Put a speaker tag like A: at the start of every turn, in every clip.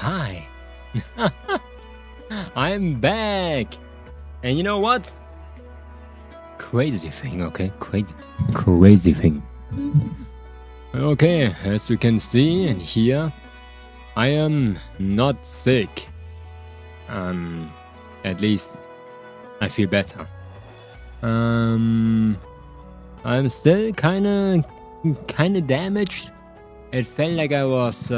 A: Hi. I'm back. And you know what? Crazy thing, okay? Crazy thing. Okay, as you can see and hear, I am not sick. At least I feel better. I'm still kinda damaged. It felt like I was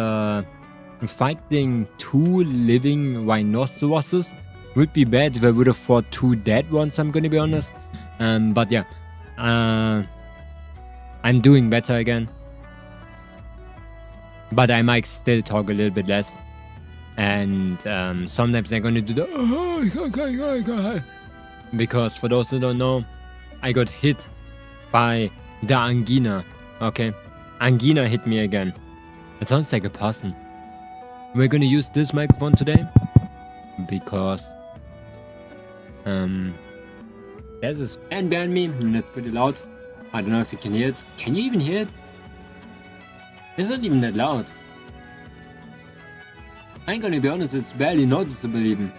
A: fighting two living rhinoceroses. Would be bad if I would have fought two dead ones, I'm gonna be honest. But yeah, I'm doing better again. But I might still talk a little bit less. And sometimes I'm gonna do the because for those who don't know, I got hit by the angina. Okay, angina hit me again. It sounds like a person. We're gonna use this microphone today because there's a fan behind me and it's pretty loud. I don't know if you can hear it. Can you even hear it? It's not even that loud. I ain't gonna be honest, it's barely noticeable even.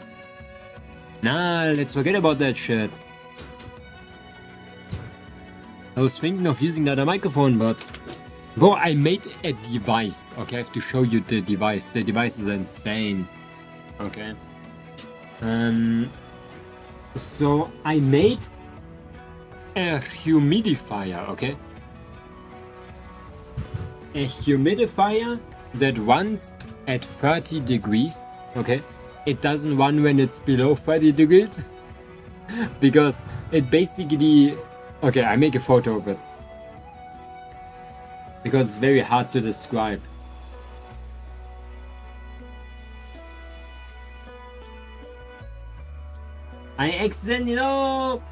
A: Nah, let's forget about that shit. I was thinking of using the other microphone, but... Bro, I made a device. Okay, I have to show you the device. The device is insane. Okay. So I made a humidifier, okay? A humidifier that runs at 30 degrees, okay? It doesn't run when it's below 30 degrees because it basically... Okay, I make a photo of it because it's very hard to describe. I accidentally, no!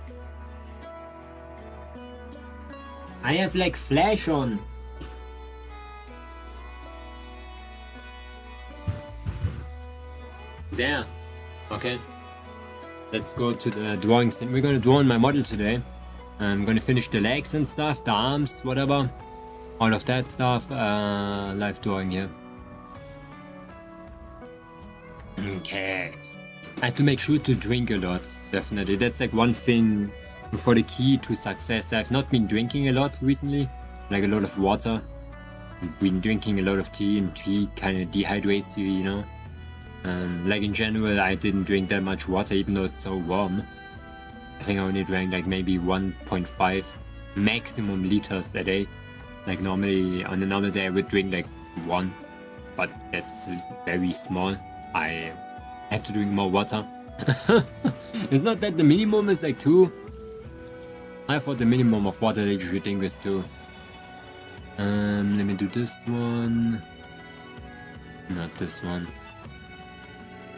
A: I have like flash on. There. Okay. Let's go to the drawings. We're gonna draw on my model today. I'm gonna finish the legs and stuff, the arms, whatever. All of that stuff. Live drawing here. Okay. I have to make sure to drink a lot. Definitely. That's like one thing for the key to success. I've not been drinking a lot recently. Like a lot of water. I've been drinking a lot of tea, and tea kind of dehydrates you, you know. Like in general, I didn't drink that much water even though it's so warm. I think I only drank like maybe 1.5 maximum liters a day. Like normally, on a normal day I would drink like 1. But that's very small. I have to drink more water. It's not that the minimum is like 2. I thought the minimum of water that you should drink is 2. Let me do this one. Not this one.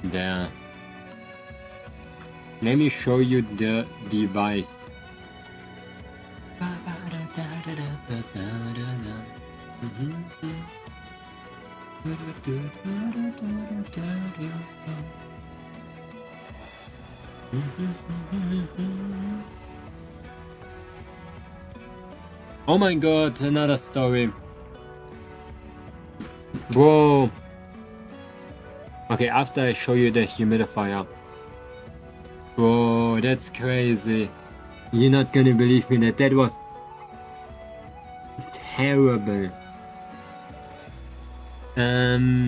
A: There. Let me show you the device. Oh my god, another story. Bro. Okay, after I show you the humidifier. Bro, that's crazy. You're not gonna believe me that was terrible.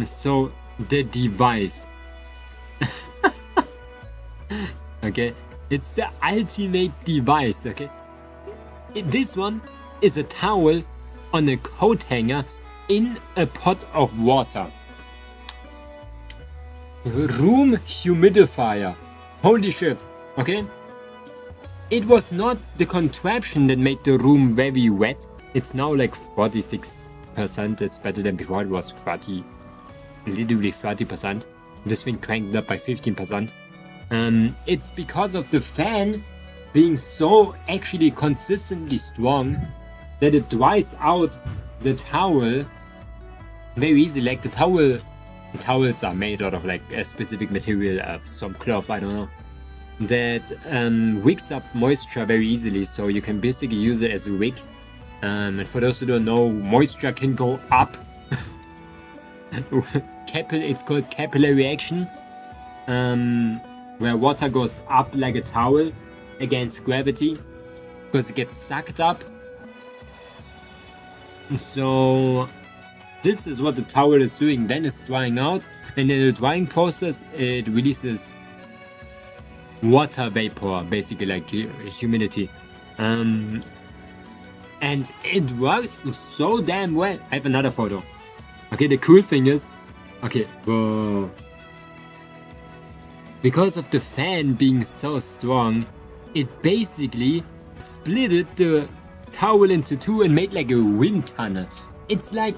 A: So the device. Okay, it's the ultimate device, okay? This one is a towel on a coat hanger in a pot of water. Room humidifier. Holy shit, okay? It was not the contraption that made the room very wet. It's now like 46%. It's better than before. It was 30, literally 30%. This thing cranked up by 15%. It's because of the fan being so actually consistently strong that it dries out the towel very easily. Like the towels are made out of like a specific material, some cloth, I don't know, that wicks up moisture very easily, so you can basically use it as a wick. And for those who don't know, moisture can go up it's called capillary action, where water goes up like a towel against gravity because it gets sucked up. So this is what the towel is doing. Then it's drying out, and in the drying process it releases water vapor, basically like humidity, and it works so damn well. I have another photo. Okay, the cool thing is, okay, whoa. Because of the fan being so strong, it basically splitted the towel into two and made like a wind tunnel. It's like,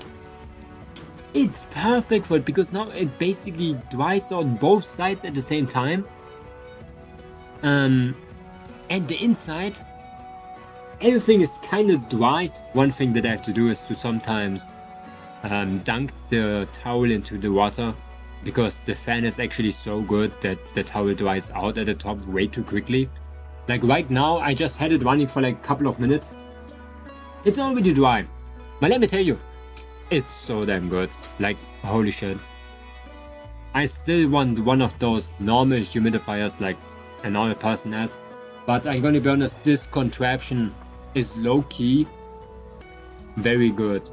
A: it's perfect for it because now it basically dries on both sides at the same time. And the inside, everything is kind of dry. One thing that I have to do is to sometimes dunk the towel into the water, because the fan is actually so good that the towel dries out at the top way too quickly. Like right now, I just had it running for like a couple of minutes. It's already dry. But let me tell you, it's so damn good. Like, holy shit. I still want one of those normal humidifiers like a normal person has. But I'm gonna be honest, this contraption is low-key very good.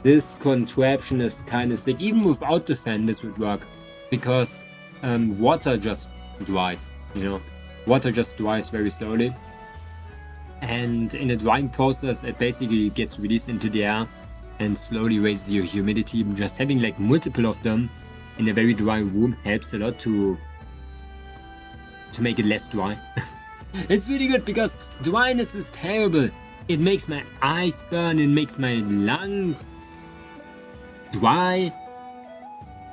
A: This contraption is kind of sick. Even without the fan, this would work. Because water just dries, you know. Water just dries very slowly. And in the drying process, it basically gets released into the air and slowly raises your humidity. Just having like multiple of them in a very dry room helps a lot to make it less dry. It's really good because dryness is terrible. It makes my eyes burn, it makes my lung dry,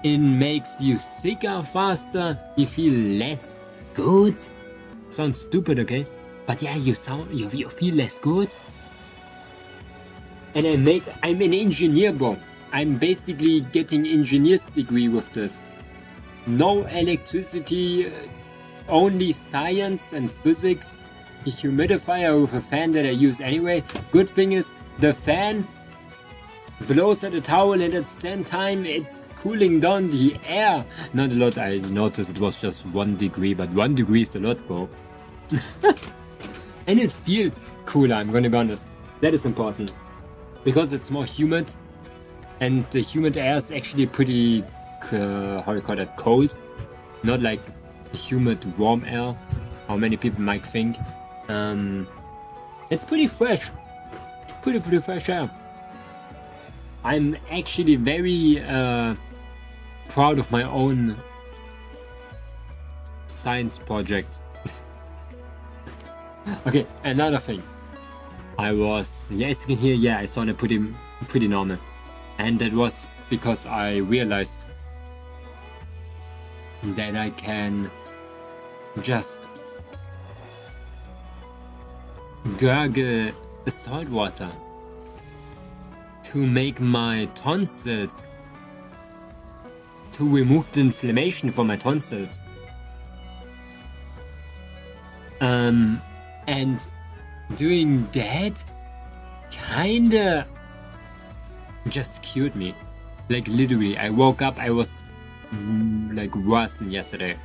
A: it makes you sicker faster, you feel less good. Sounds stupid, okay? But yeah, you feel less good. And I'm an engineer, bro. I'm basically getting engineer's degree with this. No electricity, only science and physics. A humidifier with a fan that I use anyway. Good thing is, the fan blows at the towel and at the same time it's cooling down the air. Not a lot, I noticed it was just 1 degree, but 1 degree is a lot, bro. And it feels cooler, I'm gonna be honest. That is important. Because it's more humid, and the humid air is actually pretty, how do you call that, cold. Not like humid warm air, how many people might think. It's pretty fresh. Pretty fresh air. I'm actually very proud of my own science project. Okay, another thing. I was, as you can hear, yeah, I sounded pretty normal. And that was because I realized that I can just gargle the salt water to make my tonsils, to remove the inflammation from my tonsils. And doing that kinda just cured me. Like literally, I woke up, I was like worse than yesterday.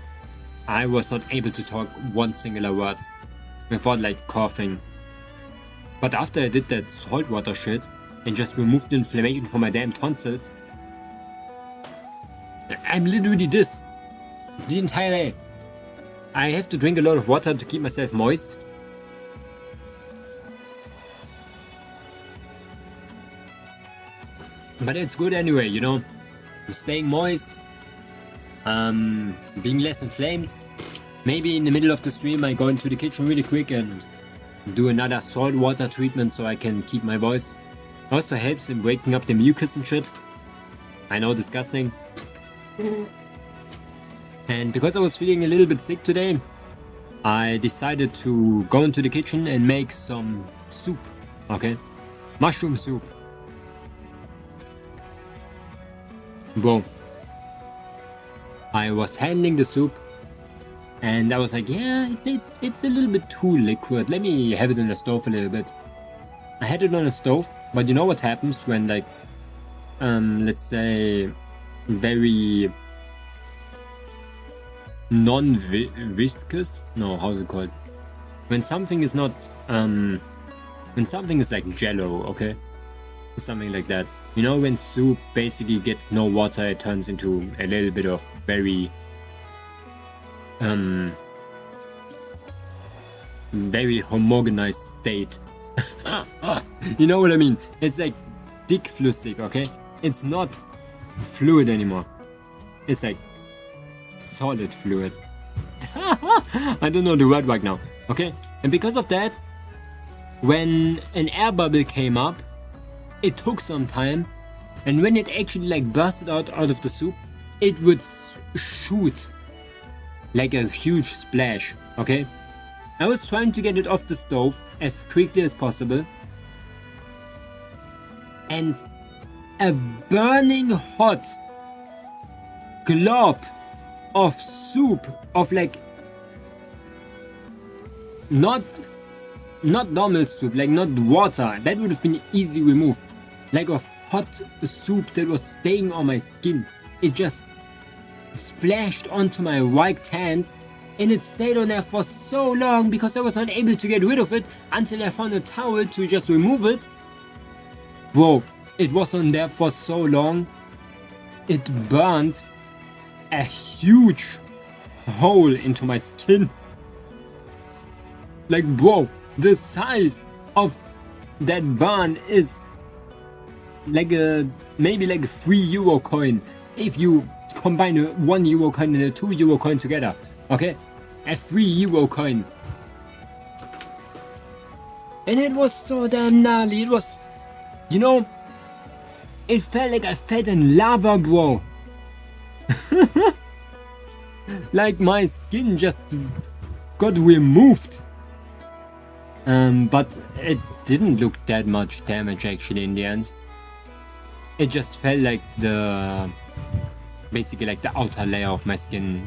A: I was not able to talk one singular word without like coughing. But after I did that saltwater shit and just removed the inflammation from my damn tonsils, I'm literally this the entire day. I have to drink a lot of water to keep myself moist. But it's good anyway, you know, staying moist, being less inflamed. Maybe in the middle of the stream I go into the kitchen really quick and do another salt water treatment so I can keep my voice. Also helps in breaking up the mucus and shit. I know, disgusting. And because I was feeling a little bit sick today, I decided to go into the kitchen and make some soup, okay? Mushroom soup. Bro, I was handling the soup and I was like, yeah, it's a little bit too liquid. Let me have it on the stove a little bit. I had it on the stove, but you know what happens when like let's say, very non-viscous. No, how's it called? When something is not, when something is like jello, okay? Something like that. You know, when soup basically gets no water, it turns into a little bit of very, very homogenized state. You know what I mean? It's like dickflüssig, okay? It's not fluid anymore. It's like solid fluid. I don't know the word right now, okay? And because of that, when an air bubble came up, it took some time, and when it actually like bursted out of the soup, it would shoot like a huge splash, okay? I was trying to get it off the stove as quickly as possible, and a burning hot glob of soup, of like not normal soup, like not water, that would have been easy removed, like of hot soup that was staying on my skin. It just splashed onto my right hand, and it stayed on there for so long because I was not able to get rid of it until I found a towel to just remove it. Bro, it was on there for so long, it burned a huge hole into my skin. Like, bro, the size of that burn is like maybe like a €3 coin if you combine a €1 coin and a €2 coin together. Okay, a €3 coin, and it was so damn gnarly. It was, you know, it felt like I fell in lava, bro. Like my skin just got removed. But it didn't look that much damage actually in the end. It just felt like basically like the outer layer of my skin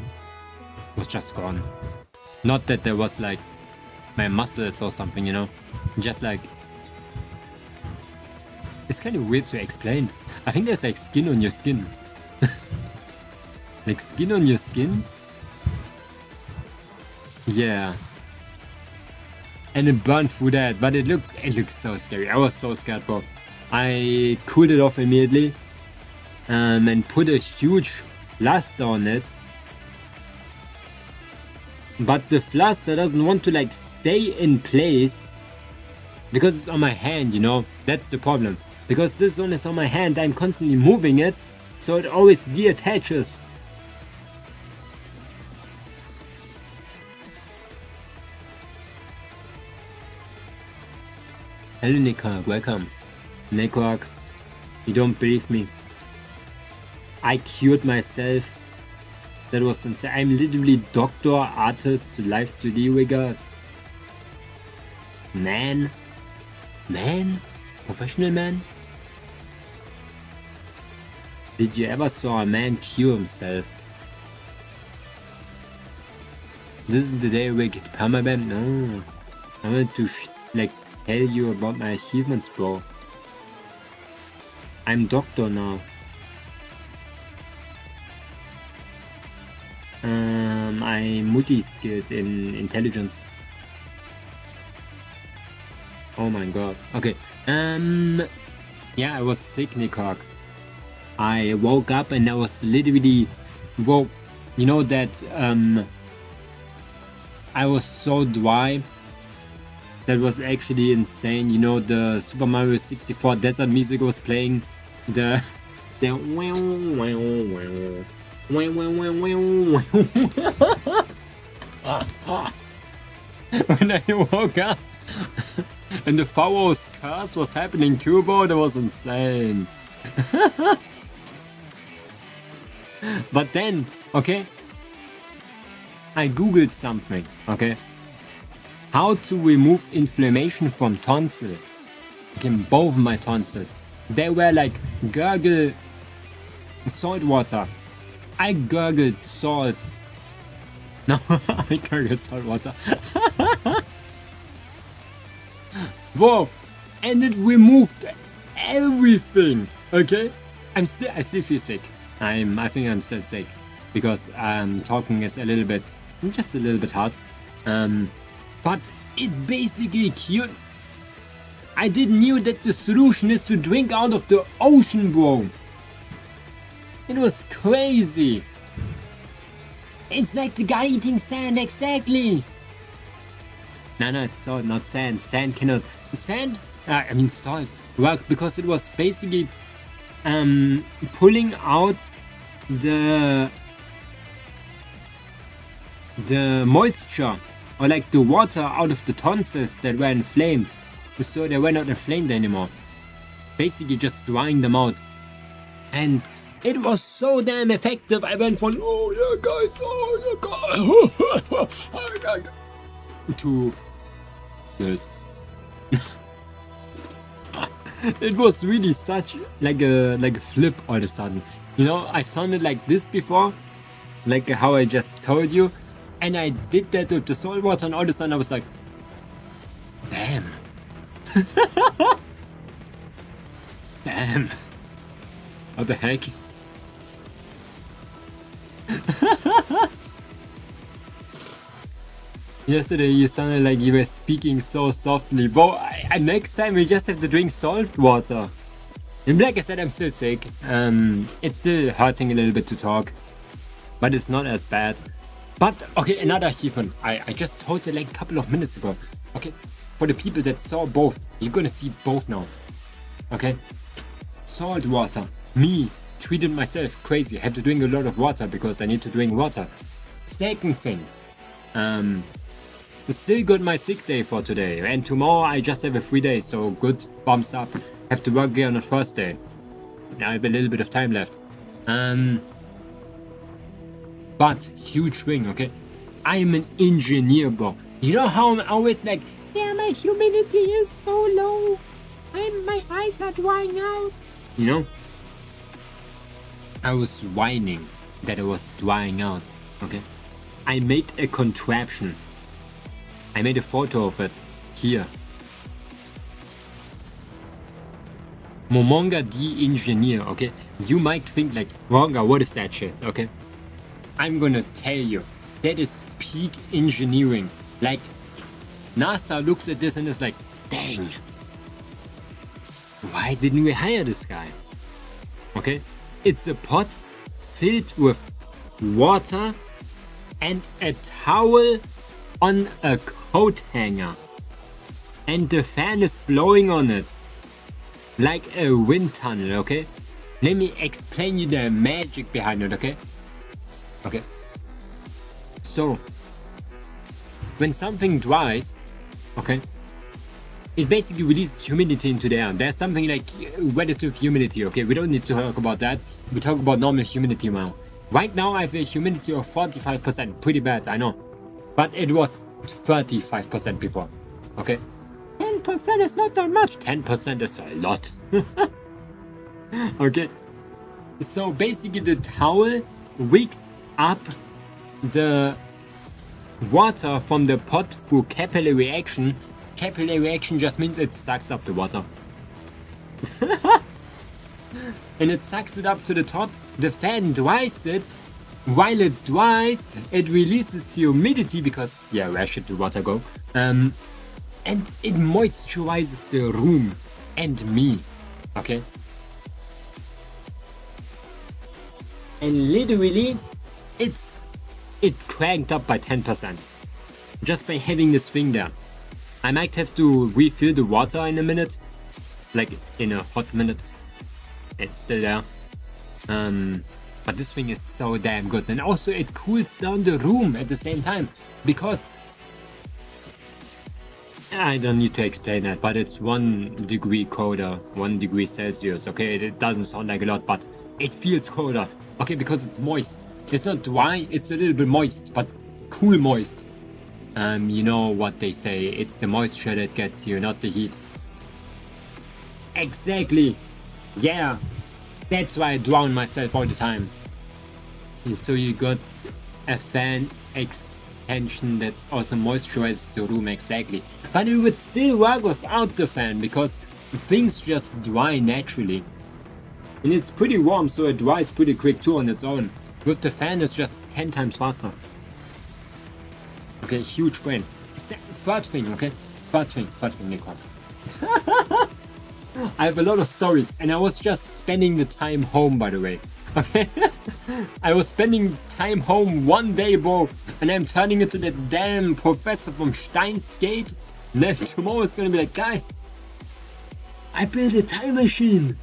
A: was just gone. Not that there was like my muscles or something, you know, just like, it's kind of weird to explain. I think there's like skin on your skin. Like skin on your skin? Yeah. And it burned through that, but it looked so scary. I was so scared, bro. I cooled it off immediately, and put a huge plaster on it. But the plaster doesn't want to like stay in place because it's on my hand, you know. That's the problem. Because this one is on my hand, I'm constantly moving it, so it always deattaches. Hello Nikork, welcome. Nikork, you don't believe me. I cured myself. That was insane. I'm literally doctor, artist, live 2D rigger. Man? Professional man? Did you ever saw a man cure himself? This is the day we get permabam? No. I want to like tell you about my achievements, bro. I'm doctor now. I'm multi-skilled in intelligence. Oh my god. Okay. Yeah, I was sick, Nikork. I woke up and I was literally, well, you know that I was so dry. That was actually insane. You know, the Super Mario 64 desert music was playing. The when I woke up and the Pharaoh's curse was happening too, bro, that was insane. But then, okay, I googled something, okay, how to remove inflammation from tonsil. Okay, both my tonsils, they were like gurgle salt water. I gurgled salt. No, I gurgled salt water. Whoa, and it removed everything, okay? I still feel sick. I think I'm still sick because talking is just a little bit hard. But it basically cured. I didn't knew that the solution is to drink out of the ocean, bro. It was crazy. It's like the guy eating sand, exactly. No, it's salt, not sand. Sand cannot. Salt worked because it was basically pulling out the moisture or like the water out of the tonsils that were inflamed, so they were not inflamed anymore. Basically just drying them out, and it was so damn effective. I went from oh yeah guys to this. It was really such like a flip all of a sudden. You know, I sounded like this before, like how I just told you, and I did that with the salt water, and all of a sudden I was like, damn. Damn. What the heck? Yesterday you sounded like you were speaking so softly. Bro, next time we just have to drink salt water. And like I said, I'm still sick. It's still hurting a little bit to talk, but it's not as bad. But okay, another achievement. I just told it like a couple of minutes ago. Okay, for the people that saw both, you're gonna see both now. Okay, salt water. Me treated myself crazy. I had to drink a lot of water because I need to drink water. Second thing, still got my sick day for today, and tomorrow I just have a free day, so good, bumps up. Have to work here on the first day. Now I have a little bit of time left. But huge thing, okay? I am an engineer, bro. You know how I'm always like, yeah, my humidity is so low. My eyes are drying out. You know? I was whining that it was drying out, okay? I made a contraption. I made a photo of it here. Momonga the engineer, okay? You might think like, Momonga, what is that shit, okay? I'm gonna tell you, that is peak engineering. Like, NASA looks at this and is like, dang, why didn't we hire this guy? Okay? It's a pot filled with water and a towel on a coat hanger, and the fan is blowing on it like a wind tunnel, okay? Let me explain you the magic behind it, okay? Okay. So, when something dries, okay, it basically releases humidity into the air. There's something like relative humidity, okay? We don't need to talk about that. We talk about normal humidity now. Right now I have a humidity of 45%. Pretty bad, I know. But it was 35% before, okay? 10% is not that much. 10% is a lot. Okay? So basically the towel wicks up the water from the pot through capillary action. Capillary action just means it sucks up the water. And it sucks it up to the top. The fan dries it. While it dries, it releases humidity because, yeah, where should the water go? And it moisturizes the room and me, okay? And literally, it cranked up by 10% just by having this thing there. I might have to refill the water in a minute, like in a hot minute. It's still there. But this thing is so damn good, and also it cools down the room at the same time, because I don't need to explain that, but it's 1 degree colder, 1 degree Celsius, okay? It doesn't sound like a lot, but it feels colder, okay? Because it's moist. It's not dry, it's a little bit moist, but cool moist. You know what they say, it's the moisture that gets you, not the heat. Exactly. Yeah. That's why I drown myself all the time. And so you got a fan extension that also moisturizes the room, exactly. But it would still work without the fan because things just dry naturally. And it's pretty warm, so it dries pretty quick too on its own. With the fan, it's just 10 times faster. Okay, huge brain. Third thing, okay? Third thing, Nicole. I have a lot of stories, and I was just spending the time home, by the way. Okay? I was spending time home one day, bro, and I'm turning into that damn professor from Steins Gate. And then tomorrow it's gonna be like, guys, I built a time machine.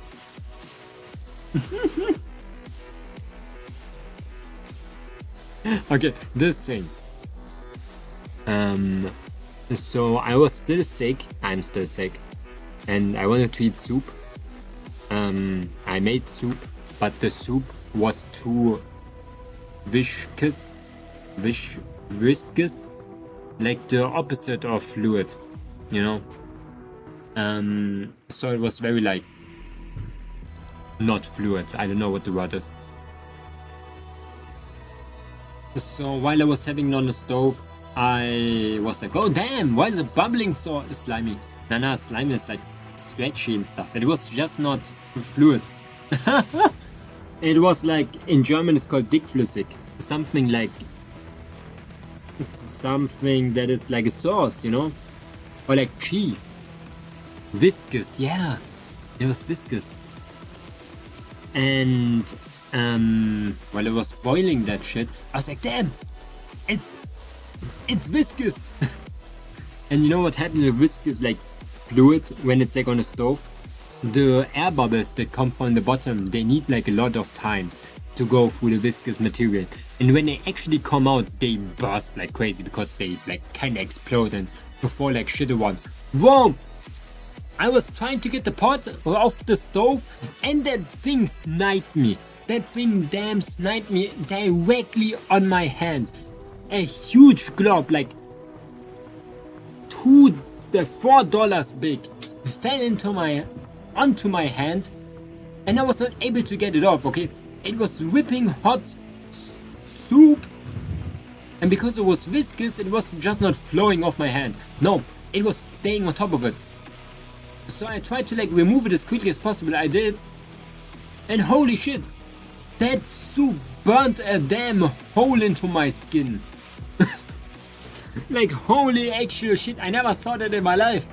A: Okay, this thing. So I was still sick. I'm still sick, and I wanted to eat soup. I made soup, but the soup was too viscous, like the opposite of fluid, you know. So it was very like not fluid. I don't know what the word is. So while I was having it on the stove, I was like, oh damn, why is it bubbling so slimy? Nah, slimy is like stretchy and stuff. It was just not fluid. It was like, in German it's called dickflüssig. Something that is like a sauce, you know? Or like cheese. Viscous, yeah. It was viscous. And while I was boiling that shit, I was like, damn, it's viscous. And you know what happens with viscous like fluid when it's like on a stove? The air bubbles that come from the bottom, they need like a lot of time to go through the viscous material. And when they actually come out, they burst like crazy because they like kinda explode and before like shit around. Whoa! I was trying to get the pot off the stove and that thing sniped me. That thing damn sniped me directly on my hand. A huge glob, like $4 big, fell onto my hand, and I was not able to get it off, okay? It was ripping hot soup, and because it was viscous, it was just not flowing off my hand. No, it was staying on top of it. So I tried to like remove it as quickly as possible. I did, and holy shit, that soup burnt a damn hole into my skin. Like holy actual shit, I never saw that in my life.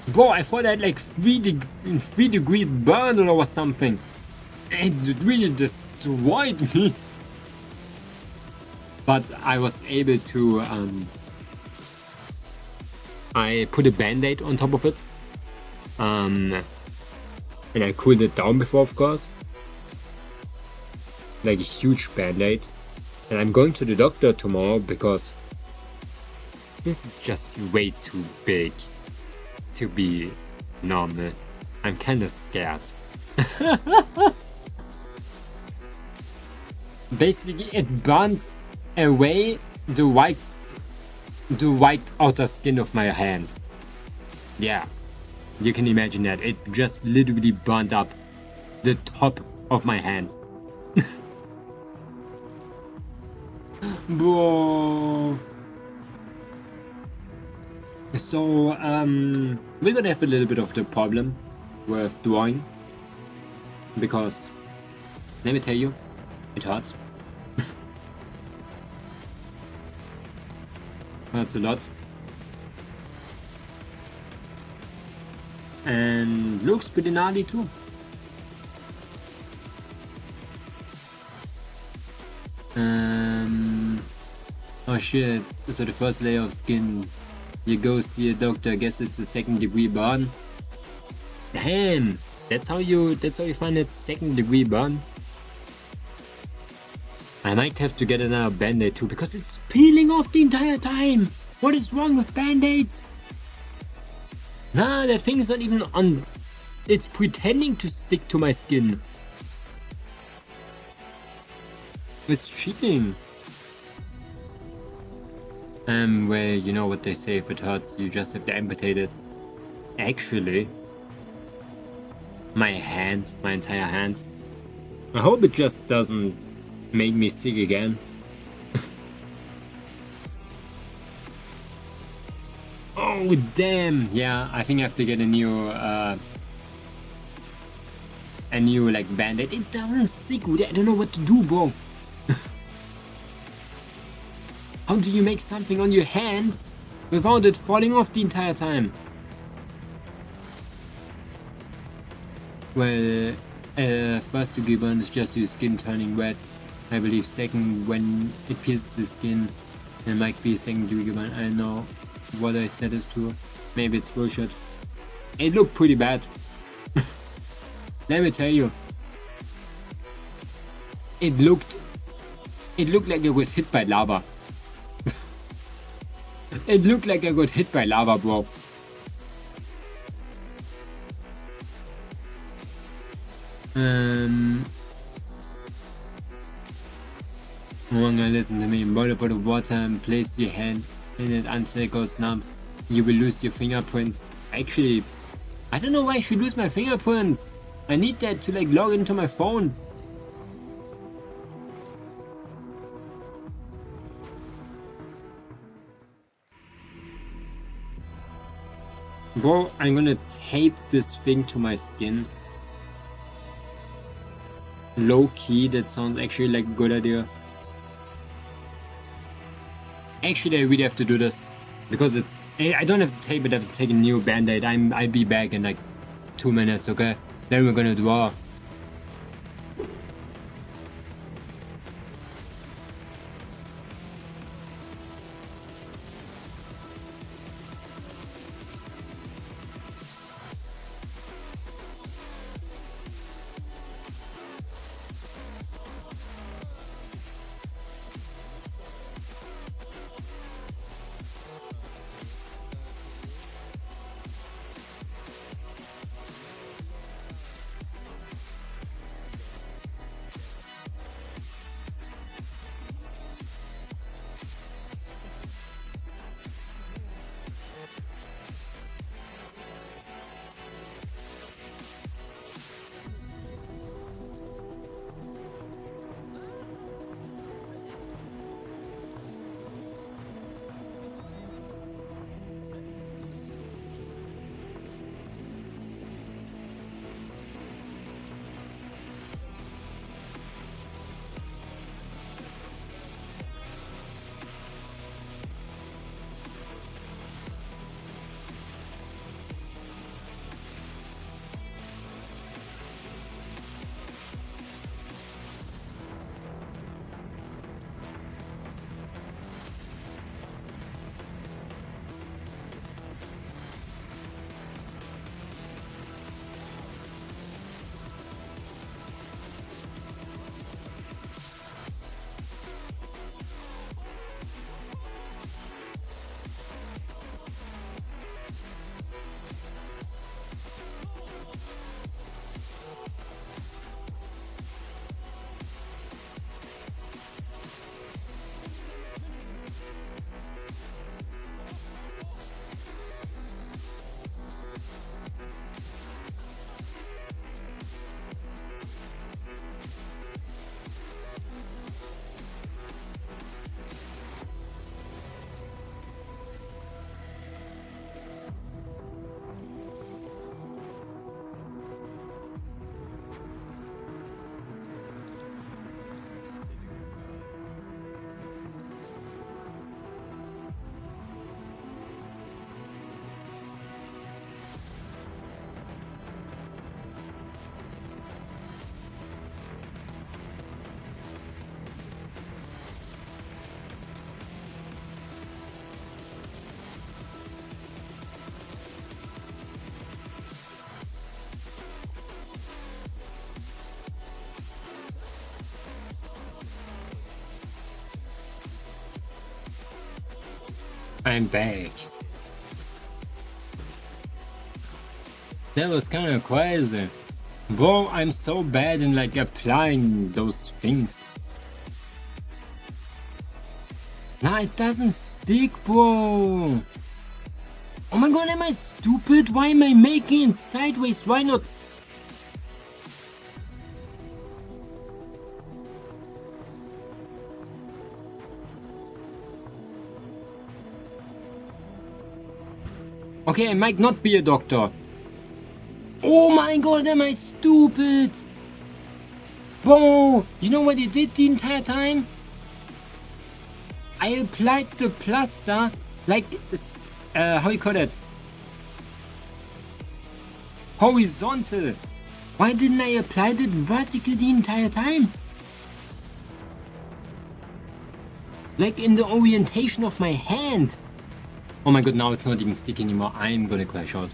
A: Bro, I thought I had like 3-degree burn or something. And it really destroyed me. But I was able to I put a band-aid on top of it. And I cooled it down before, of course. Like a huge band-aid. And I'm going to the doctor tomorrow because this is just way too big to be normal. I'm kinda scared. Basically, it burnt away the white outer skin of my hand. Yeah, you can imagine that. It just literally burnt up the top of my hand. Bro. So, we're gonna have a little bit of the problem with drawing. Because, let me tell you, it hurts. Hurts a lot. And looks pretty gnarly too. Oh shit, so the first layer of skin, you go see a doctor, I guess it's a 2nd-degree burn. Damn, that's how you find it, 2nd-degree burn. I might have to get another band-aid too, because it's peeling off the entire time. What is wrong with band-aids? Nah, that thing is not even on. It's pretending to stick to my skin. It's cheating. Well, you know what they say, if it hurts, you just have to amputate it. Actually, my entire hand. I hope it just doesn't make me sick again. Oh, damn. Yeah, I think I have to get a new a new like band-aid. It doesn't stick with it. I don't know what to do, bro. How do you make something on your hand without it falling off the entire time? Well, first degree burn is just your skin turning red. I believe second, when it pierces the skin, there might be a second degree burn. I don't know what I said this to. Maybe it's bullshit. It looked pretty bad. Let me tell you. It looked like I got hit by lava. It looked like I got hit by lava, bro. Momonga, listen to me. Boil a pot of water and place your hand in it until it goes numb. You will lose your fingerprints. Actually, I don't know why I should lose my fingerprints. I need that to like log into my phone. Bro, I'm gonna tape this thing to my skin. Low key, that sounds actually like a good idea. Actually, I really have to do this because it's. I don't have to tape it. I have to take a new band-aid. I'll be back in like 2 minutes. Okay, then we're gonna draw. I'm back. That was kind of crazy. Bro, I'm so bad in like applying those things. Nah, it doesn't stick, bro. Oh my god, am I stupid? Why am I making it sideways? Why not? Okay, I might not be a doctor. Oh my god, am I stupid? Bro, you know what he did the entire time? I applied the plaster like, how you call it? Horizontal. Why didn't I apply it vertical the entire time? Like in the orientation of my hand. Oh my god, now it's not even sticky anymore. I'm gonna crash out.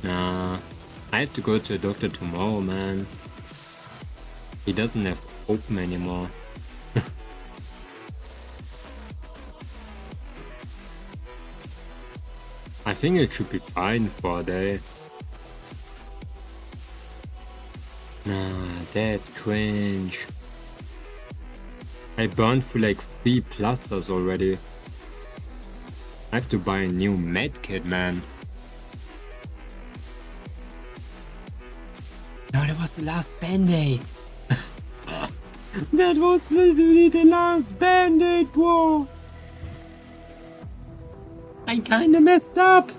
A: Nah, I have to go to a doctor tomorrow, man. He doesn't have open anymore. I think it should be fine for a day. Nah, that cringe. I burned through like 3 plasters already. I have to buy a new med kit, man. No, that was the last band-aid. That was literally the last band-aid, bro. I kinda messed up.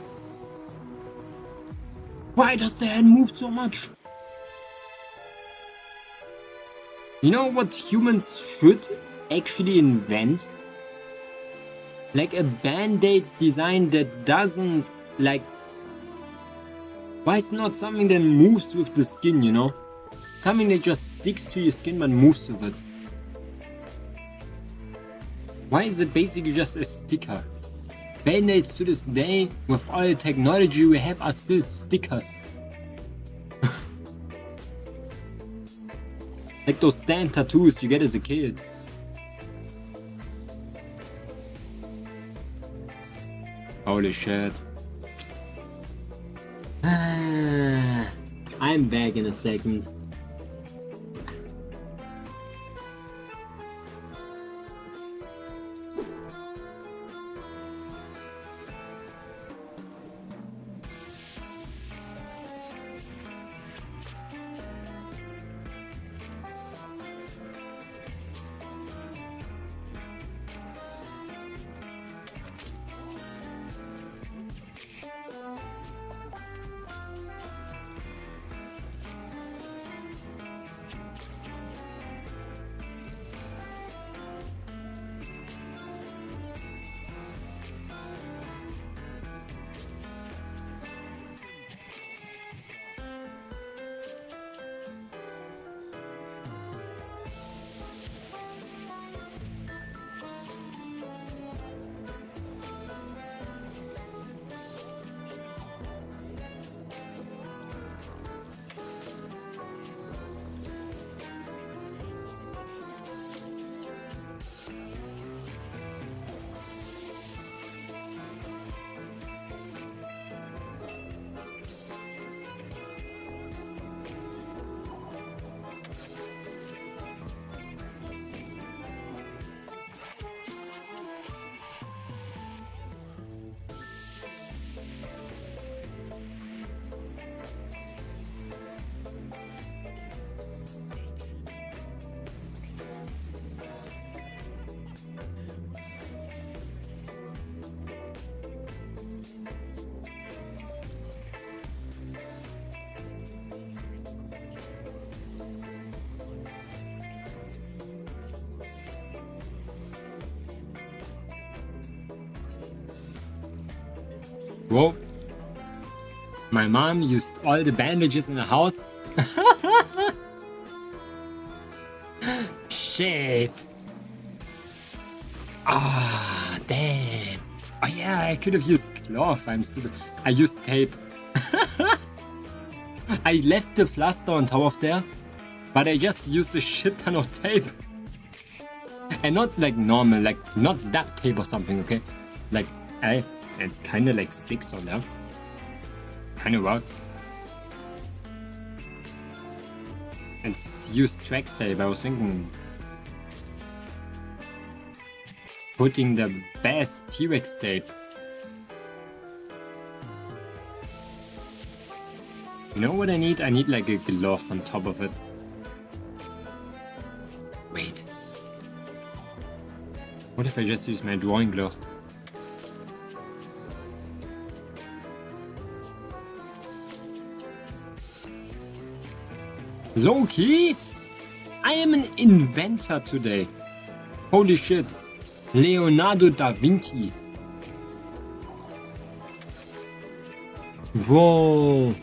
A: Why does the hand move so much? You know what humans should actually invent? Like a band-aid design that doesn't like... Why is not something that moves with the skin, you know? Something that just sticks to your skin but moves with it. Why is it basically just a sticker? Band-aids to this day, with all the technology we have, are still stickers. Like those damn tattoos you get as a kid. Holy shit. I'm back in a second. Whoa. My mom used all the bandages in the house. Shit. Ah, damn. Oh yeah, I could have used cloth. I'm stupid. I used tape. I left the plaster on top of there, but I just used a shit ton of tape. And not like normal, like not duct tape or something, okay? Like, it kinda like sticks on there. Kinda works. It's used Trex tape. I was thinking putting the best T-Rex tape. You know what I need? I need like a glove on top of it. Wait. What if I just use my drawing glove? Loki? I am an inventor today. Holy shit. Leonardo da Vinci. Whoa.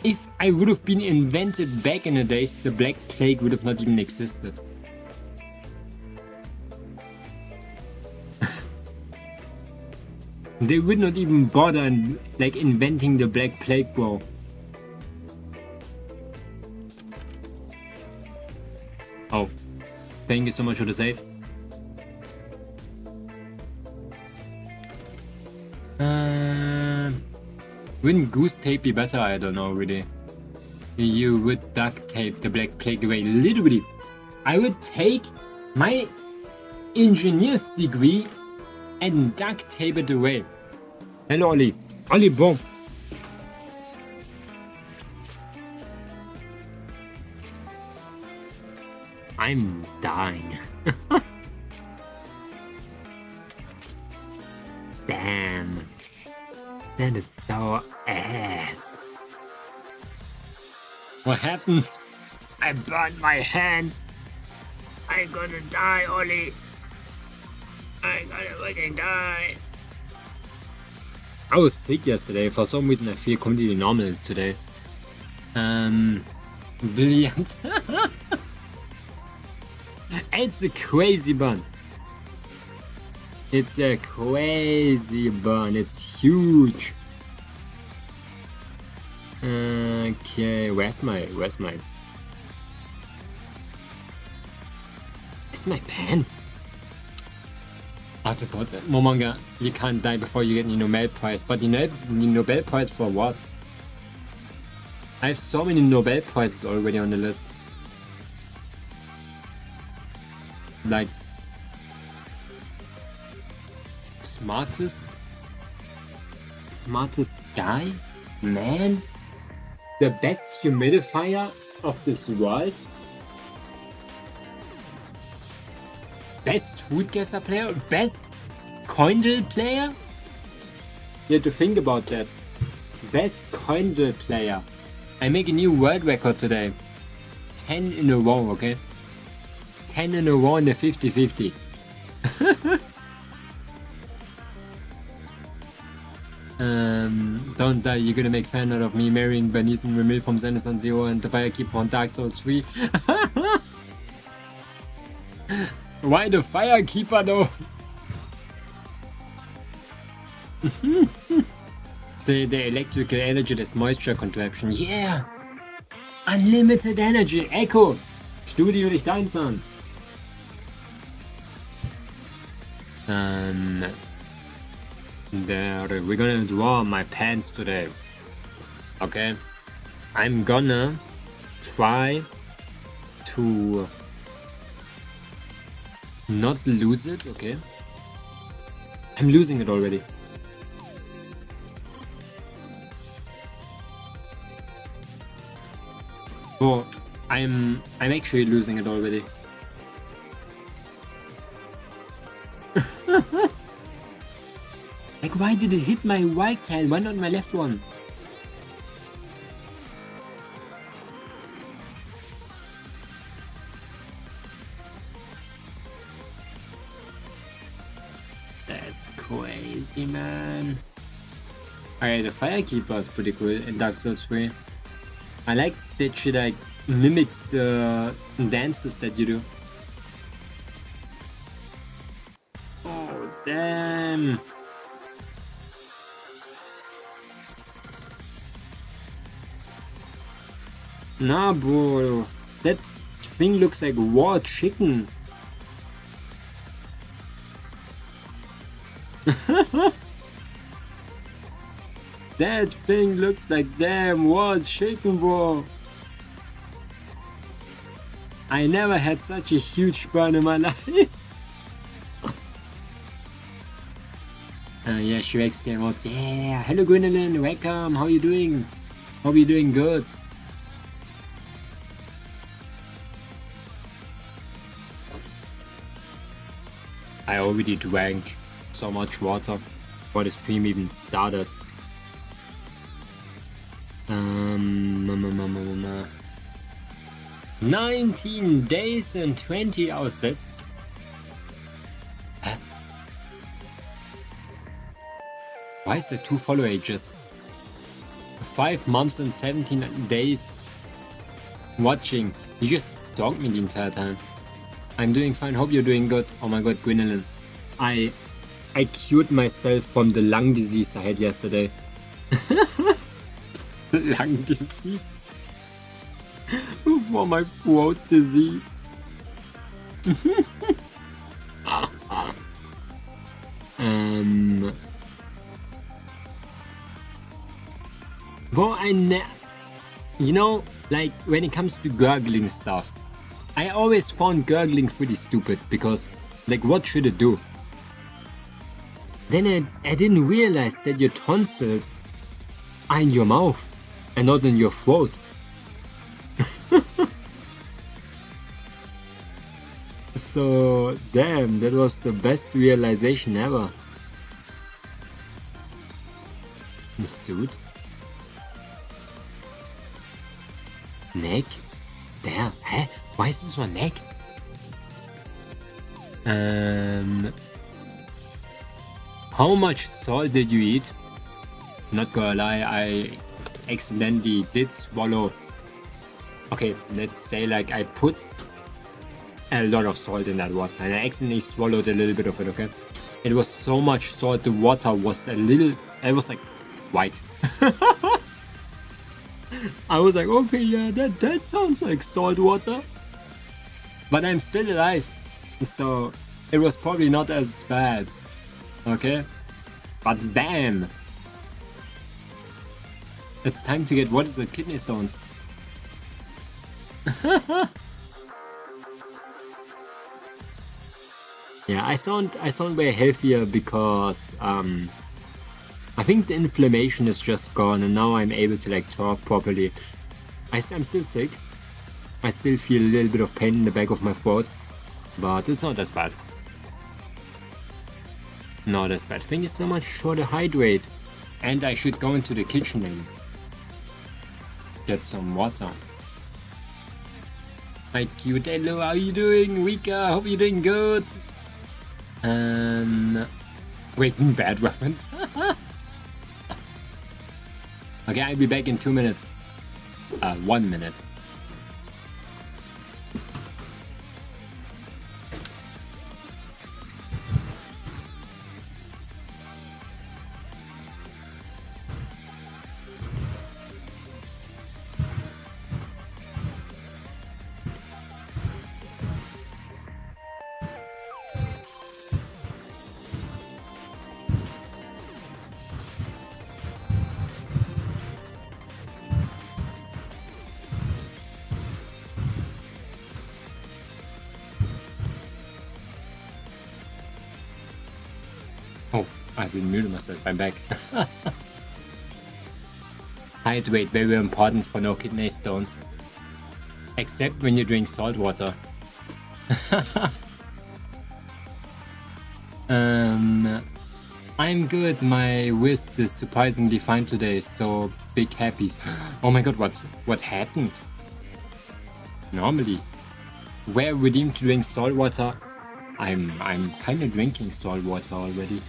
A: If I would have been invented back in the days, the Black Plague would have not even existed. They would not even bother inventing the Black Plague, bro. Oh, thank you so much for the save. Wouldn't goose tape be better? I don't know really. You would duct tape the Black Plague away. Literally, I would take my engineer's degree and duct tape it away. Hello, Ollie. Ollie, boom. I'm dying. Damn. That is so ass. What happened? I burned my hand. I'm gonna die, Ollie. I'm gonna fucking die. I was sick yesterday. For some reason I feel completely normal today. Brilliant. It's a crazy bun. It's a crazy bun. It's huge. Okay, where's my pants? Momonga, you can't die before you get the Nobel Prize. But you know the Nobel Prize for what? I have so many Nobel Prizes already on the list. Like smartest guy, man, the best humidifier of this world, best foodcaster player, best coindle player. You have to think about that. Best coindle player. I make a new world record today. 10 in a row, okay? 10 in a row in the 50-50. Don't die, you're gonna make fan out of me marrying Bernice and Remil from Zenith on Zero and the Firekeeper from Dark Souls 3. Why the Firekeeper though? the electrical energy-less moisture contraption. Yeah! Unlimited energy! Echo! Studio Licht 1 an! There, we're gonna draw my pants today. Okay? I'm gonna try to not lose it, okay? I'm losing it already. Oh, I'm actually losing it already. Like, why did it hit my right tail? Why not my left one? That's crazy, man. Alright, the Firekeeper is pretty cool in Dark Souls 3. I like that she like mimics the dances that you do. Oh, damn. Nah, bro. That thing looks like raw chicken. That thing looks like damn raw chicken, bro. I never had such a huge burn in my life. Yeah, Shrek's the emotes. Yeah, hello Gwendolyn, welcome. How you doing? Hope you're doing good. I already drank so much water before the stream even started. Um, 19 days and 20 hours. That's... Huh? Why is there 2 follow ages? 5 months and 17 days watching. You just stalked me the entire time. I'm doing fine. Hope you're doing good. Oh my god, Gwynelyn. I cured myself from the lung disease I had yesterday. Lung disease? For my throat disease. Well, you know, like when it comes to gurgling stuff, I always found gurgling pretty stupid because, like, what should it do? Then I didn't realize that your tonsils are in your mouth and not in your throat. So, damn, that was the best realization ever. The suit? Neck? There, huh? Why is this one neck? How much salt did you eat? Not gonna lie, I accidentally did swallow. Okay, let's say like I put a lot of salt in that water and I accidentally swallowed a little bit of it, okay? It was so much salt, the water was it was like white. I was like, okay, yeah, that sounds like salt water. But I'm still alive, so it was probably not as bad, okay? But damn! It's time to get, what is it, kidney stones? Yeah, I sound way healthier because I think the inflammation is just gone and now I'm able to like talk properly. I'm still sick. I still feel a little bit of pain in the back of my throat, but it's not as bad. Not as bad. Thank you so much for the hydrate. And I should go into the kitchen and get some water. Hi cute, hello, how are you doing? Rika, hope you're doing good. Breaking Bad reference. Okay, I'll be back in 2 minutes. 1 minute. Oh, I didn't mute myself, I'm back. Hydrate, very important for no kidney stones. Except when you drink salt water. I'm good, my wrist is surprisingly fine today, so big happies. Oh my god, what happened? Normally, we're redeemed to drink salt water. I'm kind of drinking salt water already.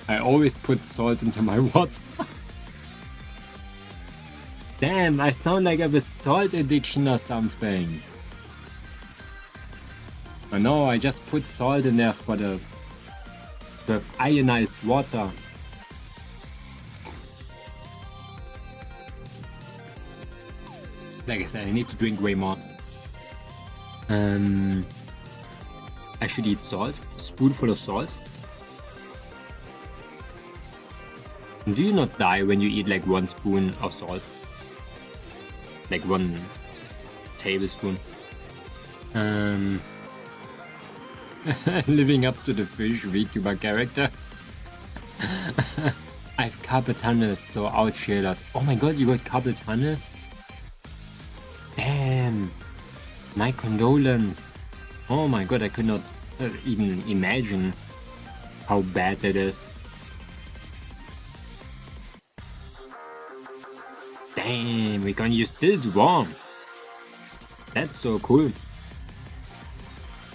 A: I always put salt into my water. Damn, I sound like I have a salt addiction or something. Oh no, I just put salt in there for the ionized water. Like I said, I need to drink way more. I should eat salt, a spoonful of salt. Do you not die when you eat like 1 spoon of salt? Like 1 tablespoon. Living up to the fish Vtuber character. I've carpal tunnel, so ouch here lot. Oh my god, you got carpal tunnel? Damn. My condolence. Oh my god, I could not even imagine how bad that is. Damn, we can use still draw. That's so cool.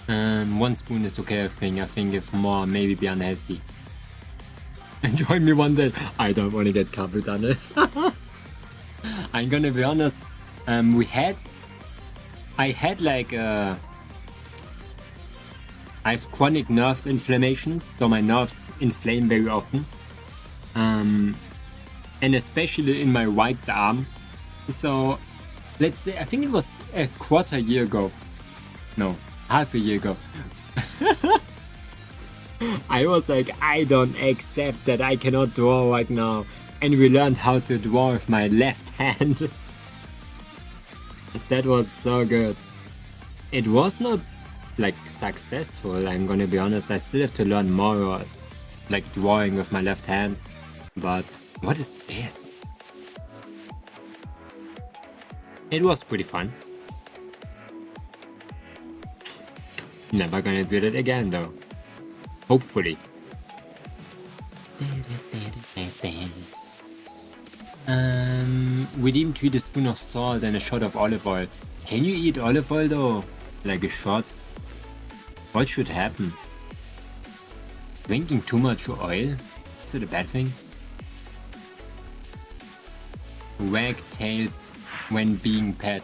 A: 1 spoon is okay, I think. I think if more, maybe be unhealthy. Join me one day. I don't want to get carpal tunnel. I'm gonna be honest. I had like I have chronic nerve inflammations, so my nerves inflame very often. And especially in my right arm. So let's say, I think it was a quarter year ago. No, half a year ago. I was like, I don't accept that I cannot draw right now. And we learned how to draw with my left hand. That was so good. It was not like successful, I'm gonna be honest. I still have to learn more like drawing with my left hand. But what is this? It was pretty fun. Never gonna do that again though. Hopefully. Redeem 3 spoon of salt and a shot of olive oil. Can you eat olive oil though? Like a shot? What should happen? Drinking too much oil? Is it a bad thing? Wag tails when being pet.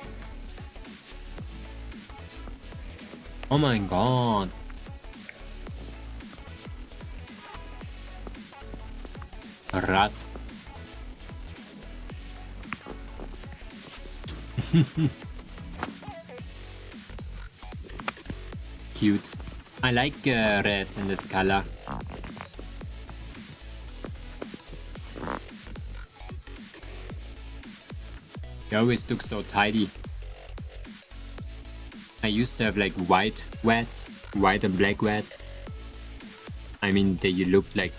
A: Oh my god. Rat. Cute. I like rats in this color. They always look so tidy. I used to have like white rats, white and black rats. I mean, they look like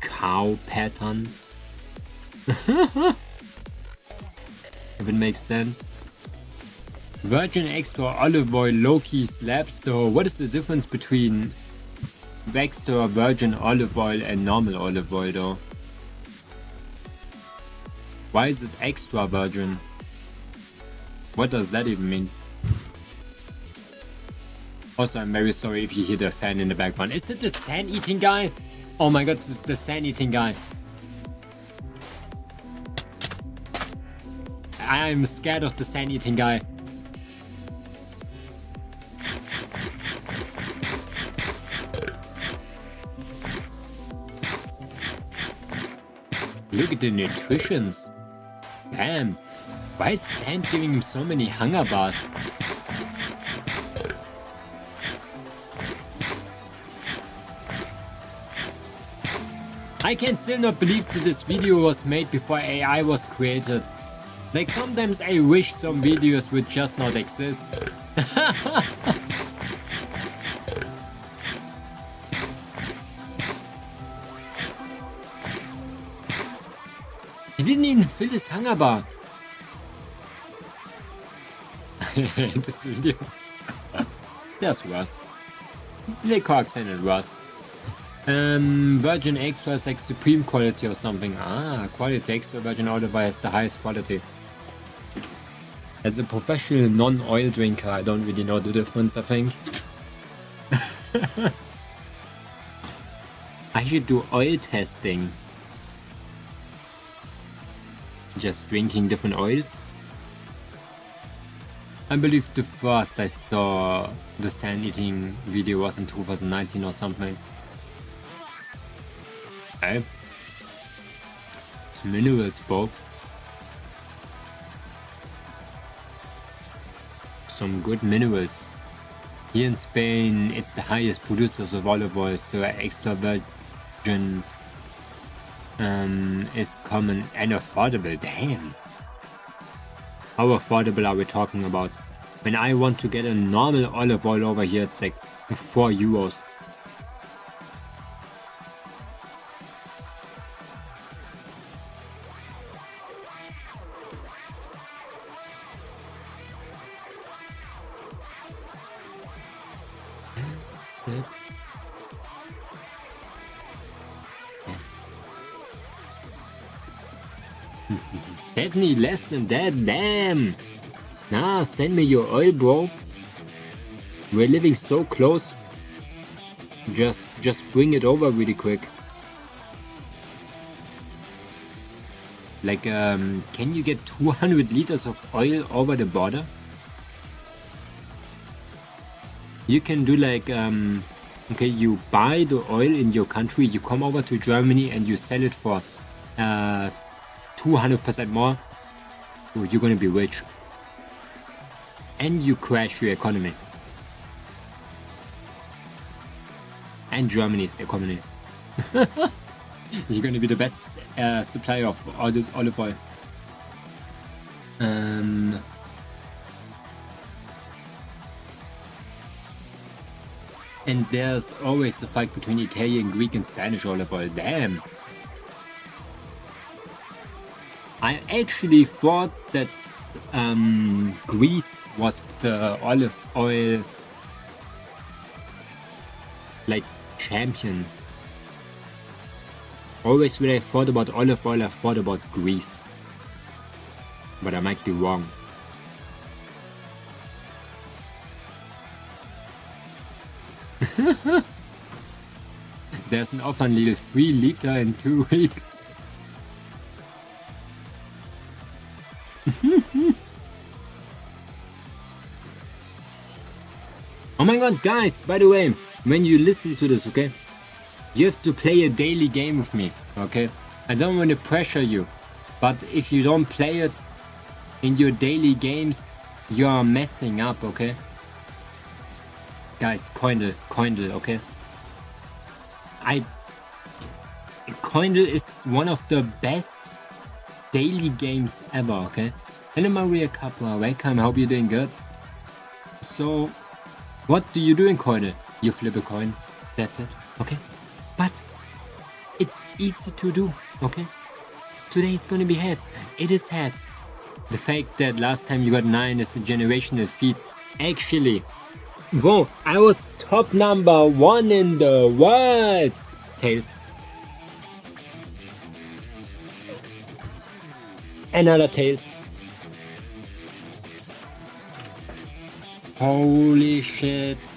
A: cow patterns. If it makes sense. Virgin extra olive oil low-key slaps though. What is the difference between extra virgin olive oil and normal olive oil though? Why is it extra virgin? What does that even mean? Also, I'm very sorry if you hear the fan in the background. Is it the sand-eating guy? Oh my god, this is the sand-eating guy. I'm scared of the sand-eating guy. Look at the nutritions. Damn. Why is Sand giving him so many hunger bars? I can still not believe that this video was made before AI was created. Like sometimes I wish some videos would just not exist. He didn't even fill his hunger bar. This video. There's worse. Lurkers and worse. Virgin extra is like supreme quality or something. Ah, quality extra virgin olive oil has the highest quality. As a professional non-oil drinker, I don't really know the difference, I think. I should do oil testing. Just drinking different oils. I believe the first I saw the sand eating video was in 2019 or something. Okay. It's minerals, bro. Some good minerals. Here in Spain, it's the highest producers of olive oil, so extra virgin is common and affordable. Damn. How affordable are we talking about? When I want to get a normal olive oil over here, it's like 4 euros. Definitely less than that, damn! Nah, send me your oil, bro. We're living so close. Just bring it over really quick. Like, can you get 200 liters of oil over the border? You can do like, okay, you buy the oil in your country, you come over to Germany and you sell it for 200% more. So you're gonna be rich. And you crash your economy. And Germany's economy. You're gonna be the best supplier of olive oil. And there's always the fight between Italian, Greek, and Spanish olive oil. Damn. I actually thought that Greece was the olive oil like champion. Always when I thought about olive oil, I thought about Greece. But I might be wrong. There's an offer on little 3 liter in 2 weeks. Oh my god, guys, by the way, when you listen to this, okay, you have to play a daily game with me, okay? I don't want to pressure you, but if you don't play it in your daily games, you are messing up, okay? Guys, Coindle, okay? Coindle is one of the best daily games ever, okay? Hello Maria Capra, welcome, hope you're doing good. So, what do you do in Coindle? You flip a coin, that's it, okay? But, it's easy to do, okay? Today it's gonna be heads, it is heads. The fact that last time you got 9 is a generational feat. Actually, whoa, I was top number 1 in the world! Tails. Another tails. Holy shit.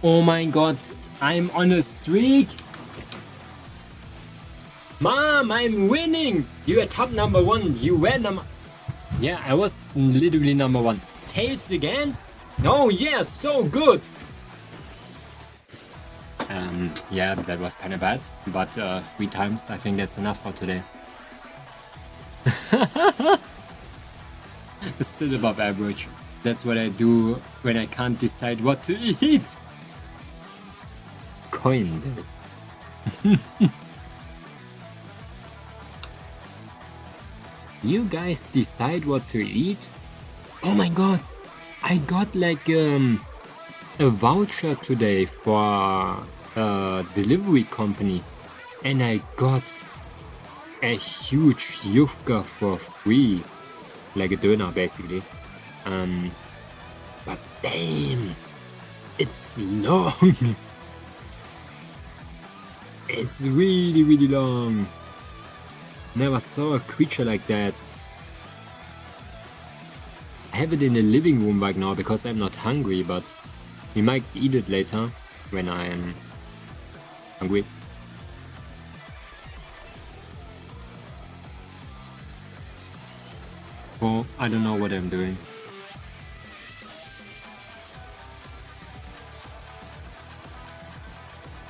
A: Oh my god, I'm on a streak! Mom, I'm winning! You are top number 1, you were number... Yeah, I was literally number 1. Tails again? Oh yeah, so good! Yeah, that was kinda bad, but 3 times, I think that's enough for today. It's still above average. That's what I do when I can't decide what to eat. Coined. You guys decide what to eat? Oh my god! I got like a voucher today for a delivery company, and I got a huge yufka for free, like a doner basically. But damn, it's long. It's really, really long. Never saw a creature like that. I have it in the living room right now because I'm not hungry, but we might eat it later when I am hungry. Oh, I don't know what I'm doing.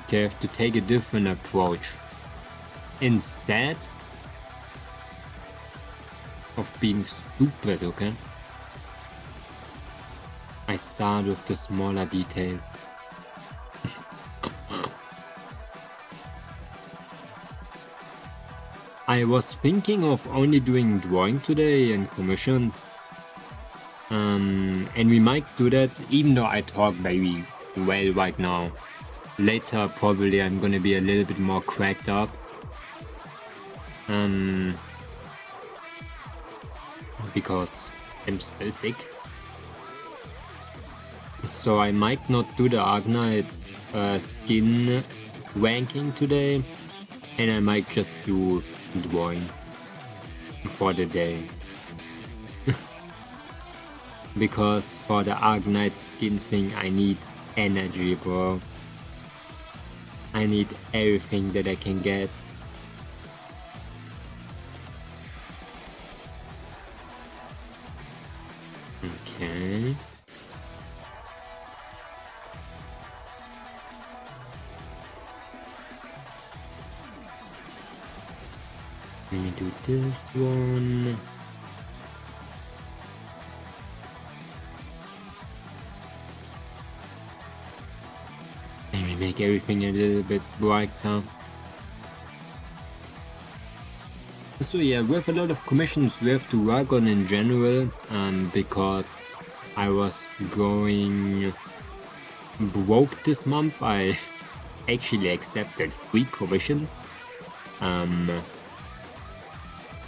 A: Okay, I have to take a different approach. Instead of being stupid, okay? I start with the smaller details. I was thinking of only doing drawing today and commissions. And we might do that even though I talk very well right now. Later probably I'm gonna be a little bit more cracked up. Because I'm still sick. So I might not do the Argnite's skin ranking today, and I might just do drawing. for the day. Because for the Arknight skin thing I need energy, bro. I need everything that I can get. Okay. Let me do this one. Let me make everything a little bit brighter. So yeah, we have a lot of commissions we have to work on in general, because I was going broke this month. I actually accepted 3 commissions.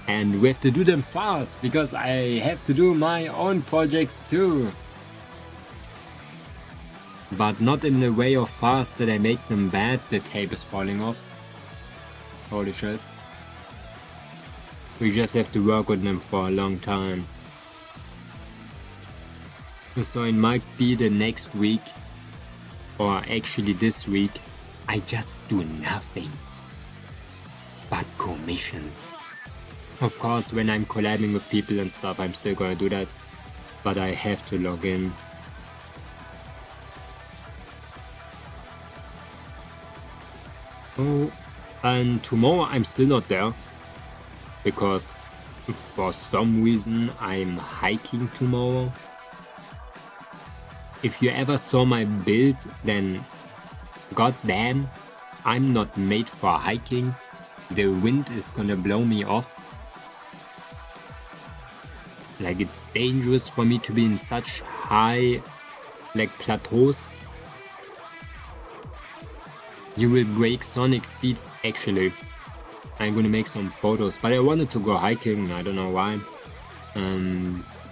A: And we have to do them fast, because I have to do my own projects too. But not in the way of fast that I make them bad. The tape is falling off. Holy shit. We just have to work on them for a long time. So it might be the next week, or actually this week, I just do nothing but commissions. Of course, when I'm collabing with people and stuff, I'm still gonna do that, but I have to log in. Oh, and tomorrow I'm still not there, because for some reason I'm hiking tomorrow. If you ever saw my build, then goddamn, I'm not made for hiking. The wind is gonna blow me off. Like, it's dangerous for me to be in such high, like, plateaus. You will break sonic speed. Actually, I'm gonna make some photos, but I wanted to go hiking. I don't know why.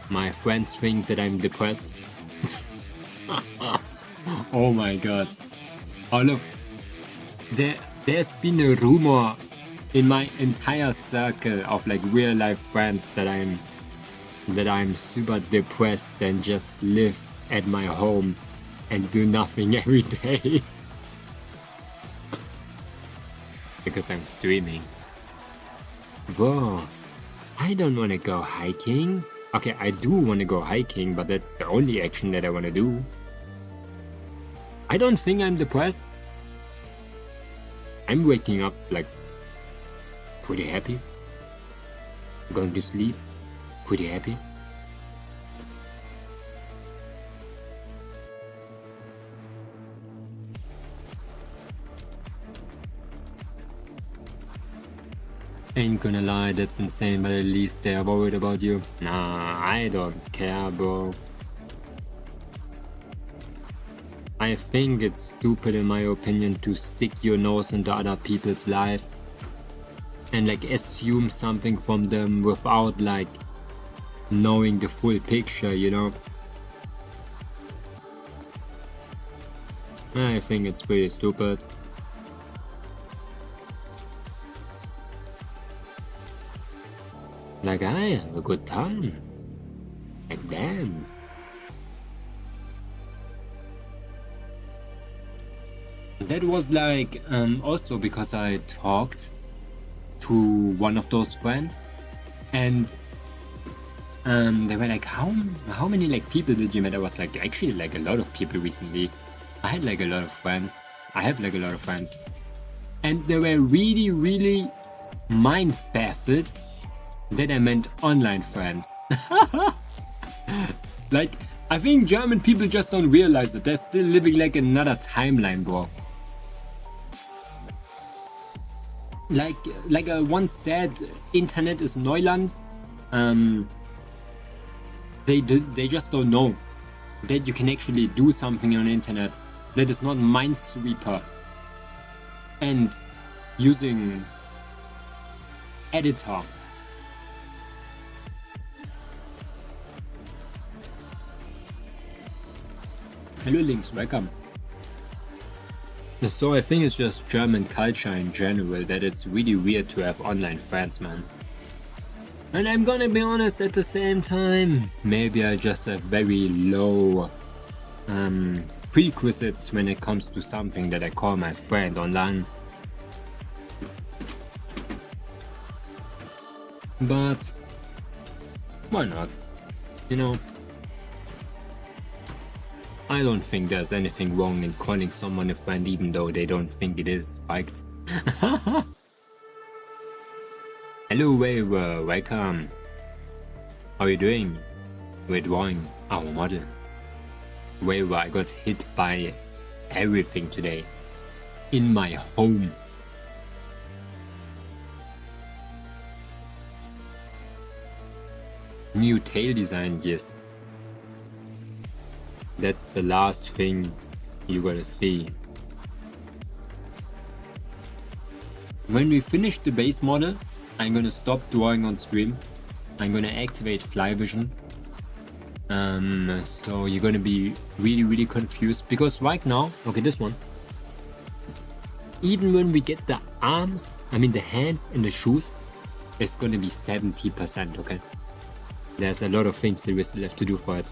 A: My friends think that I'm depressed. Oh my god. Oh look, there's been a rumor in my entire circle of like real life friends that I'm super depressed and just live at my home and do nothing every day. Because I'm streaming. Whoa, I don't wanna go hiking. Okay, I do wanna go hiking, but that's the only action that I wanna do. I don't think I'm depressed. I'm waking up like pretty happy. Going to sleep pretty happy. Ain't gonna lie, that's insane, but at least they're worried about you. Nah, I don't care, bro. I think it's stupid in my opinion to stick your nose into other people's life and like assume something from them without like knowing the full picture, you know? I think it's pretty stupid. Like, I have a good time. Like, damn. That was like, also because I talked to one of those friends, and they were like, how many like people did you meet? I was like, actually like a lot of people recently. I had like a lot of friends. I have like a lot of friends. And they were really mind baffled that I meant online friends. Like, I think German people just don't realize that they're still living like another timeline, bro. Like I once said, internet is Neuland. They just don't know that you can actually do something on the internet that is not Minesweeper and using editor. Hello Links, welcome. So I think it's just German culture in general that it's really weird to have online friends, man. And I'm gonna be honest at the same time, maybe I just have very low prerequisites when it comes to something that I call my friend online. But why not? You know, I don't think there's anything wrong in calling someone a friend even though they don't think it is, right? Hello Waver, welcome. How are you doing? We're drawing our model. Waver, I got hit by everything today. In my home. New tail design, yes. That's the last thing you gotta see. When we finish the base model, I'm gonna stop drawing on stream. I'm gonna activate fly vision. So you're gonna be really confused because right now, okay, this one. Even when we get the arms, I mean the hands and the shoes, it's gonna be 70%, okay? There's a lot of things that we still have to do for it.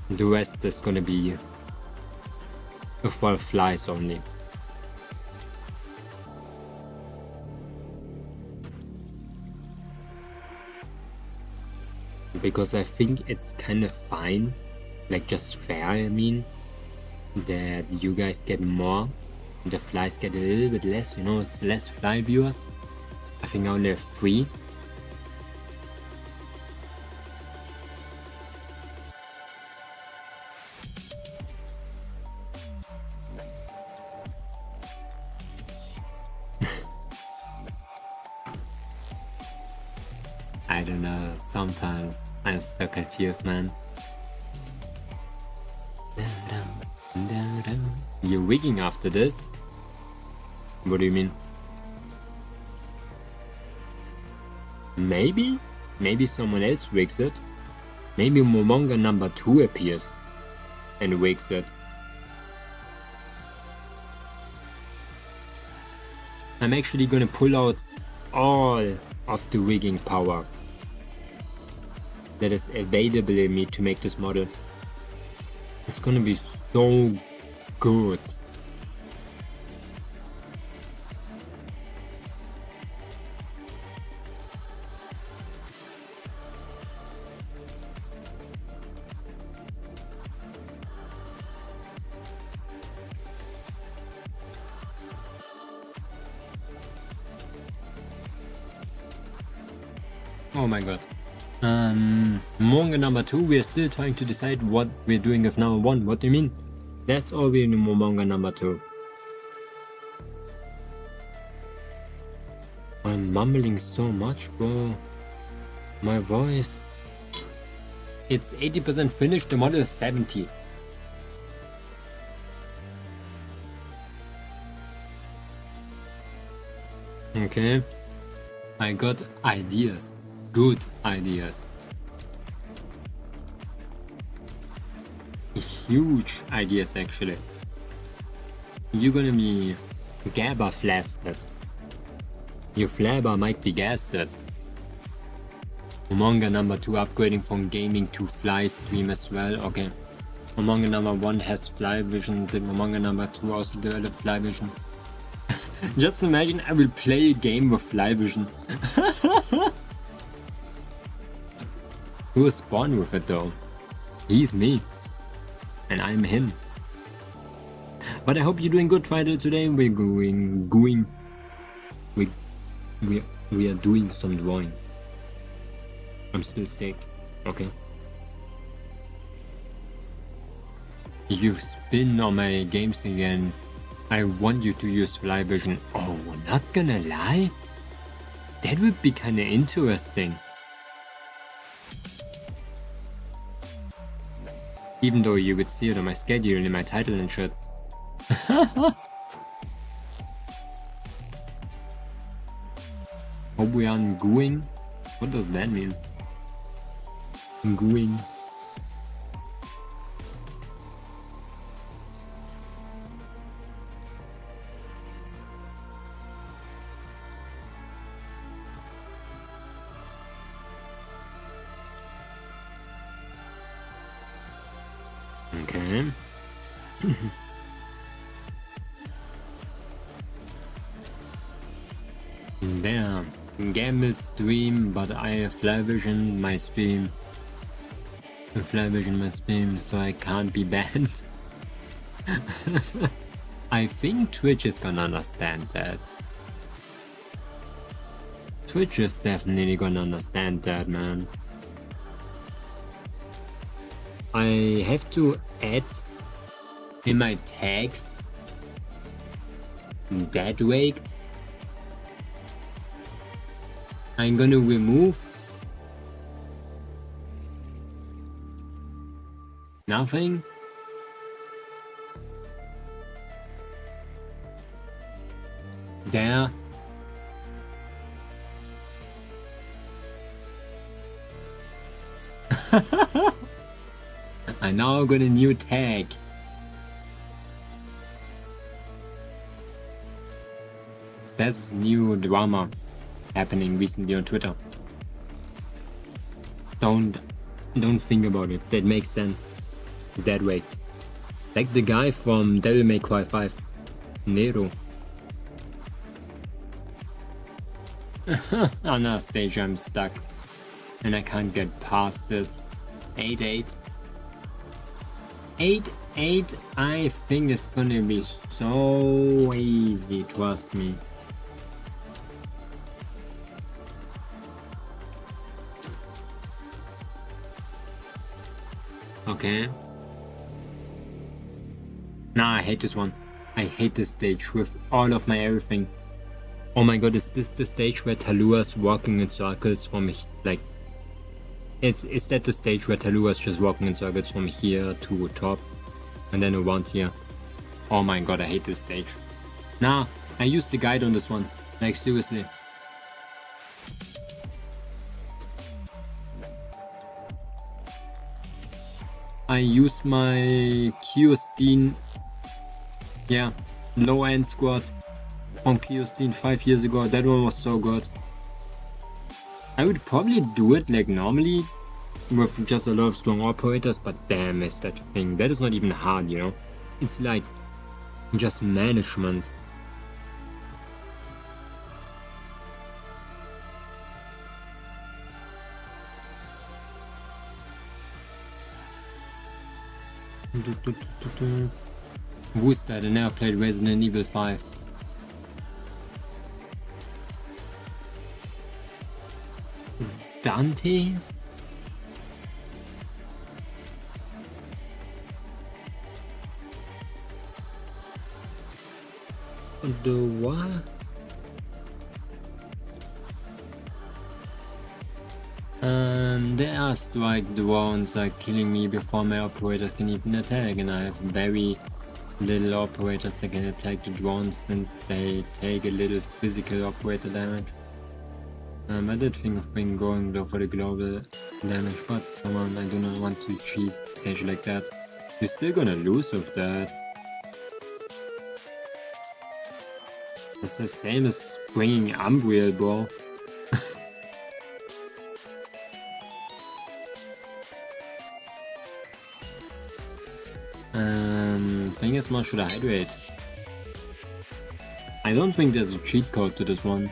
A: The rest is gonna be for flies only. Because I think it's kind of fine, like just fair, I mean, that you guys get more, the flies get a little bit less, you know, it's less fly viewers. I think I only have 3. I don't know, sometimes I'm so confused, man. You're wigging after this? What do you mean? Maybe? Maybe someone else wigs it? Maybe Momonga number 2 appears and wigs it. I'm actually gonna pull out all of the rigging power that is available in me to make this model. It's gonna be so good. Oh my god. Momonga number 2, we are still trying to decide what we're doing with number 1. What do you mean? That's all we're in Momonga number 2. I'm mumbling so much, bro. My voice. It's 80% finished, the model is 70. Okay. I got ideas. Good ideas. Huge ideas actually. You're gonna be Gabba flasted. Your flabber might be gasted. Momonga number 2 upgrading from gaming to fly stream as well. Okay. Momonga number 1 has fly vision. Did Momonga number 2 also develop fly vision? Just imagine I will play a game with fly vision. Who was born with it though? He's me. And I'm him. But I hope you're doing good, Friday. Today we're we are doing some drawing. I'm still sick, okay? You've been on my games again. I want you to use fly vision. Oh, not gonna lie? That would be kinda interesting. Even though you would see it on my schedule in my title and shit. Obuyan gooing? What does that mean? Gooing. Okay. There. Gamble stream, but I have fly vision my stream. Fly vision my stream, so I can't be banned. I think Twitch is gonna understand that. Twitch is definitely gonna understand that, man. I have to add in my tags dead waked. I'm gonna remove nothing. There. I now got a new tag. There's new drama happening recently on Twitter. Don't think about it. That makes sense. Dead weight. Like the guy from Devil May Cry 5. Nero. Another stage I'm stuck. And I can't get past it. 8-8. 8-8 I think is gonna be so easy, trust me. Okay. Nah, I hate this one. I hate this stage with all of my everything. Oh my god, is this the stage where Talua's walking in circles from like... Is that the stage where Talua's just walking in circles from here to top and then around here? Oh my god, I hate this stage. Nah, I used the guide on this one. Like seriously. I used my Kyostin, yeah, low end squad from Kyostin 5 years ago. That one was so good. I would probably do it like normally with just a lot of strong operators, but damn is that thing. That is not even hard, you know. It's like just management. Who is that? I never played Resident Evil 5. Dante? The what? The airstrike drones are killing me before my operators can even attack, and I have very little operators that can attack the drones since they take a little physical operator damage. I did think of going though for the global damage, but come on, I do not want to cheese the stage like that. You're still gonna lose with that. It's the same as bringing Umbriel, bro. Thing is, more should I hydrate? I don't think there's a cheat code to this one.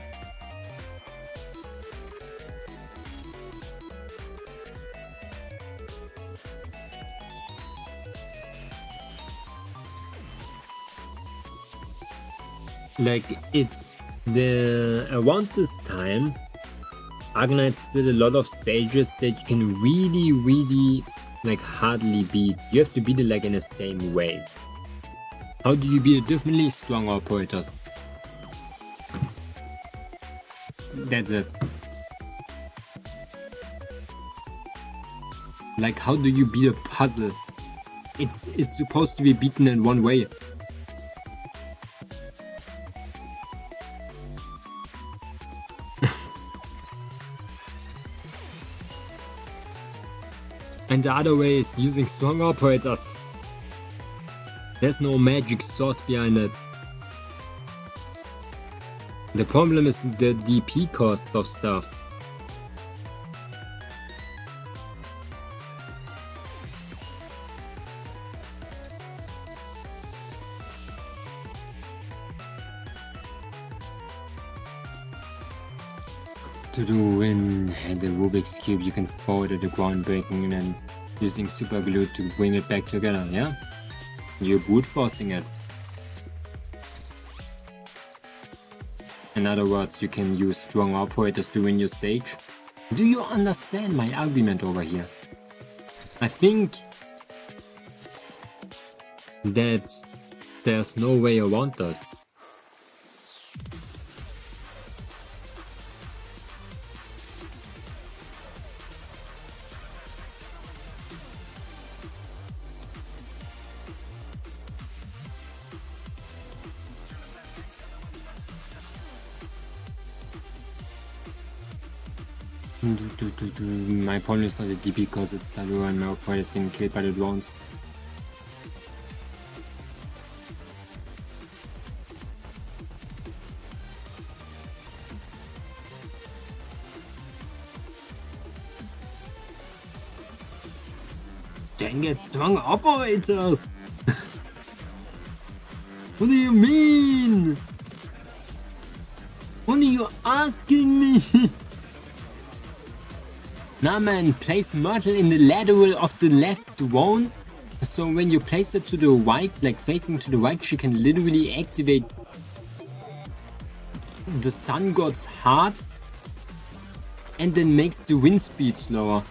A: Like, it's the around this time, Arknights did a lot of stages that you can really like hardly beat. You have to beat it like in the same way. How do you beat it differently? Strong operators. That's it. Like, how do you beat a puzzle? It's supposed to be beaten in one way. And the other way is using strong operators. There's no magic source behind it. The problem is the DP cost of stuff. to do in the Rubik's Cube. You can throw it at the ground breaking and then using super glue to bring it back together, yeah? You're brute forcing it. In other words, you can use strong operators during your stage. Do you understand my argument over here? I think that there's no way around this. My problem is not the DP because it's Talua and my operator is getting killed by the drones. Dang it, strong operators! What do you mean? What are you asking me? Nah man, place Myrtle in the lateral of the left drone. So when you place it to the right, like facing to the right, she can literally activate the sun god's heart and then makes the wind speed slower.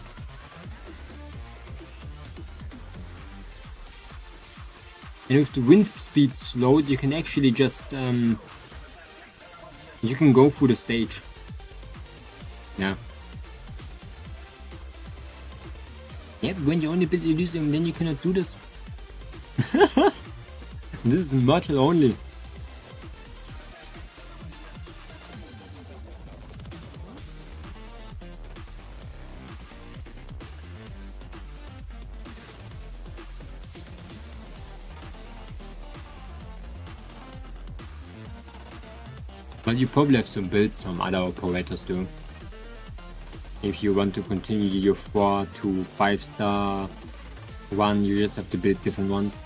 A: And if the wind speed slowed, you can actually just you can go through the stage. Yeah. Yep, when you only build Elysium, then you cannot do this. This is Myrtle only. But you probably have to build some other operators too. If you want to continue your 4 to 5 star one, you just have to build different ones.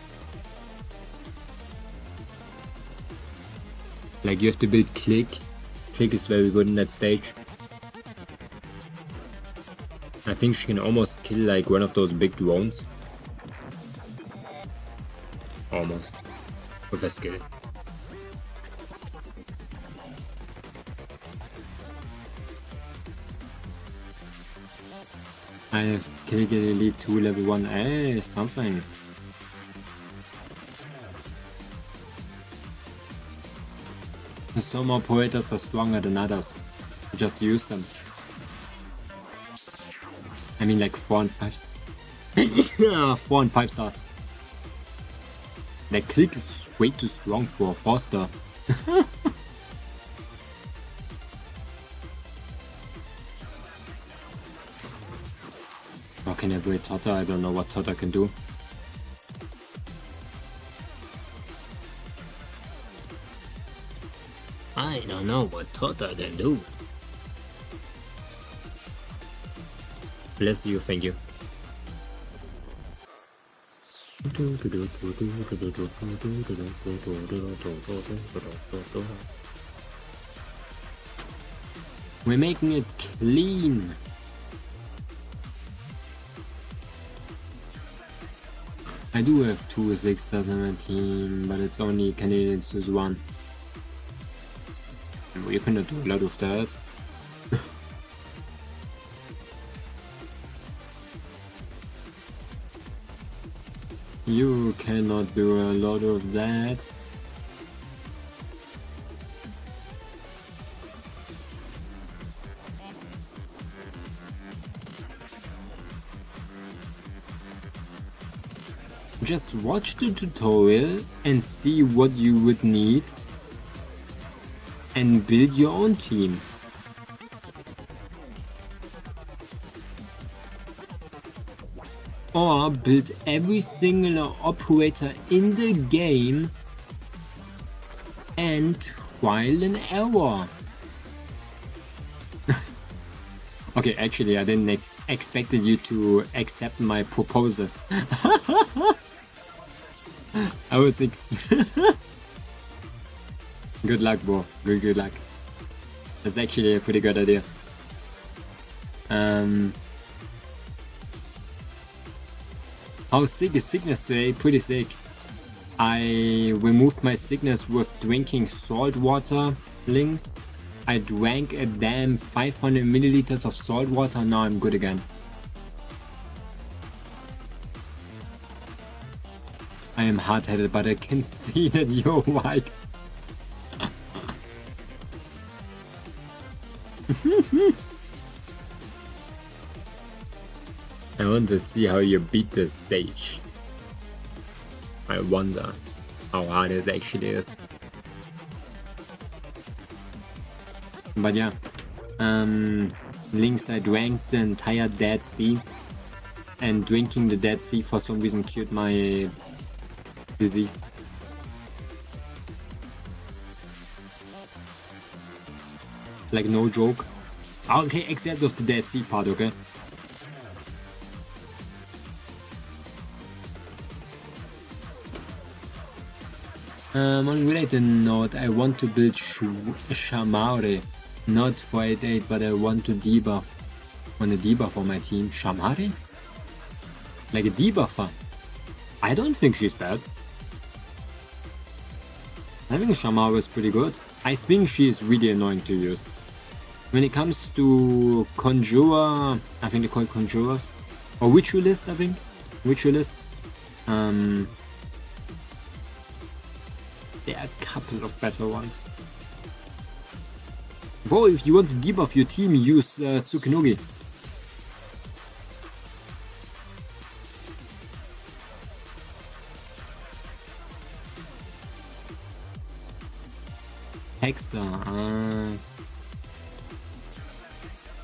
A: Like you have to build Click. Click is very good in that stage. I think she can almost kill like one of those big drones. Almost. With a skill. I have killed the Elite 2 level 1. Hey, something. Some operators are stronger than others. Just use them. I mean like 4 and 5 4 and 5 stars. That Click is way too strong for a 4 star. How can I break Tota? I don't know what Tota can do. I don't know what Tota can do. Bless you, thank you. We're making it clean. I do have 2 6 stars on my team, but it's only Canadians who's 1. You cannot do a lot of that. You cannot do a lot of that. Just watch the tutorial and see what you would need and build your own team. Or build every single operator in the game and trial and error. Okay, actually I didn't expected you to accept my proposal. I was good luck, bro. Good luck. That's actually a pretty good idea. How sick is sickness today? Pretty sick. I removed my sickness with drinking salt water links. I drank a damn 500 milliliters of salt water. Now I'm good again. I am hard-headed, but I can see that you're white. I want to see how you beat this stage. I wonder how hard it actually is. But yeah, links, I drank the entire Dead Sea, and drinking the Dead Sea for some reason cured my disease. Like, no joke. Okay, except of the Dead Sea part, okay? On a related note, I want to build Shamare, not 488, but I want to debuff on a debuff on my team. Shamare? Like a debuffer? I don't think she's bad. I think Shamare is pretty good. I think she's really annoying to use. When it comes to Conjurer, I think they call it Conjurers, or Ritualist, I think. Ritualist. There are a couple of better ones. Bro, if you want to debuff your team, use Tsukunogi. Hexa.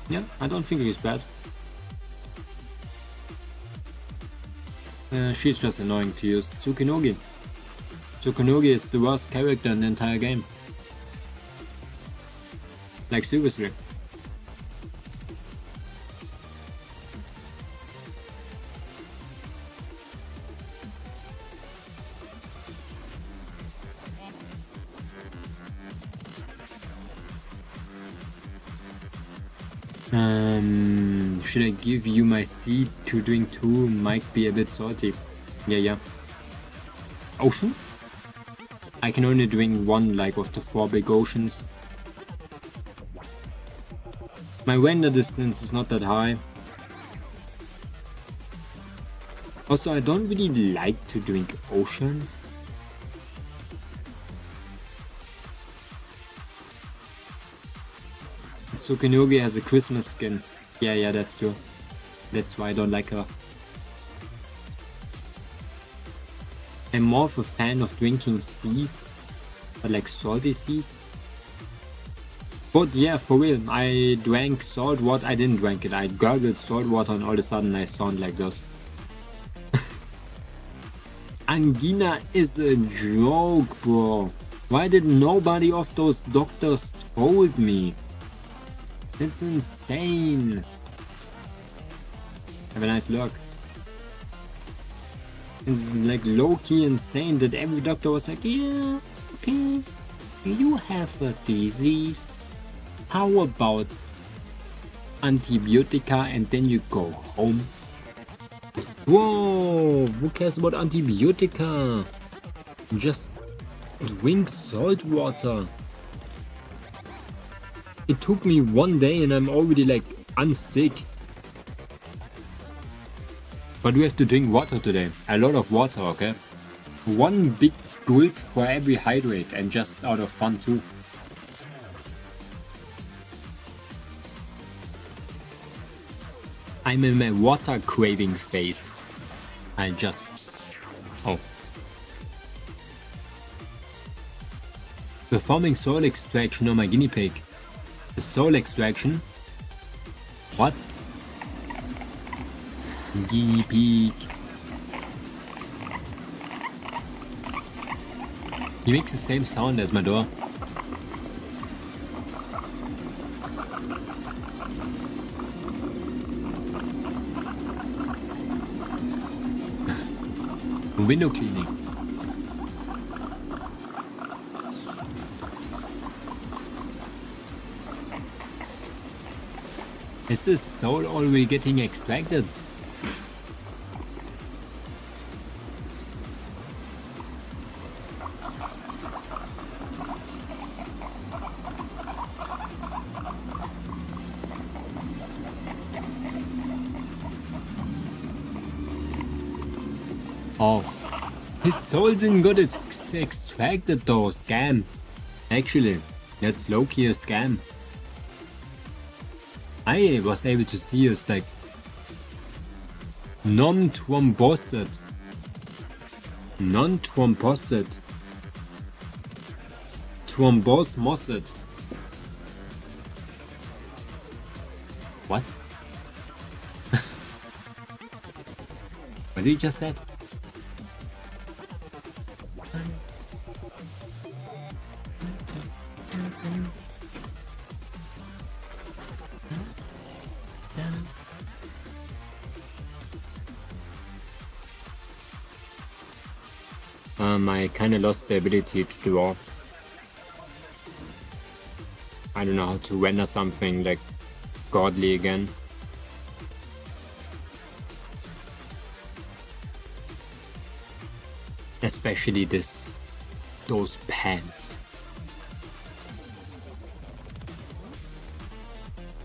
A: Yeah, I don't think she's bad. She's just annoying to use. Tsukunogi. Tsukunogi is the worst character in the entire game. Like, seriously. Should I give you my seed to drink too? Might be a bit salty. Yeah. Ocean? I can only drink one, like, of the 4 big oceans. My render distance is not that high. Also, I don't really like to drink oceans. Tsukunogi has a Christmas skin. Yeah, that's true. That's why I don't like her. I'm more of a fan of drinking seas, but like salty seas. But yeah, for real, I drank salt water. I didn't drink it. I gurgled salt water and all of a sudden I sound like this. Angina is a joke, bro. Why did nobody of those doctors told me? It's insane. Have a nice lurk. It's like low-key insane that every doctor was like, yeah, okay, you have a disease. How about antibiotica and then you go home? Whoa, who cares about antibiotica? Just drink salt water. It took me 1 day and I'm already like unsick. But we have to drink water today. A lot of water, okay? 1 big gulp for every hydrate, and just out of fun too. I'm in my water craving phase. Oh. Performing soul extraction on my guinea pig. The soul extraction? What? Guinea pig. He makes the same sound as my door. Window cleaning. Is this soul already getting extracted? Oh, his soul didn't get extracted though. Scam. Actually, that's low-key a scam. I was able to see his like non-thrombosed. Thrombosed. What? What did you just said? I kinda lost the ability to draw. I don't know how to render something like godly again. Especially those pants.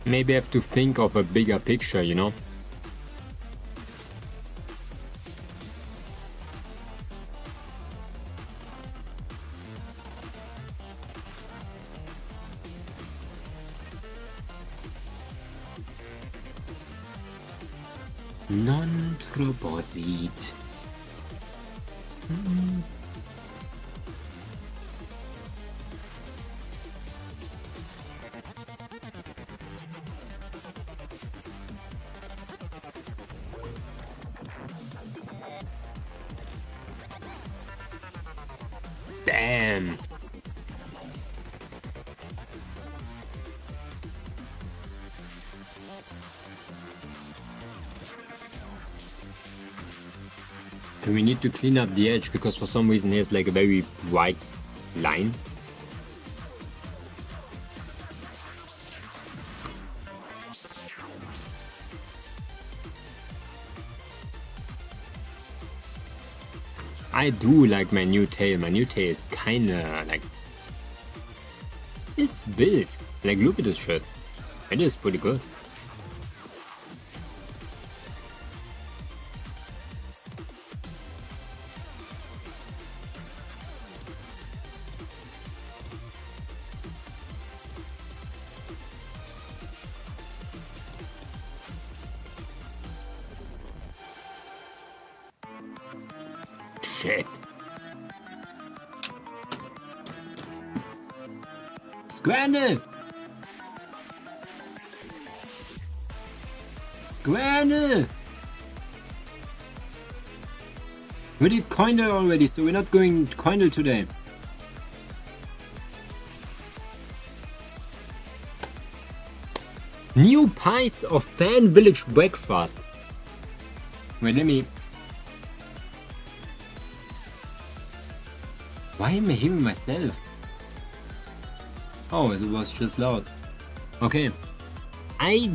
A: Maybe I have to think of a bigger picture, you know? Non-troposit. Damn. We need to clean up the edge because for some reason there's like a very bright line. I do like my new tail. My new tail is kinda like... it's built. Like, look at this shit. It is pretty good. Shit. Scrandle! Scrandle! We did Coindle already, so we're not going Coindle today. New pies of Fan Village breakfast. Wait, let me... Why am I hearing myself? Oh, it was just loud. Okay. I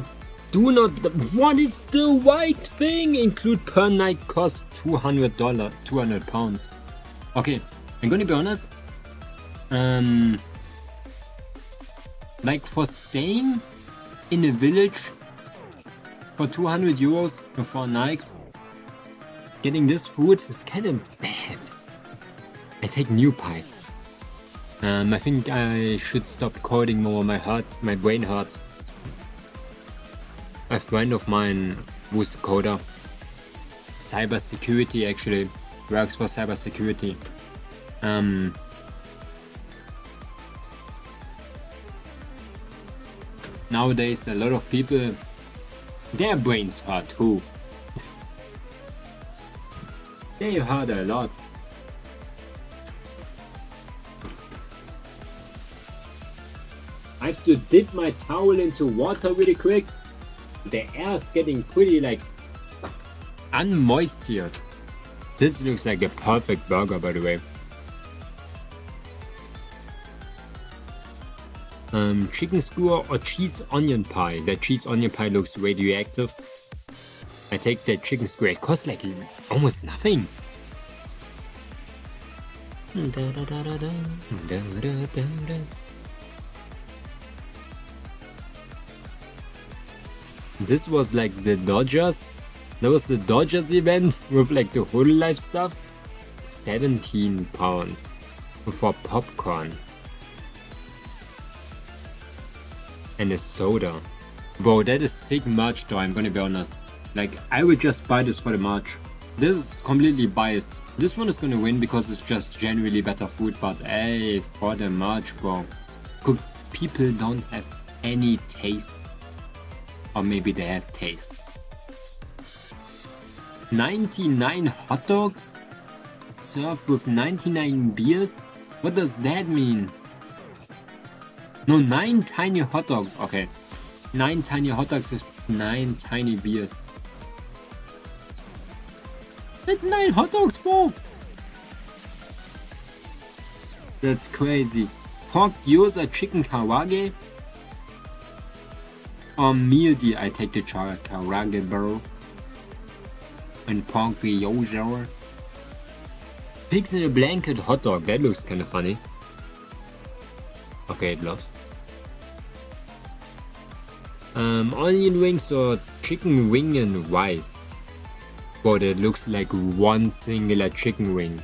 A: do not... What is the white thing? Include per night cost $200, 200 pounds. Okay, I'm gonna be honest. Like for staying in a village for 200 euros for a night, getting this food is kind of bad. I take new pies. I think I should stop coding more. My brain hurts. A friend of mine who's a coder, cybersecurity actually, works for cybersecurity. Nowadays a lot of people, their brains hurt too. They hurt a lot. I have to dip my towel into water really quick. The air is getting pretty like unmoist here. This looks like a perfect burger, by the way. Chicken skewer or cheese onion pie. That cheese onion pie looks radioactive. I take that chicken skewer. It costs like almost nothing. This was like the Dodgers. That was the Dodgers event with like the whole life stuff. 17 pounds for popcorn. And a soda. Bro, that is sick merch though, I'm gonna be honest. Like, I would just buy this for the merch. This is completely biased. This one is gonna win because it's just generally better food, but hey, for the merch, bro. People don't have any taste. Or maybe they have taste. 99 hot dogs? Served with 99 beers? What does that mean? No, 9 tiny hot dogs. Okay. 9 tiny hot dogs with 9 tiny beers. That's 9 hot dogs, bro! That's crazy. Pork gyoza, chicken karaage? Or mealdy, I take the karaage, bro. And pork gyoza. Pigs in a blanket hot dog, that looks kinda funny. Okay, it lost. Onion rings or chicken wing and rice. But it looks like one singular chicken wing.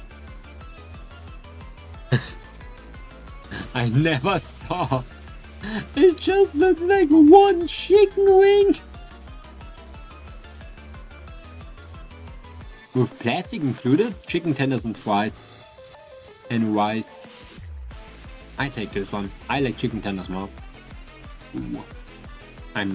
A: I never saw. It just looks like one chicken wing. With plastic included, chicken tenders and fries. And rice. I take this one. I like chicken tenders more. Ooh. I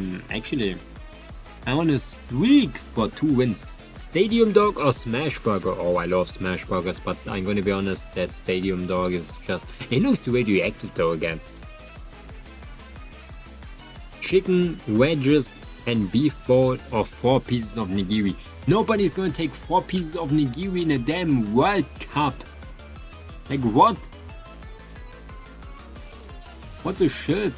A: want a streak for 2 wins. Stadium dog or smash burger? Oh, I love smash burgers, but I'm gonna be honest, that stadium dog is just... It looks too radioactive though again. Chicken, wedges and beef bowl or 4 pieces of nigiri. Nobody's gonna take 4 pieces of nigiri in a damn World Cup. Like what? What the shit?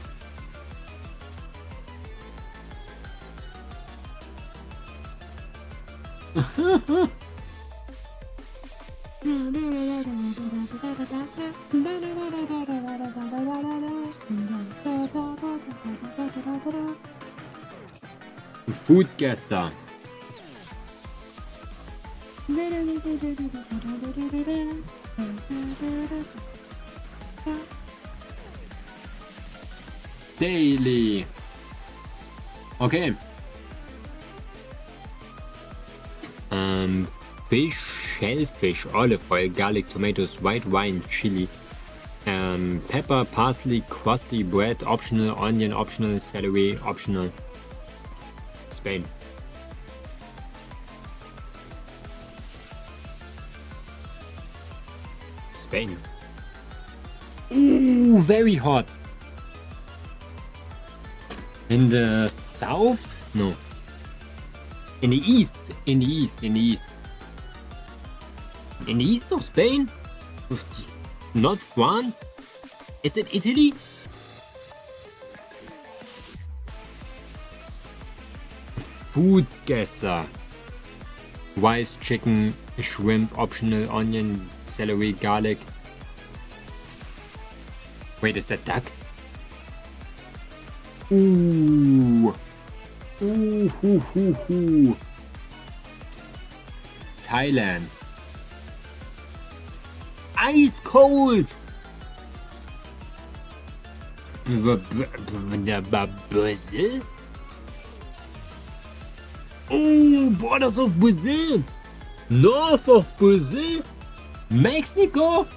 A: Food guesser. Daily. Okay. Fish, shellfish, olive oil, garlic, tomatoes, white wine, chili, pepper, parsley, crusty bread, optional, onion, optional, celery, optional. Spain. Spain. Ooh, very hot. In the south? No. In the east. In the east. In the east. In the east of Spain? Not France? Is it Italy? Food guesser. Rice, chicken, shrimp, optional, onion, celery, garlic. Wait, is that duck? Ooh. Ooh, hoo, hoo, hoo. Thailand. Ice cold. Brazil? Oh, borders of Brazil. North of Brazil. Mexico.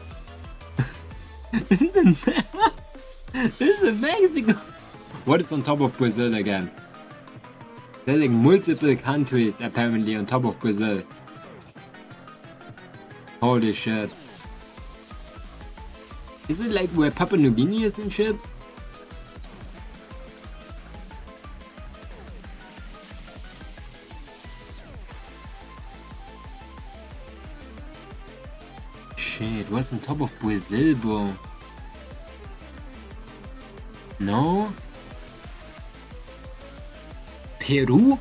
A: This is in Mexico. What is on top of Brazil again? There's like multiple countries apparently on top of Brazil. Holy shit. Is it like where Papua New Guinea is and shit? Shit, what's on top of Brazil, bro? No. Peru?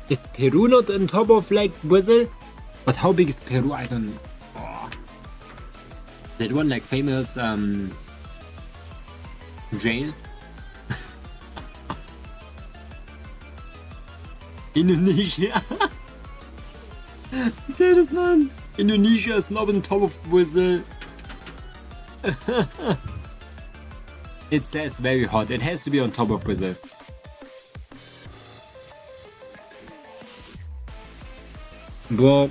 A: Is Peru not on top of like Brazil? But how big is Peru? I don't know. Oh. That one like famous jail? Indonesia? That is not. Indonesia is not on top of Brazil. It says very hot. It has to be on top of Brazil. Bro,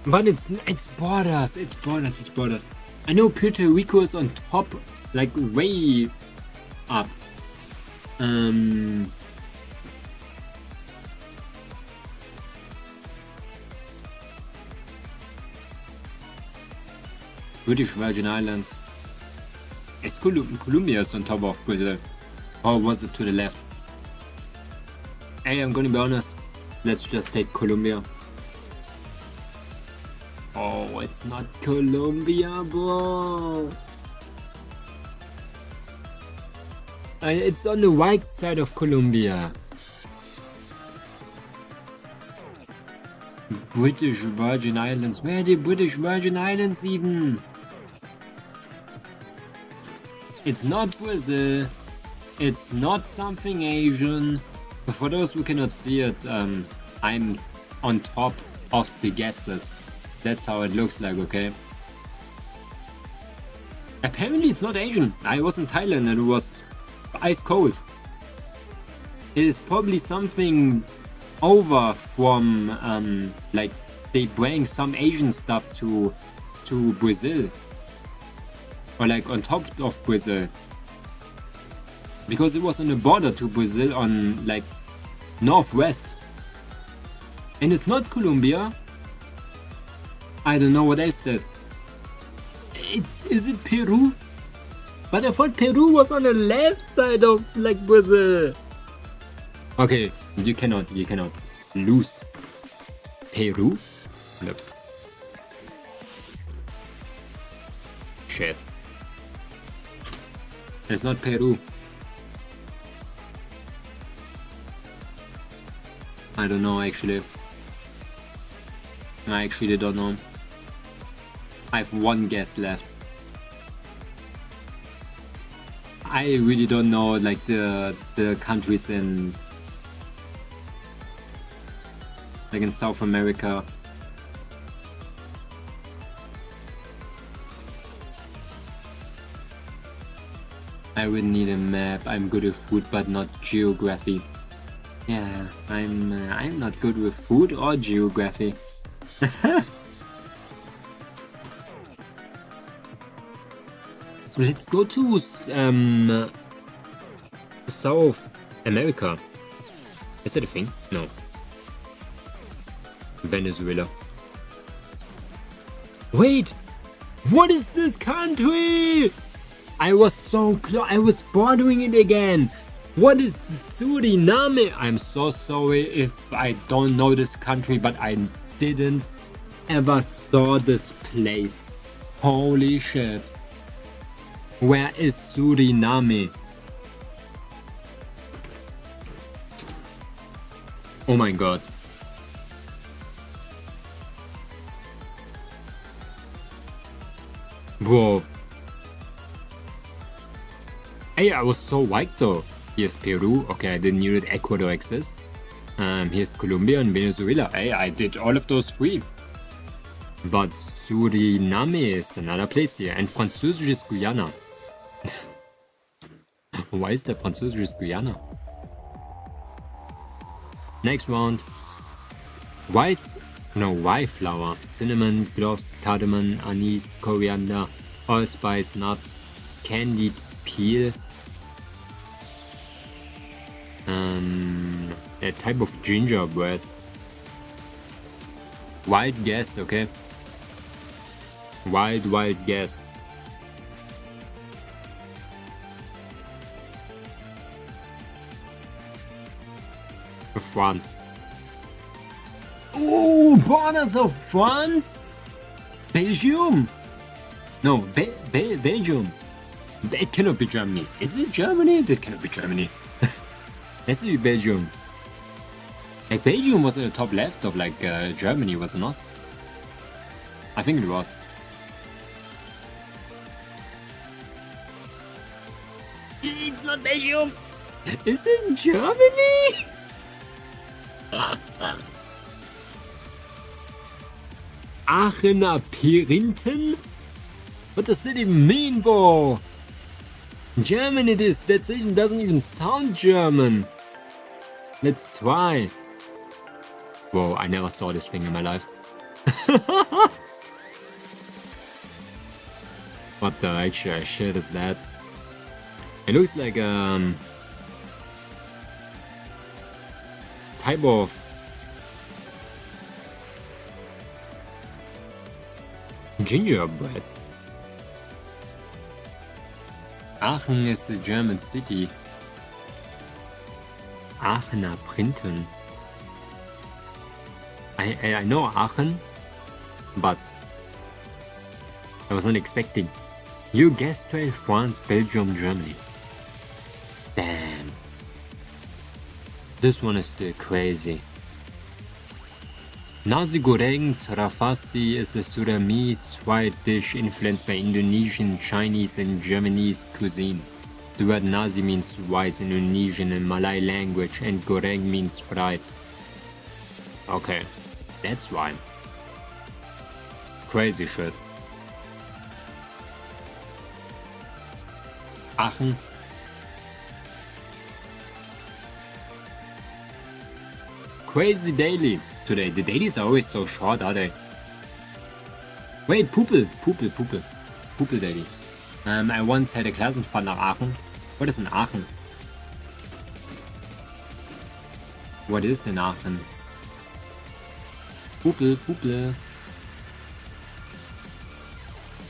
A: but it's borders. It's borders. I know Puerto Rico is on top, like way up. British Virgin Islands. Is Colombia is on top of Brazil? Or was it to the left? Hey, I'm gonna be honest. Let's just take Colombia. Oh, it's not Colombia, bro. It's on the right side of Colombia. British Virgin Islands. Where are the British Virgin Islands even? It's not Brazil. It's not something Asian. For those who cannot see it, I'm on top of the guesses. That's how it looks like, okay? Apparently it's not Asian. I was in Thailand and it was ice cold. It is probably something over from like they bring some Asian stuff to Brazil, or like on top of Brazil, because it was on the border to Brazil on like northwest, and it's not Colombia. I don't know what else there's. Is it Peru? But I thought Peru was on the left side of like Brazil. Okay, you cannot lose. Peru? Nope. Shit. It's not Peru. I don't know actually. I actually don't know. I have one guess left. I really don't know like the countries in like in South America. I would need a map. I'm good with food but not geography. Yeah, I'm not good with food or geography. Let's go to South America. Is that a thing? No. Venezuela. Wait! What is this country? I was so close. I was bordering it again. What is Suriname? I'm so sorry if I don't know this country, but I didn't ever saw this place. Holy shit. Where is Suriname? Oh my god. Bro. Hey, I was so white though. Here's Peru. Okay, I didn't know that Ecuador exists. Here's Colombia and Venezuela. Hey, I did all of those three. But Suriname is another place here. And Französisch is Guyana. Why is there Französisch is Guyana? Next round. Why flour, cinnamon, cloves, cardamom, anise, coriander, allspice, nuts, candied peel. A type of gingerbread. Wild guess, okay? Wild guess. France. Oh, borders of France? Belgium. No, Belgium. That cannot be Germany. Is it Germany? That cannot be Germany. Has to be Belgium. Like, Belgium was in the top left of, like, Germany, was it not? I think it was. It's not Belgium! Is it Germany? Aachener Perinten? What does that even mean, bro? German it is. That doesn't even sound German. Let's try. Whoa, I never saw this thing in my life. What the actual shit is that? It looks like type of gingerbread. Aachen is the German city. Aachener Printen. I know Aachen, but I was not expecting. You guessed 12, France, Belgium, Germany. Damn. This one is still crazy. Nasi goreng trafasi is a Sudanese white dish influenced by Indonesian, Chinese and Japanese cuisine. The word nasi means rice in Indonesian and Malay language, and goreng means fried. Okay, that's why. Crazy shit. Aachen. Crazy daily today. The dailies are always so short, are they? Wait, Pupel daily. I once had a Klassenfahrt nach Aachen. What is in Aachen? What is in Aachen? Pupel.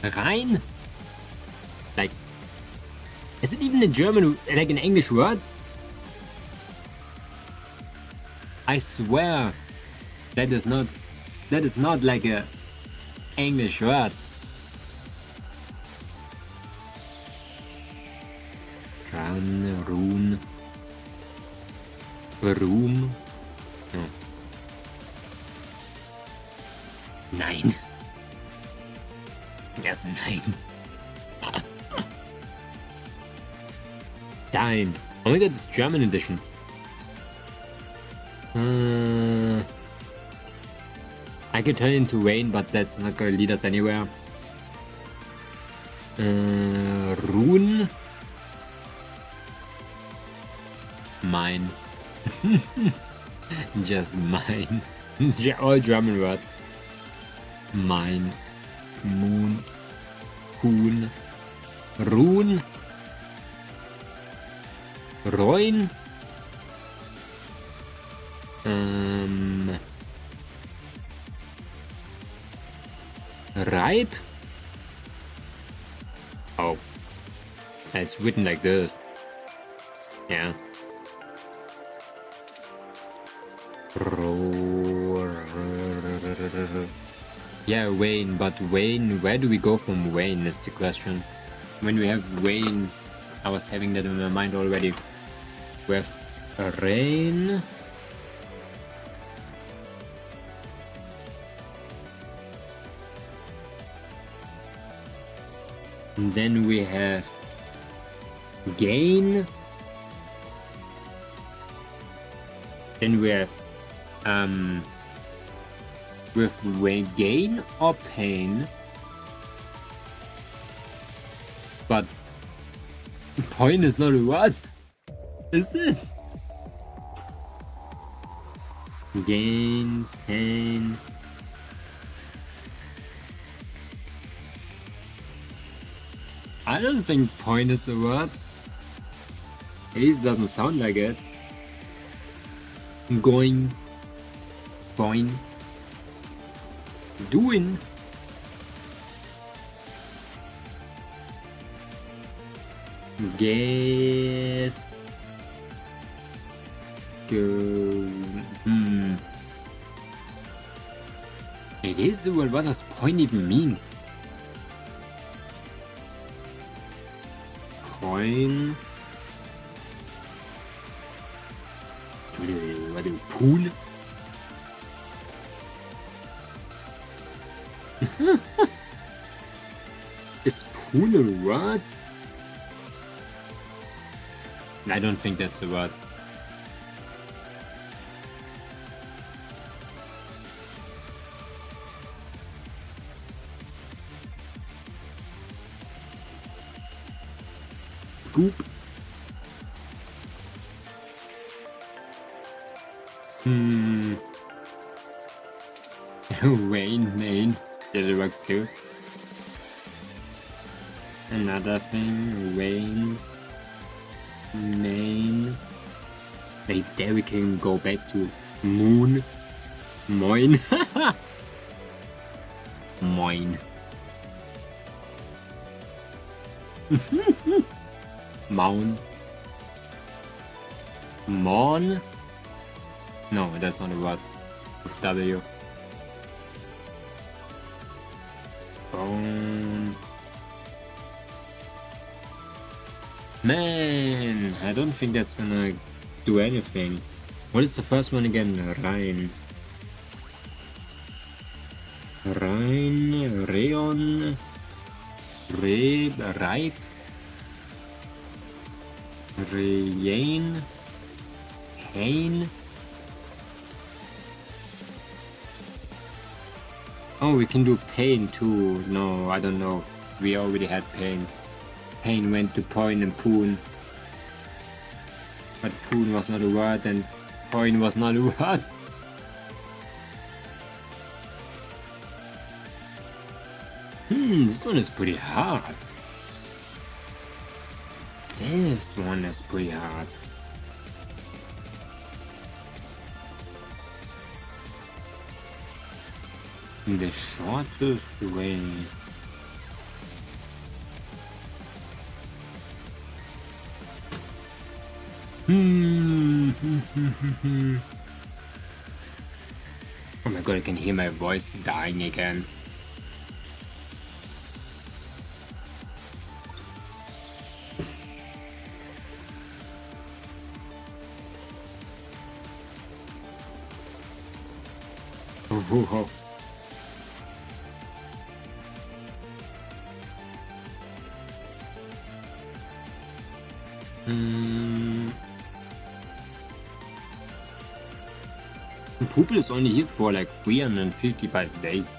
A: Rhein? Like, is it even a German, like an English word? I swear, that is not like a English word. Room. No. Nein. Yes, nein. Dein. Oh my god, it's German edition. I could turn into Wayne, but that's not gonna lead us anywhere. Rune. Mine. Just mine. All German words. Mine. Moon. Huhn. Rune. Roin. Ripe? Oh. It's written like this. Yeah. Yeah, Wayne, but Wayne, where do we go from Wayne is the question. When we have Wayne, I was having that in my mind already. We have rain. And then we have gain. Then we have with gain or pain. But point is not a word, is it? Gain, pain. I don't think point is a word. At least it doesn't sound like it. Going. Doing. Guess. Go. It is the word. What does point even mean? Poin. What do you poon? Is poon a word? I don't think that's a word. Goop. Wayne, main. Yeah, that works too. Another thing, Wayne, main. Wait, there we can go back to moon. Moin. Moin. Mound. Mon? No, that's not a word. With W. Bone. Man, I don't think that's gonna do anything. What is the first one again? Rhein. Rhein, Reon, Reib, Reyen, Hain. Oh, we can do pain too. No, I don't know. We already had pain. Pain went to point and poon. But poon was not a word and point was not a word. This one is pretty hard. This one is pretty hard. The shortest way. Oh my god, I can hear my voice dying again. Oh. Pupil is only here for like 355 days.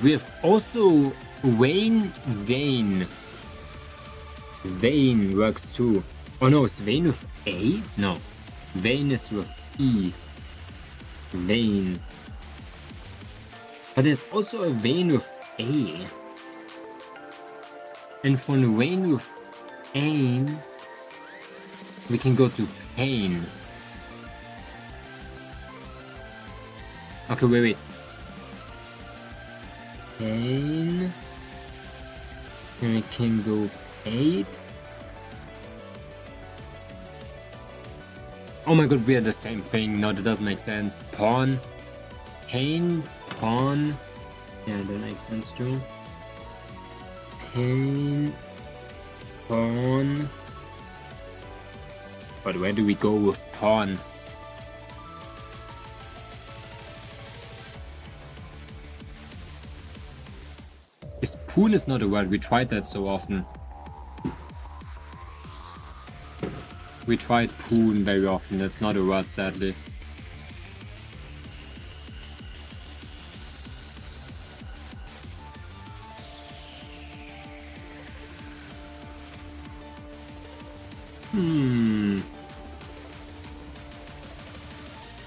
A: We have also Vane. Vane works too. Oh no, is Vane with A? No. Vane is with E. Vane. But there's also a Vane with A. And from the Vane with Ain, we can go to Pain. Okay, wait. Pain. And we can go 8. Oh my god, we are the same thing. No, that doesn't make sense. Pawn. Pain. Pawn. Yeah, that makes sense too. Pain. Pawn. But where do we go with pawn? Poon is not a word, we tried that so often. We tried poon very often, that's not a word sadly.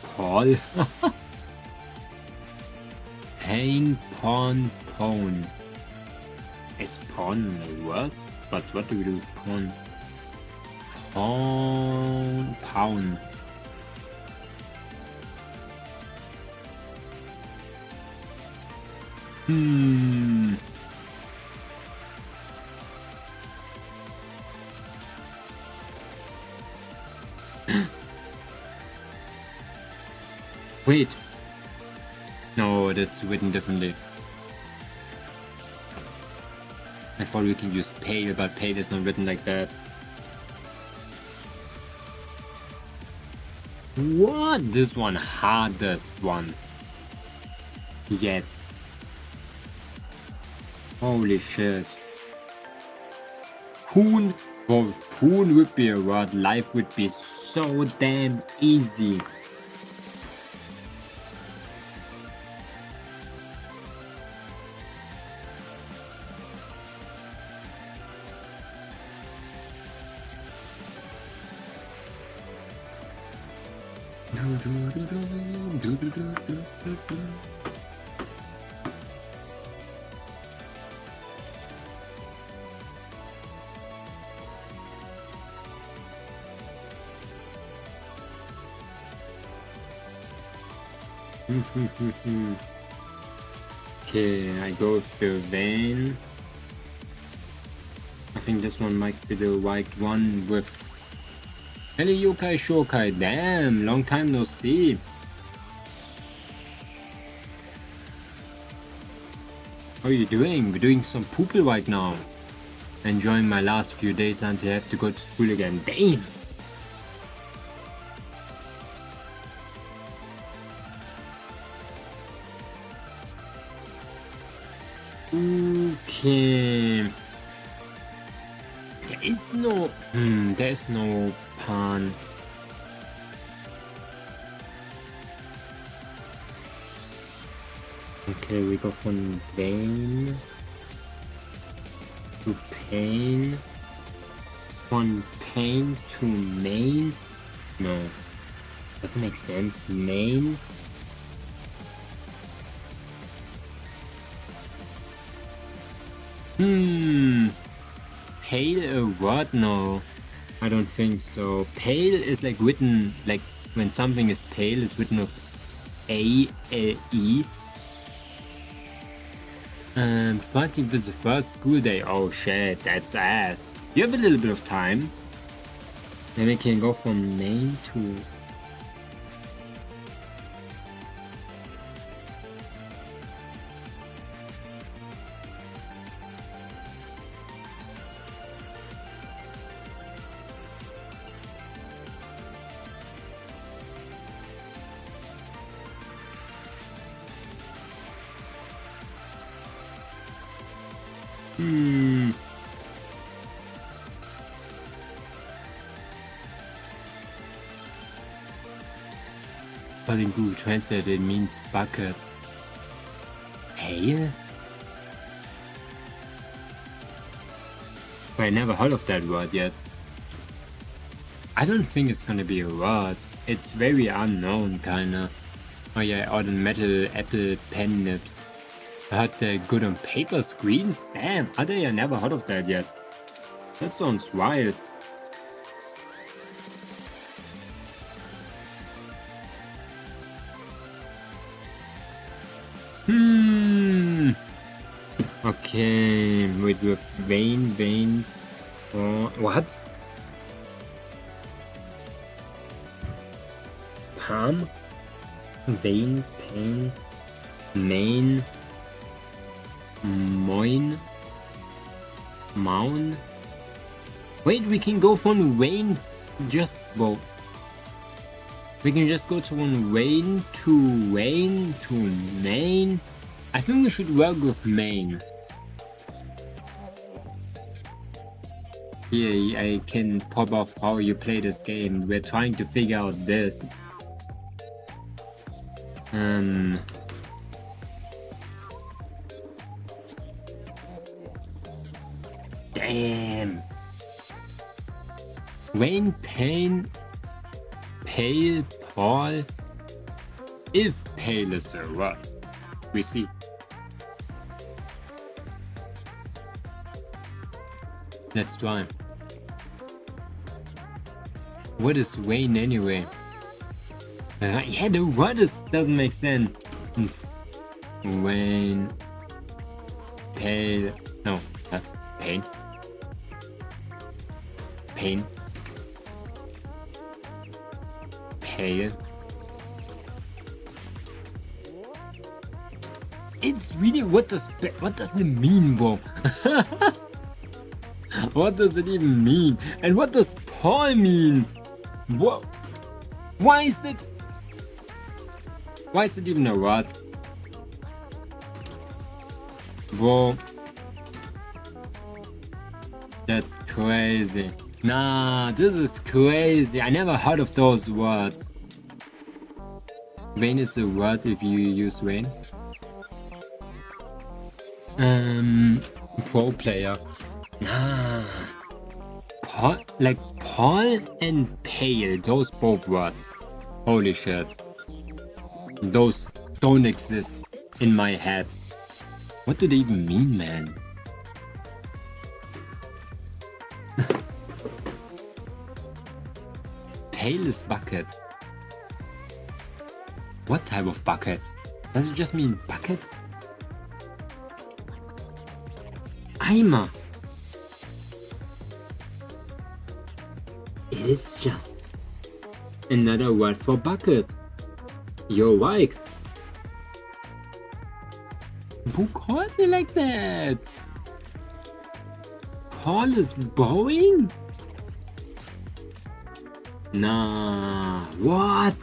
A: Call. Pain, pawn, pone. Is pawn a word? But what do we do with pawn? Pawn, pound. Hmm. Wait. No, that's written differently. I thought we can use pale, but pale is not written like that. What? This one, hardest one. Yet. Holy shit. Poon. Well, if poon would be a word, life would be so damn easy. Okay, I go with the vein. I think this one might be the right one with Hello Yokai Shokai. Damn, long time no see. How are you doing? We're doing some poople right now. Enjoying my last few days until I have to go to school again. Damn. Okay. There is no pan. Okay, we go from vein to pain. From pain to main. No, doesn't make sense. Main. Pale a word? No, I don't think so. Pale is like written, like when something is pale, it's written with A-L-E. 13th is the first school day. Oh shit, that's ass. You have a little bit of time. Then we can go from main to... But in Google Translate it means bucket. Pale? But I never heard of that word yet. I don't think it's gonna be a word. It's very unknown, kinda. Oh yeah, or the metal apple pen nibs. I heard they're good on paper screens? Damn, I never heard of that yet. That sounds wild. Okay, wait, with vein, what? Palm? Vein, pain, main, moin, mound? Wait, we can go from vein, well, we can just go to one vein to main. I think we should work with main. Yeah, I can pop off how you play this game. We're trying to figure out this. Damn. Wayne, Payne, Pale, Paul. If pale is a word, we see. Let's try. What is Wayne anyway? Yeah, the word doesn't make sense. Wayne. pale. No, pain. Pain. Pale. It's really what does it mean, bro? What does it even mean? And what does Paul mean? What? Why is it? Why is it even a word? Bro, that's crazy. Nah, this is crazy. I never heard of those words. Vain is a word if you use vain. Pro player. Nah. Paul and pale, those both words. Holy shit. Those don't exist in my head. What do they even mean, man? Pale is bucket. What type of bucket? Does it just mean bucket? Eimer. It is just another word for bucket. You're right. Who calls it like that? Call is bowing? Nah, what?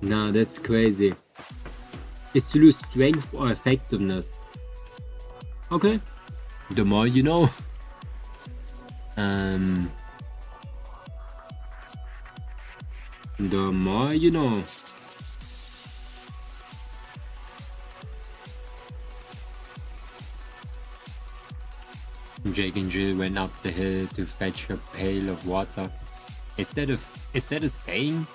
A: Nah, that's crazy. Is to lose strength or effectiveness. Okay. The more you know. The more you know. Jake and Jill went up the hill to fetch a pail of water. Is that a saying?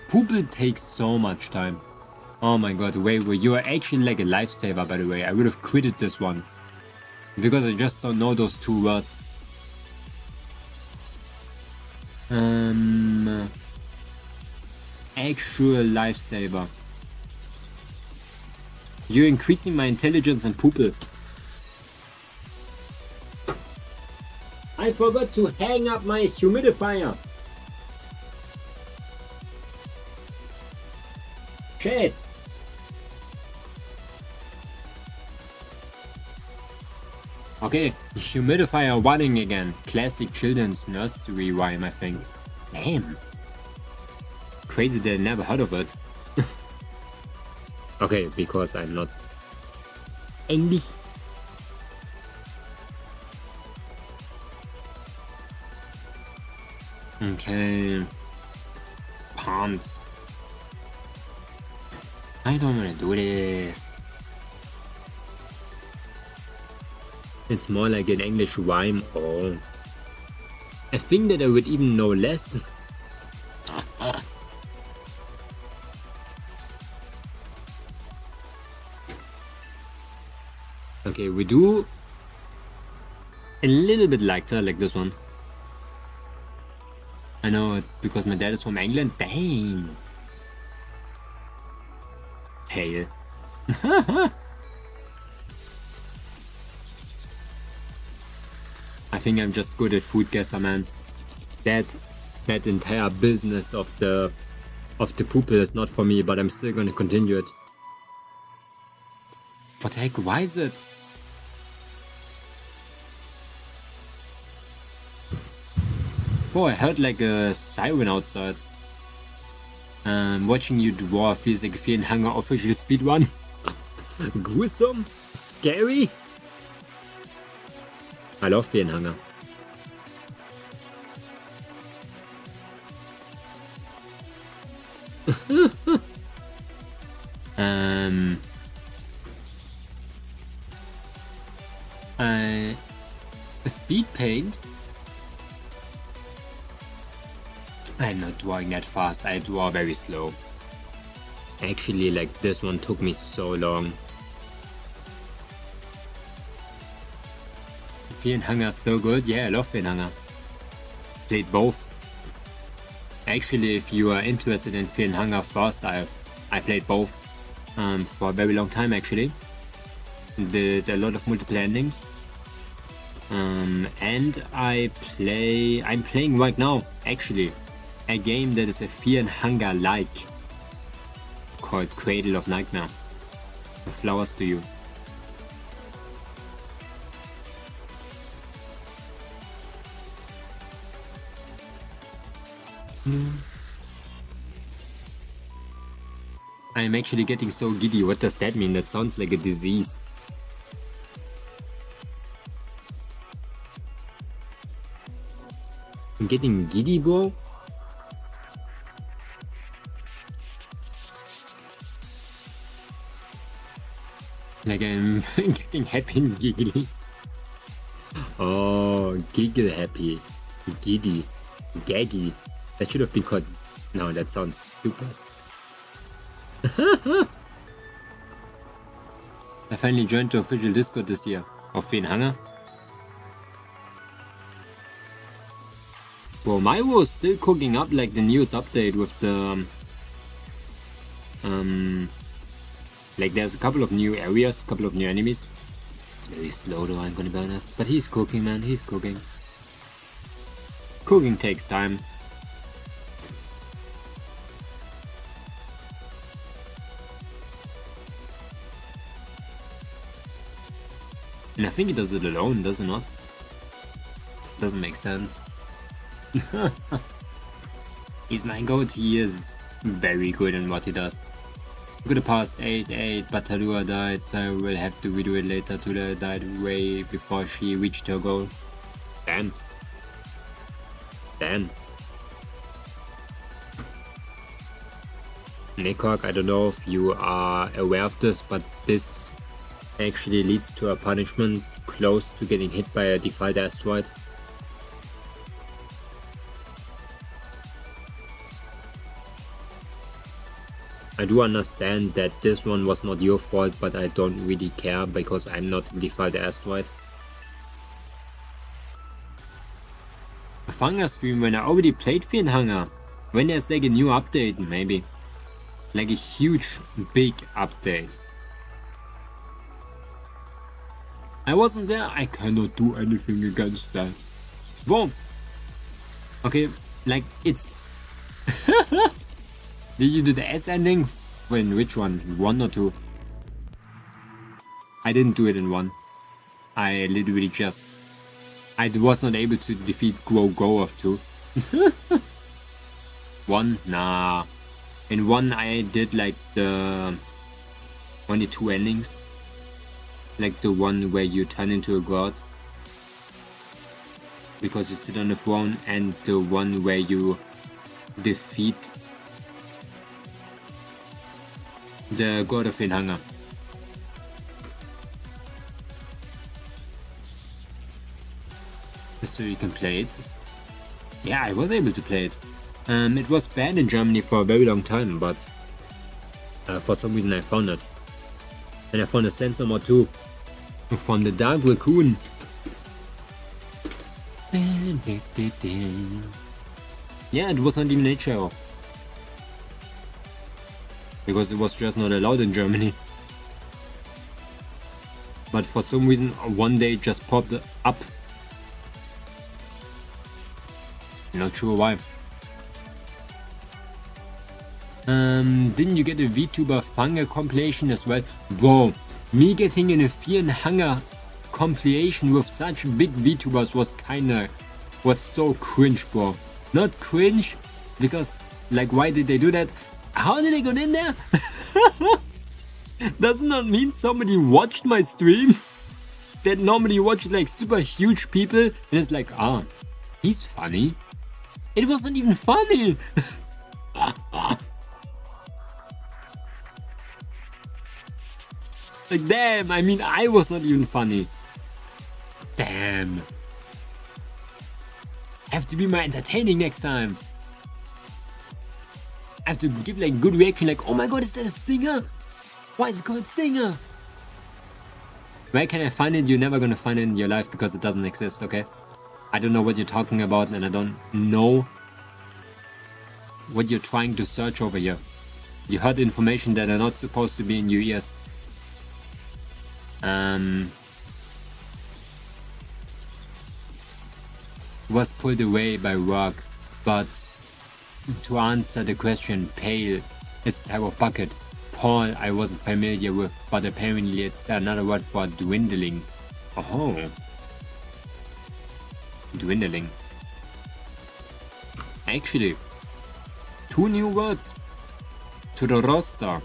A: Poople takes so much time. Oh my god, wait, you are actually like a lifesaver, by the way. I would have quitted this one. Because I just don't know those two words. Actual lifesaver. You're increasing my intelligence and poople. I forgot to hang up my humidifier. Shit. Okay, humidifier running again. Classic children's nursery rhyme, I think. Damn. Crazy that I never heard of it. Okay, because I'm not English. Okay. Pants. I don't want to do this. It's more like an English rhyme or a thing that I would even know less. Okay, we do a little bit like this one. I know it because my dad is from England. Dang. Pale. I think I'm just good at food guesser, man. That entire business of the poople is not for me, but I'm still gonna continue it. What the heck? Why is it? Oh, I heard like a siren outside. Watching you draw feels like a Fear and Hunger official speedrun. Gruesome? Scary? I love Fear and Hunger. Speed paint? I'm not drawing that fast, I draw very slow. Actually, like this one took me so long. Fear and Hunger is so good. Yeah, I love Fear and Hunger. Played both. Actually, if you are interested in Fear and Hunger first, I played both for a very long time actually. Did a lot of multiplayer endings. And I'm playing right now actually a game that is a Fear and Hunger like called Cradle of Nightmare. Flowers to you. I'm actually getting so giddy. What does that mean? That sounds like a disease. I'm getting giddy, bro? Like I'm getting happy and giggly. Oh, giggle happy. Giddy. Gaggy. That should have been called... No, that sounds stupid. I finally joined the official Discord this year of Fear and Hunger. Bro, my was still cooking up like the newest update with the... like there's a couple of new areas, a couple of new enemies. It's very slow though, I'm gonna be honest. But he's cooking, man, he's cooking. Cooking takes time. And I think he does it alone, does it not? Doesn't make sense. He's my goat, he is very good in what he does. Could have passed 8-8, but Talua died, so I will have to redo it later. Tula died way before she reached her goal. Damn. Damn. Nickcock, I don't know if you are aware of this, but this actually leads to a punishment close to getting hit by a default asteroid. I do understand that this one was not your fault, but I don't really care because I'm not the default asteroid. A Hunger stream when I already played Fear and Hunger. When there's like a new update, maybe. Like a huge, big update. I wasn't there, I cannot do anything against that. Whoa! Okay, like it's... Did you do the S ending? When which one? 1 or 2? I didn't do it in 1. I literally just... I was not able to defeat Go of 2. 1? Nah. In 1 I did like the... only 2 endings. Like the one where you turn into a god. Because you sit on the throne, and the one where you defeat the god of Fear and Hunger. So you can play it. Yeah, I was able to play it. It was banned in Germany for a very long time, but for some reason I found it. And I found a sensor mod too. From the Dark Raccoon. Yeah, it was not even HL. Because it was just not allowed in Germany. But for some reason one day it just popped up. Not sure why. Didn't you get a Vtuber Hunger compilation as well? Bro, me getting in a Fear and Hunger compilation with such big Vtubers was so cringe, bro. Not cringe, because like why did they do that? How did they get in there? Does not mean somebody watched my stream. That normally watches like super huge people and it's like, ah, he's funny. It was not even funny. Like damn, I mean I was not even funny. Damn. Have to be more entertaining next time. I have to give like good reaction like, oh my god, is that a stinger? Why is it called stinger? Where can I find it? You're never gonna find it in your life because it doesn't exist, okay? I don't know what you're talking about and I don't know what you're trying to search over here. You heard information that are not supposed to be in your ears. Was pulled away by work, but to answer the question, pale is a type of bucket. Tall I wasn't familiar with, but apparently it's another word for dwindling. Oh. Dwindling. Actually, 2 new words to the roster.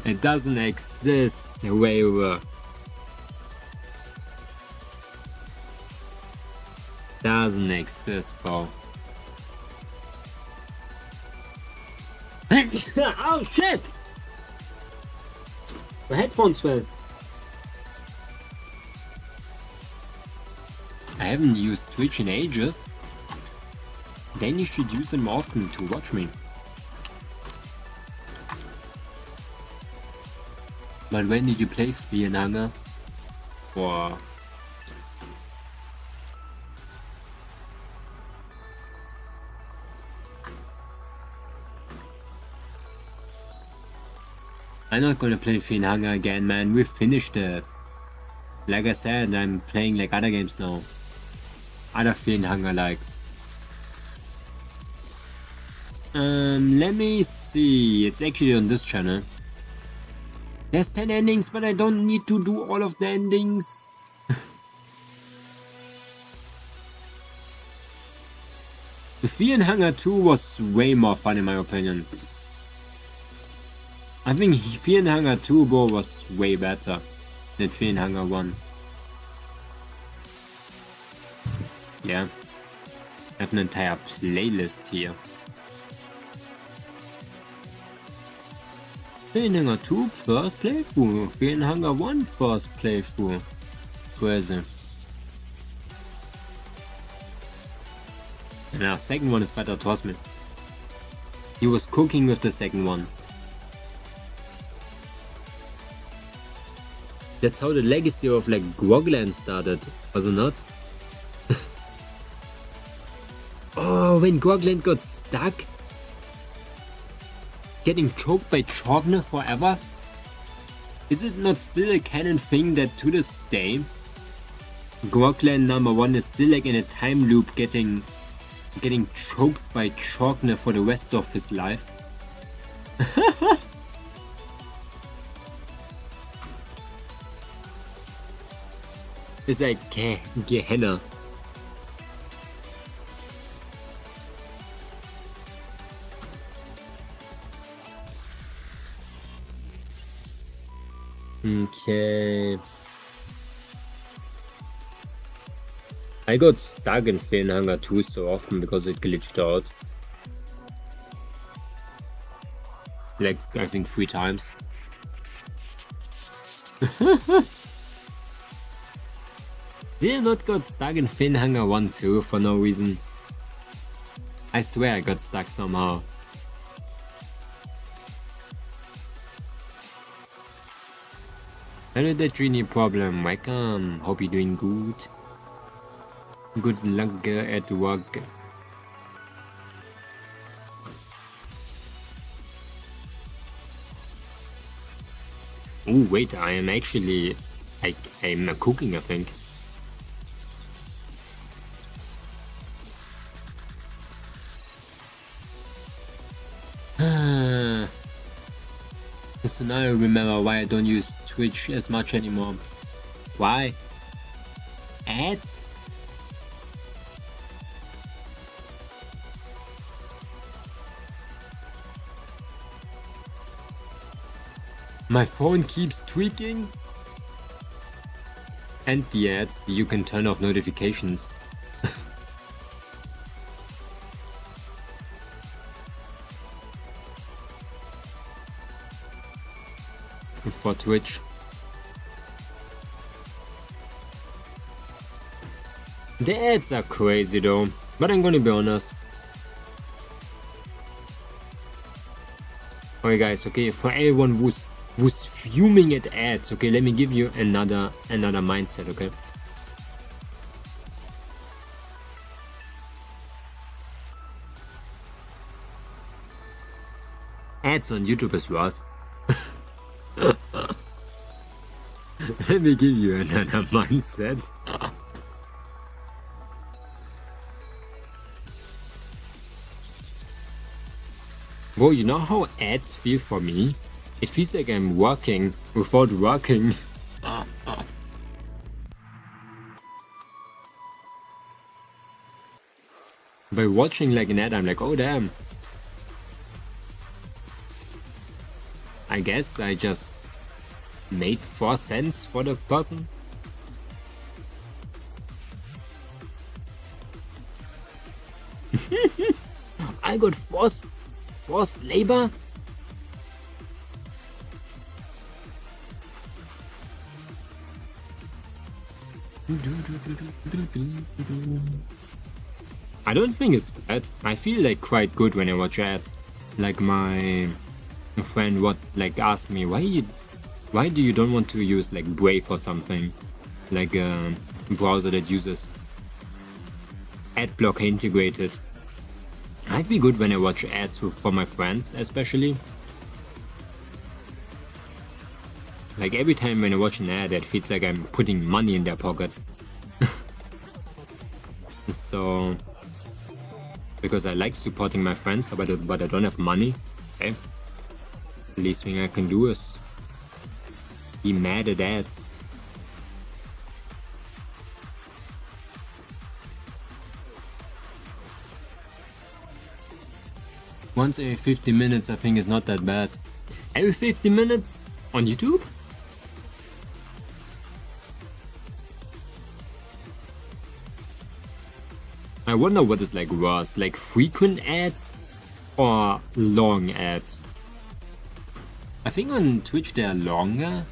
A: It doesn't exist wherever. Doesn't exist, bro. Oh shit! My headphones fell. I haven't used Twitch in ages. Then you should use them often to watch me. But when did you play Fear and Hunger? Or... I'm not gonna play Fear and Hunger again, man. We finished it. Like I said, I'm playing like other games now. Other Fear and Hunger likes. Let me see. It's actually on this channel. There's 10 endings, but I don't need to do all of the endings. The Fear and Hunger 2 was way more fun in my opinion. I think Fear and Hunger 2 bro was way better than Fear and Hunger 1. Yeah. I have an entire playlist here. Fear and Hunger 2 first playthrough, Fear and Hunger 1 first playthrough. Crazy. And our second one is better, trust me. He was cooking with the second one. That's how the legacy of like Grogland started, was it not? Oh, when Grogland got stuck? Getting choked by Chogner forever? Is it not still a canon thing that to this day Grogland number 1 is still like in a time loop getting choked by Chogner for the rest of his life? It's like Gehenna. Okay. I got stuck in Fear and Hunger 2 so often because it glitched out. Like, I think 3 times. Did I not got stuck in Fear and Hunger 1 too for no reason? I swear I got stuck somehow. Hello, the Genie problem. Welcome. Hope you're doing good. Good luck at work. Oh wait, I am actually I'm cooking, I think. So now I remember why I don't use Twitch as much anymore. Why? Ads? My phone keeps tweaking? And the ads, you can turn off notifications. For Twitch. The ads are crazy though, but I'm gonna be honest. Okay guys, okay, for everyone who's fuming at ads, okay, let me give you another mindset, okay? ads on YouTube is worse. Let me give you another mindset. Bro, you know how ads feel for me? It feels like I'm working without working. By watching like an ad, I'm like, oh damn. I guess I just made 4 cents for the person. I got forced labor. I don't think it's bad. I feel like quite good when I watch ads. Like my friend asked me why do you don't want to use like Brave or something, like a browser that uses ad blocker integrated. I feel good when I watch ads for my friends, especially. Like every time when I watch an ad, it feels like I'm putting money in their pocket. So, because I like supporting my friends, but I don't have money. Okay, the least thing I can do is be mad at ads. Once every 50 minutes I think is not that bad. Every 50 minutes on YouTube? I wonder what is like worse, like frequent ads or long ads. I think on Twitch they are longer.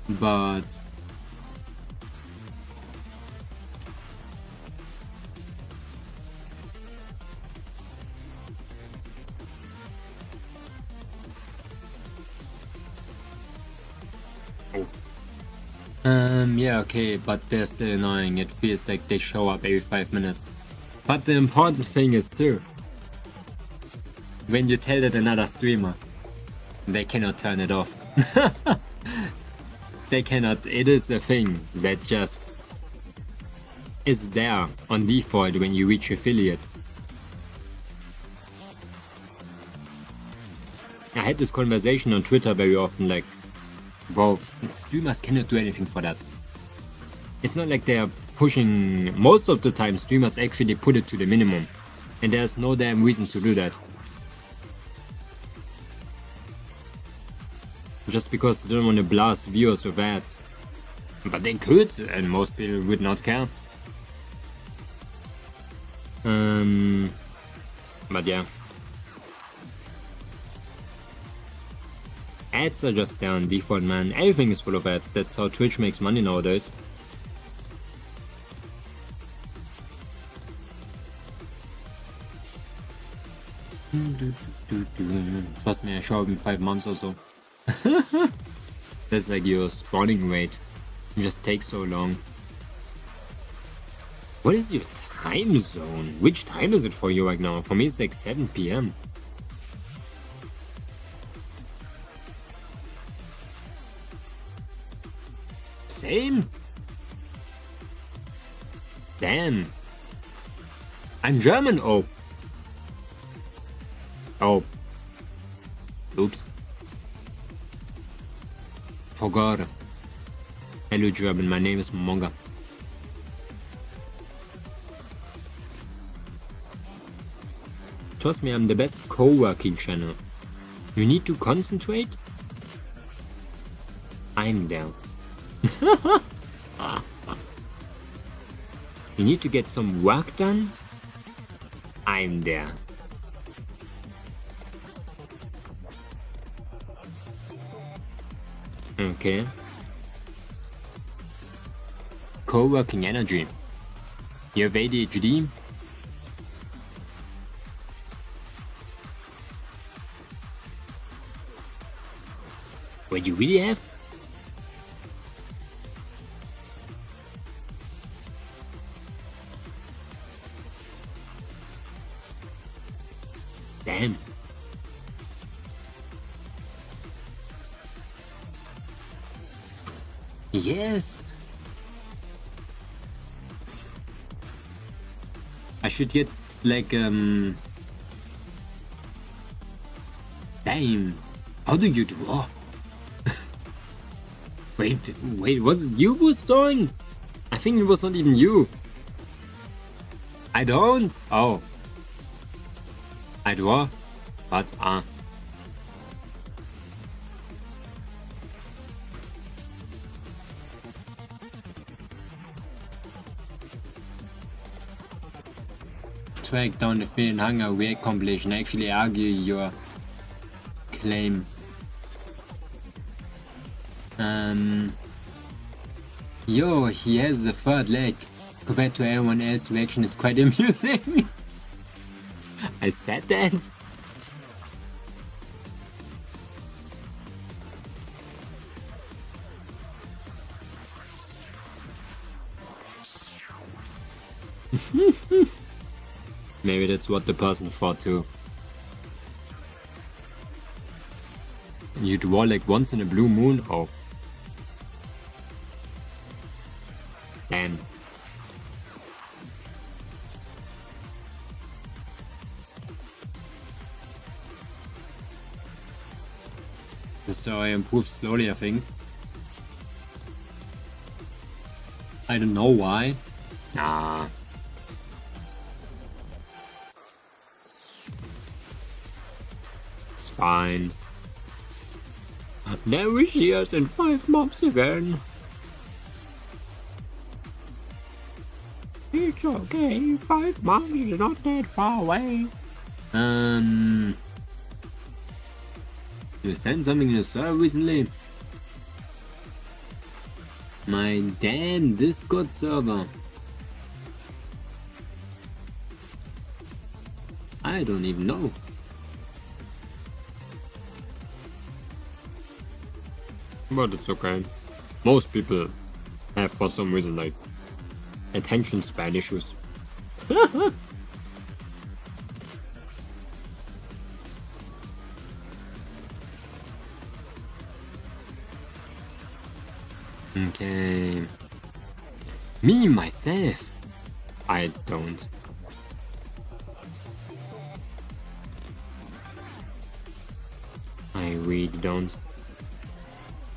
A: But yeah, okay, but they're still annoying. It feels like they show up every 5 minutes. But the important thing is too, when you tell that another streamer, they cannot turn it off. They cannot. It is a thing that just is there on default when you reach affiliate. I had this conversation on Twitter very often, like, bro, streamers cannot do anything for that. It's not like they're pushing. Most of the time streamers actually put it to the minimum, and there's no damn reason to do that. Just because they don't want to blast viewers with ads. But they could, and most people would not care. But yeah. Ads are just there on default, man. Everything is full of ads. That's how Twitch makes money nowadays. Trust me, I show up in 5 months or so. That's like your spawning rate. It just takes so long. What is your time zone? Which time is it for you right now? For me it's like 7 PM. Same? Damn. I'm German, oh. Oh. Oops. Forgot. Hello German, my name is Momonga. Trust me, I'm the best co-working channel. You need to concentrate? I'm there. You need to get some work done? I'm there. Okay. Co-working energy. You have ADHD? What do you really have? Damn. Yes. I should get like damn. How do you draw? wait, was it you who was drawing? I think it was not even you. I don't. Oh. I draw, but track down the Fear and Hunger React compilation. Actually argue your claim. Yo, he has the third leg. Compared to everyone else, reaction is quite amusing. I said that. Maybe that's what the person thought too. You draw like once in a blue moon? Oh. Damn. So I improved slowly, I think. I don't know why. Nah. It's fine. Never years in 5 months again. It's okay, 5 months is not that far away. You sent something in the server recently? My damn Discord server. I don't even know. But it's okay. Most people have for some reason like attention span issues. Okay. Me, myself? I don't. I really don't.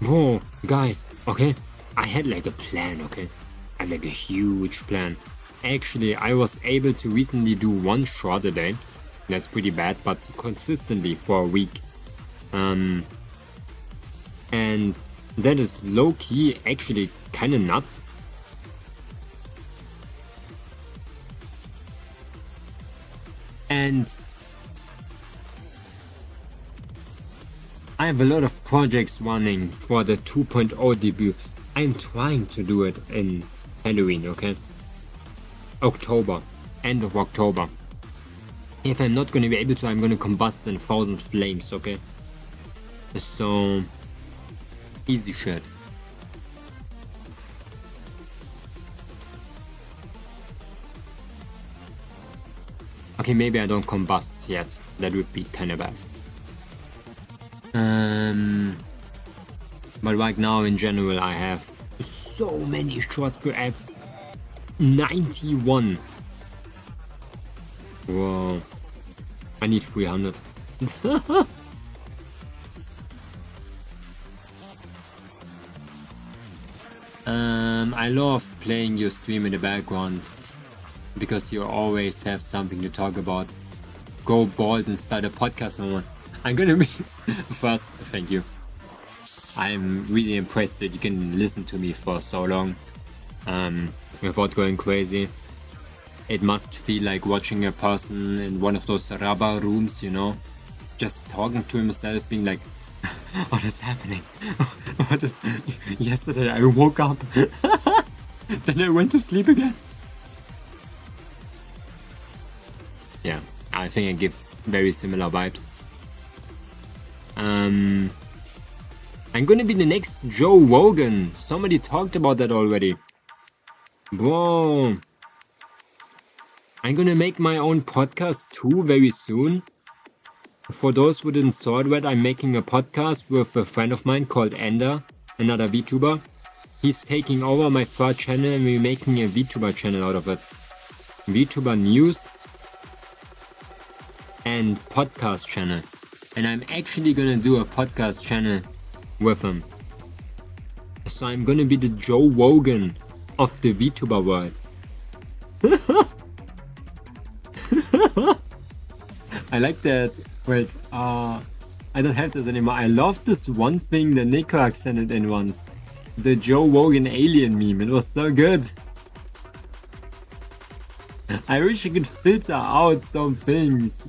A: Whoa, guys, okay? I had like a plan, okay? I had like a huge plan. Actually, I was able to recently do 1 shot a day. That's pretty bad, but consistently for a week. And that is low-key actually kinda nuts. And I have a lot of projects running for the 2.0 debut. I'm trying to do it in Halloween, okay? October, end of October. If I'm not gonna be able to, I'm gonna combust in 1,000 flames, okay? So, easy shit. Okay, maybe I don't combust yet. That would be kinda bad. But right now in general I have so many shots per I have 91. Whoa. I need 300. I love playing your stream in the background because you always have something to talk about. Go bald and start a podcast, Mama. I'm gonna be first, thank you. I'm really impressed that you can listen to me for so long without going crazy. It must feel like watching a person in one of those rubber rooms, you know, just talking to himself, being like, what is happening? Yesterday I woke up, then I went to sleep again. Yeah, I think I give very similar vibes. I'm gonna be the next Joe Rogan. Somebody talked about that already. Bro. I'm gonna make my own podcast too very soon. For those who didn't saw it yet, I'm making a podcast with a friend of mine called Ender, another VTuber. He's taking over my third channel and we're making a VTuber channel out of it. VTuber news and podcast channel. And I'm actually gonna do a podcast channel with him. So I'm gonna be the Joe Rogan of the VTuber world. I like that. Wait, I don't have this anymore. I love this one thing that Nico sent it in once. The Joe Rogan alien meme. It was so good. I wish I could filter out some things.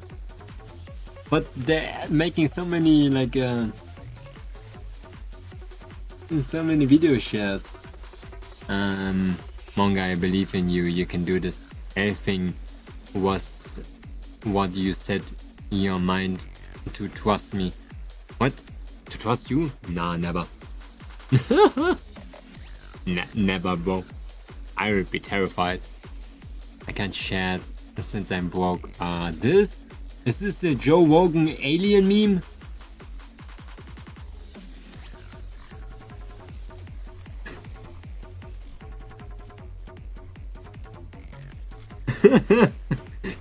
A: But they're making so many so many video shares. Momonga, I believe in you. You can do this. Everything was what you said in your mind to trust me. What? To trust you? Nah, never. Never, bro. I would be terrified. I can't share it since I'm broke. Is this a Joe Rogan alien meme?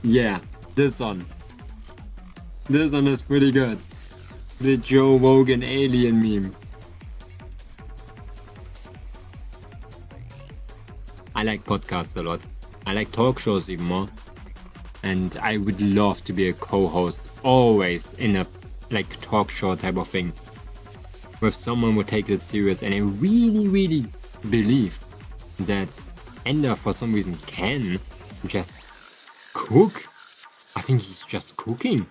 A: Yeah, this one. This one is pretty good. The Joe Rogan alien meme. I like podcasts a lot. I like talk shows even more. And I would love to be a co-host always in a talk show type of thing. With someone who takes it serious. And I really believe that Ender for some reason can just cook. I think he's just cooking.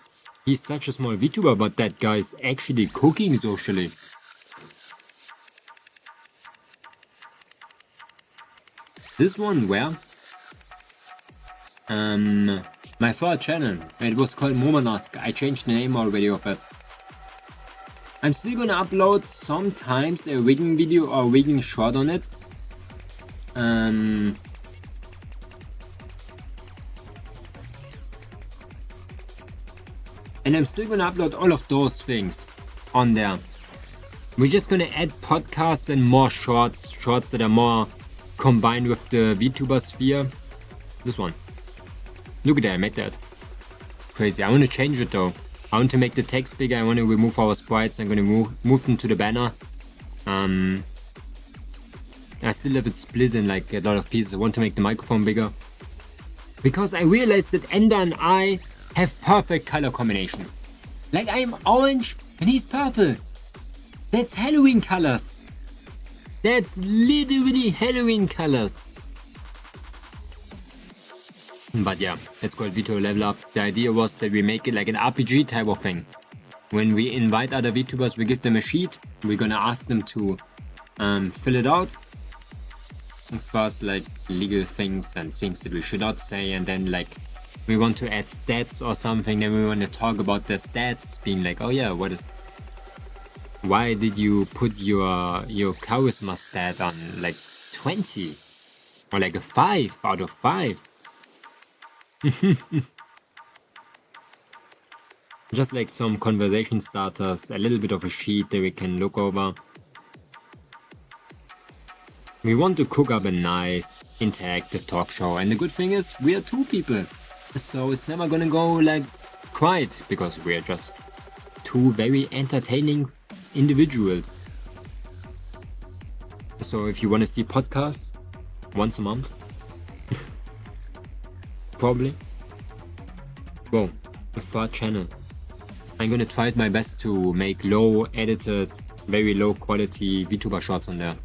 A: He's such a small VTuber, but that guy's actually cooking socially. This one where? My third channel. It was called Momonga. I changed the name already of it. I'm still gonna upload sometimes a rigging video or rigging short on it. And I'm still gonna upload all of those things on there. We're just gonna add podcasts and more shorts that are more combined with the VTuber sphere. This one. Look at that, I made that. Crazy. I want to change it though. I want to make the text bigger. I want to remove our sprites. I'm going to move them to the banner. I still have it split in a lot of pieces. I want to make the microphone bigger. Because I realized that Ender and I have perfect color combination. I'm orange and he's purple. That's Halloween colors. That's literally Halloween colors. But yeah, it's called VTuber Level Up. The idea was that we make it like an RPG type of thing. When we invite other VTubers, we give them a sheet. We're gonna ask them to fill it out. And first, legal things and things that we should not say, and then we want to add stats or something. Then we want to talk about the stats, being oh yeah, why did you put your charisma stat on 20 or a 5 out of 5? Just some conversation starters, a little bit of a sheet that we can look over. We want to cook up a nice interactive talk show, and the good thing is we are 2 people, so it's never gonna go quiet because we're just 2 very entertaining individuals. So if you want to see podcasts once a month, probably. Whoa, the third channel. I'm gonna try my best to make low edited, very low quality VTuber shorts on there.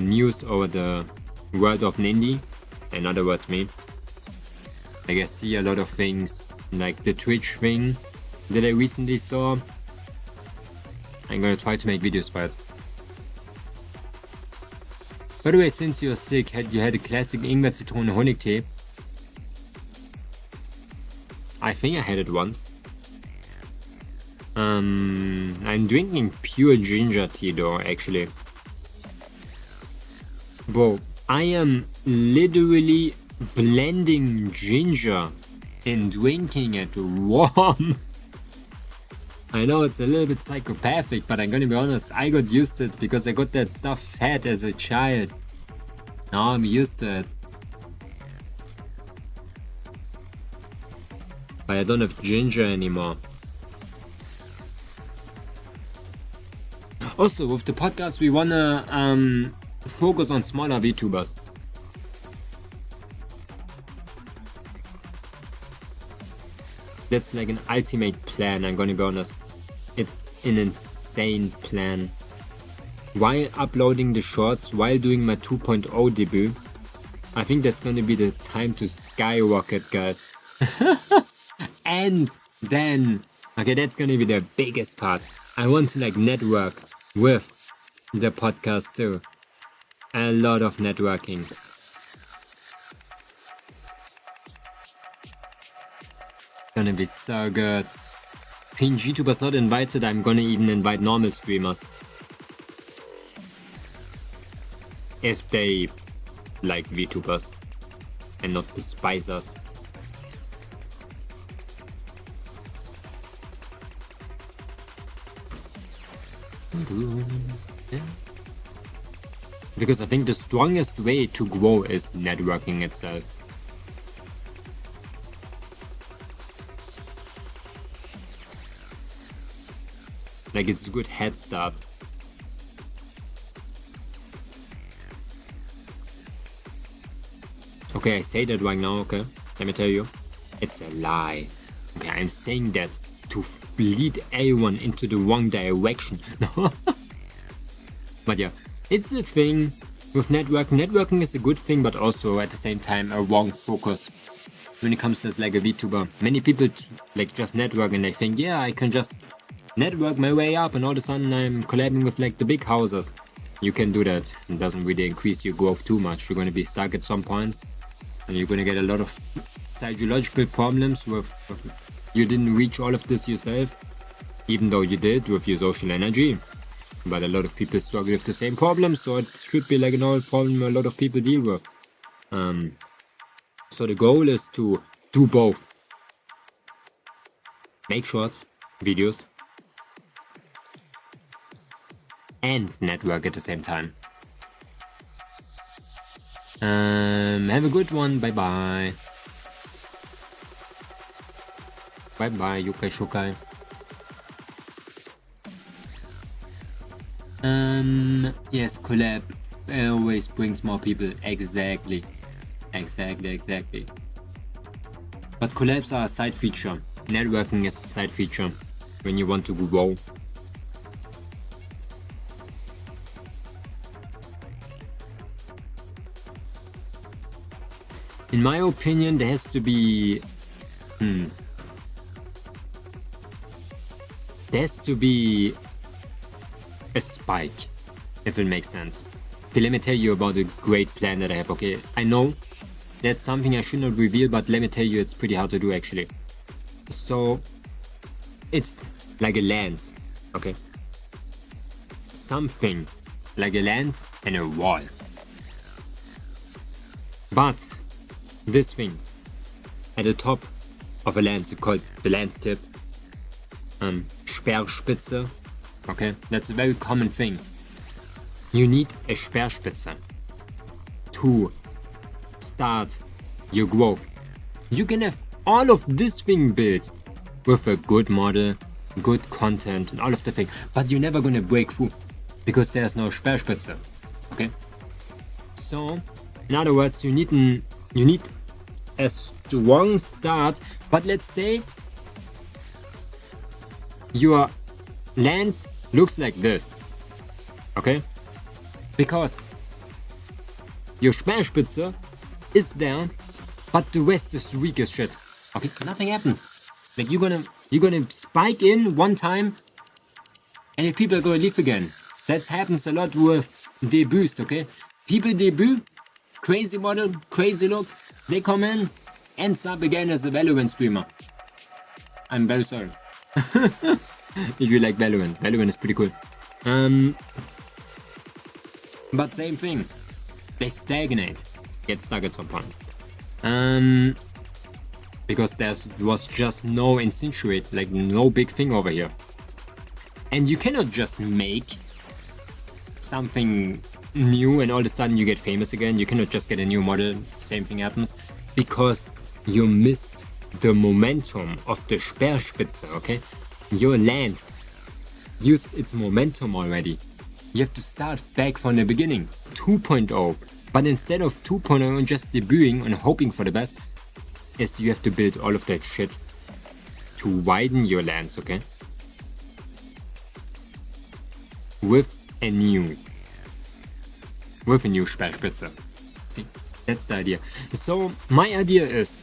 A: News over the world of Nindy, in other words me. I see a lot of things, the Twitch thing that I recently saw. I'm gonna try to make videos for it. By the way, since you're sick, you had a classic Ingwer Zitrone Honigtee. I think I had it once. I'm drinking pure ginger tea though, actually. Bro, I am literally blending ginger in drinking it warm. I know it's a little bit psychopathic, but I'm gonna be honest, I got used to it because I got that stuff fed as a child. Now I'm used to it. But I don't have ginger anymore. Also, with the podcast, we wanna focus on smaller VTubers. That's like an ultimate plan, I'm gonna be honest. It's an insane plan. While uploading the shorts, while doing my 2.0 debut, I think that's gonna be the time to skyrocket, guys. And then, okay, that's gonna be the biggest part. I want to like network with the podcast too. A lot of networking. Gonna be so good. Pink YouTubers not invited, I'm gonna even invite normal streamers. If they like VTubers and not despise us. Because I think the strongest way to grow is networking itself. Like it's a good head start. Okay, I say that right now, okay? Let me tell you. It's a lie. Okay, I'm saying that to lead everyone into the wrong direction. But yeah, it's a thing with networking. Networking is a good thing, but also at the same time a wrong focus. When it comes to like a VTuber, many people like just network and they think, yeah, I can just network my way up and all of a sudden I'm collabing with like the big houses. You can do that. It doesn't really increase your growth too much. You're going to be stuck at some point and you're going to get a lot of psychological problems with you didn't reach all of this yourself, even though you did with your social energy. But a lot of people struggle with the same problems, so it should be like an old problem a lot of people deal with. So the goal is to do both. Make shorts, videos, and network at the same time. Have a good one. Bye bye. Bye bye, Yukai Shukai. Yes, collab always brings more people. Exactly. But collabs are a side feature. Networking is a side feature when you want to grow. In my opinion, there has to be there has to be a spike, if it makes sense. Okay, let me tell you about a great plan that I have. Okay, I know that's something I should not reveal, but let me tell you, it's pretty hard to do actually. So it's like a lens, okay? Something like a lens and a wall. But this thing at the top of a lens is called the lens tip, Sperrspitze. Okay, that's a very common thing. You need a Sperrspitze to start your growth. You can have all of this thing built with a good model, good content and all of the thing, but you're never gonna break through because there's no Sperrspitze. Okay? So, in other words, you need a strong start, but let's say your lens looks like this, okay? Because your Sperrspitze is there, but the rest is the weakest shit. Okay, nothing happens. Like you're gonna spike in one time, and if people are gonna leave again. That happens a lot with debuts. Okay, people debut, crazy model, crazy look. They come in, ends up again as a Valorant streamer. I'm very sorry. If you like Valorant, Valorant is pretty cool. But same thing. They stagnate, get stuck at some point. because there was just no insinuate, like no big thing over here. And you cannot just make something new and all of a sudden you get famous again. You cannot just get a new model, same thing happens, because you missed the momentum of the Speerspitze, okay? Your lance used its momentum already. You have to start back from the beginning, 2.0. But instead of 2.0 and just debuting and hoping for the best, is you have to build all of that shit to widen your lance, okay? With a new Speerspitze. See, that's the idea. So my idea is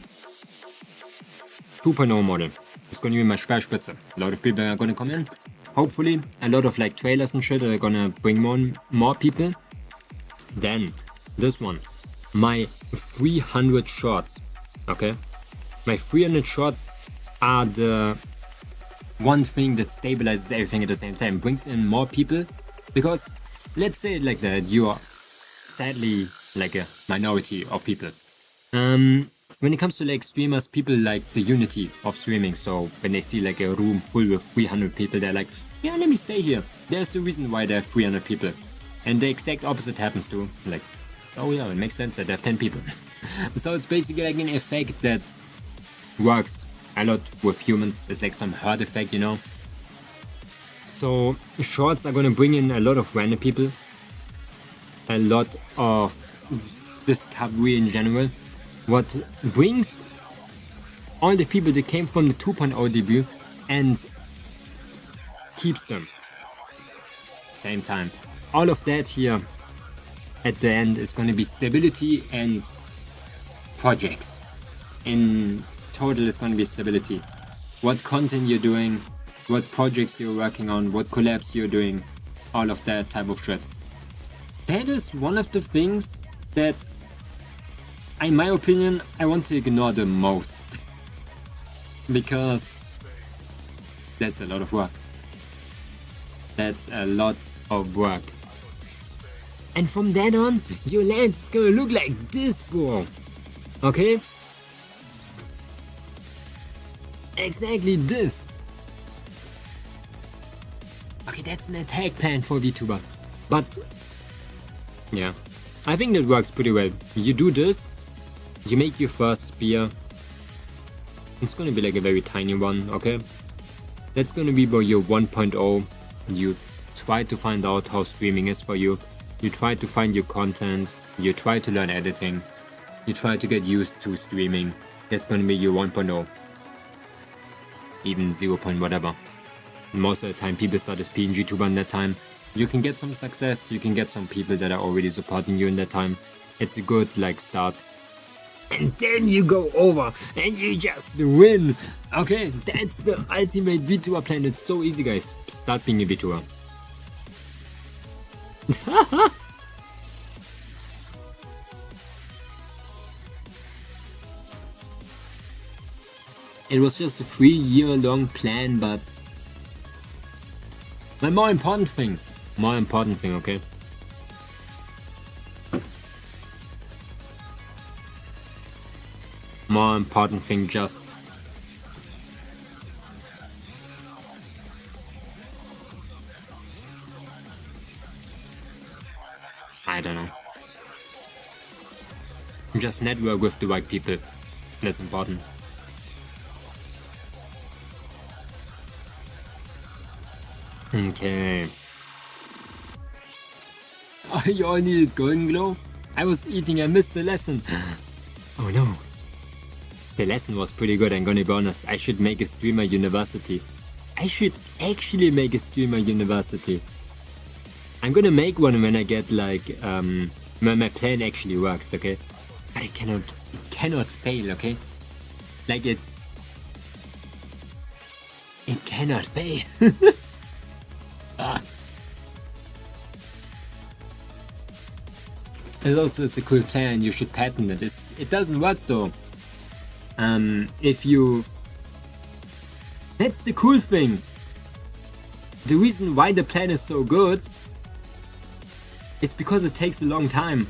A: 2.0 model. It's gonna be my Speerspitze. A lot of people are gonna come in. Hopefully, a lot of like trailers and shit are gonna bring more people. Then this one, my 300 shorts. Okay, my 300 shorts are the one thing that stabilizes everything at the same time, brings in more people. Because let's say it like that, you are sadly like a minority of people. When it comes to like streamers, people like the unity of streaming. So when they see like a room full with 300 people, they're like, yeah, let me stay here. There's the reason why there are 300 people. And the exact opposite happens too. Like, oh yeah, it makes sense that they have 10 people. So it's basically like an effect that works a lot with humans. It's like some herd effect, you know. So shorts are gonna bring in a lot of random people. A lot of discovery in general. What brings all the people that came from the 2.0 debut and keeps them. Same time. All of that here at the end is going to be stability and projects. In total, it's going to be stability. What content you're doing, what projects you're working on, what collabs you're doing, all of that type of shit. That is one of the things that, in my opinion, I want to ignore the most. Because that's a lot of work. That's a lot of work. And from then on, your lance is gonna look like this, bro. Okay? Exactly this. Okay, that's an attack plan for VTubers. But, yeah. I think that works pretty well. You do this. You make your first spear. It's gonna be like a very tiny one, okay? That's gonna be about your 1.0. You try to find out how streaming is for you. You try to find your content. You try to learn editing. You try to get used to streaming. That's gonna be your 1.0. Even 0. Whatever. Most of the time people start as PNG tuber in that time. You can get some success. You can get some people that are already supporting you in that time. It's a good like start. And then you go over and you just win. Okay, that's the ultimate VTuber plan. It's so easy, guys. Start being a VTuber. It was just a 3-year-long plan, but more important thing, okay? More important thing, just I don't know. Just network with the right people. That's important. Okay. Oh, you all needed golden glow? I was eating, I missed the lesson. Oh no. The lesson was pretty good, I'm gonna be honest. I should make a streamer university. I should actually make a streamer university. I'm gonna make one when I get like, when my plan actually works, okay? But it cannot fail, okay? Like it cannot fail. It also is a cool plan, you should patent it. It doesn't work though. That's the cool thing. The reason why the plan is so good is because it takes a long time.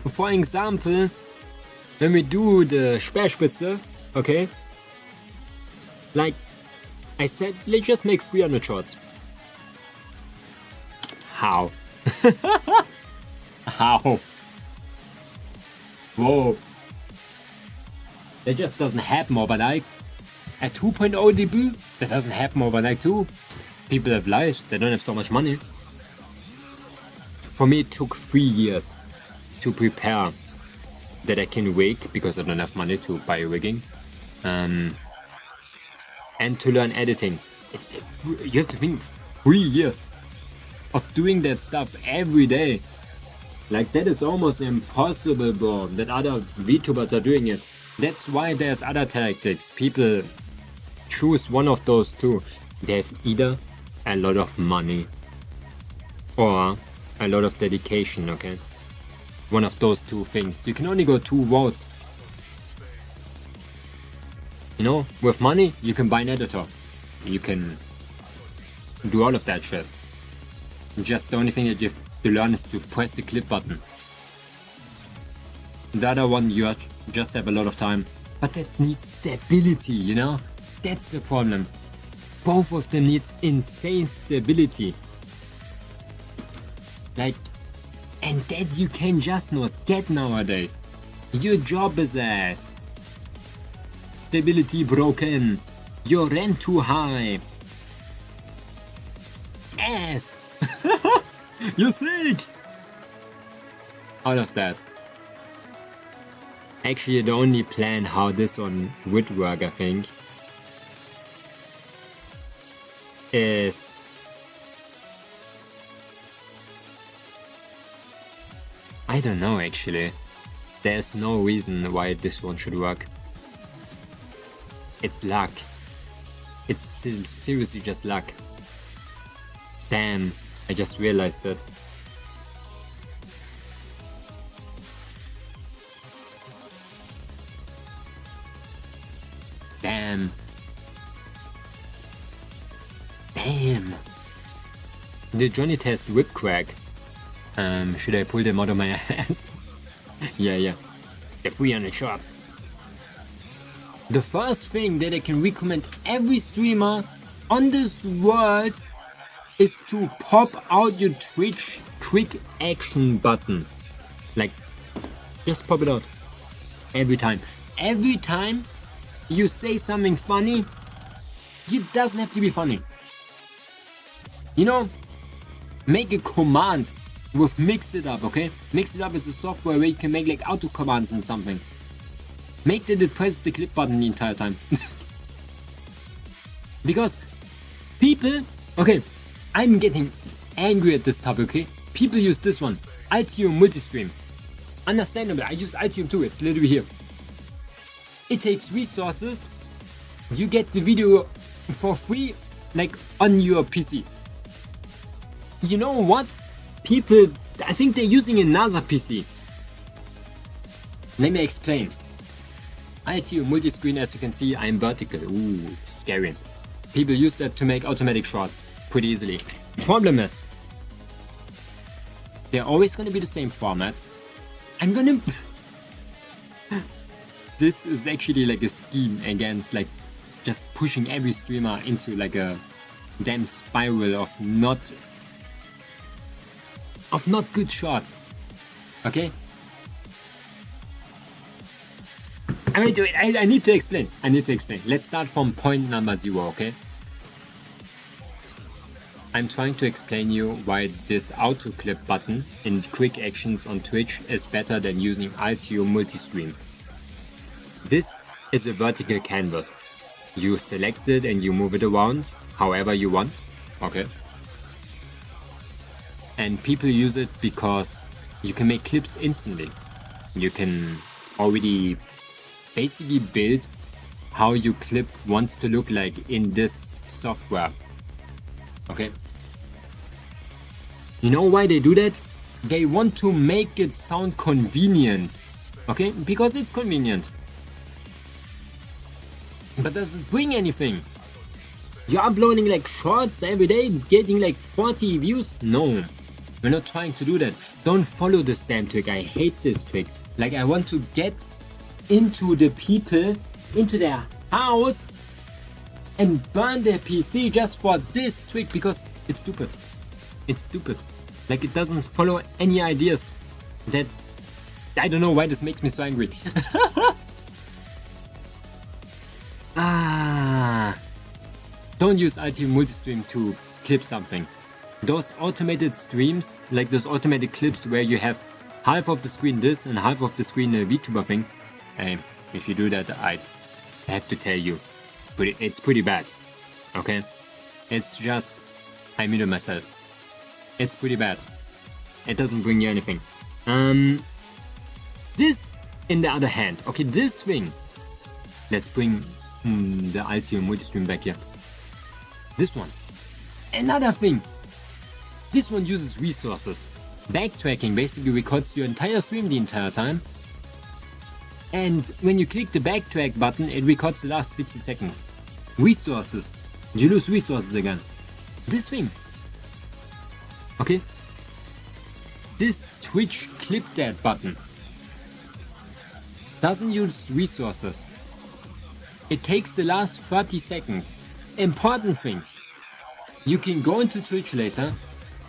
A: For example, when we do the Speerspitze, okay, like I said, let's just make 300 shots. How? How? Whoa. That just doesn't happen overnight. At 2.0 debut, that doesn't happen overnight too. People have lives, they don't have so much money. For me it took 3 years to prepare that I can rig, because I don't have money to buy rigging. And to learn editing. You have to think 3 years of doing that stuff every day. Like, that is almost impossible, bro, that other VTubers are doing it. That's why there's other tactics. People choose one of those two. They have either a lot of money or a lot of dedication, okay? One of those two things. You can only go two roads. You know, with money, you can buy an editor. You can do all of that shit. Just the only thing that you have to learn is to press the clip button. The other one, you just have a lot of time. But that needs stability, you know? That's the problem. Both of them needs insane stability. Like, and that you can just not get nowadays. Your job is ass. Stability broken. Your rent too high. Ass. You're sick. All of that. Actually, the only plan how this one would work, I think, is I don't know actually. There's no reason why this one should work. It's luck. It's seriously just luck. Damn, I just realized that. Damn. Damn. The Johnny Test whip crack. Should I pull them out of my ass? Yeah. The 300 shots. The first thing that I can recommend every streamer on this world is to pop out your Twitch quick action button. Like, just pop it out. Every time. Every time you say something funny, it doesn't have to be funny. You know, make a command with Mix It Up, okay? Mix It Up is a software where you can make like auto commands and something. Make that it press the clip button the entire time. Because people, okay, I'm getting angry at this topic, okay? People use this one, Altium Multistream. Understandable, I use Altium too, it's literally here. It takes resources, you get the video for free, like on your PC. You know what? People, I think they're using another PC. Let me explain. Altium multi-screen, as you can see, I'm vertical. Ooh, scary. People use that to make automatic shots pretty easily. Problem is, they're always gonna be the same format. I'm gonna... This is actually like a scheme against like just pushing every streamer into like a damn spiral of not good shots. Okay? I need to explain. Let's start from point number 0, okay? I'm trying to explain you why this auto clip button in quick actions on Twitch is better than using Altium Multistream. This is a vertical canvas. You select it and you move it around however you want, okay? And people use it because you can make clips instantly. You can already basically build how your clip wants to look like in this software. Okay? You know why they do that? They want to make it sound convenient. Okay? Because it's convenient. But does it bring anything? You're uploading like shorts every day, getting like 40 views? No. We're not trying to do that. Don't follow this damn trick. I hate this trick. Like, I want to get into the people, into their house, and burn their PC just for this trick because it's stupid. It's stupid. Like, it doesn't follow any ideas. That, I don't know why this makes me so angry. Don't use Ultimate Multistream to clip something. Those automated streams, like those automated clips where you have half of the screen this and half of the screen a VTuber thing. If you do that, I have to tell you, it's pretty bad. Okay? It's just, I muted myself. It's pretty bad. It doesn't bring you anything. This, in the other hand, okay, this thing. Let's bring the Ultimate Multistream back here. This one. Another thing. This one uses resources. Backtracking basically records your entire stream the entire time. And when you click the backtrack button, it records the last 60 seconds. Resources. You lose resources again. This thing. Okay? This Twitch clip that button doesn't use resources. It takes the last 30 seconds. Important thing. You can go into Twitch later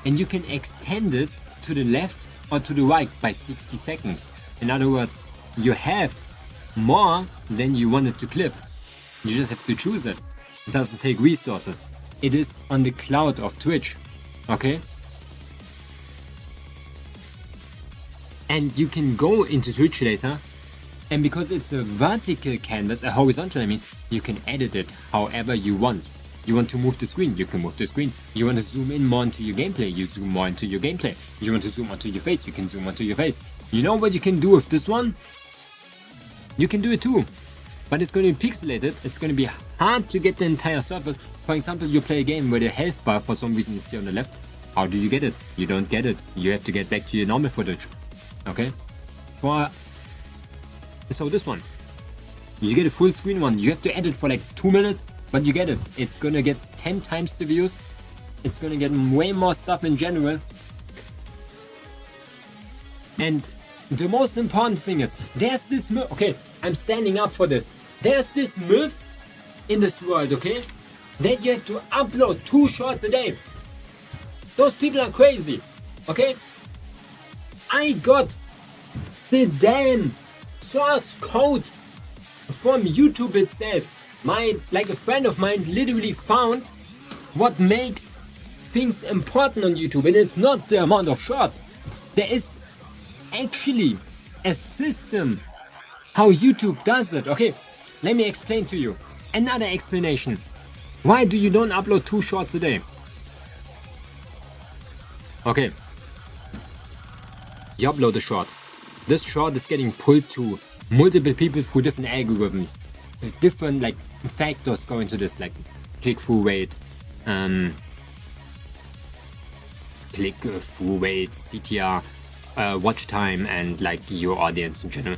A: and you can extend it to the left or to the right by 60 seconds. In other words, you have more than you wanted to clip. You just have to choose it. It doesn't take resources. It is on the cloud of Twitch. Okay? And you can go into Twitch later, and because it's a vertical canvas, a horizontal I mean, you can edit it however you want. You want to move the screen, you can move the screen. You want to zoom in more into your gameplay, you zoom more into your gameplay. You want to zoom onto your face, you can zoom onto your face. You know what you can do with this one? You can do it too. But it's going to be pixelated, it's going to be hard to get the entire surface. For example, you play a game where the health bar for some reason is here on the left. How do you get it? You don't get it. You have to get back to your normal footage. Okay? So this one, you get a full screen one. You have to edit for like 2 minutes, but you get it. It's gonna get 10 times the views. It's gonna get way more stuff in general. And the most important thing is, there's this myth. Okay, I'm standing up for this. There's this myth in this world, okay, that you have to upload 2 shorts a day. Those people are crazy, okay? I got the damn source code from YouTube itself. Like a friend of mine literally found what makes things important on YouTube, and it's not the amount of shorts. There is actually a system how YouTube does it. Okay, let me explain to you. Another explanation. Why do you don't upload 2 shorts a day? Okay. You upload a short. This short is getting pulled to multiple people through different algorithms. Different like factors go into this, like click-through rate, CTR, watch time, and like your audience in general.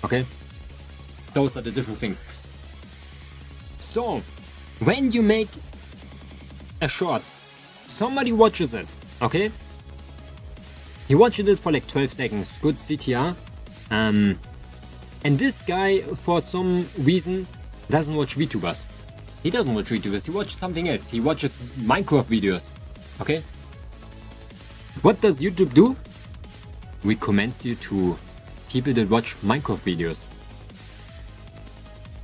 A: Okay, those are the different things. So when you make a short, somebody watches it. Okay, he watches it for like 12 seconds, good CTR. And this guy, for some reason, doesn't watch VTubers. He doesn't watch VTubers, he watches something else. He watches Minecraft videos. Okay? What does YouTube do? Recommends you to people that watch Minecraft videos.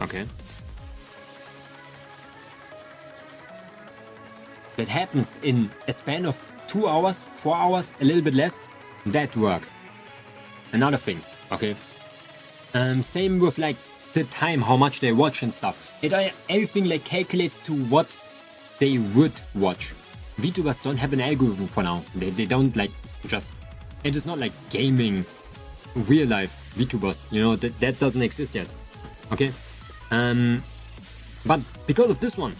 A: Okay? That happens in a span of 2 hours, 4 hours, a little bit less. That works. Another thing, okay? Same with like the time, how much they watch and stuff. Everything like calculates to what they would watch. VTubers don't have an algorithm for now. They don't like just. It is not like gaming, real life VTubers. You know that doesn't exist yet. Okay. But because of this one,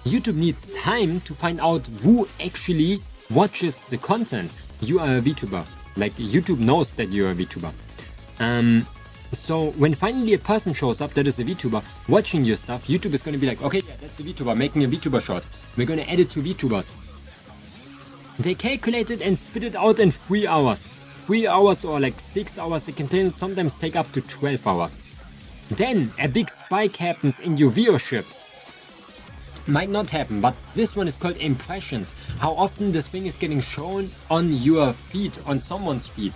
A: YouTube needs time to find out who actually watches the content. You are a VTuber. Like YouTube knows that you are a VTuber. So when finally a person shows up that is a VTuber watching your stuff, YouTube is going to be like, okay, yeah, that's a VTuber making a VTuber short. We're going to add it to VTubers. They calculate it and spit it out in 3 hours. 3 hours or like 6 hours. It can sometimes take up to 12 hours. Then a big spike happens in your viewership. Might not happen, but this one is called impressions. How often this thing is getting shown on your feed, on someone's feed.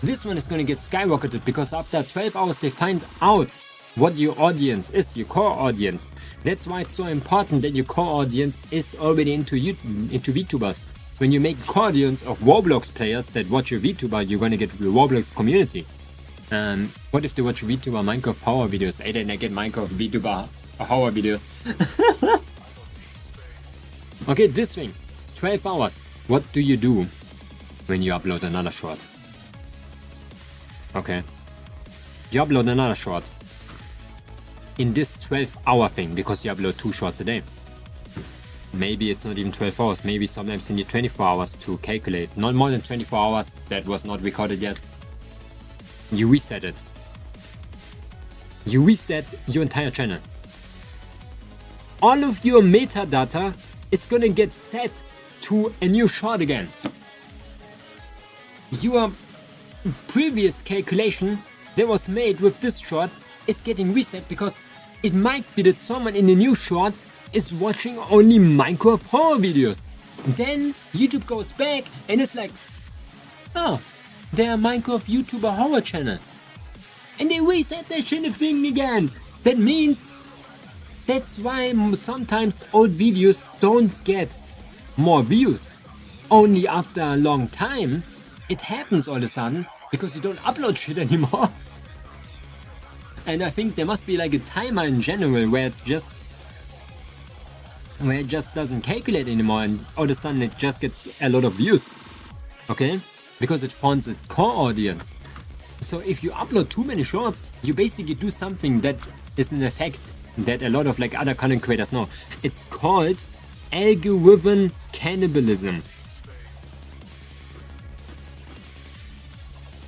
A: This one is gonna get skyrocketed because after 12 hours they find out what your audience is, your core audience. That's why it's so important that your core audience is already into VTubers. When you make a core audience of Roblox players that watch your VTuber, you're gonna get the Roblox community. What if they watch VTuber Minecraft horror videos? Hey, then I get Minecraft VTuber horror videos. Okay, this thing, 12 hours. What do you do when you upload another short? Okay, you upload another short in this 12-hour thing because you upload 2 shorts a day. Maybe it's not even 12 hours, maybe sometimes you need 24 hours to calculate. Not more than 24 hours, that was not recorded yet. You reset it. You reset your entire channel. All of your metadata is gonna get set to a new short again. Your previous calculation that was made with this short is getting reset because it might be that someone in the new short is watching only Minecraft horror videos. Then YouTube goes back and it's like, oh, they're a Minecraft YouTuber horror channel. And they reset their channel thing again. That means that's why sometimes old videos don't get more views. Only after a long time, it happens all of a sudden because you don't upload shit anymore. And I think there must be like a timer in general where it just doesn't calculate anymore and all of a sudden it just gets a lot of views. Okay? Because it finds a core audience. So if you upload too many shorts, you basically do something that is an effect that a lot of like other content creators know. It's called algorithm cannibalism.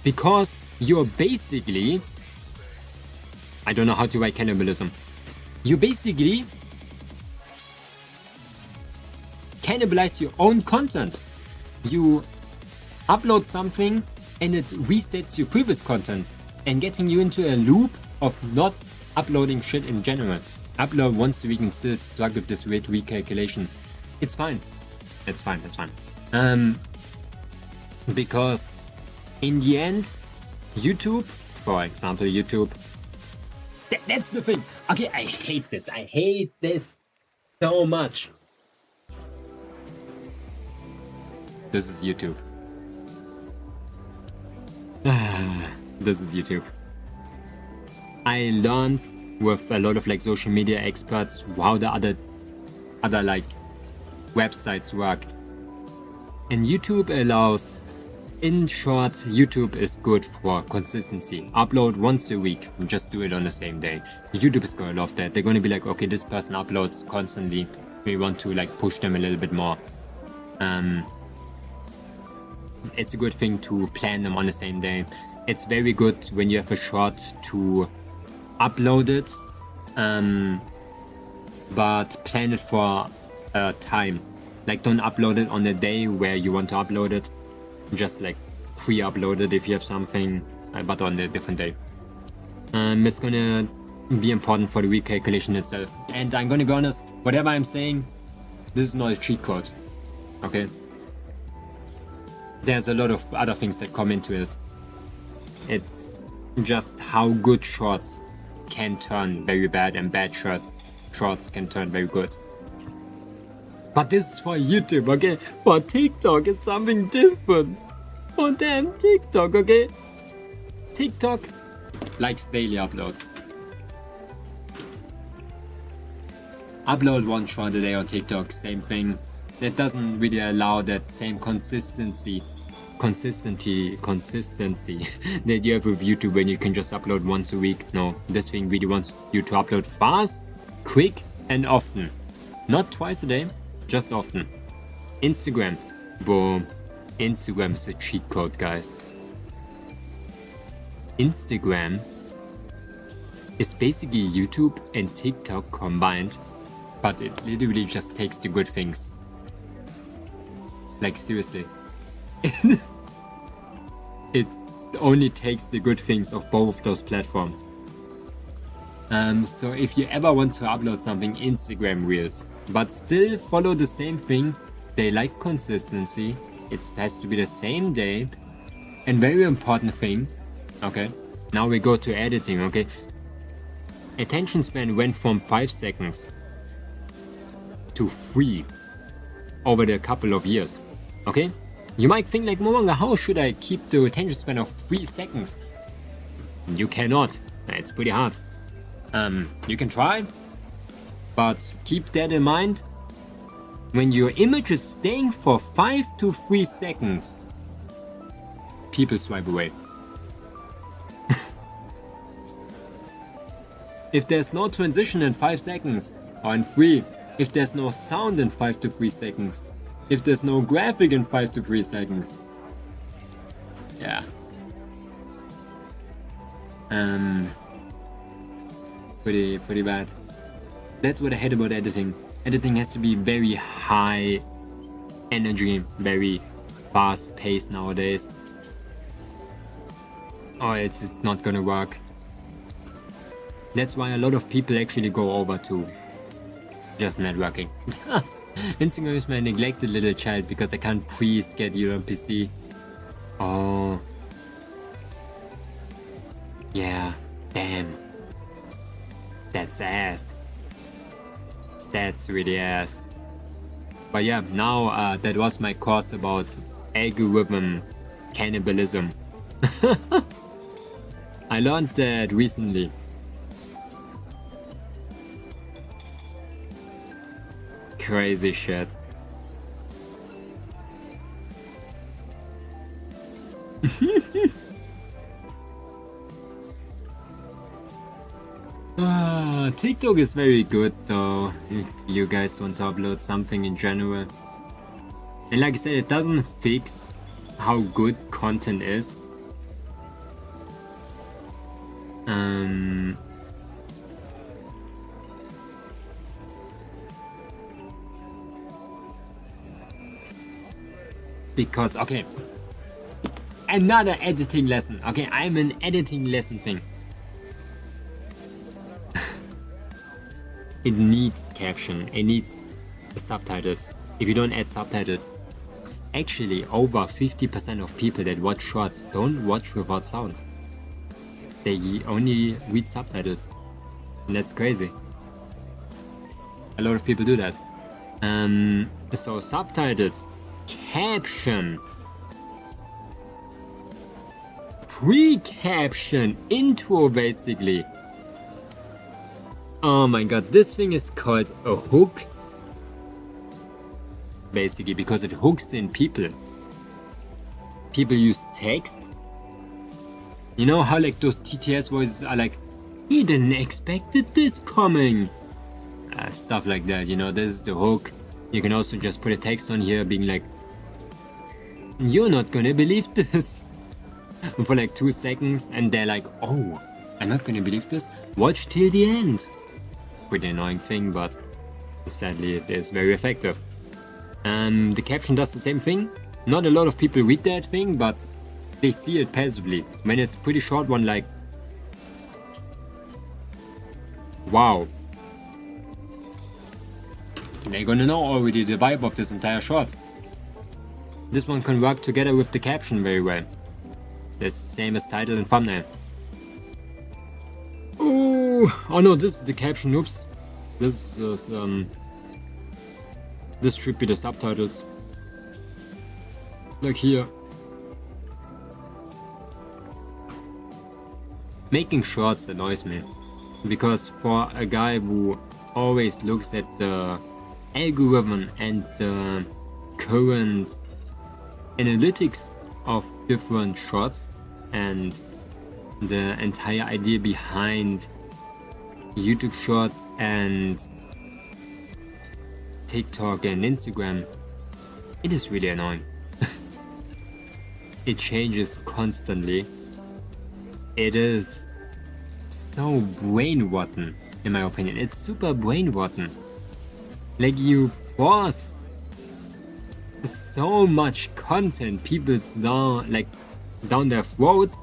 A: Because you're basically, I don't know how to write cannibalism. You basically cannibalize your own content. You upload something and it resets your previous content and getting you into a loop of not uploading shit in general. Upload once a week and still stuck with this weird recalculation. It's fine. It's fine. It's fine. Because in the end, YouTube, for example, YouTube, that's the thing. Okay, I hate this. I hate this so much. This is YouTube. This is YouTube. I learned with a lot of like social media experts how the other like websites work. And YouTube allows, in short, YouTube is good for consistency. Upload once a week, just do it on the same day. YouTube is gonna love that. They're gonna be like, okay, this person uploads constantly. We want to like push them a little bit more. It's a good thing to plan them on the same day. It's very good when you have a short to upload it, but plan it for a time. Like don't upload it on the day where you want to upload it. Just like pre-upload it if you have something, but on a different day. It's gonna be important for the recalculation itself. And I'm gonna be honest, whatever I'm saying, this is not a cheat code. Okay? There's a lot of other things that come into it. It's just how good shorts can turn very bad and bad shorts can turn very good. But this is for YouTube, okay? For TikTok, it's something different. Oh damn, TikTok, okay? TikTok likes daily uploads. Upload one short a day on TikTok, same thing. That doesn't really allow that same consistency that you have with YouTube when you can just upload once a week. No, this thing really wants you to upload fast, quick, and often. Not twice a day, just often. Instagram, boom. Instagram is a cheat code, guys. Instagram is basically YouTube and TikTok combined, but it literally just takes the good things. Like seriously. It only takes the good things of both those platforms. So if you ever want to upload something, Instagram Reels, but still follow the same thing, they like consistency, it has to be the same day, and very important thing, okay, now we go to editing, okay, attention span went from 5 seconds to 3 over the couple of years, okay? You might think like, Momonga, how should I keep the attention span of 3 seconds? You cannot, it's pretty hard. You can try, but keep that in mind. When your image is staying for 5 to 3 seconds, people swipe away. If there's no transition in 5 seconds, or in 3, if there's no sound in 5 to 3 seconds, if there's no graphic in 5 to 3 seconds, yeah. Pretty bad. That's what I hate about editing. Editing has to be very high energy, very fast paced nowadays. Or it's not gonna work. That's why a lot of people actually go over to just networking. Instagram is my neglected little child because I can't pre-schedule on PC. Oh. Yeah, damn. That's ass. That's really ass. But yeah, now that was my course about algorithm cannibalism. I learned that recently. Crazy shit. TikTok is very good though, if you guys want to upload something in general. And like I said, it doesn't fix how good content is. Because, okay, another editing lesson. Okay, I'm an editing lesson thing. It needs caption, it needs subtitles. If you don't add subtitles, actually over 50% of people that watch shorts don't watch without sound. They only read subtitles. And that's crazy. A lot of people do that. So subtitles, caption, pre-caption, intro basically. Oh my god, this thing is called a hook. Basically, because it hooks in people. People use text. You know how like those TTS voices are like, he didn't expected this coming. Stuff like that, you know, this is the hook. You can also just put a text on here being like, you're not gonna believe this. For like 2 seconds and they're like, oh, I'm not gonna believe this. Watch till the end. Pretty annoying thing, but sadly it is very effective. The caption does the same thing. Not a lot of people read that thing, but they see it passively. When it's pretty short one like, wow. They're gonna know already the vibe of this entire shot. This one can work together with the caption very well. The same as title and thumbnail. Oh no, this is the caption, oops. This is, this should be the subtitles. Like here. Making shorts annoys me. Because for a guy who always looks at the algorithm and the current analytics of different shorts and the entire idea behind YouTube Shorts and TikTok and Instagram, it is really annoying. It changes constantly. It is so brain rotten, in my opinion. It's super brain rotten. Like, you force so much content. People now, like, down their throat.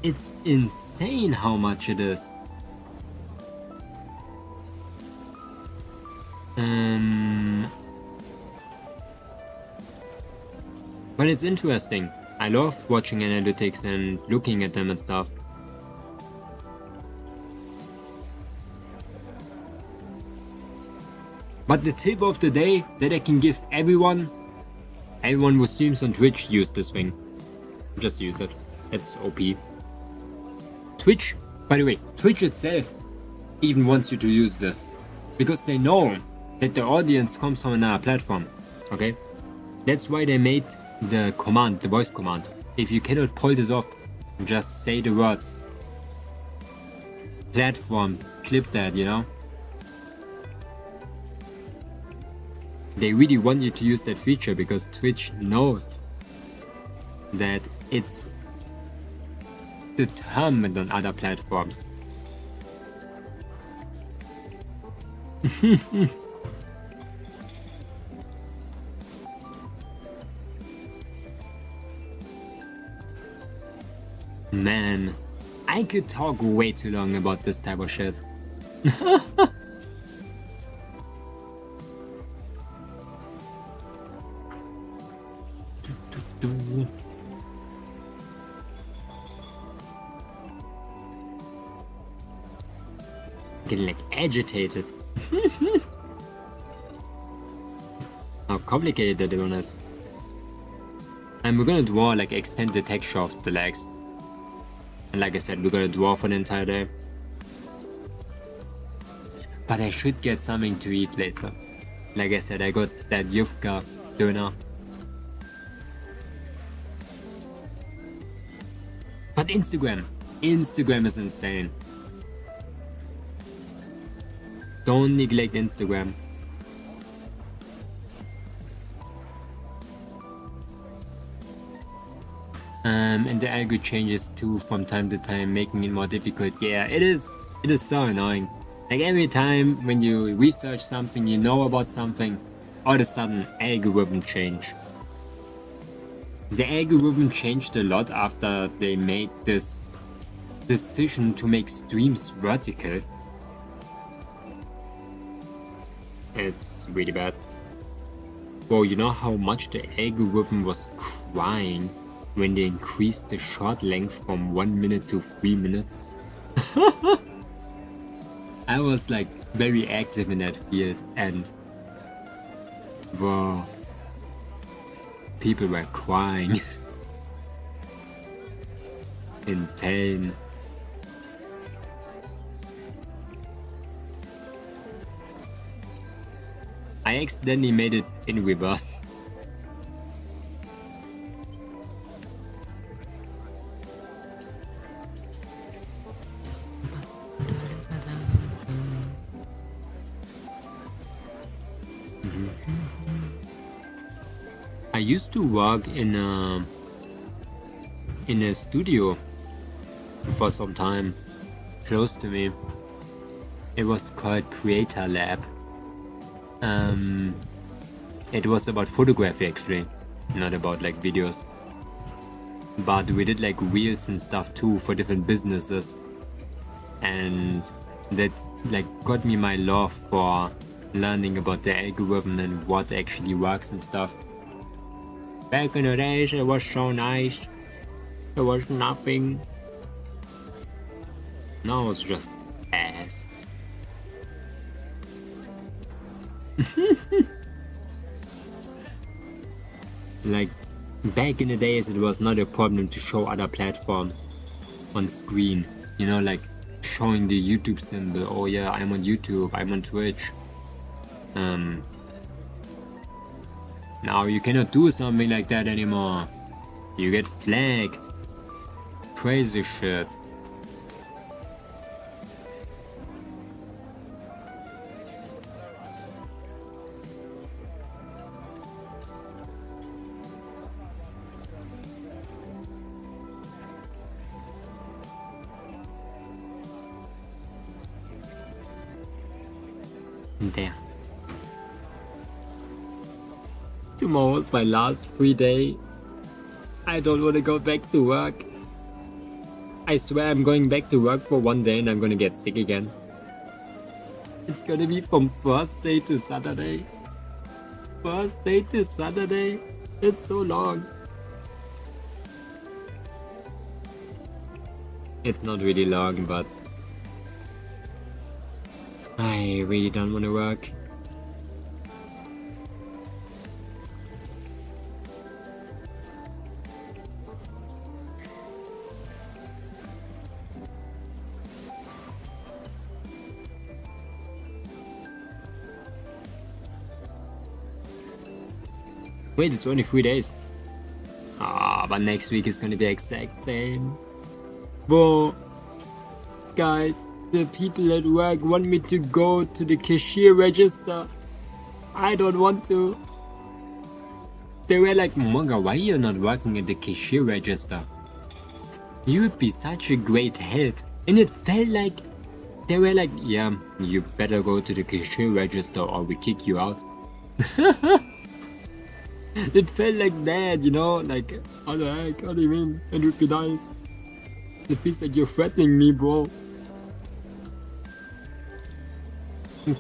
A: It's insane how much it is. But it's interesting. I love watching analytics and looking at them and stuff. But the tip of the day that I can give everyone who streams on Twitch, use this thing. Just use it. It's OP. Twitch, by the way, Twitch itself even wants you to use this. Because they know that the audience comes from another platform. Okay? That's why they made the command, the voice command. If you cannot pull this off, just say the words. Platform, clip that, you know? They really want you to use that feature because Twitch knows that it's determined on other platforms. Man, I could talk way too long about this type of shit. Getting like agitated. How complicated that one is. And we're gonna draw like extend the texture of the legs. And like I said, we're gonna draw for the entire day. But I should get something to eat later. Like I said, I got that Yufka doner. But Instagram is insane. Don't neglect Instagram. And the algo changes too from time to time, making it more difficult. Yeah, it is so annoying. Like every time when you research something, you know about something, all of a sudden algorithm change. The algorithm changed a lot after they made this decision to make streams vertical. It's really bad. Whoa, you know how much the algorithm was crying when they increased the short length from 1 minute to 3 minutes? I was like very active in that field and whoa, people were crying in pain. I accidentally made it in reverse. I used to work in a studio for some time close to me. It was called Creator Lab. It was about photography actually, not about like videos. But we did like reels and stuff too for different businesses. And that like got me my love for learning about the algorithm and what actually works and stuff. Back in the days it was so nice. There was nothing. Now it's just ass. Like back in the days it was not a problem to show other platforms on screen, you know, like showing the YouTube symbol. Oh yeah, I'm on YouTube, I'm on Twitch. Now you cannot do something like that anymore. You get flagged. Crazy shit. There. Tomorrow's my last free day. I don't want to go back to work. I swear I'm going back to work for one day and I'm gonna get sick again. It's gonna be from Thursday to Saturday. Thursday to Saturday. It's so long. It's not really long, but I really don't want to work. Wait, it's only 3 days. Ah, but next week is gonna be exact same. Whoa. Guys, the people at work want me to go to the cashier register. I don't want to. They were like, Momonga, why are you not working at the cashier register? You would be such a great help. And it felt like they were like, yeah, you better go to the cashier register or we kick you out. It felt like that, you know, like, how the heck, what do you mean? It would be nice. It feels like you're threatening me, bro.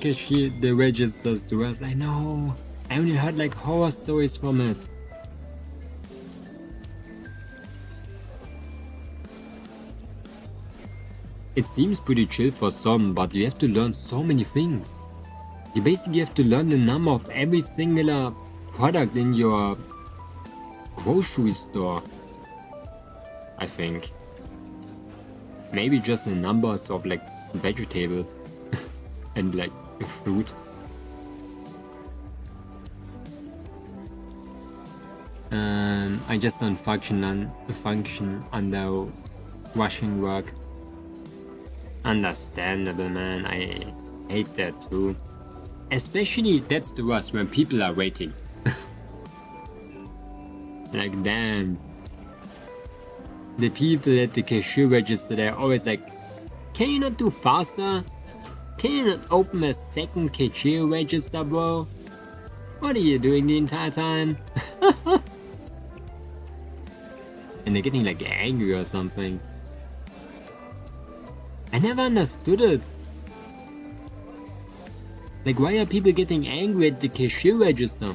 A: Cashier, the registers to us, I know. I only heard like horror stories from it. It seems pretty chill for some, but you have to learn so many things. You basically have to learn the number of every single product in your grocery store, I think. Maybe just the numbers of like vegetables and like fruit. I just don't function under washing work. Understandable, man. I hate that too. Especially that's the worst when people are waiting. Like, damn. The people at the cashier register, they're always like, can you not do faster? Can you not open a second cashier register, bro? What are you doing the entire time? And they're getting like angry or something. I never understood it. Like, why are people getting angry at the cashier register?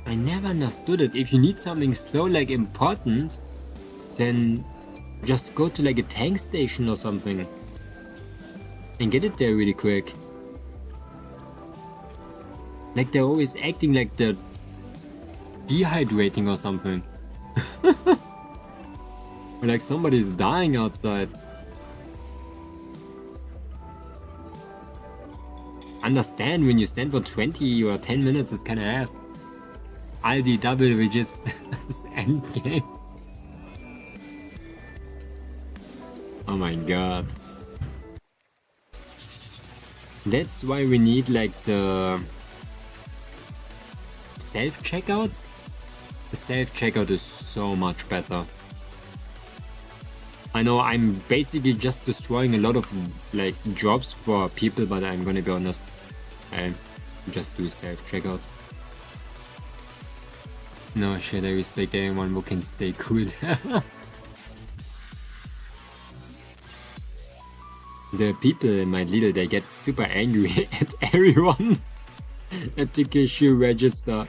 A: I never understood it. If you need something so like important, then just go to like a tank station or something and get it there really quick. Like, they're always acting like they're dehydrating or something. Or like somebody's dying outside. Understand when you stand for 20 or 10 minutes is kinda ass. Aldi double which is endgame. Oh my god. That's why we need like the self-checkout. The self-checkout is so much better. I know I'm basically just destroying a lot of like jobs for people, but I'm gonna be honest, I just do self-checkout. No shit, I respect anyone who can stay cool. The people in my Lidl, they get super angry at everyone at the cashier register.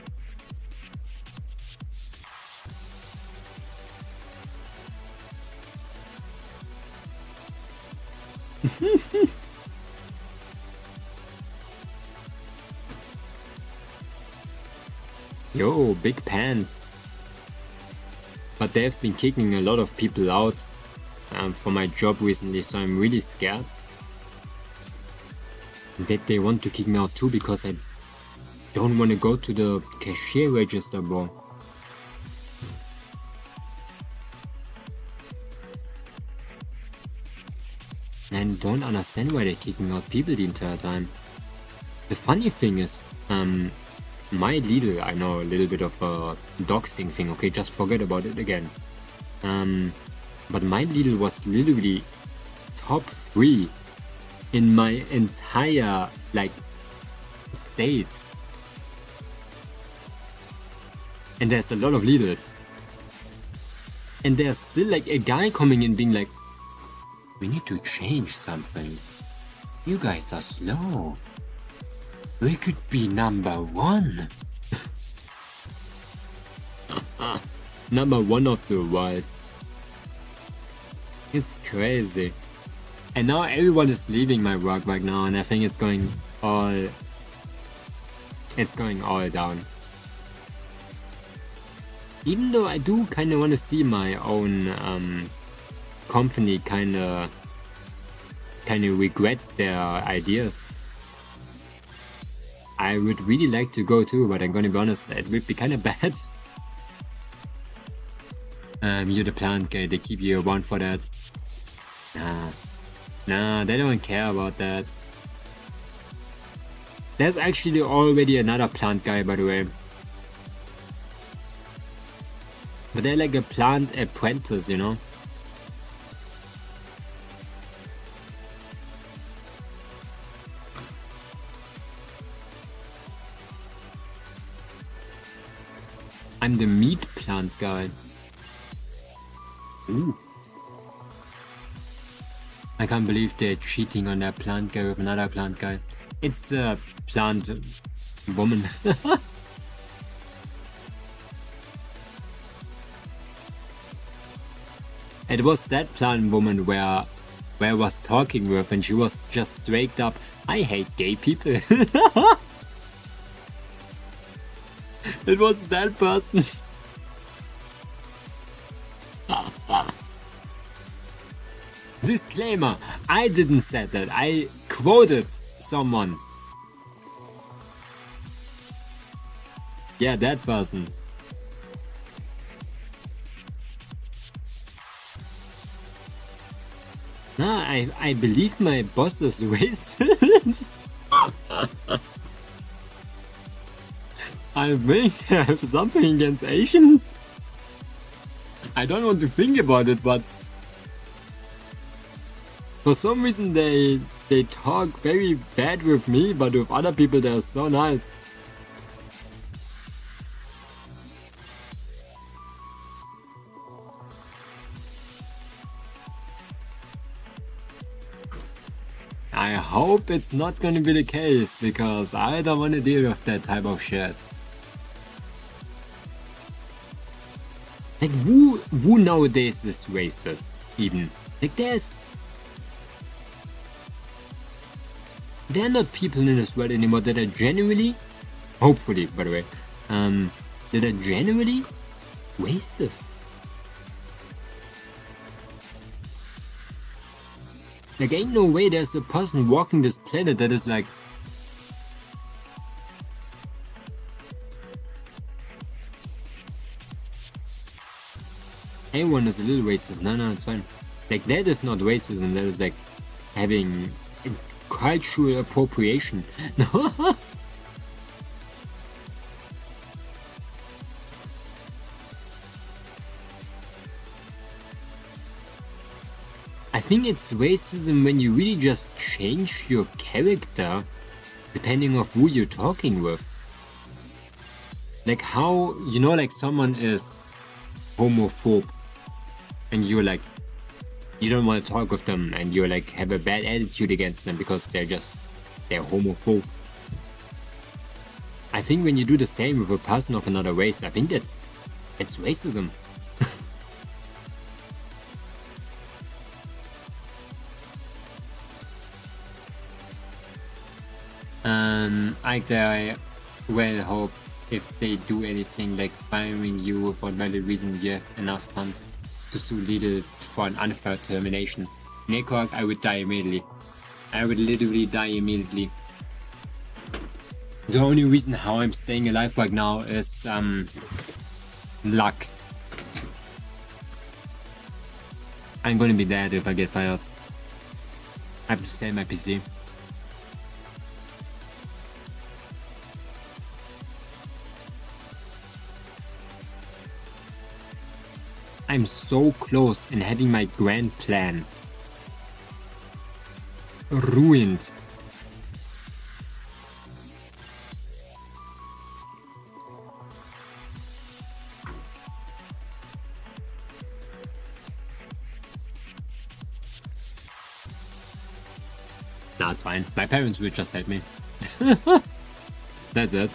A: Yo, big pants. But they've been kicking a lot of people out for my job recently, so I'm really scared that they want to kick me out too, because I don't want to go to the cashier register, bro. I don't understand why they're kicking out people the entire time. The funny thing is, my Lidl, I know a little bit of a doxing thing, okay, just forget about it again. But my Lidl was literally top 3 in my entire, like, state. And there's a lot of leaders. And there's still like a guy coming in being like, we need to change something. You guys are slow. We could be number one. Number one of the world. It's crazy. And now everyone is leaving my work right now, and I think it's going all down. Even though I do kind of want to see my own company kind of regret their ideas. I would really like to go too, but I'm gonna be honest, it would be kind of bad. You're the plant guy, they keep you around for that. Nah, they don't care about that. There's actually already another plant guy, by the way. But they're like a plant apprentice, you know? I'm the meat plant guy. Ooh. I can't believe they're cheating on that plant guy with another plant guy. It's a plant woman. It was that plant woman where I was talking with, and she was just straight up, I hate gay people. It was that person. Disclaimer, I didn't say that, I quoted someone. Yeah, that person. Nah, I believe my boss is racist. I think I have something against Asians. I don't want to think about it, but for some reason they talk very bad with me, but with other people they're so nice. I hope it's not gonna be the case, because I don't wanna deal with that type of shit. Like, who nowadays is racist, even? Like, there are not people in this world anymore that are genuinely, hopefully, by the way, that are genuinely racist. Like, ain't no way there's a person walking this planet that is like, everyone is a little racist. No, it's fine. Like, that is not racism, that is like having cultural appropriation. No. I think it's racism when you really just change your character depending on who you're talking with. Like, how, you know, like someone is homophobe and you're like, you don't want to talk with them, and you're like, have a bad attitude against them because they're homophobe. I think when you do the same with a person of another race, I think it's racism. I well hope if they do anything like firing you for valid reason, you have enough funds to sue legal for an unfair termination. Nekok, I would die immediately. I would literally die immediately. The only reason how I'm staying alive right now is luck. I'm gonna be dead if I get fired. I have to sell my PC. I'm so close in having my grand plan ruined. Nah, it's fine. My parents will just hate me. That's it.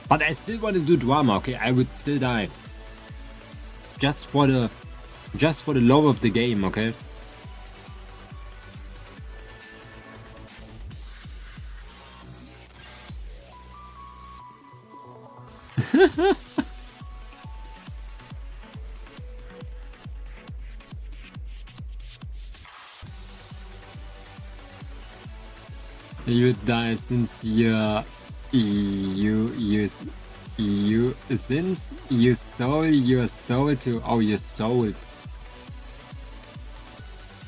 A: But I still want to do drama, okay? I would still die. Just for the love of the game, okay? You die since since you sold your soul to you sold.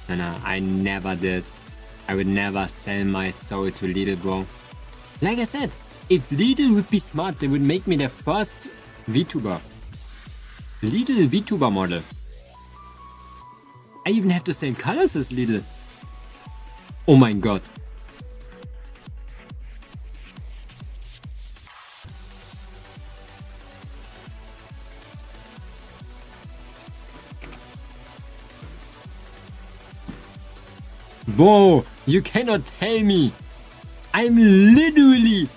A: No, I never did. I would never sell my soul to Lidl, bro. Like I said, if Lidl would be smart, they would make me their first VTuber. Lidl VTuber model. I even have the same colors as Lidl. Oh my god. Whoa, you cannot tell me. I'm literally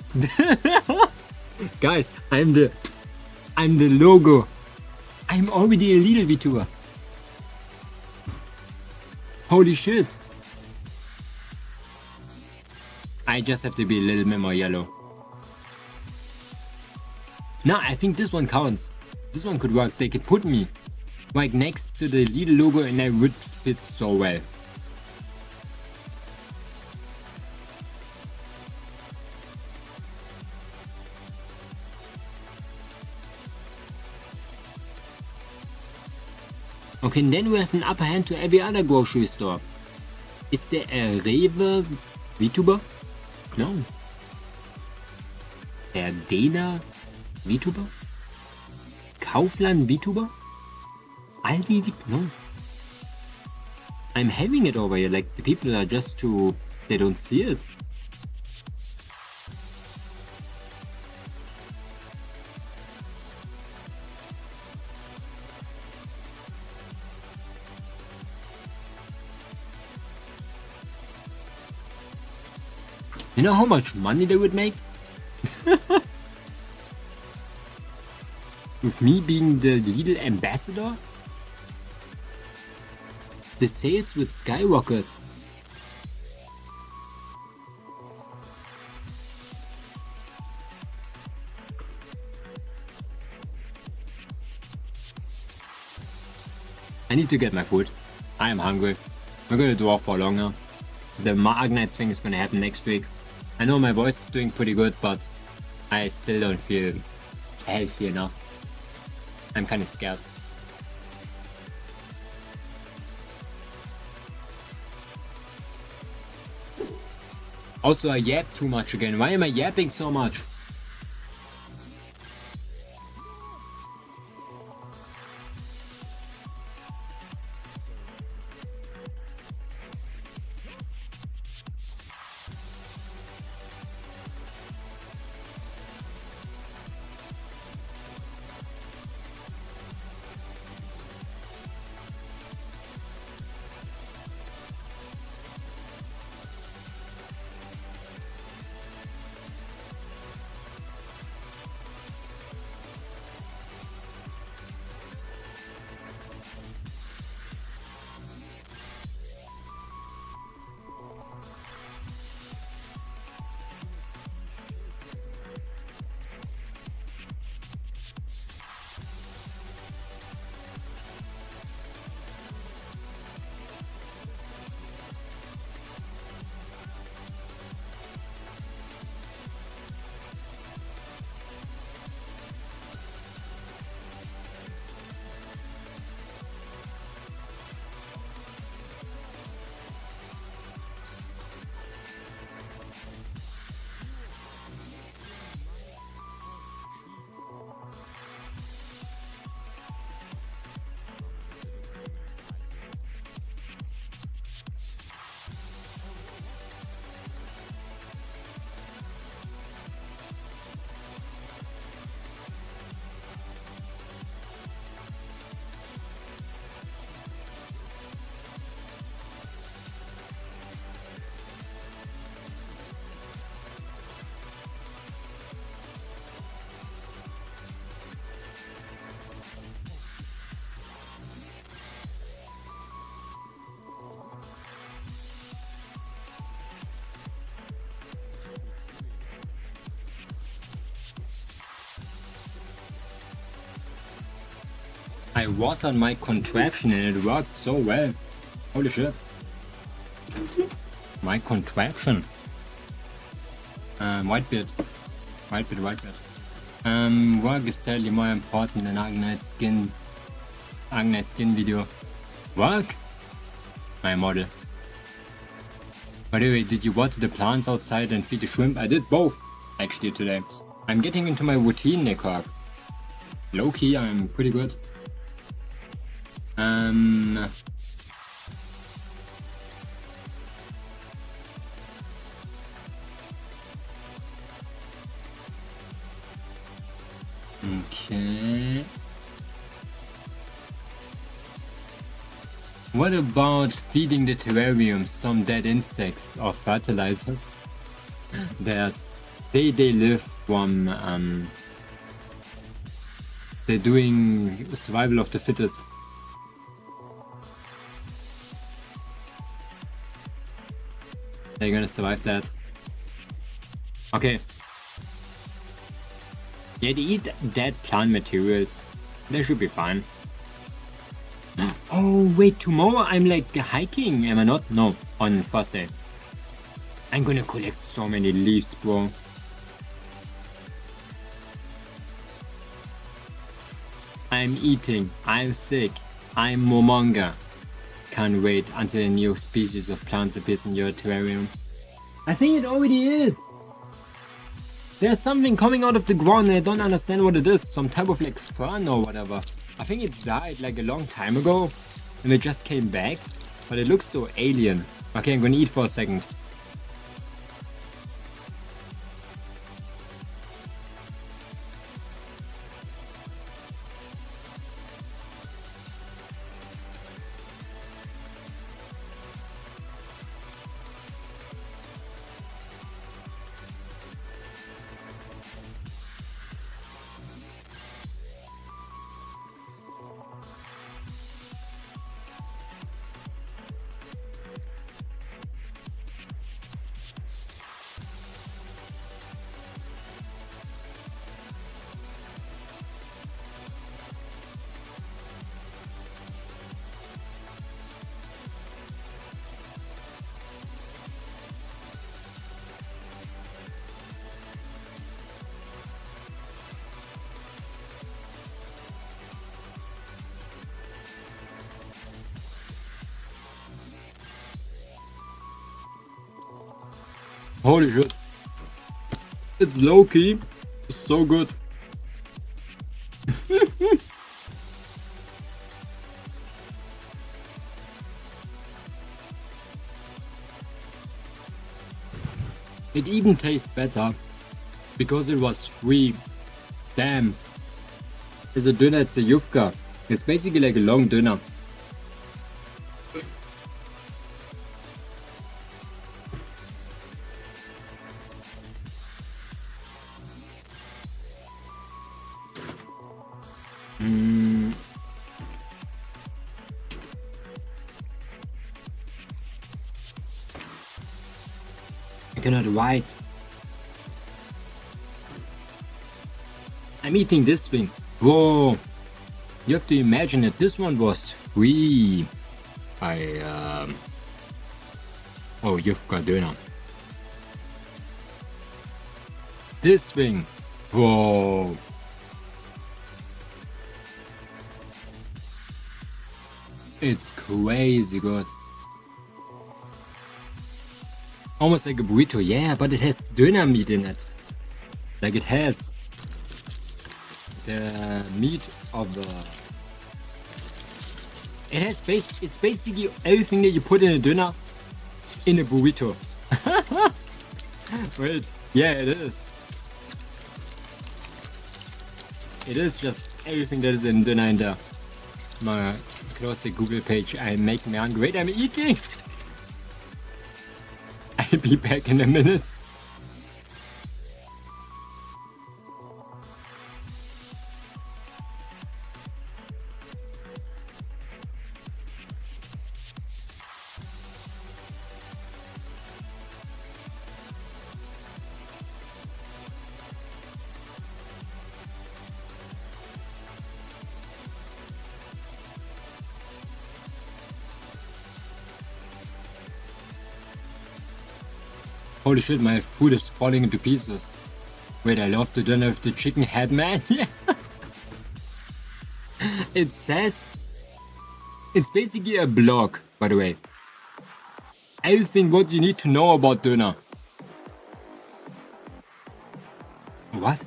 A: guys, I'm the logo. I'm already a little VTuber. Holy shit. I just have to be a little bit more yellow. Nah, I think this one counts. This one could work. They could put me right next to the little logo and I would fit so well. Okay, and then we have an upper hand to every other grocery store. Is there a Rewe VTuber? No. Der Dena VTuber? Kaufland VTuber? Aldi VTuber? No. I'm having it over here, like the people are just too... they don't see it. You know how much money they would make? With me being the Lidl ambassador? The sales would skyrocket. I need to get my food. I am hungry. I'm gonna dwarf for longer. The Magnites thing is gonna happen next week. I know my voice is doing pretty good, but I still don't feel healthy enough. I'm kinda scared. Also, I yap too much again. Why am I yapping so much? I watered my contraption and it worked so well. Holy shit. My contraption. Whitebeard. Work is sadly more important than Agnite skin video. Work? My model. By the way, did you water the plants outside and feed the shrimp? I did both, actually, today. I'm getting into my routine, Nick. Low-key, I'm pretty good. Okay. What about feeding the terrarium some dead insects or fertilizers? They live from they're doing survival of the fittest. They're gonna survive that. Okay. Yeah, they eat dead plant materials. They should be fine. Oh wait, tomorrow I'm like hiking, am I not? No, on first day. I'm gonna collect so many leaves, bro. I'm eating, I'm sick, I'm Momonga. Can't wait until a new species of plants appears in your terrarium. I think it already is. There's something coming out of the ground and I don't understand what it is. Some type of like fern or whatever. I think it died like a long time ago and it just came back. But it looks so alien. Okay, I'm gonna eat for a second. Holy shit. It's low-key. It's so good. It even tastes better because it was free. Damn. It's a dinner, it's a yufka. It's basically like a long dinner. I cannot write. I'm eating this thing. Whoa! You have to imagine that this one was free. Oh, you've got dinner. This thing. Whoa! It's crazy good. Almost like a burrito, yeah, but it has dinner meat in it. Like it has the meat of the... It's basically everything that you put in a dinner in a burrito. Wait, yeah, it is. It is just everything that is in dinner in there. My close the Google page. I'm making me hungry. Wait, I'm eating. I'll be back in a minute. Holy shit, my food is falling into pieces. Wait, I love the dinner with the chicken head, man. Yeah. It says... It's basically a blog, by the way. Everything what you need to know about dinner. What?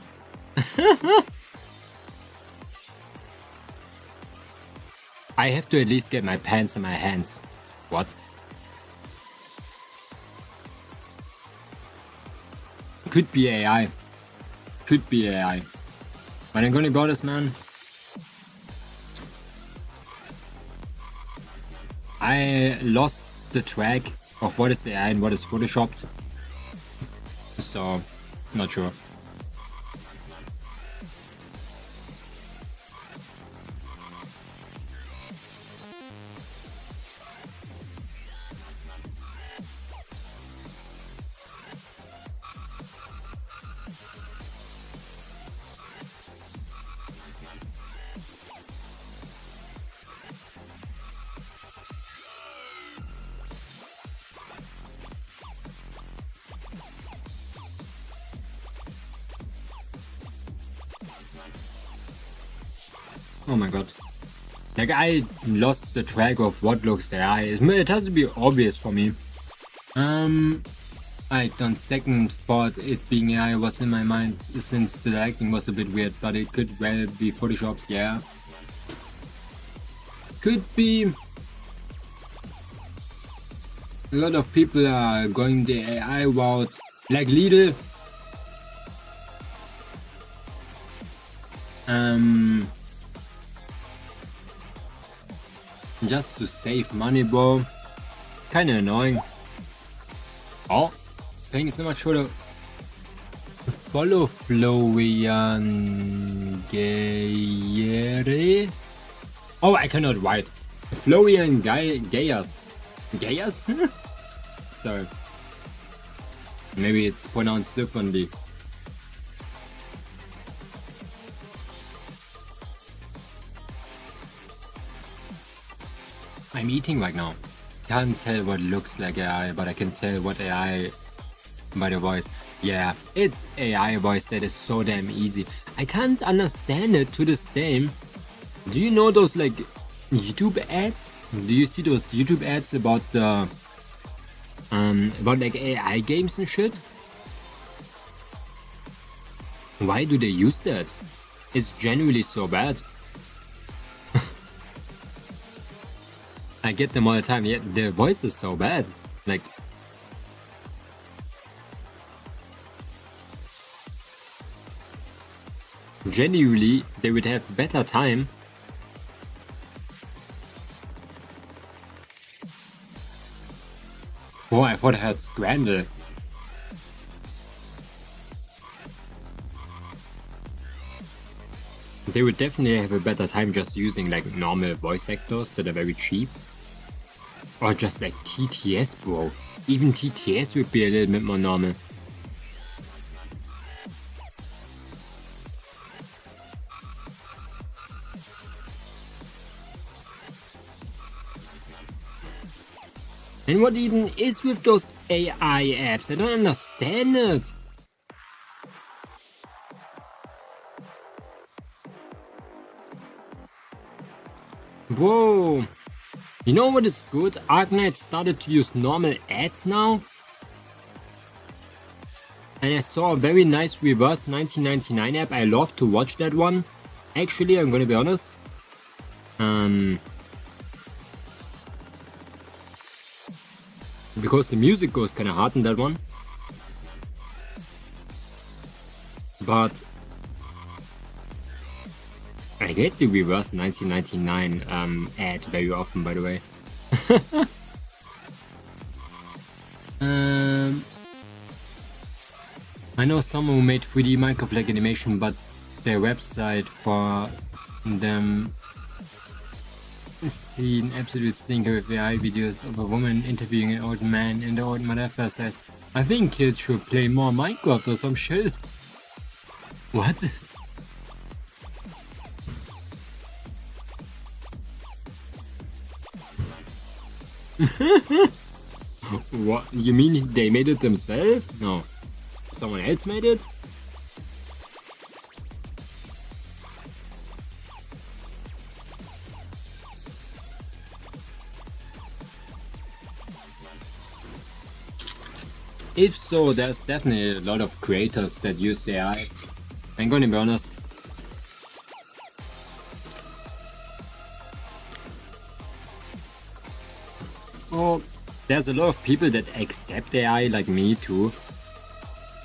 A: I have to at least get my pants in my hands. What? Could be AI. Could be AI. But I'm gonna be honest, man. I lost the track of what is AI and what is photoshopped. So, not sure. Oh my god. Like, I lost the track of what looks AI. It has to be obvious for me. I on second thought it being AI was in my mind since the lighting was a bit weird, but it could well be photoshopped, yeah. Could be. A lot of people are going the AI route, like Lidl. Just to save money, bro. Kinda annoying. Oh, thank you so much for the follow, Florian Gayere. Oh, I cannot write. Florian Gayas. Gayas? Sorry. Maybe it's pronounced differently. I'm eating right now. Can't tell what looks like AI, but I can tell what AI by the voice. Yeah, it's AI voice that is so damn easy. I can't understand it to this day. Do you know those like YouTube ads? Do you see those YouTube ads about the about like AI games and shit? Why do they use that? It's genuinely so bad. I get them all the time. Yeah, their voice is so bad. Like, genuinely, they would have better time. Oh, I thought I had Scrandle. They would definitely have a better time just using like normal voice actors that are very cheap. Or just like TTS, bro. Even TTS would be a little bit more normal. And what even is with those AI apps? I don't understand it. Bro, you know what is good? Arknight started to use normal ads now. And I saw a very nice reverse 1999 app. I love to watch that one. Actually, I'm gonna be honest. Because the music goes kinda hard in that one. But I get the reverse 1999 ad very often, by the way. I know someone who made 3D Minecraft like animation, but their website for them is an absolute stinker with AI videos of a woman interviewing an old man, and the old motherfucker says, I think kids should play more Minecraft or some shit. What? What? You mean they made it themselves? No. Someone else made it? If so, there's definitely a lot of creators that use AI. I'm gonna be honest. Oh, there's a lot of people that accept AI, like me too,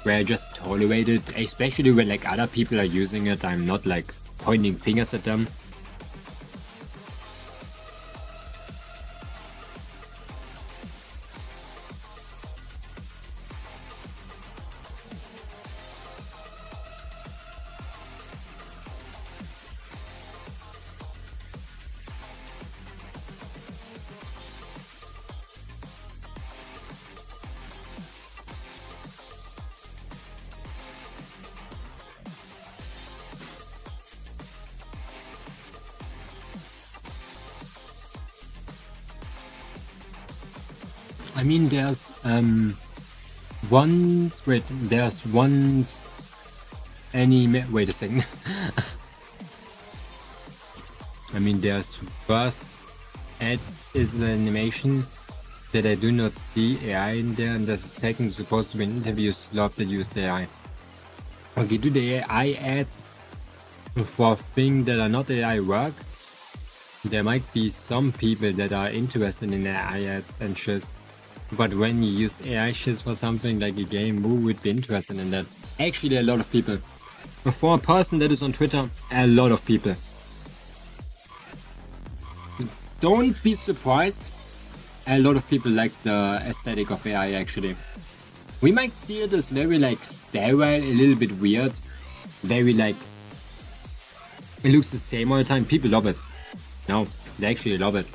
A: where I just tolerate it, especially when like other people are using it. I'm not like pointing fingers at them. I mean, there's there's one anime. Wait a second. I mean, there's first ad is an animation that I do not see AI in there, and there's a second supposed to be an interview slot that used AI. Okay, do the AI ads for things that are not AI work? There might be some people that are interested in AI ads and shit. But when you use AI shit for something like a game, who would be interested in that? Actually, a lot of people. For a person that is on Twitter, a lot of people. Don't be surprised. A lot of people like the aesthetic of AI actually. We might see it as very like sterile, a little bit weird. Very like, it looks the same all the time. People love it. No, they actually love it.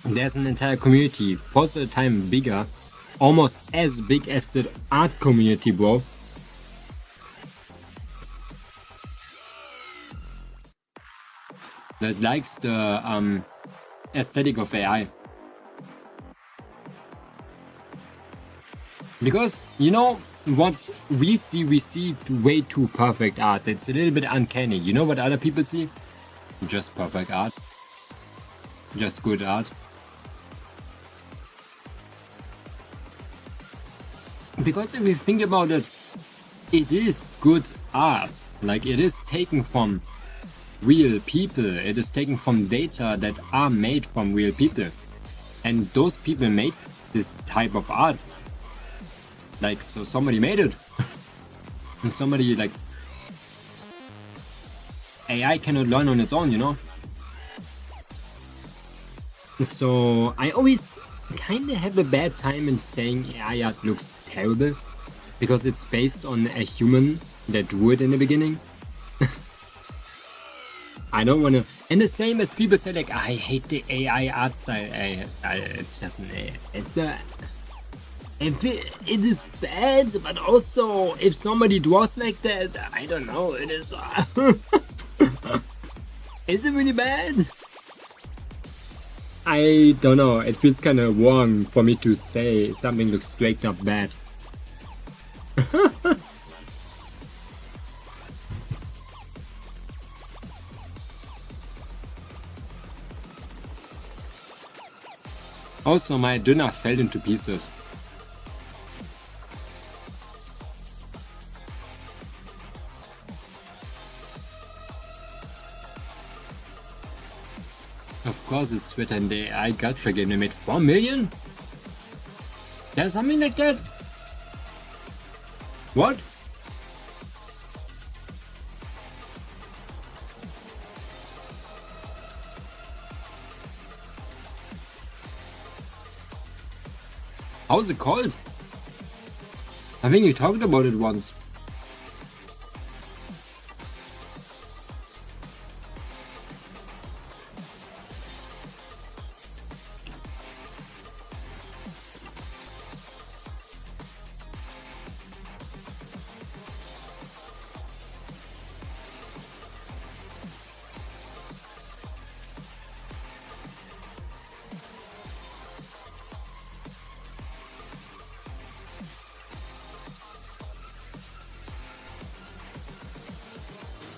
A: There's an entire community, most of the time bigger, almost as big as the art community, bro. That likes the aesthetic of AI. Because, you know, what we see way too perfect art. It's a little bit uncanny. You know what other people see? Just perfect art. Just good art. Because if you think about it, it is good art. Like, it is taken from real people. It is taken from data that are made from real people. And those people made this type of art. Like, so somebody made it. And somebody, like, AI cannot learn on its own, you know? So I always kind of have a bad time in saying AI art looks terrible, because it's based on a human that drew it in the beginning. I don't want to, and the same as people say like, I hate the AI art style. It's just if it is bad, but also if somebody draws like that, I don't know, it is is it really bad? I don't know, it feels kind of wrong for me to say something looks straight up bad. Also, my dinner fell into pieces. Of course it's Twitter and the AI gacha game. They made 4 million? There's something like that? What? How's it called? I think you talked about it once.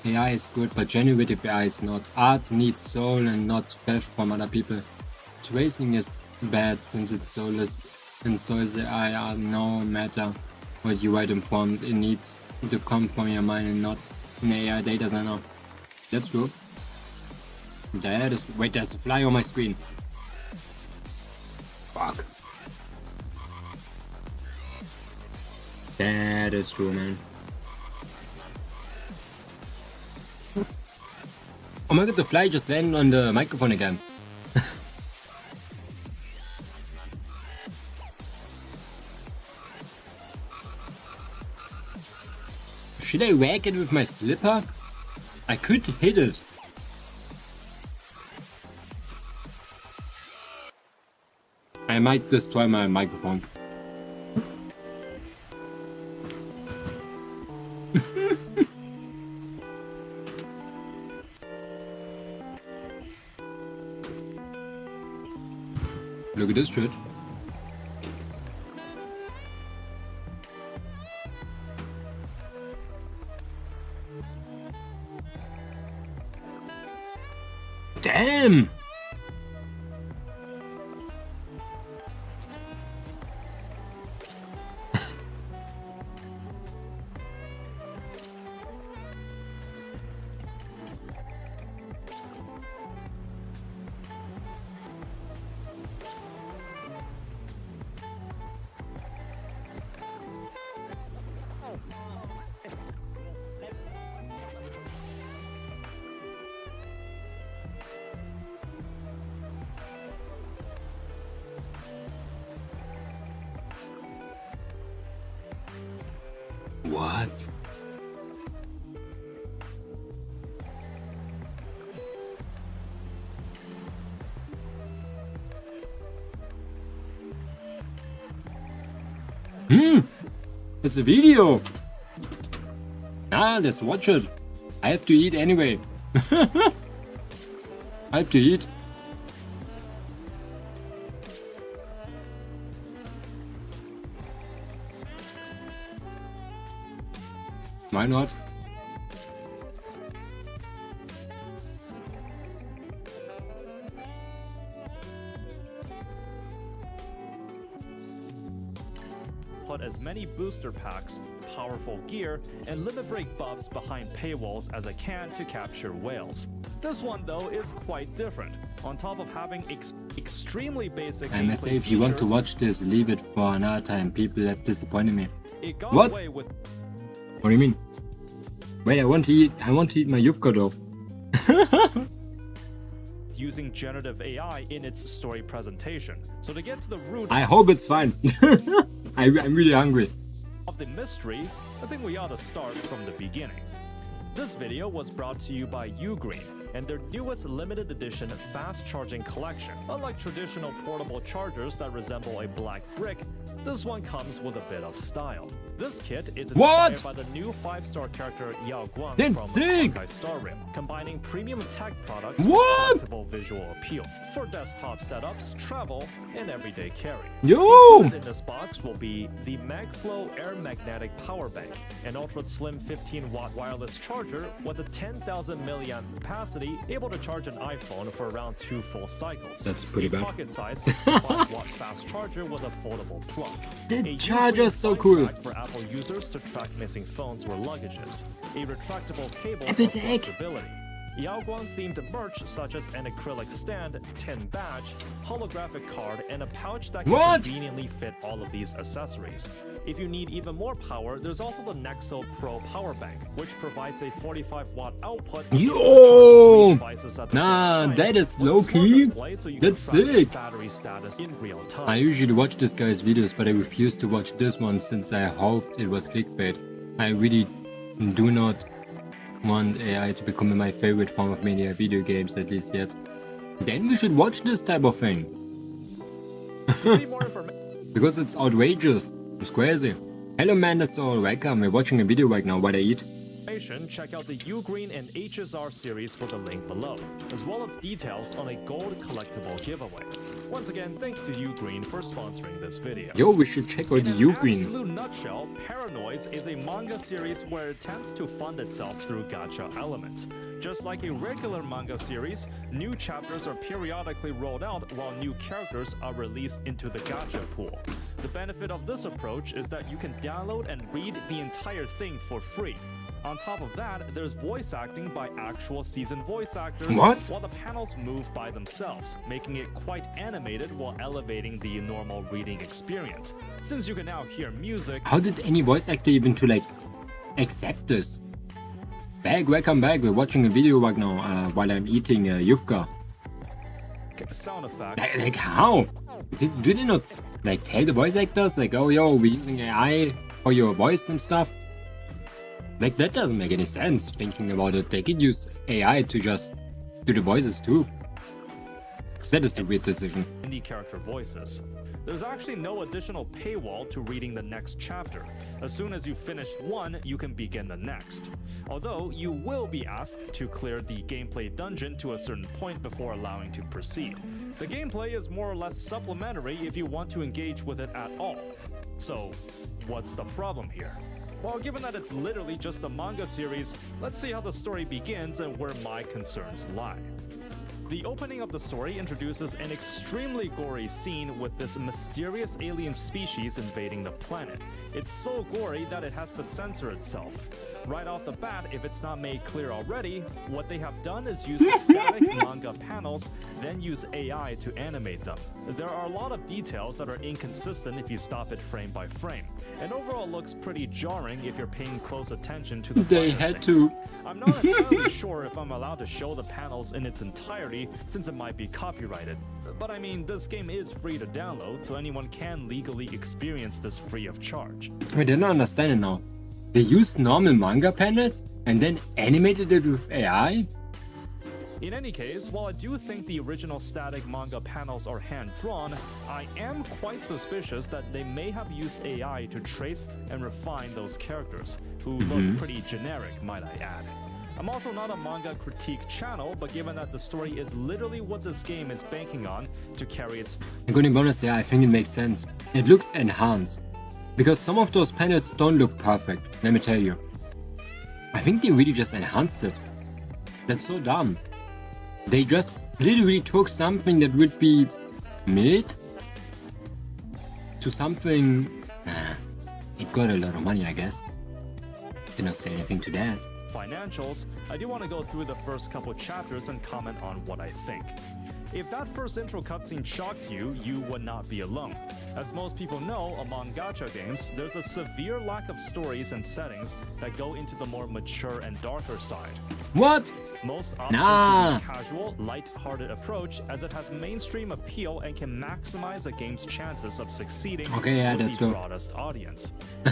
A: AI is good, but generative AI is not. Art needs soul and not theft from other people. Tracing is bad since it's soulless, and so is AI. No matter what you write in prompt, it needs to come from your mind and not an AI data center. That's true. Wait, there's a fly on my screen. Fuck. That is true, man. Oh my god, the fly just landed on the microphone again. Should I whack it with my slipper? I could hit it. I might destroy my microphone. Look at this shit. Damn! What? It's a video. Ah, let's watch it. I have to eat anyway. I have to eat. Why not?
B: Put as many booster packs, powerful gear, and limit break buffs behind paywalls as I can to capture whales. This one though is quite different. On top of having extremely basic
A: I must say, if you want to watch this, leave it for another time. People have disappointed me. What? What do you mean? Wait, I want to eat my Yufka though.
B: Using generative AI in its story presentation. So to get to the root
A: I hope it's fine. I'm really hungry.
B: Of the mystery, I think we ought to start from the beginning. This video was brought to you by Ugreen and their newest limited edition fast charging collection. Unlike traditional portable chargers that resemble a black brick, this one comes with a bit of style. This kit is inspired by the new 5-star character Yao Guang from Honkai Star Rail, combining premium tech products with comfortable visual appeal for desktop setups, travel, and everyday carry. Included in this box will be the MagFlow Air Magnetic Power Bank, an ultra-slim 15-watt wireless charger with a 10,000 milliamp capacity, able to charge an iPhone for around 2 full cycles.
A: That's pretty bad.
B: Pocket-sized 65-watt fast charger with a foldable plug.
A: The charger is so cool.
B: For Apple users to track missing phones or luggages. A retractable cable
A: Apple
B: for
A: tag.
B: flexibility. Yaoguang themed merch such as an acrylic stand, tin badge, holographic card, and a pouch that can conveniently fit all of these accessories. If you need even more power, there's also the Nexo Pro power bank, which provides a 45-watt output.
A: Nah, that is low-key. That's sick.
B: Battery status in real time.
A: I usually watch this guy's videos, but I refuse to watch this one since I hoped it was clickbait. I really do not want AI to become my favorite form of media, video games at least yet. Then we should watch this type of thing. Because it's outrageous. It's crazy. Hello man, that's all. Welcome. We're watching a video right now while I eat.
B: Check out the Ugreen and HSR series for the link below, as well as details on a gold collectible giveaway. Once again, thanks to Ugreen for sponsoring this video.
A: Yo, we should check out the Ugreen.
B: In an absolute nutshell, Paranoise is a manga series where it attempts to fund itself through gacha elements. Just like a regular manga series, new chapters are periodically rolled out while new characters are released into the gacha pool. The benefit of this approach is that you can download and read the entire thing for free. On top of that, there's voice acting by actual seasoned voice actors,
A: What?
B: while the panels move by themselves, making it quite animated while elevating the normal reading experience. Since you can now hear music...
A: How did any voice actor even to like accept this? Welcome back. We're watching a video right now while I'm eating yufka.
B: sound effect...
A: Like how? Do they not like tell the voice actors like, oh yo, we're using AI for your voice and stuff? Like that doesn't make any sense thinking about it. They could use AI to just do the voices too. That is the weird decision.
B: Indie character voices. There's actually no additional paywall to reading the next chapter. As soon as you finish one, you can begin the next. Although, you will be asked to clear the gameplay dungeon to a certain point before allowing to proceed. The gameplay is more or less supplementary if you want to engage with it at all. So, what's the problem here? Well, given that it's literally just a manga series, let's see how the story begins and where my concerns lie. The opening of the story introduces an extremely gory scene with this mysterious alien species invading the planet. It's so gory that it has to censor itself. Right off the bat, if it's not made clear already, what they have done is use static manga panels, then use AI to animate them. There are a lot of details that are inconsistent if you stop it frame by frame, and overall looks pretty jarring if you're paying close attention to the
A: They
B: finer
A: had
B: things.
A: to.
B: I'm not entirely sure if I'm allowed to show the panels in its entirety since it might be copyrighted. But I mean, this game is free to download, so anyone can legally experience this free of charge.
A: I don't understand it now. They used normal manga panels and then animated it with AI?
B: In any case, while I do think the original static manga panels are hand-drawn, I am quite suspicious that they may have used AI to trace and refine those characters, who look pretty generic, might I add. I'm also not a manga critique channel, but given that the story is literally what this game is banking on to carry its...
A: I'm going to be honest there, I think it makes sense. It looks enhanced. Because some of those panels don't look perfect, let me tell you. I think they really just enhanced it. That's so dumb. They just literally took something that would be mid to something... it got a lot of money, I guess. Did not say anything to that.
B: Financials, I do want to go through the first couple chapters and comment on what I think. If that first intro cutscene shocked you, you would not be alone. As most people know, among gacha games, there's a severe lack of stories and settings that go into the more mature and darker side.
A: What?
B: Most opt
A: Nah.
B: for the casual, light-hearted approach as it has mainstream appeal and can maximize a game's chances of succeeding
A: Okay, yeah,
B: with
A: that's
B: the
A: true.
B: broadest audience.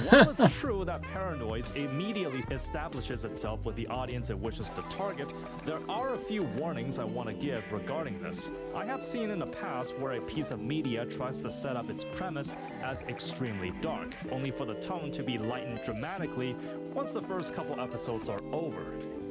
B: While it's true that Paranoise immediately establishes itself with the audience it wishes to target, there are a few warnings I want to give regarding this. I have seen in the past where a piece of media tries to set up its premise as extremely dark, only for the tone to be lightened dramatically once the first couple episodes are over.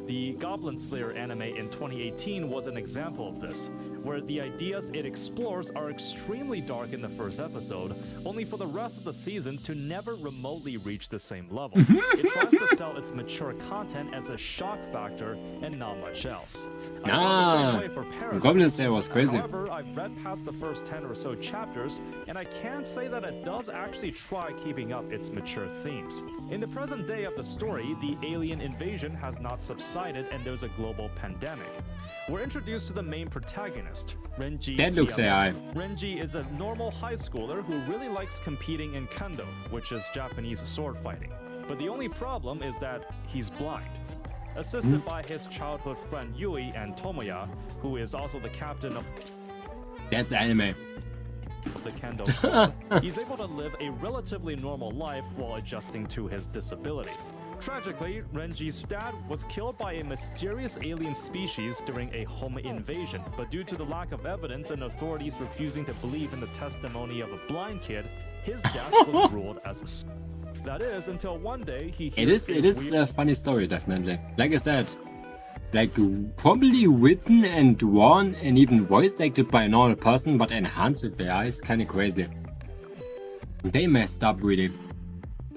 B: The Goblin Slayer anime in 2018 was an example of this, where the ideas it explores are extremely dark in the first episode, only for the rest of the season to never remotely reach the same level. It tries to sell its mature content as a shock factor and not much else. I felt the same way for Paradise.
A: Goblin Slayer was crazy.
B: However, I've read past the first 10 or so chapters, and I can say that it does actually try keeping up its mature themes. In the present day of the story, the alien invasion has not subsided and there's a global pandemic. We're introduced to the main protagonist, Renji.
A: That looks AI.
B: Renji is a normal high schooler who really likes competing in kendo, which is Japanese sword fighting. But the only problem is that he's blind. Assisted by his childhood friend Yui and Tomoya, who is also the captain of
A: That's anime.
B: the kendo club, he's able to live a relatively normal life while adjusting to his disability. Tragically, Renji's dad was killed by a mysterious alien species during a home invasion, but due to the lack of evidence and authorities refusing to believe in the testimony of a blind kid, his death was ruled as That is, until one day he
A: It
B: hears
A: is a funny story, definitely. Like I said, like probably written and drawn and even voice acted by a normal person, but enhanced with AI is kind of crazy. They messed up really.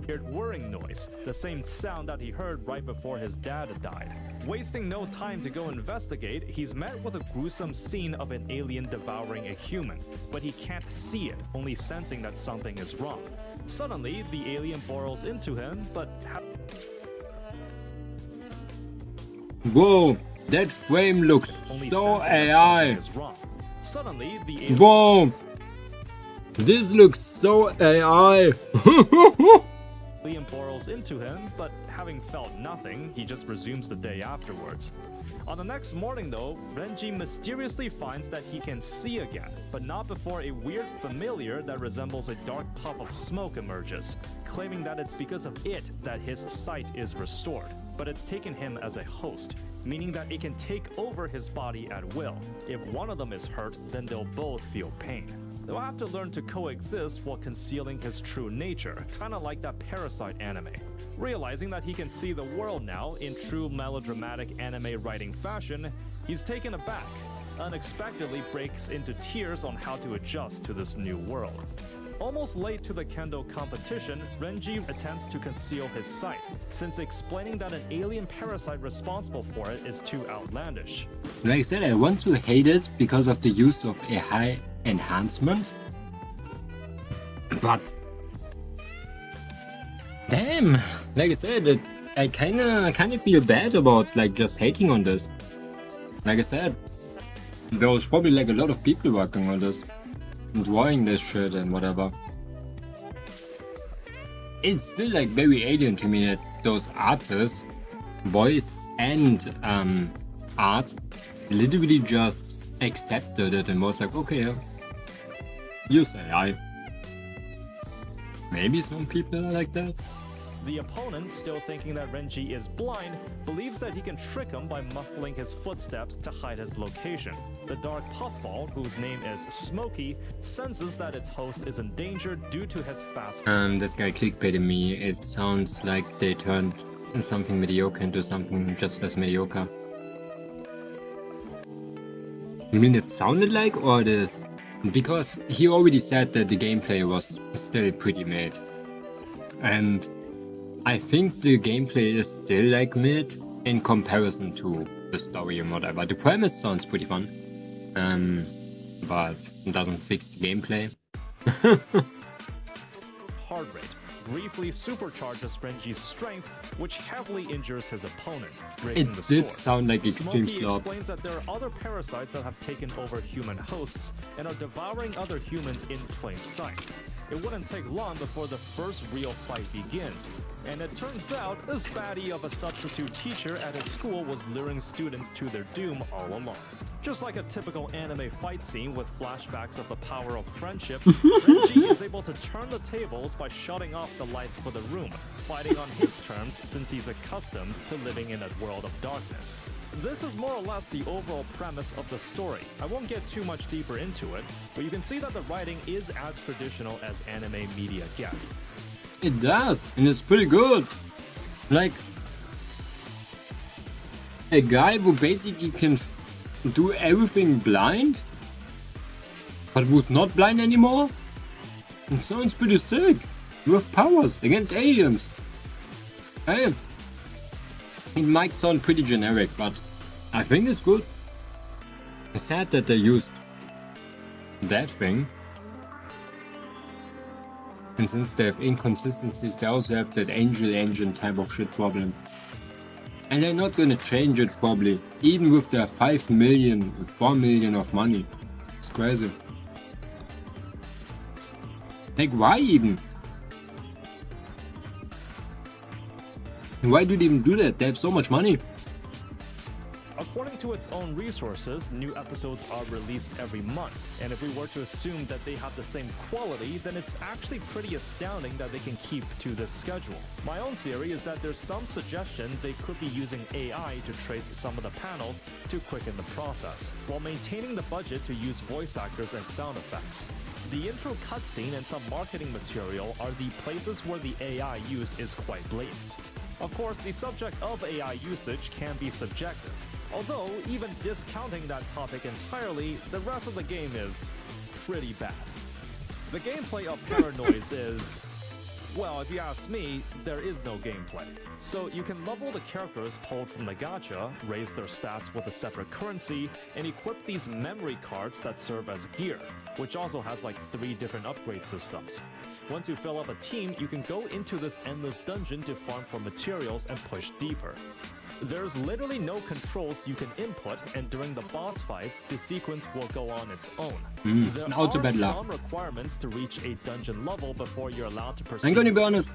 B: weird whirring noise, the same sound that he heard right before his dad died. Wasting no time to go investigate, he's met with a gruesome scene of an alien devouring a human, but he can't see it, only sensing that something is wrong. Suddenly, the alien burrows into him, but
A: Whoa, that frame looks
B: only
A: so
B: sensing that
A: AI.
B: something is wrong. Suddenly, the alien
A: Whoa, this looks so AI.
B: burrows into him, but having felt nothing, he just resumes the day afterwards. On the next morning though, Renji mysteriously finds that he can see again, but not before a weird familiar that resembles a dark puff of smoke emerges, claiming that it's because of it that his sight is restored. But it's taken him as a host, meaning that it can take over his body at will. If one of them is hurt, then they'll both feel pain. They'll have to learn to coexist while concealing his true nature, kinda like that Parasite anime. Realizing that he can see the world now in true melodramatic anime writing fashion, he's taken aback, unexpectedly breaks into tears on how to adjust to this new world. Almost late to the kendo competition, Renji attempts to conceal his sight, since explaining that an alien parasite responsible for it is too outlandish.
A: Like I said, I want to hate it because of the use of AI enhancement. But damn, like I said, I kinda feel bad about like just hating on this. Like I said, there was probably like a lot of people working on this, drawing this shit and whatever. It's still like very alien to me that those artists, voice and art, literally just accepted it and was like, okay, use AI. Maybe some people are like that.
B: The opponent, still thinking that Renji is blind, believes that he can trick him by muffling his footsteps to hide his location. The dark puffball, whose name is Smokey, senses that its host is in danger due to his fast.
A: This guy clickbaited me. It sounds like they turned something mediocre into something just as mediocre. You mean it sounded like, or it is? Because he already said that the gameplay was still pretty mid. And I think the gameplay is still like mid in comparison to the story and whatever. The premise sounds pretty fun. But it doesn't fix the gameplay.
B: Heart rate briefly supercharges Renji's strength, which heavily injures his opponent, breaking the
A: It did
B: sword.
A: sound like extreme
B: Smokey
A: slop.
B: explains that there are other parasites that have taken over human hosts and are devouring other humans in plain sight. It wouldn't take long before the first real fight begins, and it turns out this baddie of a substitute teacher at his school was luring students to their doom all along. Just like a typical anime fight scene with flashbacks of the power of friendship, Renji is able to turn the tables by shutting off the lights for the room, fighting on his terms since he's accustomed to living in a world of darkness. This is more or less the overall premise of the story. I won't get too much deeper into it, but you can see that the writing is as traditional as anime media gets.
A: It does, and it's pretty good. Like, a guy who basically can do everything blind, but who's not blind anymore? It sounds pretty sick. With powers against aliens. Hey, it might sound pretty generic, but I think it's good. It's sad that they used that thing. And since they have inconsistencies, they also have that angel engine type of shit problem. And they're not gonna change it probably, even with their 5 million, 4 million of money. It's crazy. Like, why even? Why do they even do that? They have so much money.
B: According to its own resources, new episodes are released every month, and if we were to assume that they have the same quality, then it's actually pretty astounding that they can keep to this schedule. My own theory is that there's some suggestion they could be using AI to trace some of the panels to quicken the process, while maintaining the budget to use voice actors and sound effects. The intro cutscene and some marketing material are the places where the AI use is quite blatant. Of course, the subject of AI usage can be subjective. Although, even discounting that topic entirely, the rest of the game is pretty bad. The gameplay of Paranoise is... well, if you ask me, there is no gameplay. So you can level the characters pulled from the gacha, raise their stats with a separate currency, and equip these memory cards that serve as gear, which also has like 3 different upgrade systems. Once you fill up a team, you can go into this endless dungeon to farm for materials and push deeper. There's literally no controls you can input, and during the boss fights, the sequence will go on its own. There are some requirements to reach a dungeon level before you're allowed to proceed.
A: I'm gonna be honest,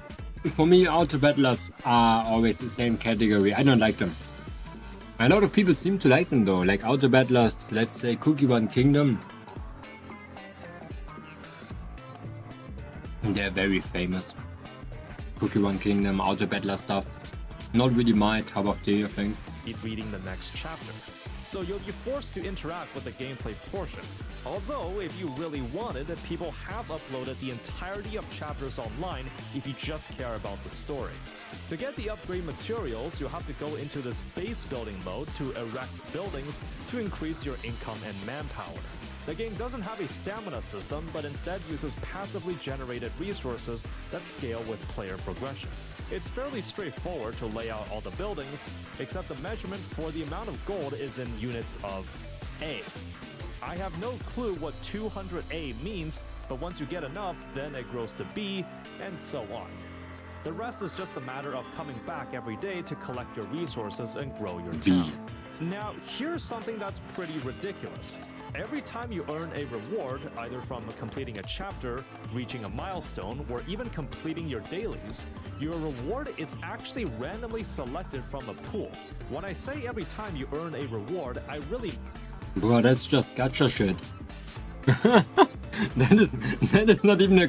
A: for me, auto battlers are always the same category. I don't like them. A lot of people seem to like them though, like auto battlers, let's say Cookie One Kingdom. They're very famous. Cookie One Kingdom, auto battler stuff. Not really my cup of tea, I think.
B: Reading the next chapter. So you'll be forced to interact with the gameplay portion. Although, if you really wanted, people have uploaded the entirety of chapters online if you just care about the story. To get the upgrade materials, you'll have to go into this base building mode to erect buildings to increase your income and manpower. The game doesn't have a stamina system, but instead uses passively generated resources that scale with player progression. It's fairly straightforward to lay out all the buildings, except the measurement for the amount of gold is in units of A. I have no clue what 200A means, but once you get enough, then it grows to B, and so on. The rest is just a matter of coming back every day to collect your resources and grow your town. Now, here's something that's pretty ridiculous. Every time you earn a reward, either from completing a chapter, reaching a milestone, or even completing your dailies, your reward is actually randomly selected from a pool. When I say every time you earn a reward, I really...
A: Bro, that's just gacha shit. that is not even a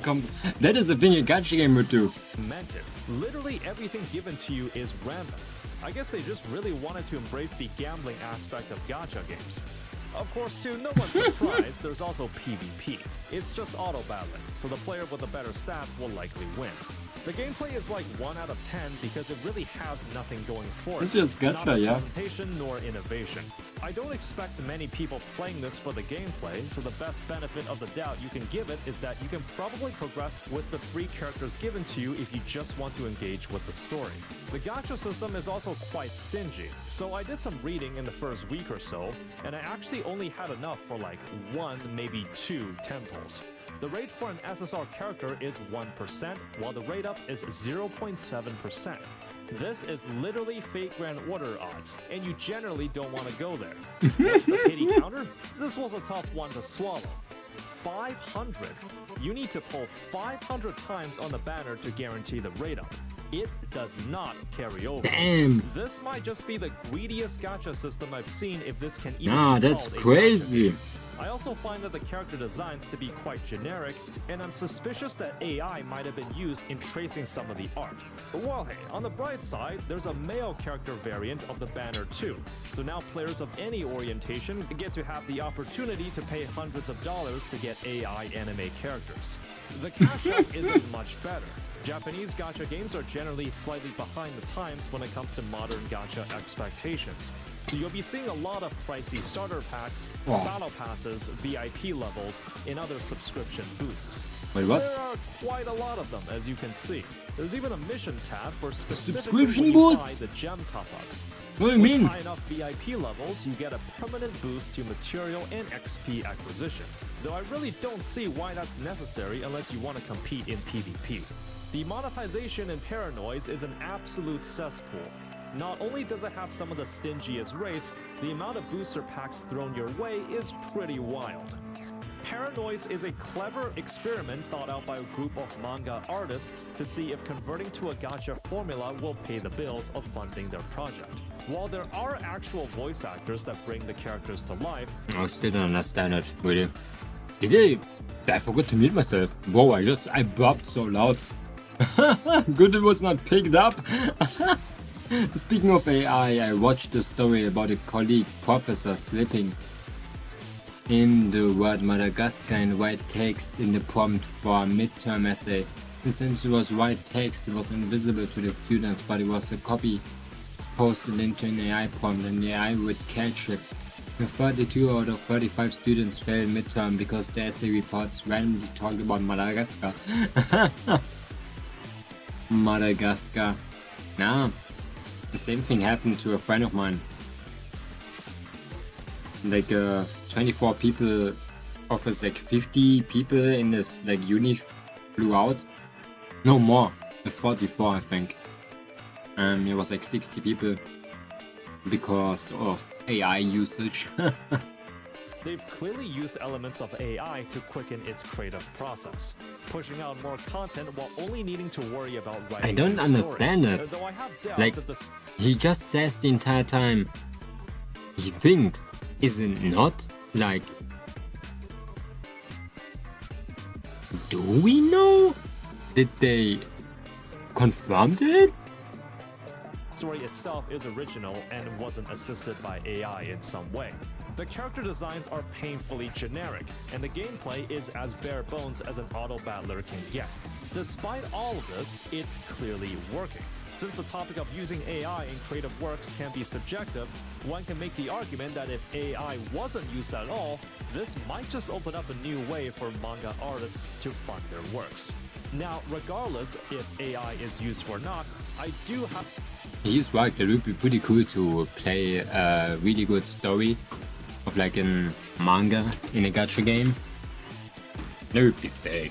A: that is a thing a gacha game would do.
B: Meant it. Literally everything given to you is random. I guess they just really wanted to embrace the gambling aspect of gacha games. Of course, to no one's surprise, there's also PvP. It's just auto battling, so the player with the better stats will likely win. The gameplay is like 1 out of 10 because it really has nothing going for it.
A: It's just gacha,
B: not
A: yeah.
B: presentation nor innovation. I don't expect many people playing this for the gameplay, so the best benefit of the doubt you can give it is that you can probably progress with the free characters given to you if you just want to engage with the story. The gacha system is also quite stingy, so I did some reading in the first week or so, and I actually only had enough for like 1, maybe 2 temples. The rate for an SSR character is 1%, while the rate up is 0.7%. This is literally fake Grand Order odds, and you generally don't want to go there. What's the pity counter? This was a tough one to swallow. 500. You need to pull 500 times on the banner to guarantee the rate up. It does not carry over.
A: Damn.
B: This might just be the greediest gacha system I've seen if this can even
A: Ah,
B: be
A: that's
B: called a
A: crazy.
B: gacha. I also find that the character designs to be quite generic, and I'm suspicious that AI might have been used in tracing some of the art. Well, hey, on the bright side, there's a male character variant of the banner too. So now players of any orientation get to have the opportunity to pay hundreds of dollars to get AI anime characters. The cash out isn't much better. Japanese gacha games are generally slightly behind the times when it comes to modern gacha expectations. So you'll be seeing a lot of pricey starter packs, battle passes, VIP levels, and other subscription boosts.
A: Wait, what?
B: There are quite a lot of them, as you can see. There's even a mission tab for specifically
A: subscription
B: when you
A: boost?
B: buy the gem top-ups.
A: What do you mean?
B: With high enough VIP levels, you get a permanent boost to material and XP acquisition. Though I really don't see why that's necessary unless you want to compete in PvP. The monetization in Paranoise is an absolute cesspool. Not only does it have some of the stingiest rates, the amount of booster packs thrown your way is pretty wild. Paranoise is a clever experiment thought out by a group of manga artists to see if converting to a gacha formula will pay the bills of funding their project. While there are actual voice actors that bring the characters to life,
A: I still don't understand it, really. I forgot to mute myself. Whoa, I burped so loud. Good it was not picked up. Speaking of AI, I watched a story about a colleague professor slipping in the word Madagascar in white text in the prompt for a midterm essay. Since it was white text, it was invisible to the students, but it was a copy posted into an AI prompt and the AI would catch it. The 32 out of 35 students failed midterm because the essay reports randomly talked about Madagascar. Madagascar. Nah, the same thing happened to a friend of mine. Like 24 people of us, like 50 people in this like uni flew out. No more, 44 I think. It was like 60 people because of AI usage.
B: they've clearly used elements of AI to quicken its creative process, pushing out more content while only needing to worry about writing.
A: I don't understand it.
B: Though I have doubts
A: Like,
B: if this
A: he just says the entire time, he thinks, is it not? Like, do we know? Did they confirm it?
B: story itself is original and wasn't assisted by AI in some way. The character designs are painfully generic, and the gameplay is as bare bones as an auto battler can get. Despite all of this, it's clearly working. Since the topic of using AI in creative works can be subjective, one can make the argument that if AI wasn't used at all, this might just open up a new way for manga artists to fund their works. Now, regardless if AI is used or not, I do have...
A: He's right, it would be pretty cool to play a really good story of like a manga in a gacha game. That would be sick.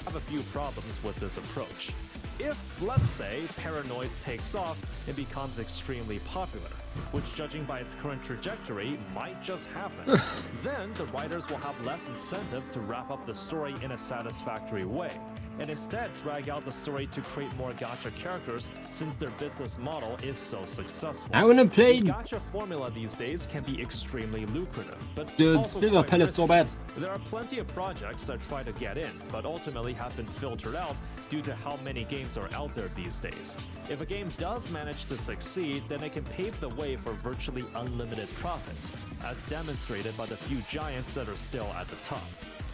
B: have a few problems with this approach. If, let's say, Paranoise takes off and becomes extremely popular, which judging by its current trajectory might just happen, then the writers will have less incentive to wrap up the story in a satisfactory way, and instead drag out the story to create more gacha characters since their business model is so successful.
A: I wanna play
B: The gacha formula these days can be extremely lucrative, but
A: the
B: also
A: Silver
B: quite
A: Palace so
B: risky.
A: bad.
B: There are plenty of projects that try to get in, but ultimately have been filtered out due to how many games are out there these days. If a game does manage to succeed, then it can pave the way for virtually unlimited profits, as demonstrated by the few giants that are still at the top.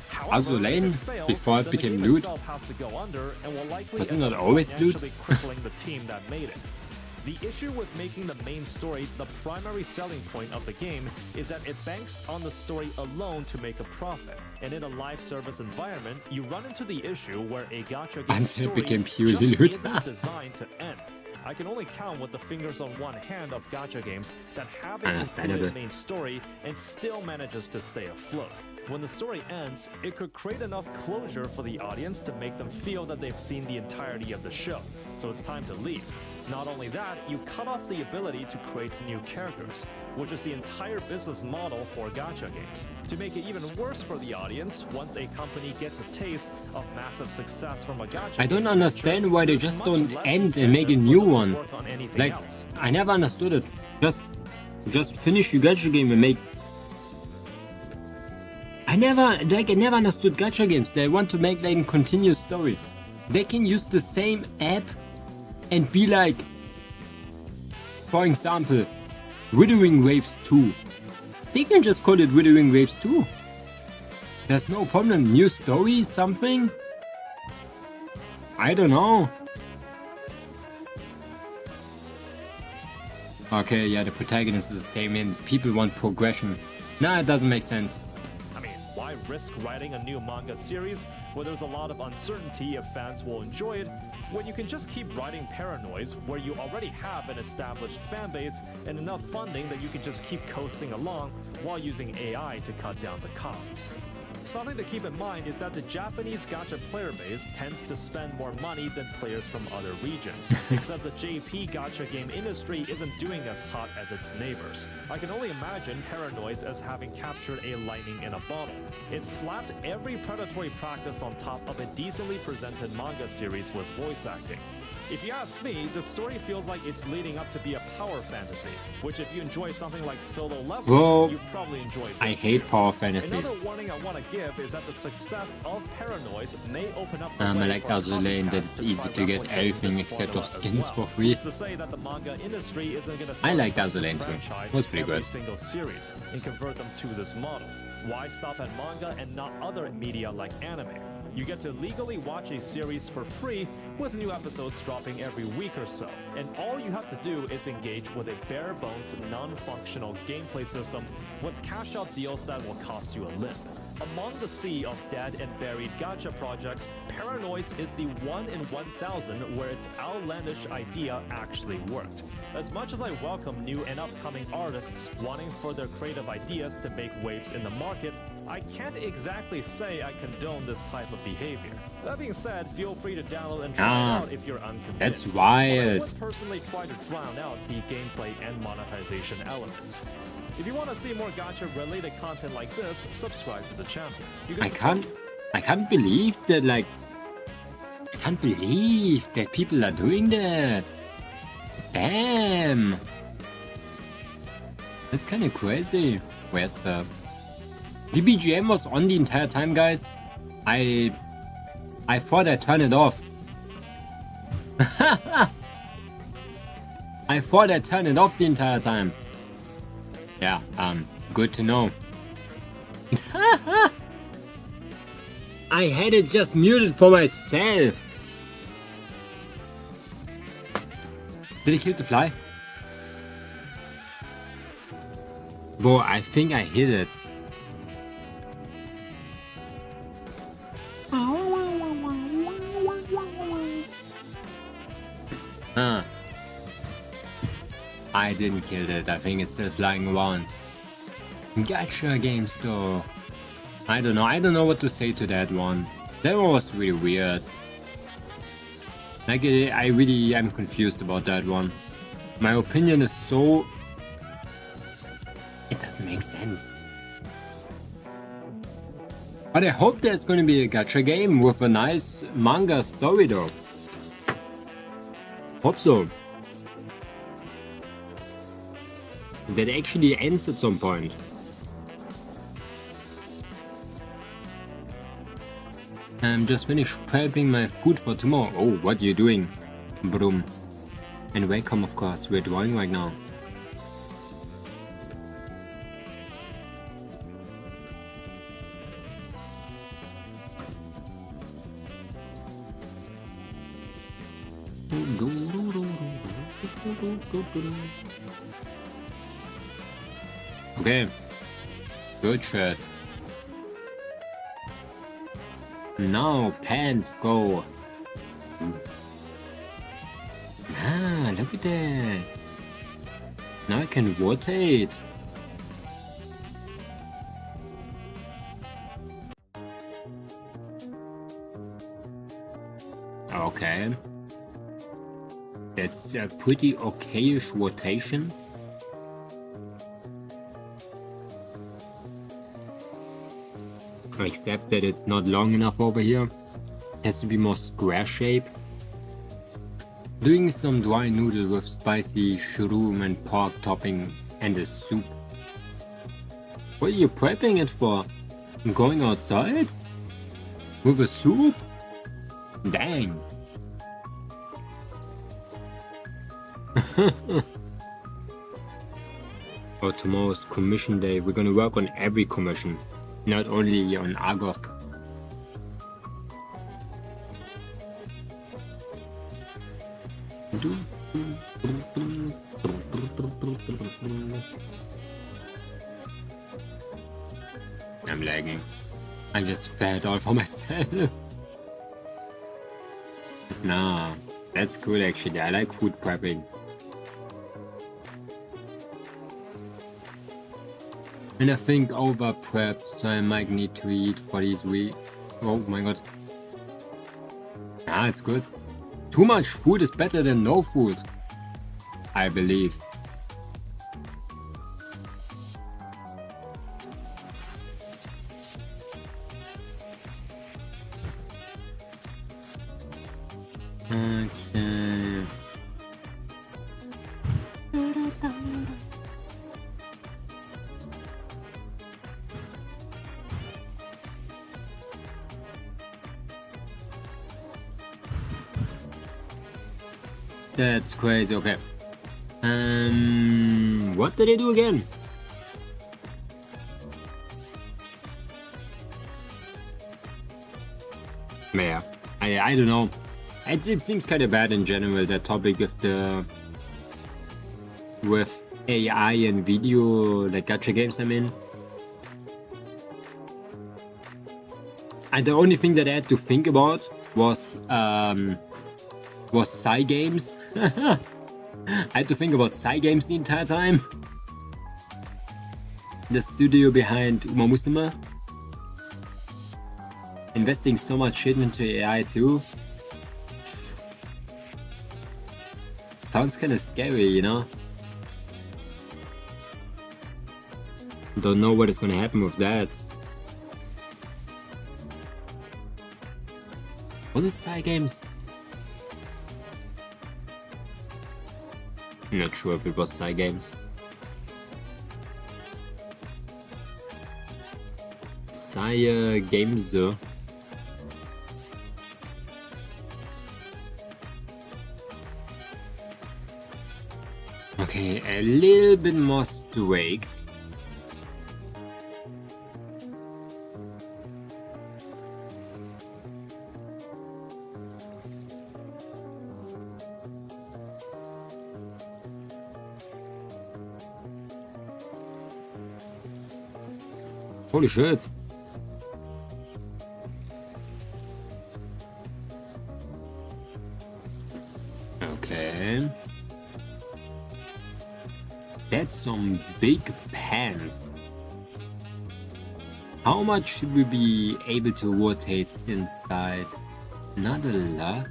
B: However,
A: Also Lane,
B: if it fails,
A: before it
B: then
A: became
B: the game
A: loot.
B: itself has to go under and will likely
A: Wasn't
B: end
A: that
B: up
A: always loot?
B: financially crippling the team that made it. The issue with making the main story the primary selling point of the game is that it banks on the story alone to make a profit. And in a live service environment, you run into the issue where a gacha game
A: Until it
B: story
A: became purely
B: just
A: loot.
B: isn't designed to end. I can only count with the fingers on one hand of gacha games that have a
A: Understandable.
B: completed main story and still manages to stay afloat. When the story ends, it could create enough closure for the audience to make them feel that they've seen the entirety of the show, so it's time to leave. Not only that, you cut off the ability to create new characters, which is the entire business model for gacha games. To make it even worse for the audience, once a company gets a taste of massive success from a gacha
A: I don't
B: game
A: understand why they just
B: much
A: don't
B: less
A: end and make a
B: incentive
A: new
B: for them to
A: one.
B: work on anything
A: Like,
B: else.
A: I never understood it. Just finish your gacha game and make... I never understood gacha games. They want to make like a continuous story. They can use the same app and be like, for example, Withering Waves 2. They can just call it Withering Waves 2. There's no problem. New story, something? I don't know. Okay, yeah, the protagonist is the same and people want progression. Nah, it doesn't make sense.
B: I mean, why risk writing a new manga series where there's a lot of uncertainty if fans will enjoy it, when you can just keep writing Paranoise where you already have an established fanbase and enough funding that you can just keep coasting along while using AI to cut down the costs. Something to keep in mind is that the Japanese gacha player base tends to spend more money than players from other regions, except the JP gacha game industry isn't doing as hot as its neighbors. I can only imagine Paranoise as having captured a lightning in a bottle. It slapped every predatory practice on top of a decently presented manga series with voice acting. If you ask me, the story feels like it's leading up to be a power fantasy, which if you enjoyed something like Solo Leveling,
A: Well,
B: you probably enjoyed this
A: I hate
B: too.
A: power fantasies.
B: Another warning I want to give is that the success of Paranoise may open up the
A: I
B: way
A: like
B: for
A: also lane that
B: copycats
A: it's
B: to
A: easy
B: try
A: to get
B: replicating
A: everything
B: this
A: except of
B: formula as
A: skins
B: well.
A: for free.
B: Who's to say that the manga industry isn't going to
A: I like
B: start
A: Dazzle Lane too.
B: franchise
A: Was pretty
B: every
A: good.
B: single series and convert them to this model. Why stop at manga and not other media like anime? You get to legally watch a series for free with new episodes dropping every week or so. And all you have to do is engage with a bare bones, non-functional gameplay system with cash out deals that will cost you a limb. Among the sea of dead and buried gacha projects, Paranoise is the 1 in 1,000 where its outlandish idea actually worked. As much as I welcome new and upcoming artists wanting for their creative ideas to make waves in the market, I can't exactly say I condone this type of behavior. That being said, feel free to download and try it out if you're unconvinced.
A: That's
B: But I
A: wild.
B: would personally try to drown out the gameplay and monetization elements. If you want to see more gacha-related content like this, subscribe to the channel. You can
A: I can't believe that, like, I can't believe that people are doing that. Damn. That's kind of crazy. Where's the BGM was on the entire time, guys? I thought I turned it off. I thought I turned it off the entire time. Yeah, good to know. I had it just muted for myself. Did I kill the fly? Bro, I think I hit it. Huh. I didn't kill it. I think it's still flying around. Gacha game store. I don't know what to say to that one. That one was really weird. Like, I really am confused about that one. My opinion is so... It doesn't make sense. But I hope there's gonna be a gacha game with a nice manga story though. Hope so. That actually ends at some point. I'm just finished prepping my food for tomorrow. Oh, what are you doing? Broom. And welcome, of course. We're drawing right now. Okay. Good shit. Now pants go. Ah, look at that. Now I can rotate. Okay. That's a pretty okayish rotation. Except that it's not long enough over here. Has to be more square shape. Doing some dry noodle with spicy shroom and pork topping and a soup. What are you prepping it for? Going outside? With a soup? Dang. Oh, tomorrow's commission day. We're gonna work on every commission. Not only on Argov. I'm lagging. I'm just fat all for myself. Nah, that's cool actually. I like food prepping. And I think over prepped, so I might need to eat for these weeks. Oh my god. Ah, it's good. Too much food is better than no food. I believe. Okay. That's crazy. Okay. What did I do again? Yeah, I don't know. It seems kind of bad in general, that topic with AI and video, like gacha games, I mean. And the only thing that I had to think about was Psy games. I had to think about Psy games the entire time. The studio behind Momonga. Investing so much shit into AI too. Sounds kind of scary, you know? Don't know what is gonna happen with that. Was it Psy games? I'm not sure if it was Psy games. Psy games. Okay, a little bit more strict. Holy shit. Okay. That's some big pants. How much should we be able to rotate inside? Not a lot.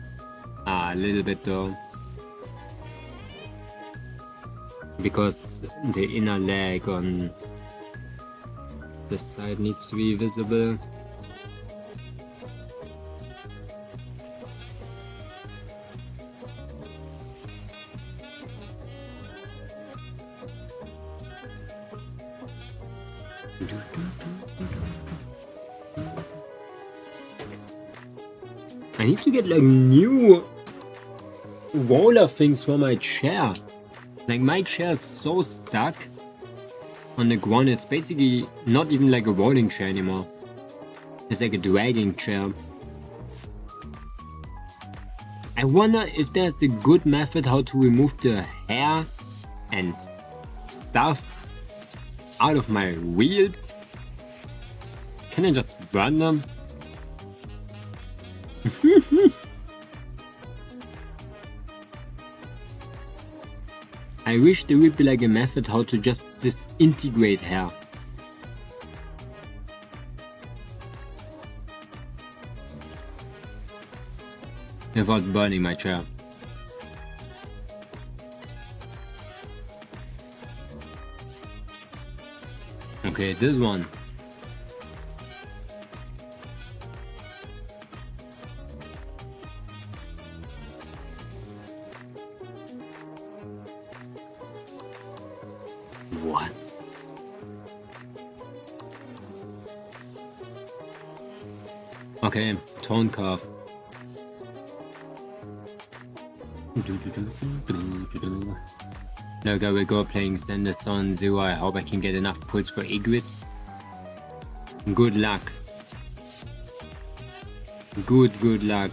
A: A little bit though. Because the inner leg on the side needs to be visible. I need to get like new roller things for my chair. Like my chair is so stuck on the ground, it's basically not even like a rolling chair anymore. It's like a dragging chair. I wonder if there's a good method how to remove the hair and stuff out of my wheels. Can I just burn them? I wish there would be like a method how to just disintegrate hair. Without burning my chair. Okay, this one. What? Okay, tone curve. Look, I will go playing Sanderson Zero. I hope I can get enough points for Igrit. Good luck. Good luck.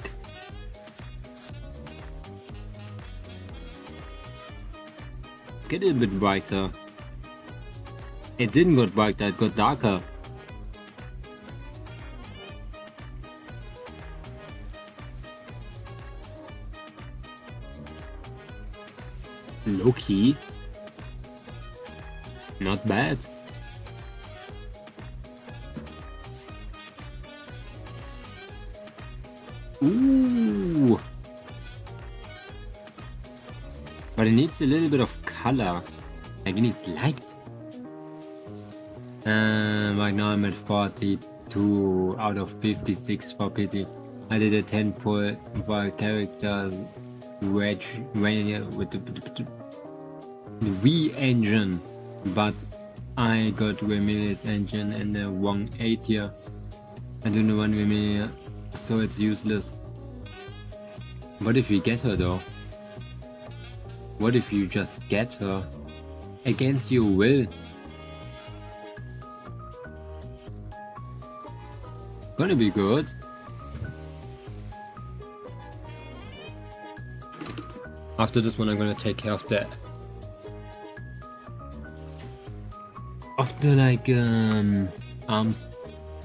A: Let's get it a bit brighter. It didn't get brighter, it got darker. Low-key. Not bad. Ooh. But it needs a little bit of color. Like it needs light. Right now I'm at 42 out of 56 for pity. I did a 10 for a character with the V engine, but I got Remedia's engine and the wrong 8 here. I don't know one Remedia, so it's useless. What if we get her though? What if you just get her against your will? Gonna be good. After this one I'm gonna take care of the like arms.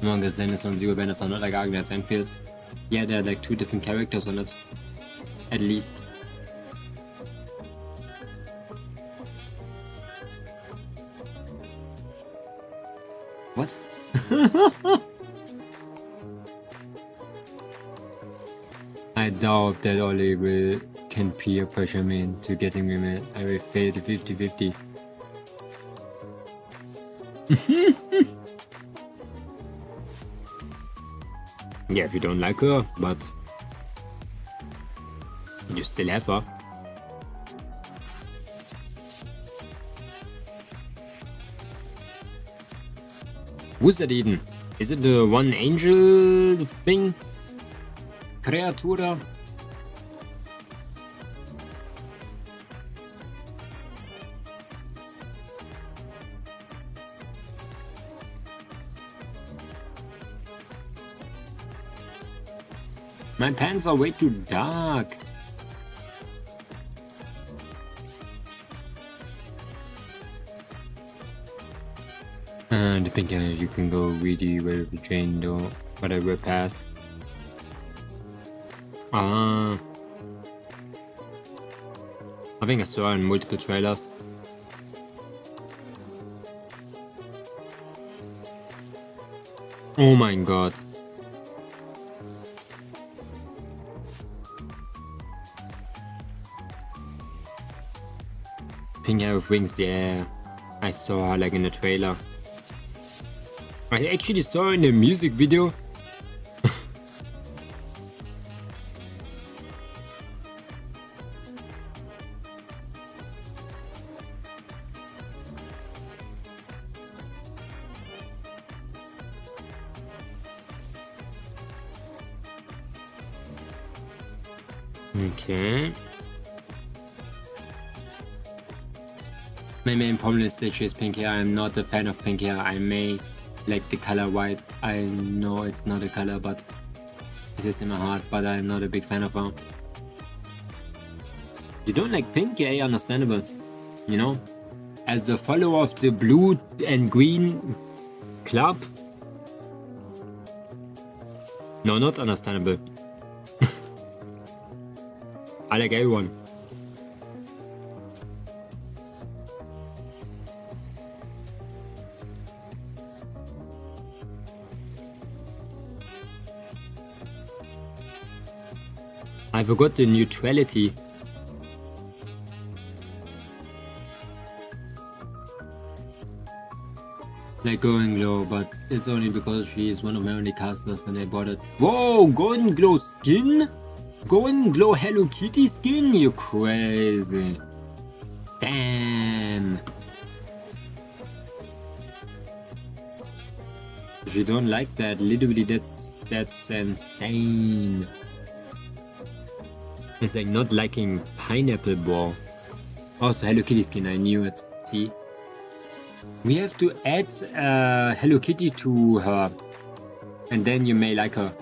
A: Momonga Zenith on Zero Banners are not like Agnes Enfield. Yeah, there are like 2 different characters on it. At least. What? I doubt that Ollie can peer pressure me into getting me. I will fail the 50-50. Yeah, if you don't like her, but you still have her. Who's that even? Is it the one angel thing? Creatura? My pants are way too dark. And I think you can go really well with Jane though, but I will pass. I think I saw her in multiple trailers. Oh my god. Pink hair with wings, yeah. I saw her like in the trailer. I actually saw her in the music video. Okay. My main problem is that she has pink hair. I'm not a fan of pink hair. I may like the color white. I know it's not a color, but it is in my heart. But I'm not a big fan of her. You don't like pink? Yeah, understandable. You know, as the follower of the blue and green club. No, not understandable. I like everyone. I forgot the neutrality. Like going glow, but it's only because she is one of my only casters and I bought it. Whoa, golden glow skin? Golden glow Hello Kitty skin? You crazy. Damn. If you don't like that, literally that's insane. It's like not liking pineapple ball. Also Hello Kitty skin, I knew it. See? We have to add Hello Kitty to her. And then you may like her.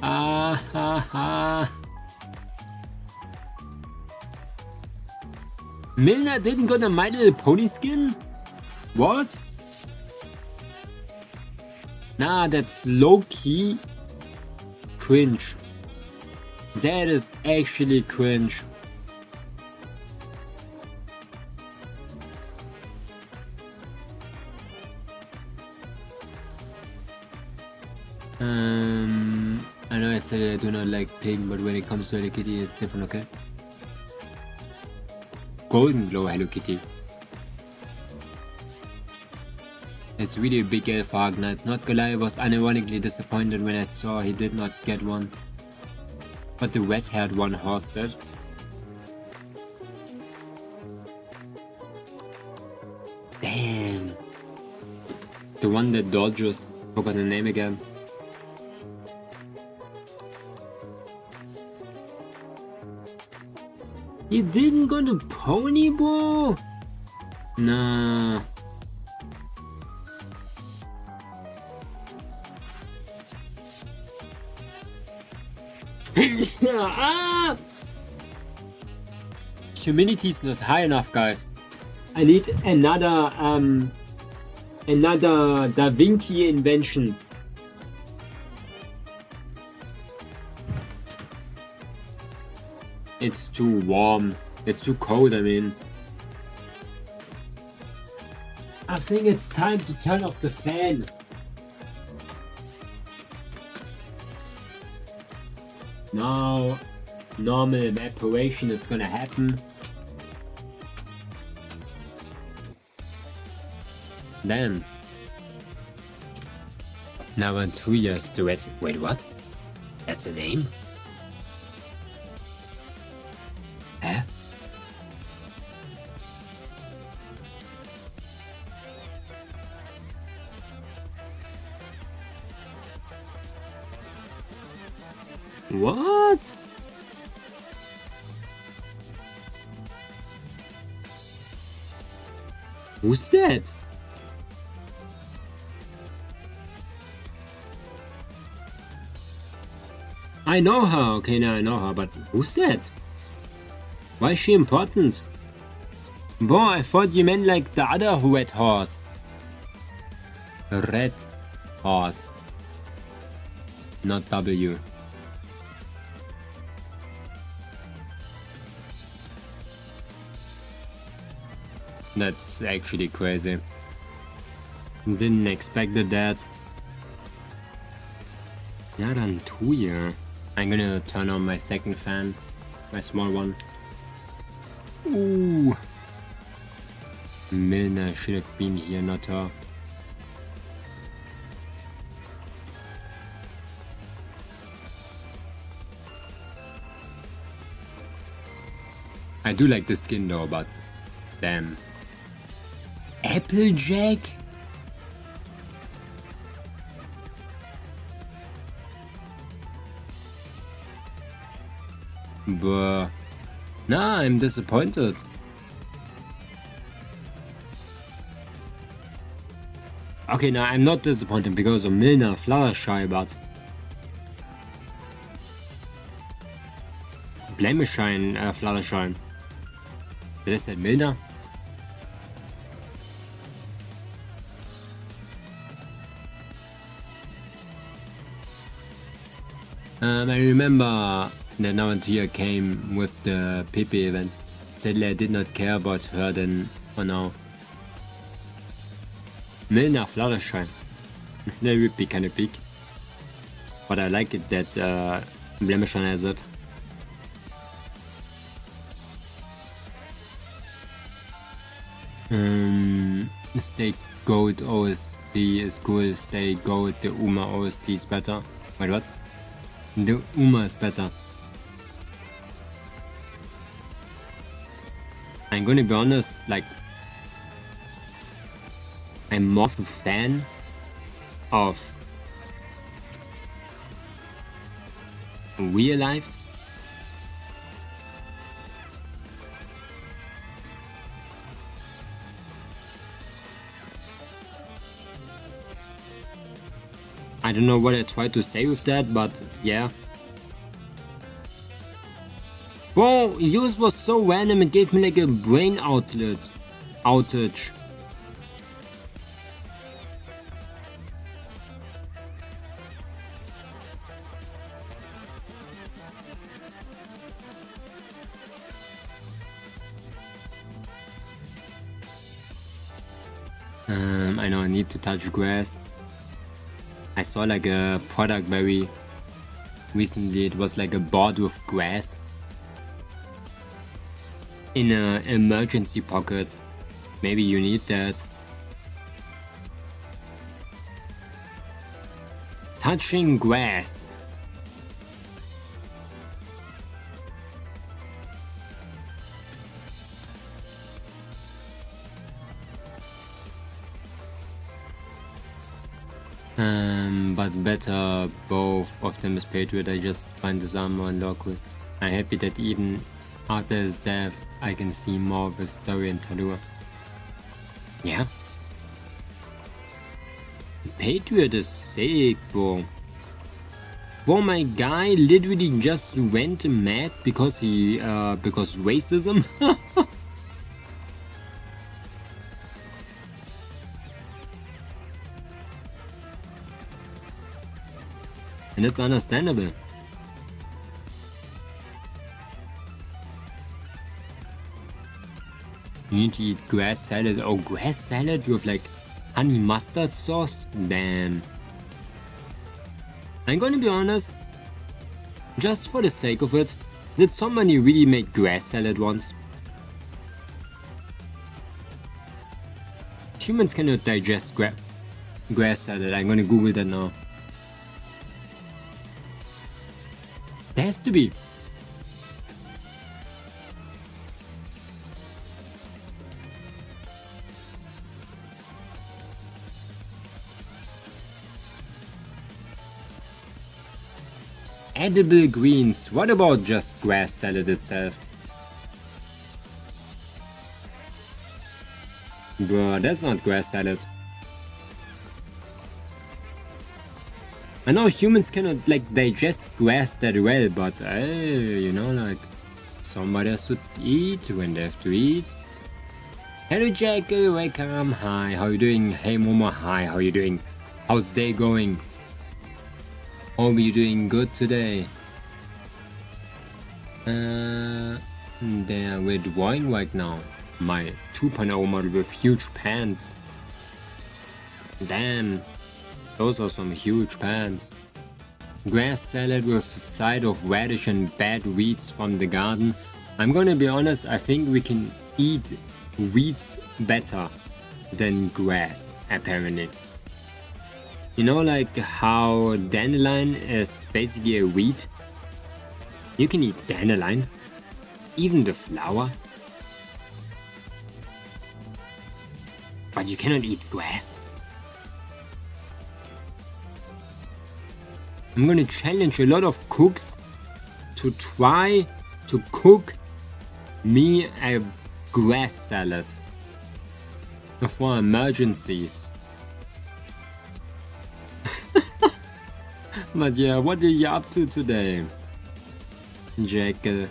A: Ah ha ha. Milner didn't got a My Little Pony skin? What? Nah, that's low-key cringe. That is actually cringe. I know I said I do not like pink, but when it comes to Hello Kitty, it's different, okay? golden glow Hello Kitty. It's really a big L for Agnites. Not gonna lie, I was unironically disappointed when I saw he did not get one. But the red-haired one horse did. Damn. The one that dodges. Forgot the name again. You didn't go to Pony, bro? Nah. Ah! Humidity is not high enough, guys. I need another Da Vinci invention. It's too warm. It's too cold, I mean. I think it's time to turn off the fan. Now, normal evaporation is gonna happen. Damn. Now in 2 years to it. Wait, what? That's a name? Huh? What? Who's that? I know her. Okay, now I know her, but who's that? Why is she important? Boy, I thought you meant like the other red horse. Red horse. Not W. That's actually crazy. Didn't expect that. Yeah, then 2 years. I'm gonna turn on my second fan, my small one. Ooh. Milner should have been here, not her. I do like the skin though, but damn. Applejack? But nah, I'm disappointed. Okay, now I'm not disappointed because of Milner Fluttershy, but Blemishine Fluttershy. Did I say Milner? I remember that now and here came with the Pippi event. Sadly, I did not care about her then for now. Milner Fluttershy. That would be kinda big. But I like it that Blemishine has it. Stay Gold OST is cool. Stay Gold, the Uma OST is better. Wait, what? The Uma is better. I'm gonna be honest, like, I'm more of a fan of real life. I don't know what I tried to say with that, but yeah. Bro, yours was so random, it gave me like a brain outage. I know I need to touch grass. I saw like a product very recently, it was like a board with grass. in an emergency pocket. Maybe you need that. Touching grass. But better both of them is Patriot. I just find this armor and Lurk. I'm happy that even after his death, I can see more of his story in Talua. Yeah. Patriot is sick, bro. Bro, my guy literally just went mad because because racism. And it's understandable. You need to eat grass salad. Oh, grass salad with like honey mustard sauce? Damn. I'm gonna be honest. Just for the sake of it, did somebody really make grass salad once? Humans cannot digest grass salad. I'm gonna Google that now. There has to be. Edible greens. What about just grass salad itself? Bro, that's not grass salad. I know humans cannot like digest grass that well, but you know, like somebody has to eat when they have to eat. Hello Jackal, welcome. Hi, how you doing? Hey Momo, hi, how you doing? How's day going? Hope you're doing good today. We're drawing right now. My 2.0 model with huge pants. Damn. Those are some huge pants. Grass salad with side of radish and bad weeds from the garden. I'm gonna be honest, I think we can eat weeds better than grass, apparently. You know, like how dandelion is basically a weed? You can eat dandelion, even the flower. But you cannot eat grass. I'm gonna challenge a lot of cooks to try to cook me a grass salad for emergencies. But yeah, what are you up to today, Jackal?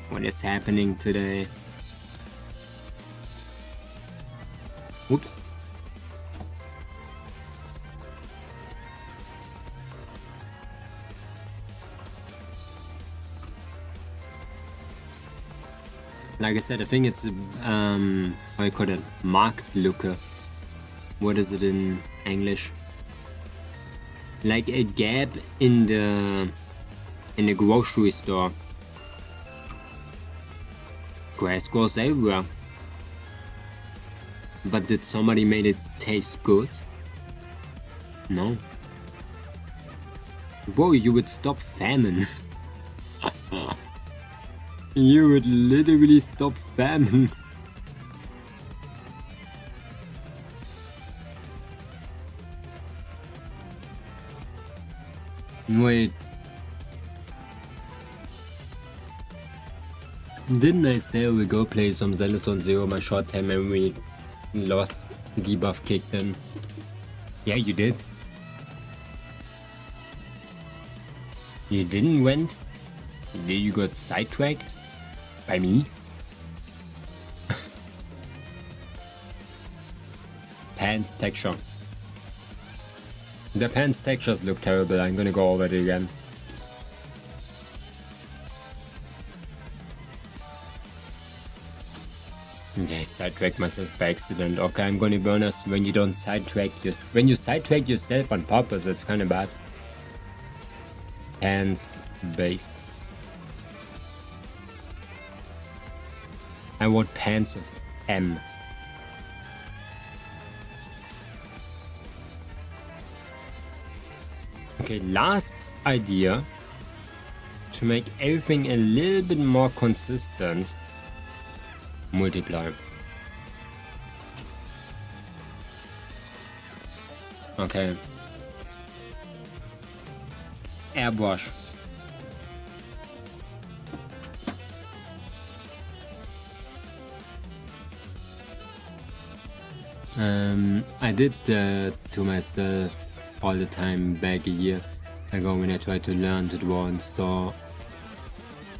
A: What is happening today? Oops. Like I said, I think it's how you call it, market looker. What is it in English? Like a gap in the grocery store. Grass grows everywhere. But did somebody made it taste good? No. Bro, you would stop famine. You would literally stop famine. Wait. Didn't I say we'll go play some Zelda on Zero? My short-term memory loss debuff kicked in. Yeah, you did. You didn't went? Did you got sidetracked? By me? Pants texture. The pants textures look terrible. I'm gonna go over it again. I sidetracked myself by accident. Okay, I'm gonna be honest. When you don't sidetrack when you sidetrack yourself on purpose, it's kind of bad. Hands, base. I want pants of M. Okay, last idea to make everything a little bit more consistent. Multiply. Okay. Airbrush. I did that to myself all the time back a year ago when I tried to learn to draw and saw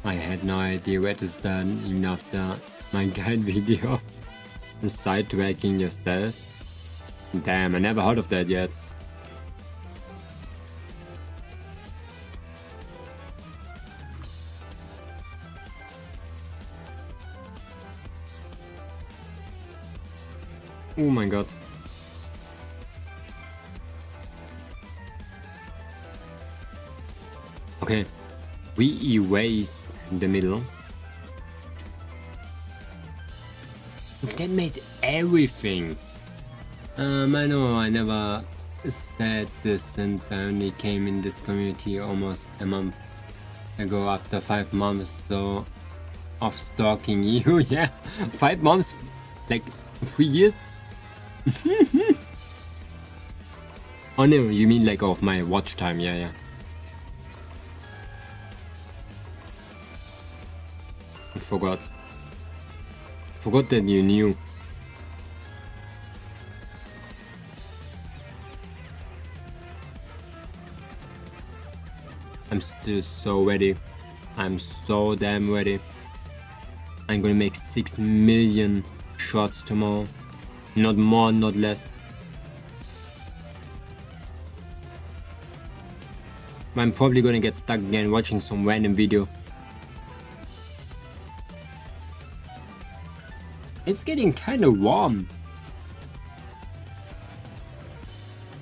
A: I had no idea where to start even after my guide video. The sidetracking yourself. Damn, I never heard of that yet. Oh my god. Okay, we erase the middle. Look, that made everything. I know I never said this since I only came in this community almost a month ago after 5 months so of stalking you. Yeah, 5 months, like 3 years. Oh no, you mean like of my watch time? Yeah. I forgot that you knew. I'm still so ready. I'm so damn ready. I'm gonna make 6 million shots tomorrow. Not more, not less. I'm probably gonna get stuck again watching some random video. It's getting kinda warm.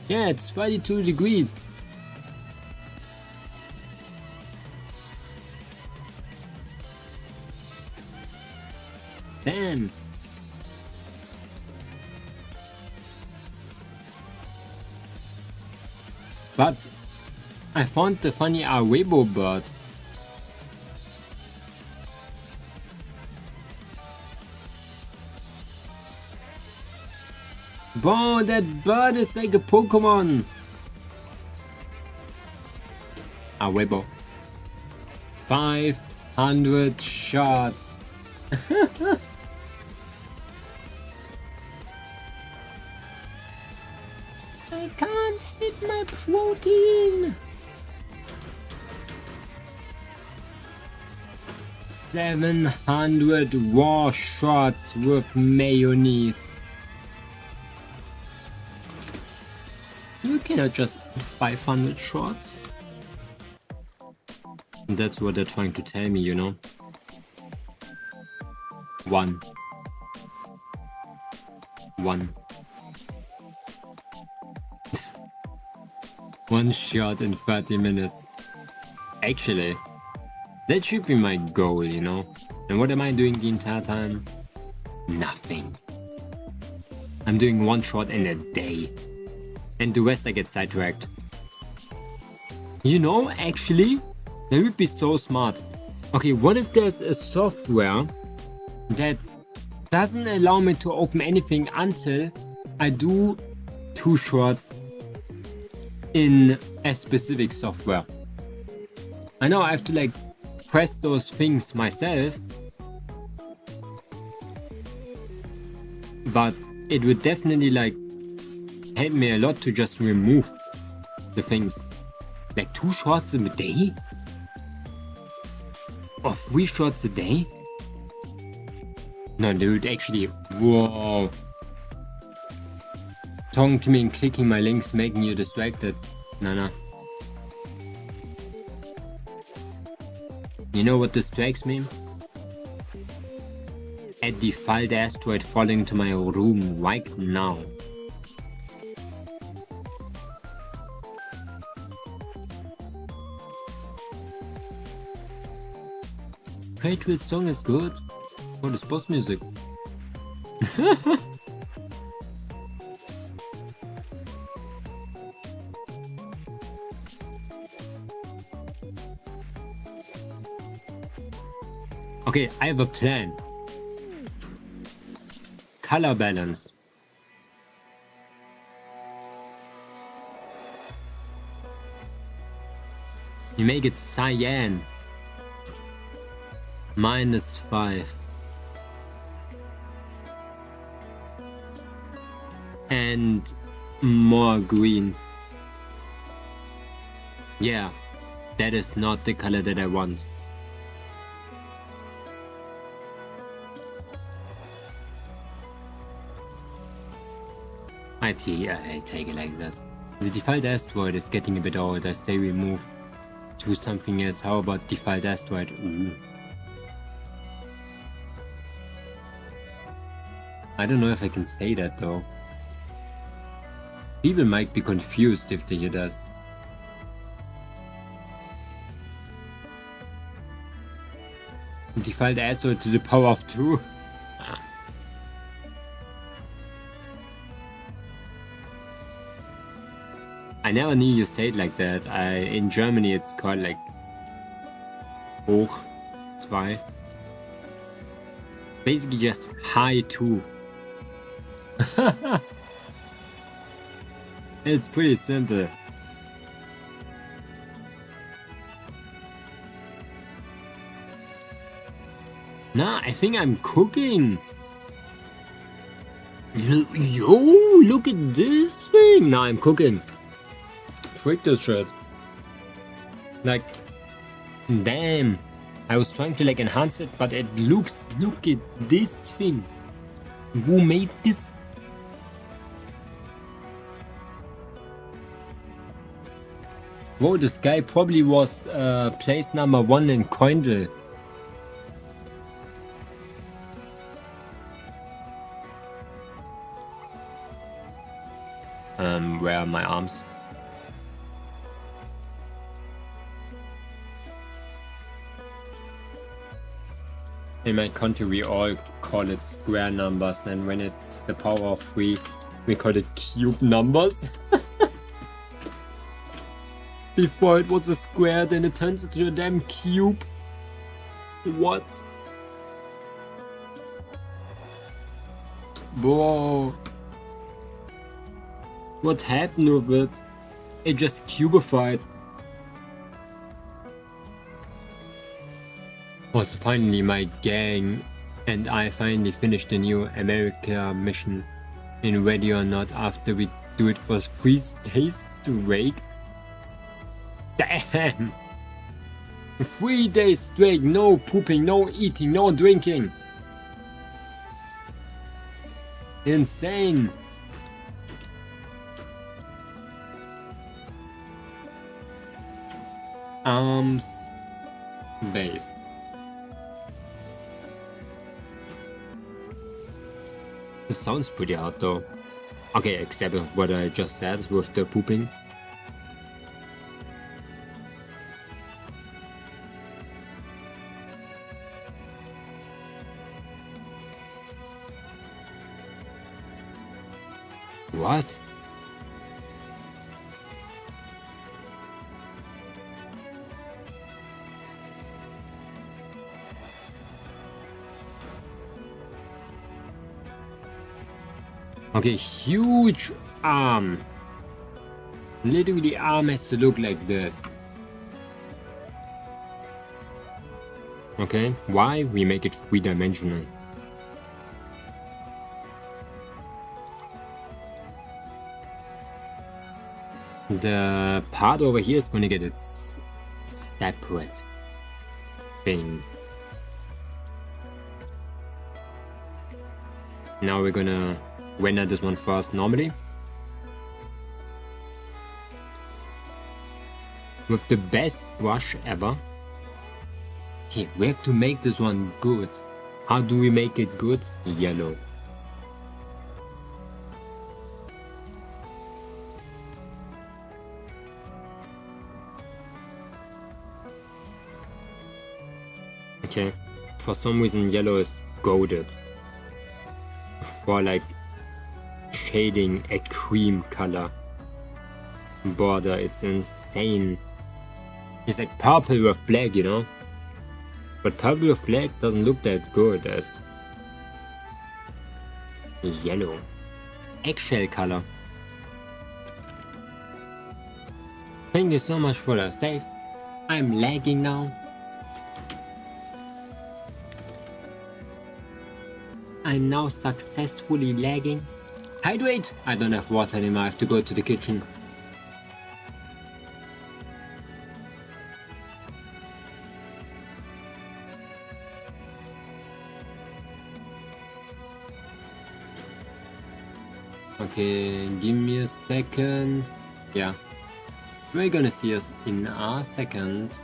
A: Yeah, it's 32 degrees. Damn. But I found the funny Awebo bird. Bro, that bird is like a Pokemon. Awebo. 500 shots. I can't hit my protein. 700 raw shots with mayonnaise. You cannot just hit 500 shots. That's what they're trying to tell me, you know. 1. 1 shot in 30 minutes. Actually, that should be my goal, you know. And what am I doing the entire time? Nothing. I'm doing 1 shot in a day. And the rest I get sidetracked. You know, actually, that would be so smart. Okay, what if there's a software that doesn't allow me to open anything until I do 2 shots in a specific software? I know I have to like press those things myself, but it would definitely like help me a lot to just remove the things. Like 2 shots a day? Or 3 shots a day? No, dude, actually, whoa. Talking to me and clicking my links making you distracted. Nah. You know what distracts me? A defiled asteroid falling into my room right now. Patriot song is good. Oh, das Bossmusik. Okay, I have a plan. Color balance. You make it cyan. -5. And more green. Yeah, that is not the color that I want. I take it like this. The default asteroid is getting a bit old. I say we move to something else. How about default asteroid? Ooh. I don't know if I can say that though. People might be confused if they hear that. Default asteroid to the power of 2. I never knew you say it like that. In Germany it's called like hoch 2. Basically just high 2. It's pretty simple. Nah, I think I'm cooking. Yo, look at this thing. Nah, I'm cooking. Freak this shit. Like, damn. I was trying to like enhance it, but it looks, look at this thing. Who made this? Whoa, this guy probably was place number 1 in Coindle. Where are my arms? In my country we all call it square numbers, and when it's the power of 3 we call it cube numbers. Before it was a square, then it turns into a damn cube. What? Bro. What happened with it? It just cubified. Was finally my gang and I finally finished the new America mission in Ready or Not after we do it for 3 days straight. Damn! 3 days straight, no pooping, no eating, no drinking. Insane. Arms base. This sounds pretty hard though. Okay, except of what I just said with the pooping. What? Okay, huge arm. Literally the arm has to look like this. Okay, why? We make it 3-dimensional. The part over here is gonna get its separate thing. Now we're gonna render this one first normally. With the best brush ever. Okay, we have to make this one good. How do we make it good? Yellow. Okay, for some reason yellow is goated for like shading a cream color border. It's insane. It's like purple with black, you know? But purple with black doesn't look that good as yellow. Eggshell color. Thank you so much for the save. I'm lagging now. I'm now successfully lagging. Hydrate! I don't have water anymore, I have to go to the kitchen. Okay, give me a second. Yeah. We're gonna see us in a second.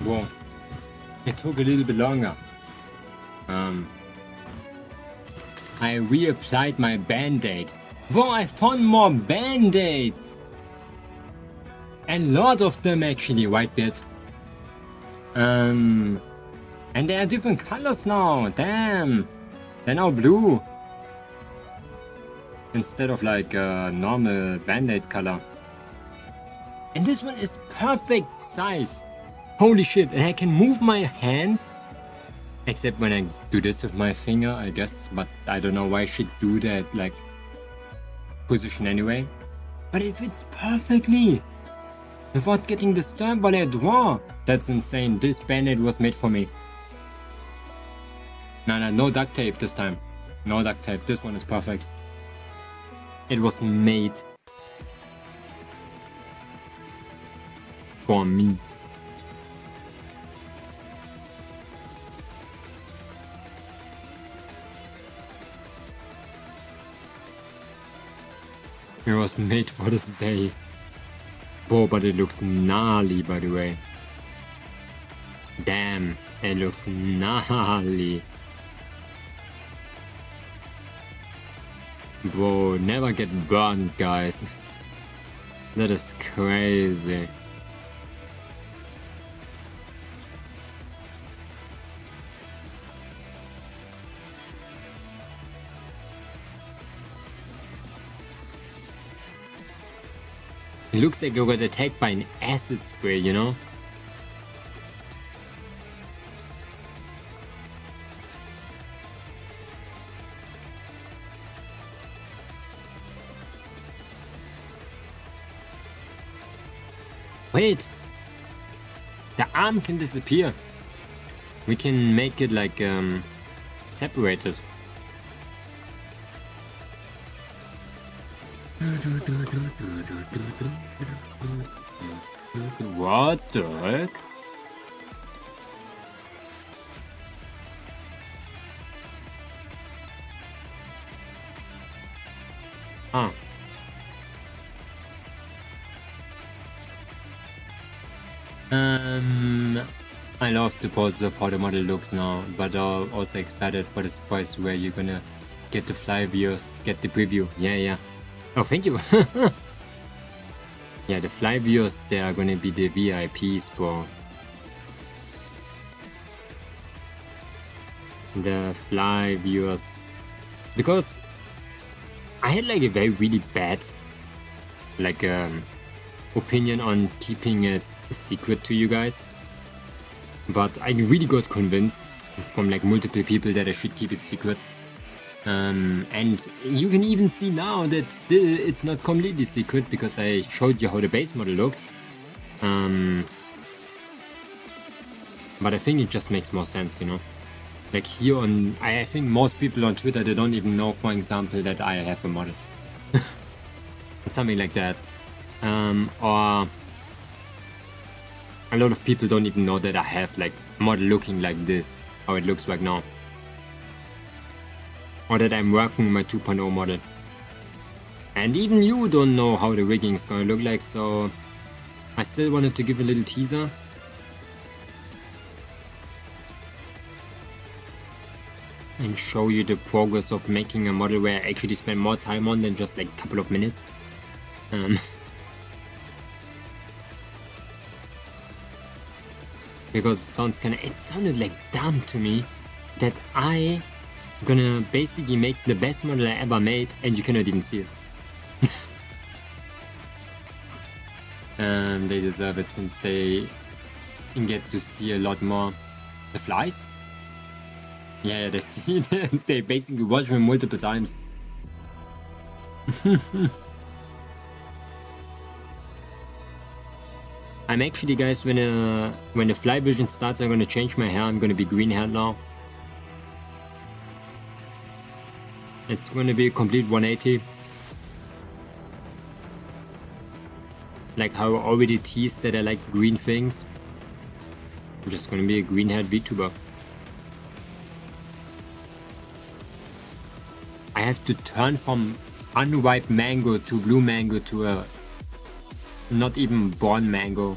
A: Whoa. It took a little bit longer. I reapplied my band-aid. Whoa, I found more band-aids! A lot of them actually, Whitebeard. And they are different colors now, damn! They're now blue. Instead of like a normal band-aid color. And this one is perfect size. Holy shit, and I can move my hands. Except when I do this with my finger, I guess. But I don't know why I should do that, like, position anyway. But it fits perfectly. Without getting disturbed while I draw. That's insane. This band-aid was made for me. No duct tape this time. No duct tape. This one is perfect. It was made for me. It was made for this day. Whoa, but it looks gnarly, by the way. Damn, it looks gnarly. Bro, never get burned, guys. That is crazy. It looks like I got attacked by an acid spray, you know? Wait! The arm can disappear. We can make it like separated. What the heck? Huh. I love the poses of how the model looks now, but I'm also excited for the surprise where you're gonna get the fly viewers, get the preview. Yeah. Oh, thank you. Yeah, the fly viewers, they are gonna be the VIPs, bro. The fly viewers. Because I had like a really bad like opinion on keeping it a secret to you guys. But I really got convinced from like multiple people that I should keep it secret. And you can even see now that still it's not completely secret because I showed you how the base model looks. But I think it just makes more sense, you know. Like here on, I think most people on Twitter, they don't even know, for example, that I have a model. Something like that. Or a lot of people don't even know that I have like a model looking like this, how it looks right now. Or that I'm working with my 2.0 model. And even you don't know how the rigging is gonna look like, so I still wanted to give a little teaser. And show you the progress of making a model where I actually spend more time on than just like a couple of minutes. Because it sounded like dumb to me that I gonna basically make the best model I ever made and you cannot even see it. They deserve it since they get to see a lot more. The flies? Yeah, they see they basically watch me multiple times. I'm actually, guys, when the fly vision starts, I'm gonna change my hair. I'm gonna be green haired now. It's gonna be a complete 180. Like how I already teased that I like green things. I'm just gonna be a green haired VTuber. I have to turn from unripe mango to blue mango to a not even born mango.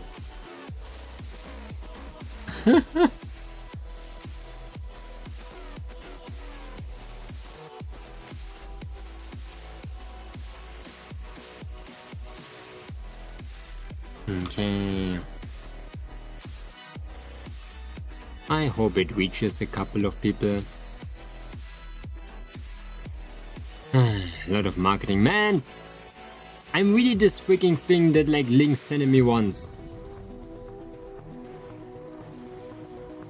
A: Okay. I hope it reaches a couple of people. A lot of marketing. Man! I'm really this freaking thing that like Link sent me once.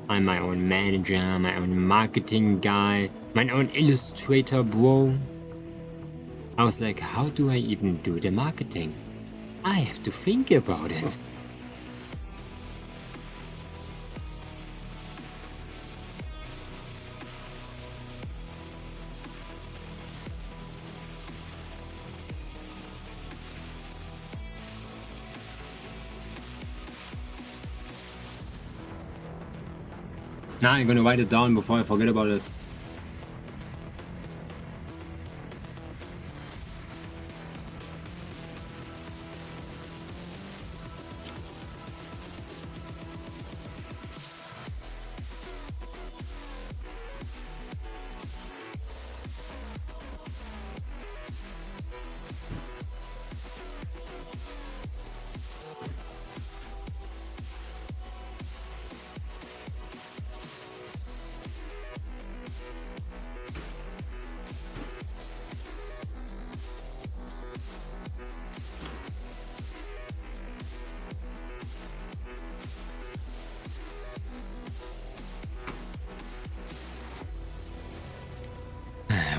A: I'm my own manager, my own marketing guy, my own illustrator bro. I was like, how do I even do the marketing? I have to think about it. Now I'm gonna write it down before I forget about it.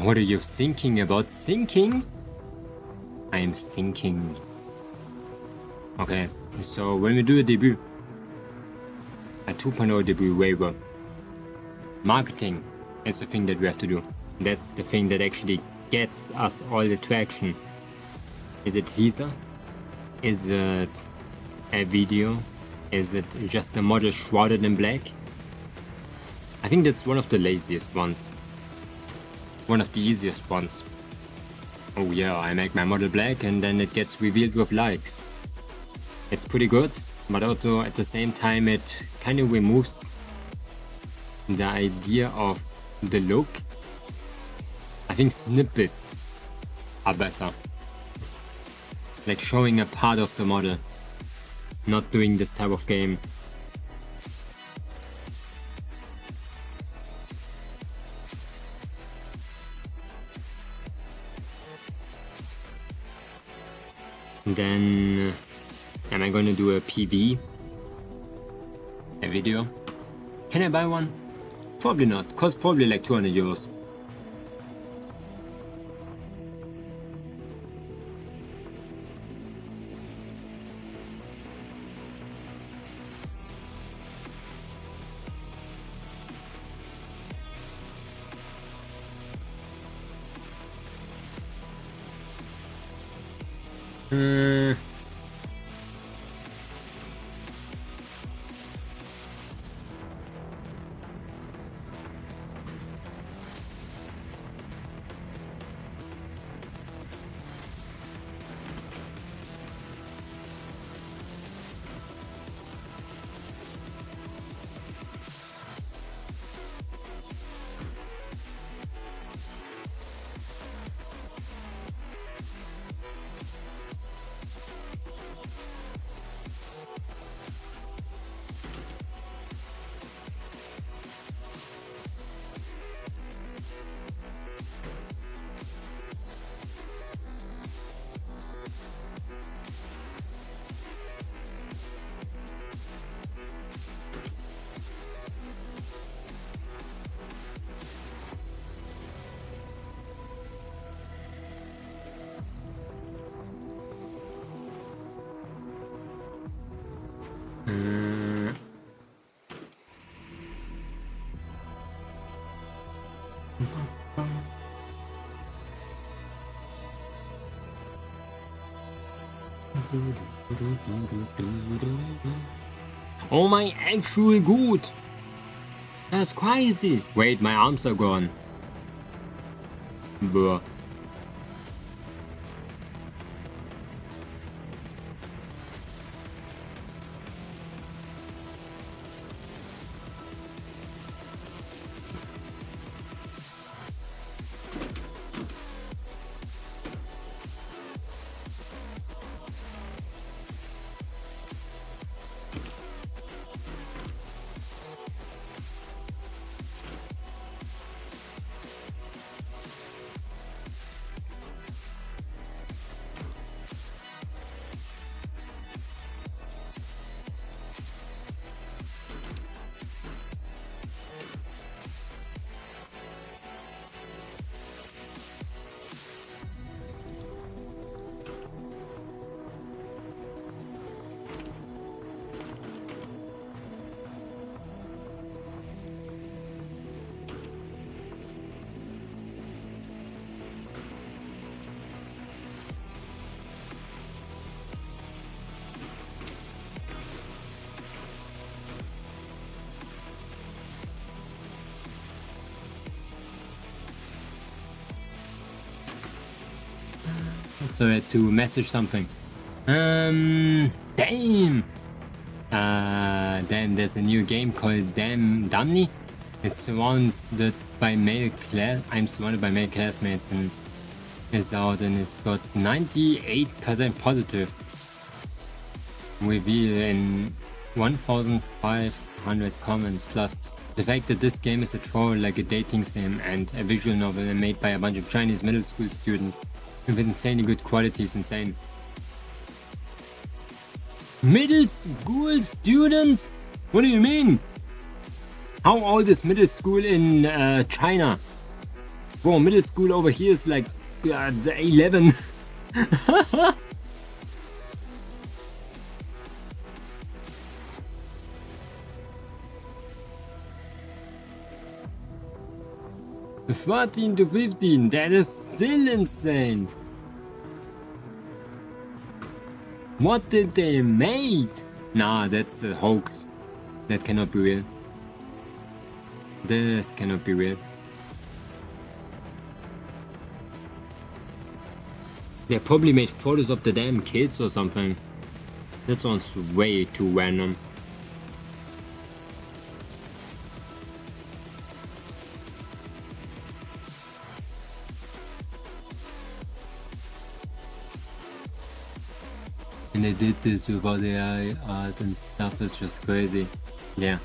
A: What are you thinking about thinking? I am thinking. Okay, so when we do a debut, a 2.0 debut waiver, marketing is the thing that we have to do. That's the thing that actually gets us all the traction. Is it teaser? Is it a video? Is it just a model shrouded in black? I think that's one of the laziest ones. One of the easiest ones. Oh yeah, I make my model black and then it gets revealed with likes. It's pretty good, but also at the same time it kind of removes the idea of the look. I think snippets are better. Like showing a part of the model, not doing this type of game. Then am I gonna do a PV? A video? Can I buy one? Probably not, costs probably like 200 euros. Oh my, actually good! That's crazy! Wait, my arms are gone. Bruh. so I had to message something. Damn! Damn, there's a new game called Damni. It's surrounded by male class. I'm surrounded by male classmates and it's out and it's got 98% positive. Reveal in 1,500 comments plus. The fact that this game is a troll like a dating sim and a visual novel made by a bunch of Chinese middle school students with insanely good quality is insane. Middle school students? What do you mean? How old is middle school in China? Bro, middle school over here is like 11. $14 to $15, that is still insane. What did they make? Nah, that's a hoax. That cannot be real. This cannot be real. They probably made photos of the damn kids or something. That sounds way too random. And they did this without AI art and stuff, it's just crazy. Yeah,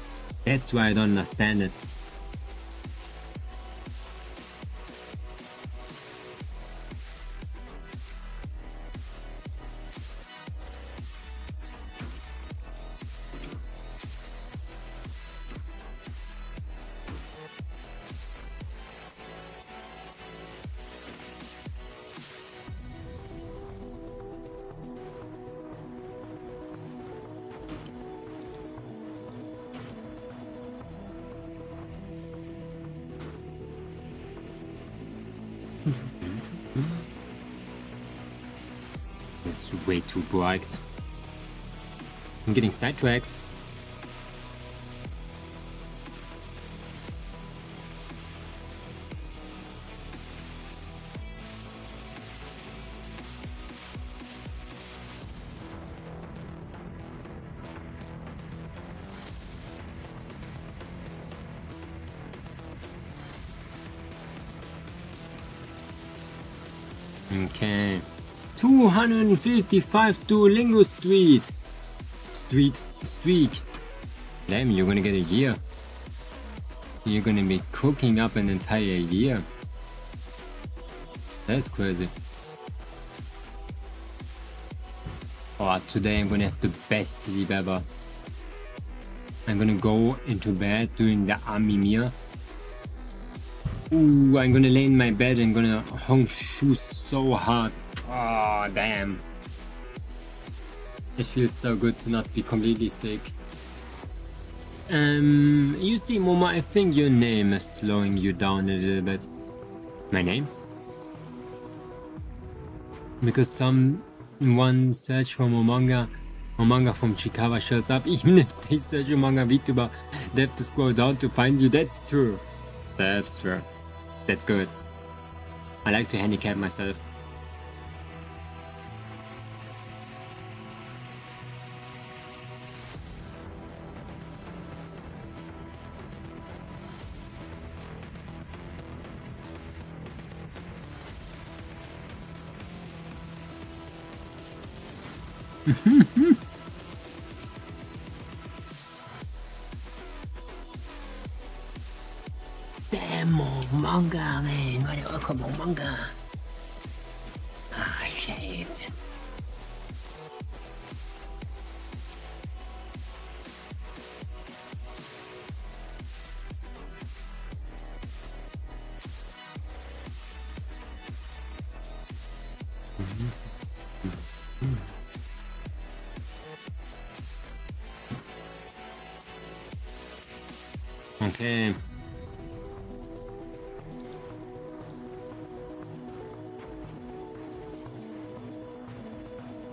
A: that's why I don't understand it. It's way too bright. I'm getting sidetracked. Okay. 255 Duolingo streak. Damn, you're gonna get a year. You're gonna be cooking up an entire year. That's crazy. Oh, today I'm gonna have the best sleep ever. I'm gonna go into bed doing the Amimir. Ooh, I'm gonna lay in my bed and gonna hongshu so hard. Oh, damn. It feels so good to not be completely sick. You see, Momo, I think your name is slowing you down a little bit. My name? Because someone search for Momonga from Chikawa shows up. Even if they search Momonga Vtuber, they have to scroll down to find you. That's true. That's true. That's good. I like to handicap myself. Damn, Momonga, man. Why do I call Momonga? Ah, shit. Okay.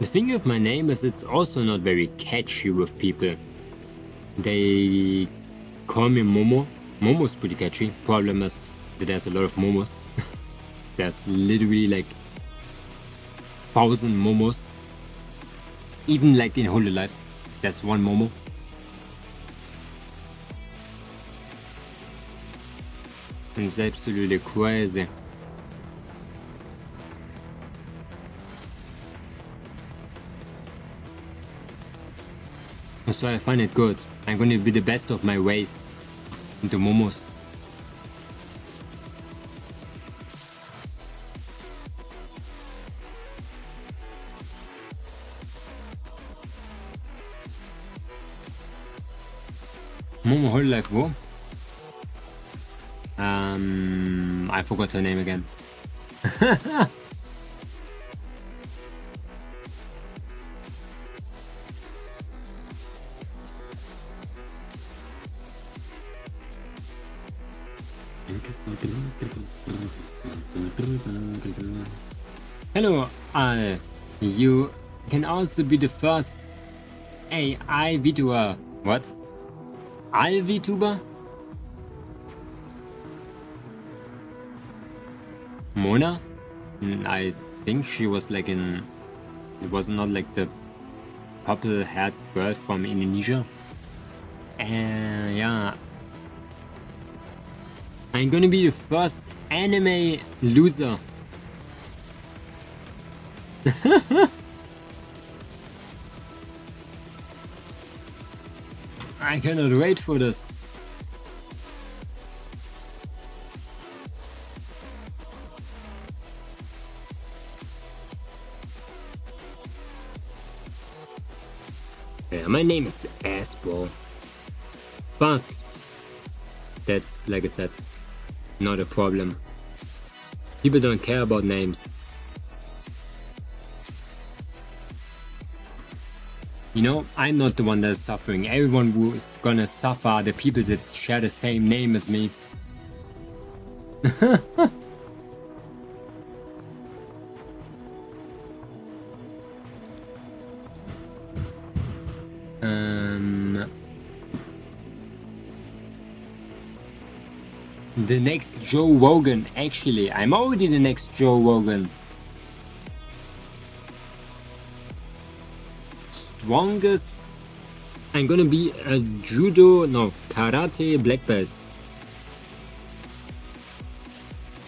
A: The thing with my name is it's also not very catchy with people. They call me Momo. Momo's pretty catchy. Problem is that there's a lot of Momos. There's literally like 1,000 momos. Even like in whole life, that's one momo. It's absolutely crazy. So I find it good. I'm gonna be the best of my ways into momos. Momo whole life wo? I forgot her name again. Hello, Al. You can also be the first AI VTuber. What? Al VTuber? Mona? I think she was like in... It was not like the purple-haired girl from Indonesia. Yeah. I'm gonna be the first anime loser. I cannot wait for this. Yeah, my name is Asbro. But that's, like I said, not a problem. People don't care about names. You know, I'm not the one that's suffering. Everyone who's gonna suffer are the people that share the same name as me. The next Joe Rogan, actually. I'm already the next Joe Rogan. Strongest. I'm gonna be a karate black belt.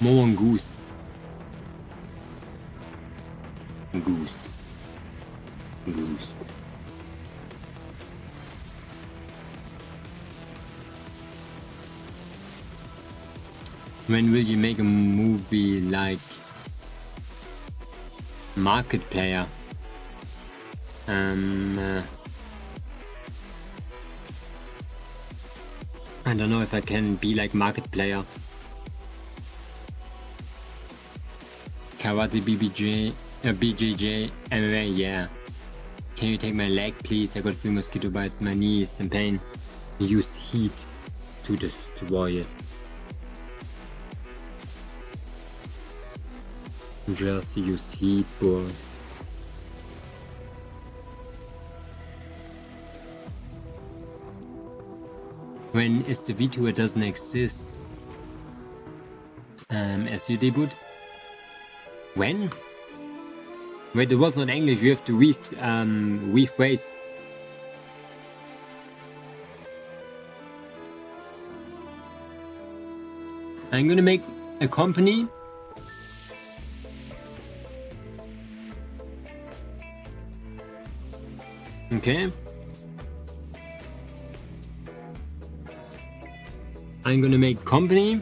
A: Mongoose. Goose. When will you make a movie like Market Player? I don't know if I can be like Market Player. Karate BJJ, MMA, yeah. Can you take my leg please? I got 3 mosquito bites, my knee is in pain. Use heat to destroy it. Just use heat, bro. When is the VTuber doesn't exist? As you debut? When? Wait, it was not English, you have to rephrase. I'm gonna make a company. Okay. I'm gonna make company.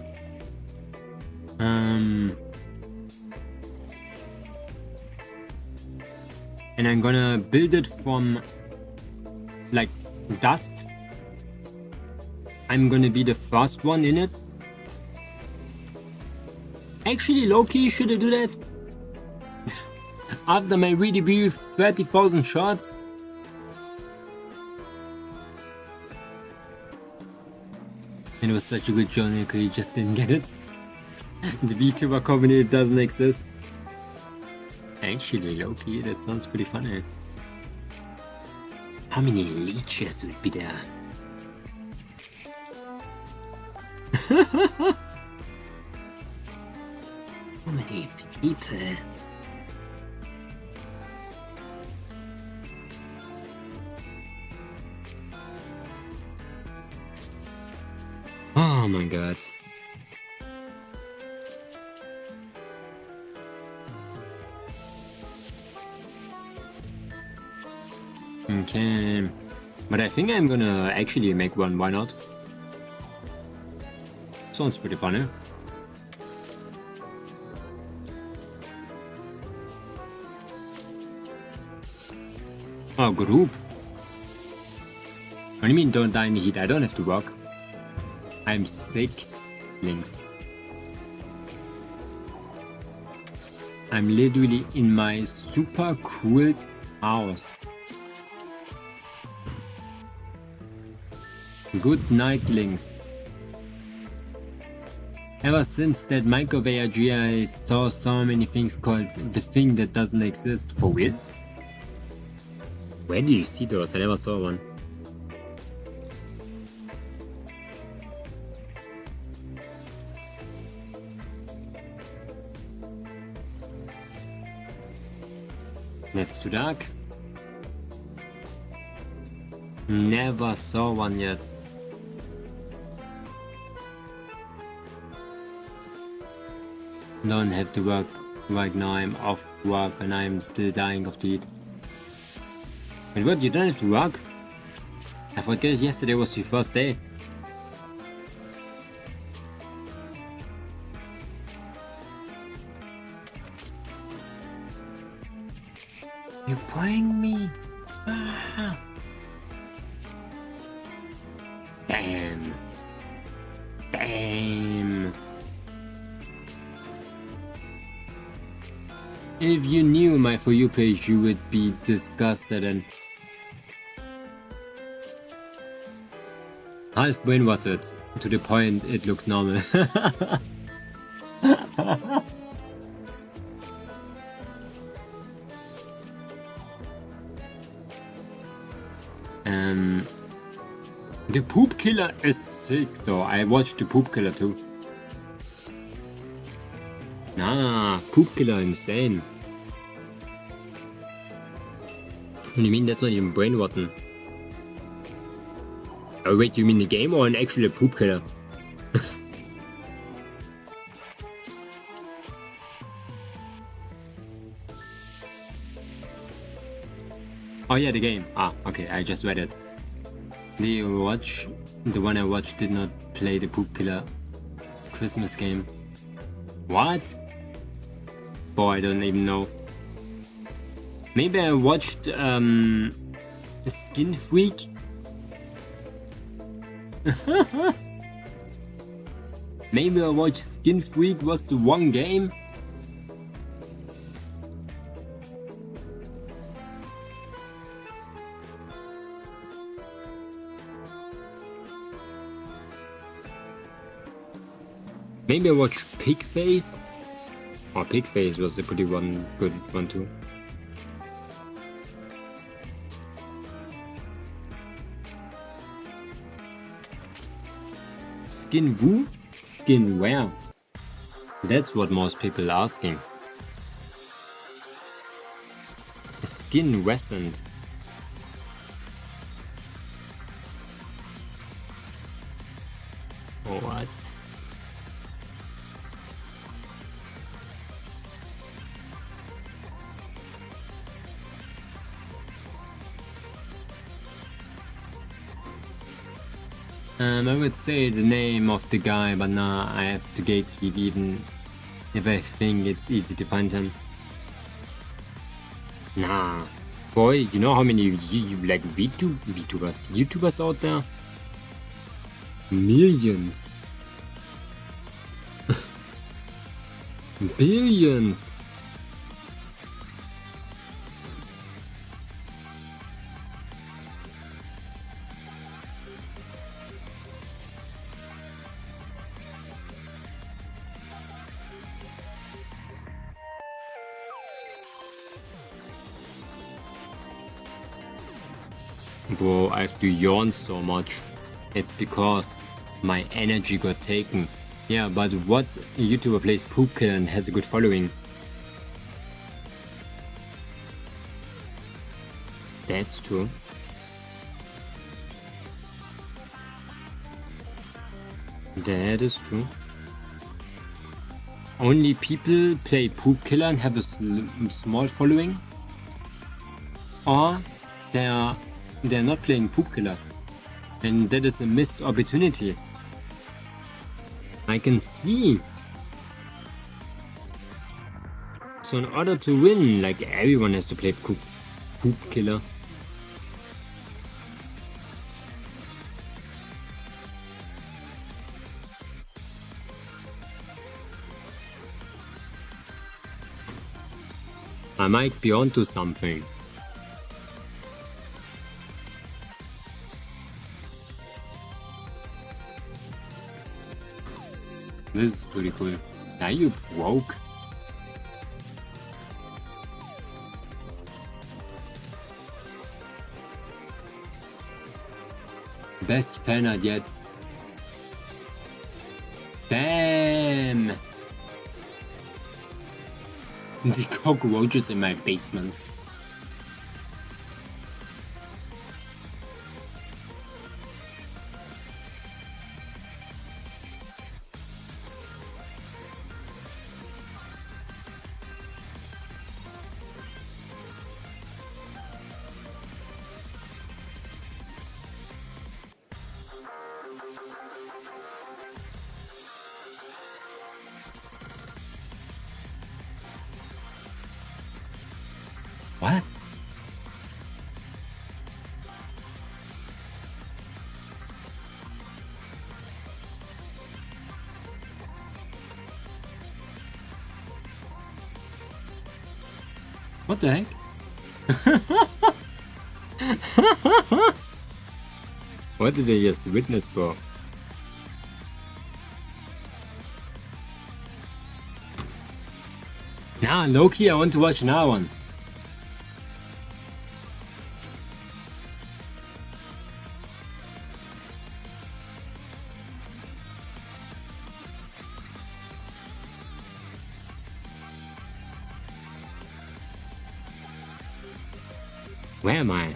A: And I'm gonna build it from like dust. I'm gonna be the first one in it. Actually, low-key, should I do that? After my re-debut 30,000 shots? It was such a good journey, you just didn't get it. The VTuber community doesn't exist. Actually, low-key, that sounds pretty funny. How many leeches would be there? How many people? Oh my god. Okay. But I think I'm gonna actually make one, why not? Sounds pretty funny. Oh, group. What do you mean don't die in the heat? I don't have to work. I'm sick, Links. I'm literally in my super cool house. Good night, Links. Ever since that microwave ARG, I saw so many things called the thing that doesn't exist. For real? Where do you see those? I never saw one. That's too dark. Never saw one yet. Don't have to work right now. I'm off work and I'm still dying of the heat. Wait, what? You don't have to work? I thought yesterday was your first day. You bring me? Ah. Damn. Damn. If you knew my For You page, you would be disgusted and half brainwashed to the point it looks normal. The Poop Killer is sick though. I watched the Poop Killer too. Nah, Poop Killer insane. What do you mean that's not even brainwashing? Oh wait, you mean the game or an actual Poop Killer? Oh yeah, the game. Ah, okay, I just read it. The one I watched did not play the Poop Killer Christmas game. What? Boy, I don't even know. Maybe I watched Skin Freak. Maybe I watched Skin Freak was the one game. Maybe I watched Pigface. Oh, Pigface was a pretty good one too. Skin who? Skin where? That's what most people are asking. Skin wasn't. What? I would say the name of the guy, but nah, I have to gatekeep even if I think it's easy to find him. Nah. Boy, you know how many like YouTubers out there? Millions. Billions. Bro, I have to yawn so much. It's because my energy got taken. Yeah, but what YouTuber plays Poop Killer and has a good following? That's true. That is true. Only people play Poop Killer and have a small following, or they're not playing Poop Killer, and that is a missed opportunity. I can see. So in order to win, like, everyone has to play Poop Killer. I might be onto something. This is pretty cool. Now you broke. Best fan art yet. Damn! The cockroaches in my basement. What? What the heck? What did I just witness, bro? Nah, Loki, I want to watch another one. Where am I?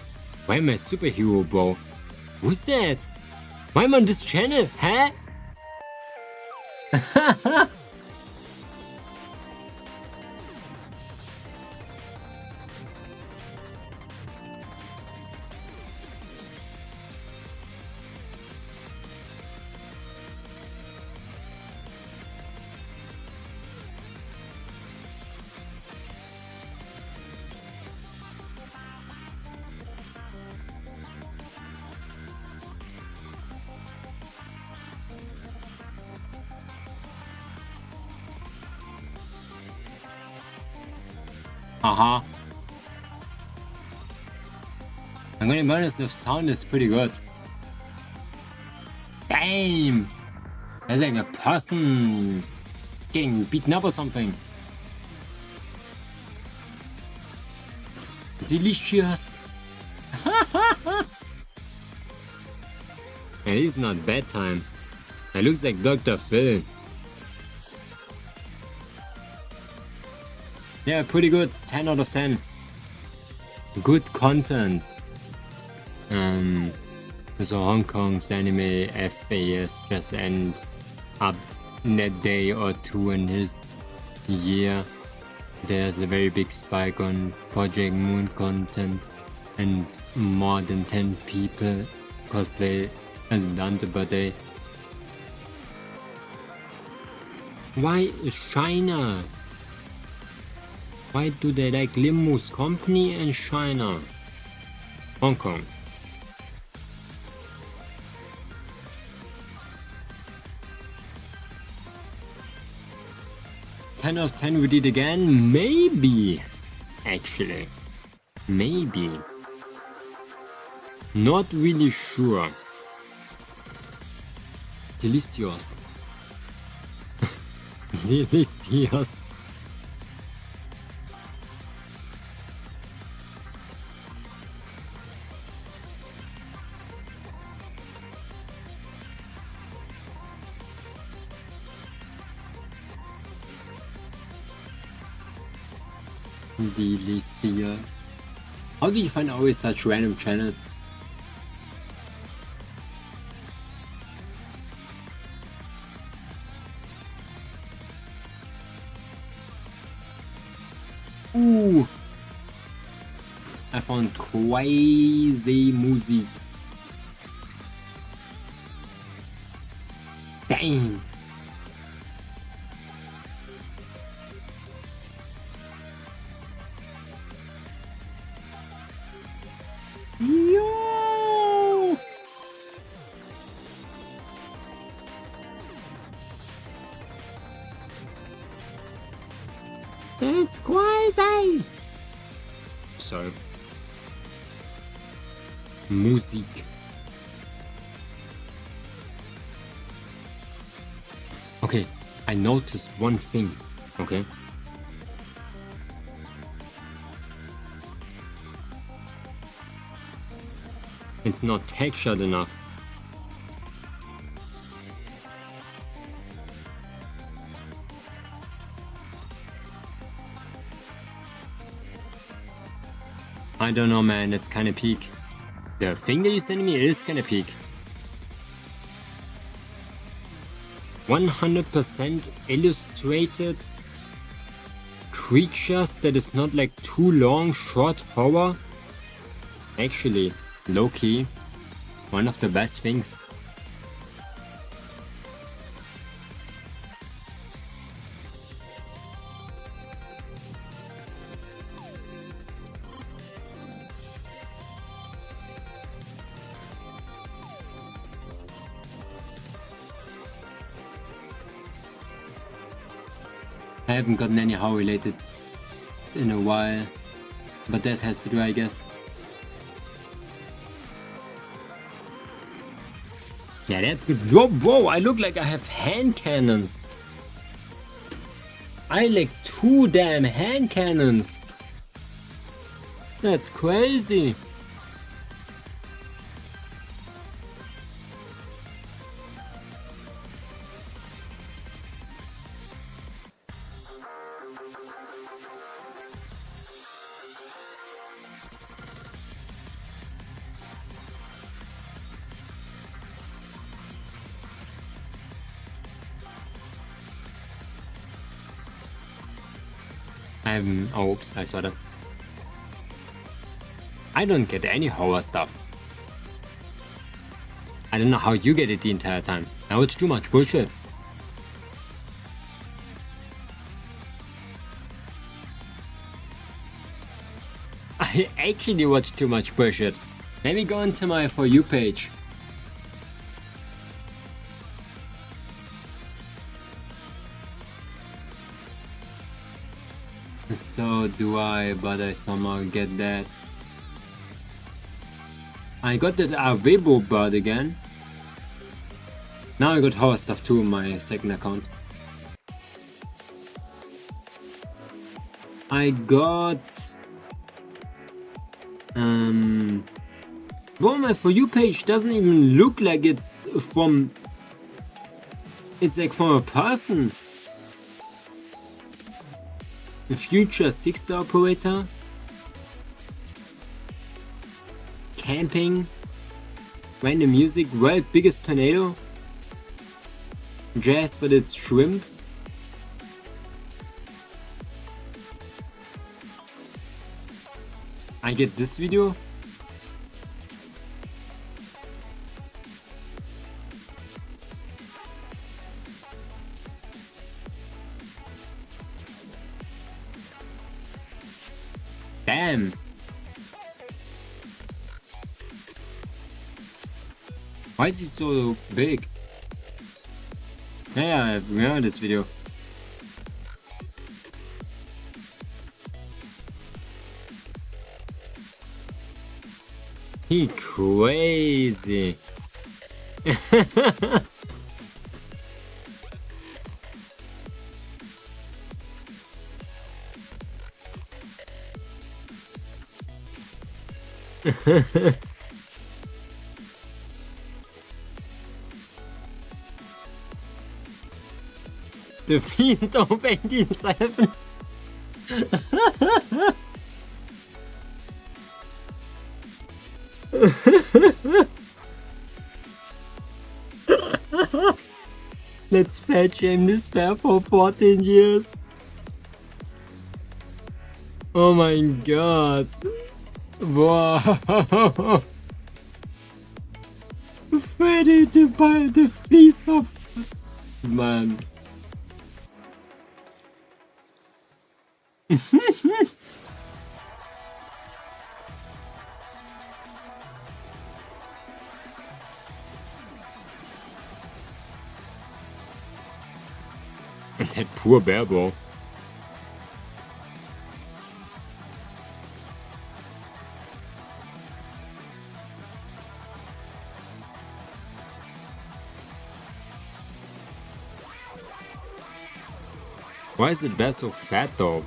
A: Why am I a superhero, bro? Who's that? Why am I on this channel? Huh? I'm gonna be honest, the sound is pretty good. Damn! That's like a person getting beaten up or something. Delicious! It is not bad time. It looks like Dr. Phil. Yeah, pretty good. 10 out of 10. Good content. So Hong Kong's anime FAS just end up in a day or two in his year. There's a very big spike on Project Moon content, and more than 10 people cosplay as Dante Birthday. Why China? Why do they like Limbo's company and China? Hong Kong. Ten out of 10 we did again? Maybe. Actually. Maybe. Not really sure. Delicious. Delicious. Delicious. How do you find always such random channels? Ooh. I found crazy music. Dang. Yo. That's crazy. Sorry. Musik. Okay, I noticed one thing, okay? It's not textured enough. I don't know, man, it's kinda peak. The thing that you sent me is kinda peak. 100% illustrated creatures that is not like too long, short horror. Actually, low-key, one of the best things. I haven't gotten any how related in a while, but that has to do, I guess. Yeah, that's good. Whoa, I look like I have hand cannons. I like 2 damn hand cannons. That's crazy. Oh, oops, I saw that. I don't get any horror stuff. I don't know how you get it the entire time. I watch too much bullshit. I actually watch too much bullshit. Let me go into my For You page. So do I, but I somehow get that. I got that Avebo bird again. Now I got horror stuff too on my second account. I got... Well, my For You page doesn't even look like it's from... It's like from a person. The future 6-star operator, camping, random music, world biggest tornado, jazz but it's shrimp, I get this video. Damn. Why is it so big? Yeah, I remember this video. He crazy. The Feast of 87. Let's fat shame this bear for 14 years. Oh my god. Wow. Freddy the feast of man. And that poor Bearbo. Why is the bear so fat though?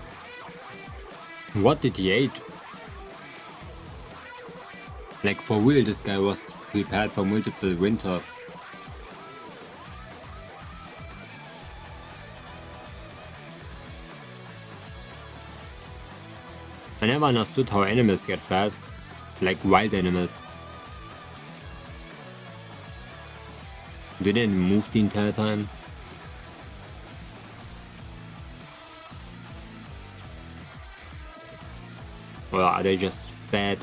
A: What did he eat? Like for real, this guy was prepared for multiple winters. I never understood how animals get fat, like wild animals. Do they move the entire time? Or are they just fat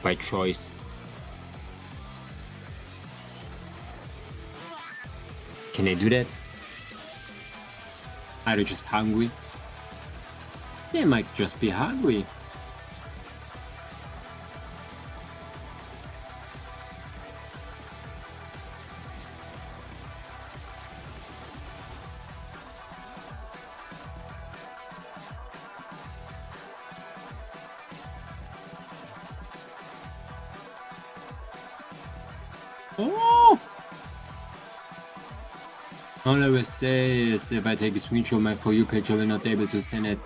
A: by choice? Can they do that? Are they just hungry? They might just be hungry. Oh! All I will say is if I take a screenshot of my For You page, I will not be able to send it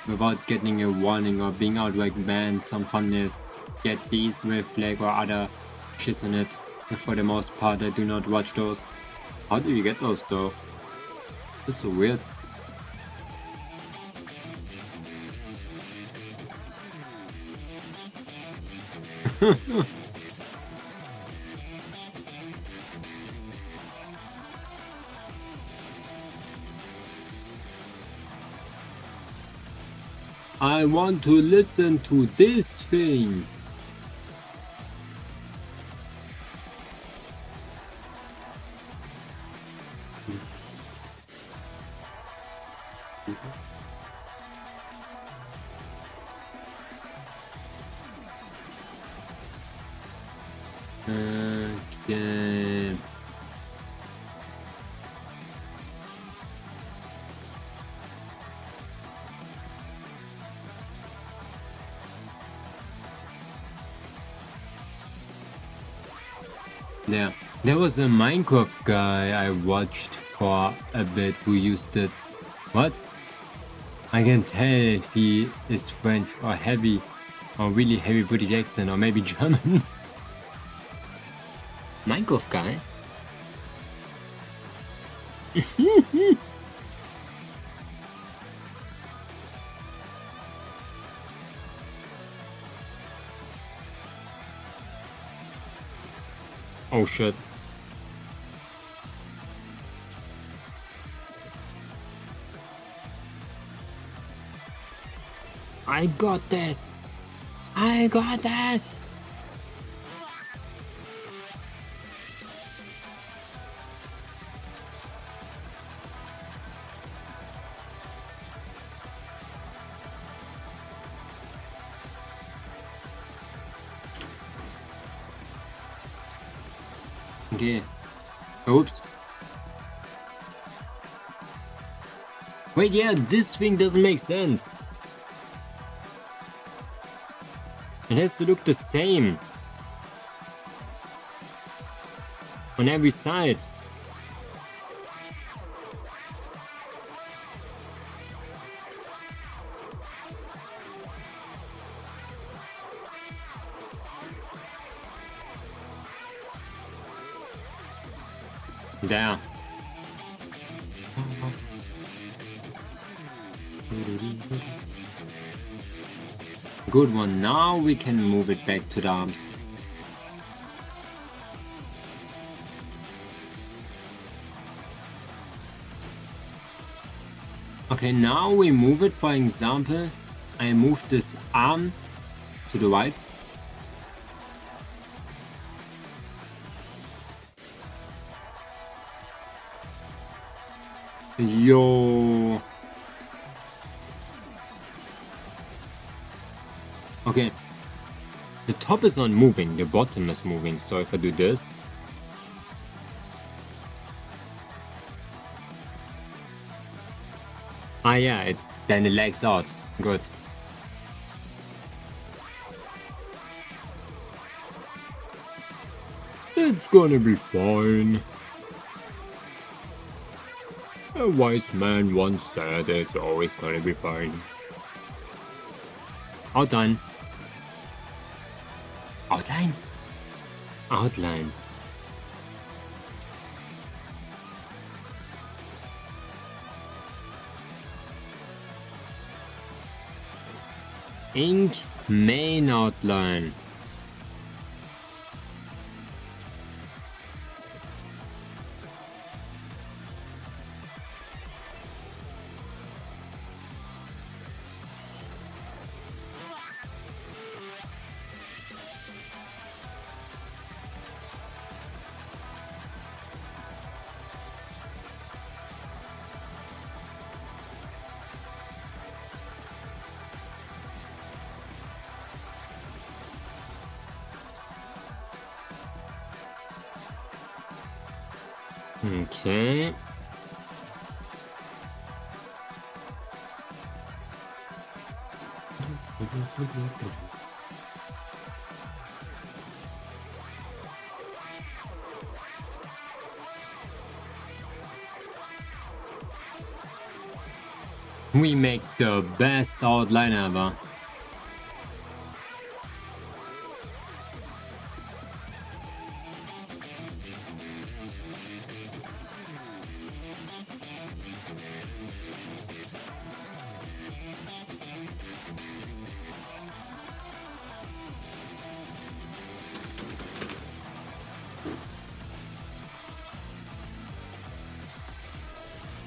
A: without getting a warning or being outright banned. Some thumbnails get the Israel flag or other shits on it. But for the most part, I do not watch those. How do you get those though? That's so weird. I want to listen to this thing. Okay. Yeah, there was a Minecraft guy I watched for a bit who used it. What? I can tell if he is French or heavy, or really heavy British accent, or maybe German. Minecraft guy? Oh shit. I got this! I got this! Okay. Oops. Wait, yeah, this thing doesn't make sense. It has to look the same on every side. There. Good one. Now we can move it back to the arms. Okay, now we move it. For example, I move this arm to the right. Yo. Okay. The top is not moving, the bottom is moving. So if I do this. Ah yeah, then it lags out. Good. It's gonna be fine. A wise man once said it's always gonna be fine. Outline. Outline? Outline. Ink main outline. Okay. We make the best outline ever.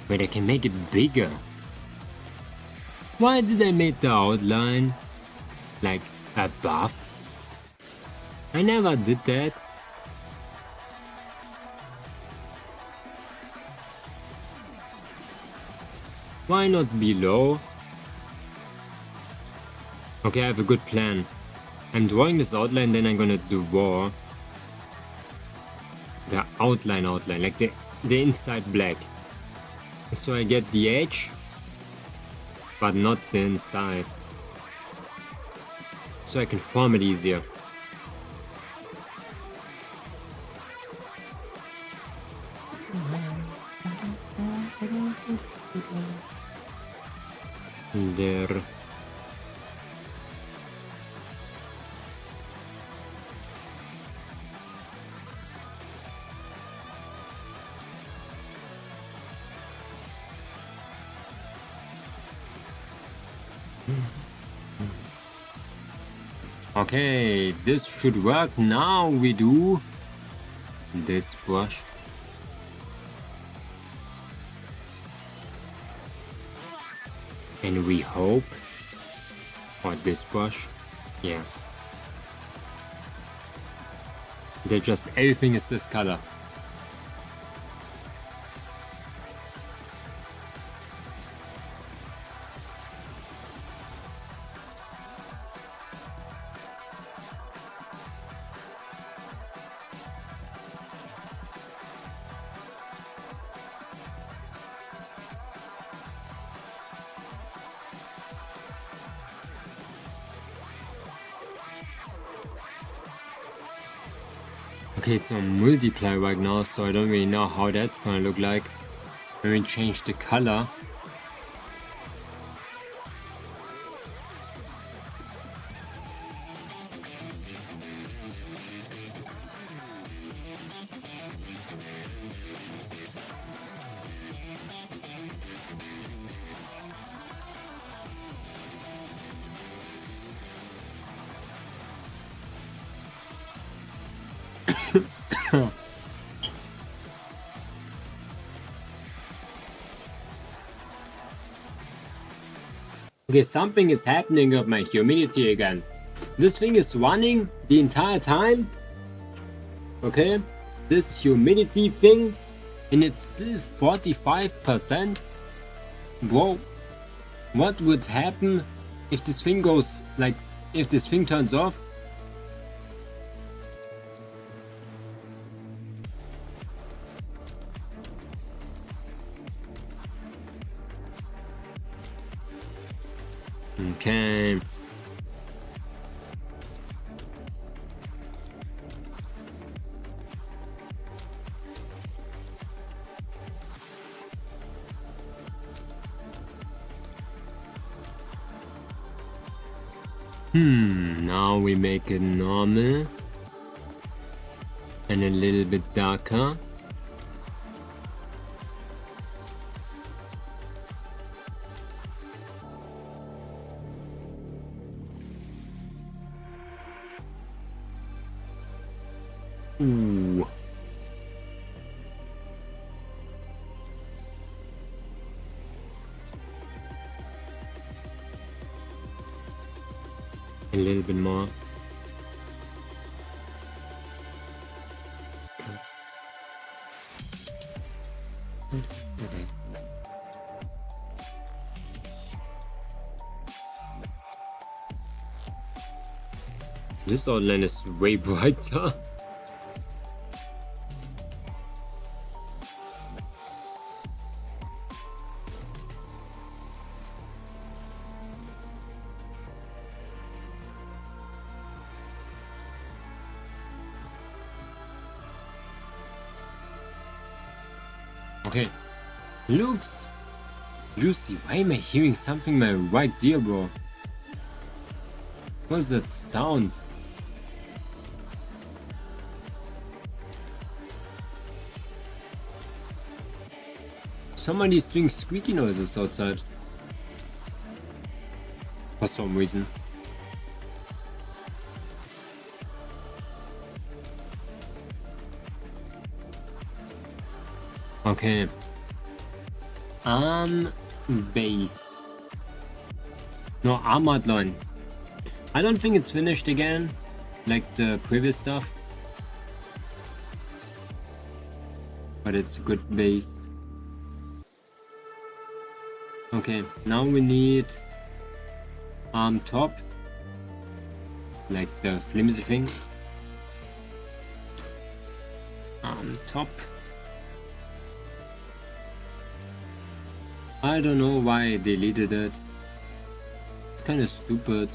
A: Wait, I can make it bigger. Why did I make the outline like above? I never did that. Why not below? Okay, I have a good plan. I'm drawing this outline, then I'm gonna draw the outline, like the inside black. So I get the edge, but not the inside. So I can form it easier. There. Okay, this should work. Now we do this brush. And we hope, or this brush, yeah. That just everything is this color. Okay, it's on multiply right now, so I don't really know how that's gonna look like when we change the color. Okay, something is happening with my humidity again. This thing is running the entire time. Okay, this humidity thing, and it's still 45%. Bro, what would happen if this thing goes, like, if this thing turns off? Okay. Now we make it normal and a little bit darker. Ooh. A little bit more. This outline is way brighter. Okay, looks juicy. Why am I hearing something in my right ear, bro? What's that sound? Somebody's doing squeaky noises outside. For some reason. Okay. Base. No, armored line. I don't think it's finished again, like the previous stuff. But it's a good base. Okay, now we need arm top. Like the flimsy thing. Arm top. I don't know why I deleted it. It's kind of stupid.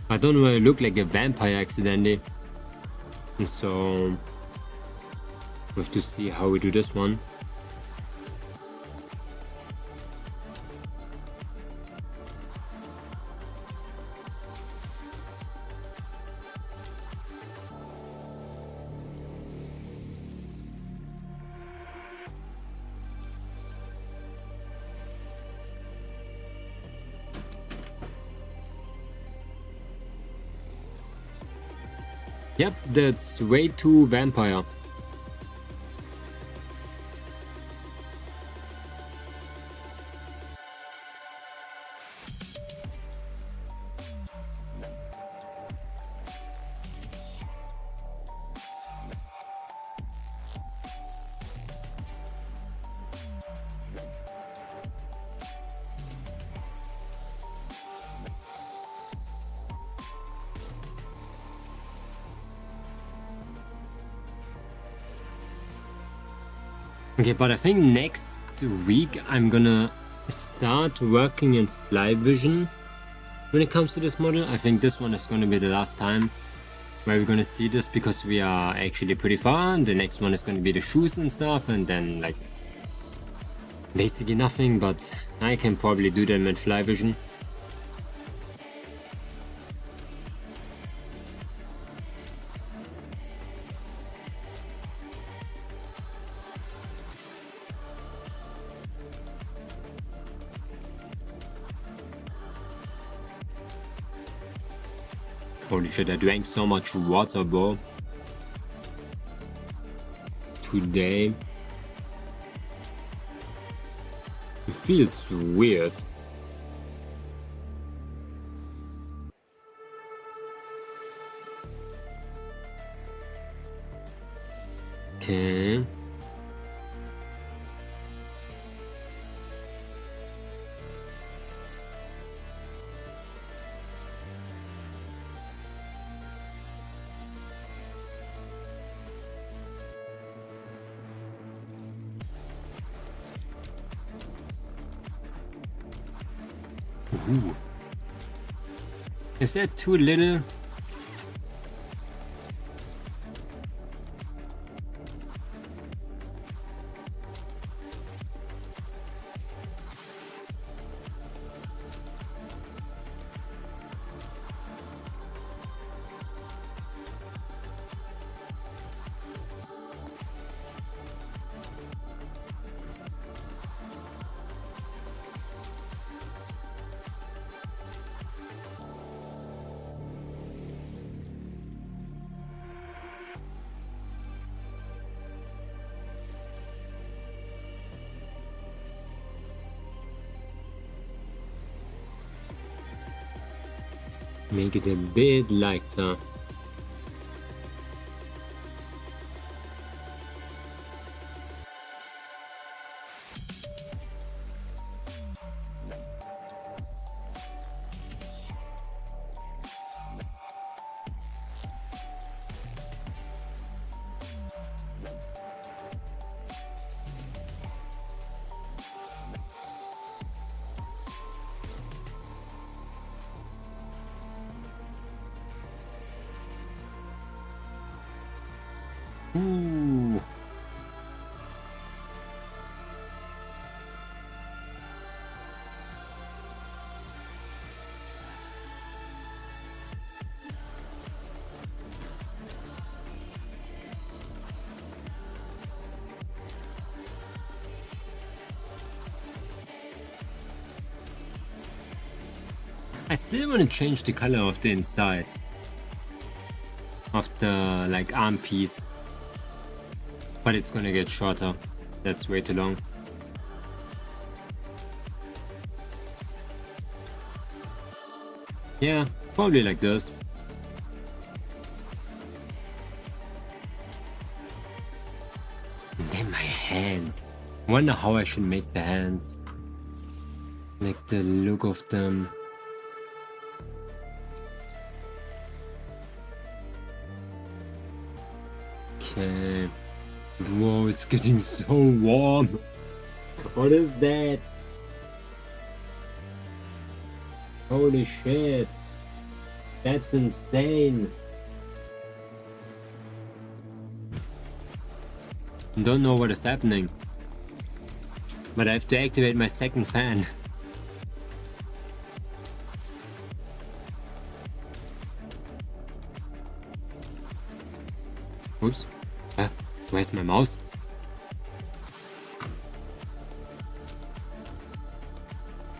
A: I don't know why I look like a vampire accidentally. So we have to see how we do this one. Yep, that's way too vampire. Okay, but I think next week I'm gonna start working in fly vision when it comes to this model. I think this one is gonna be the last time where we're gonna see this, because we are actually pretty far. The next one is gonna be the shoes and stuff, and then like basically nothing, but I can probably do them in fly vision. Holy shit, I drank so much water, bro. Today. It feels weird. Okay. Ooh. Is that too little? Make it a bit lighter. Ooh. I still want to change the color of the inside of the like arm piece, but it's gonna get shorter. That's way too long. Yeah, probably like this. And then my hands. Wonder how I should make the hands. Like the look of them. Okay. Bro, it's getting so warm. What is that? Holy shit. That's insane. Don't know what is happening. But I have to activate my second fan. Oops. Where's my mouse?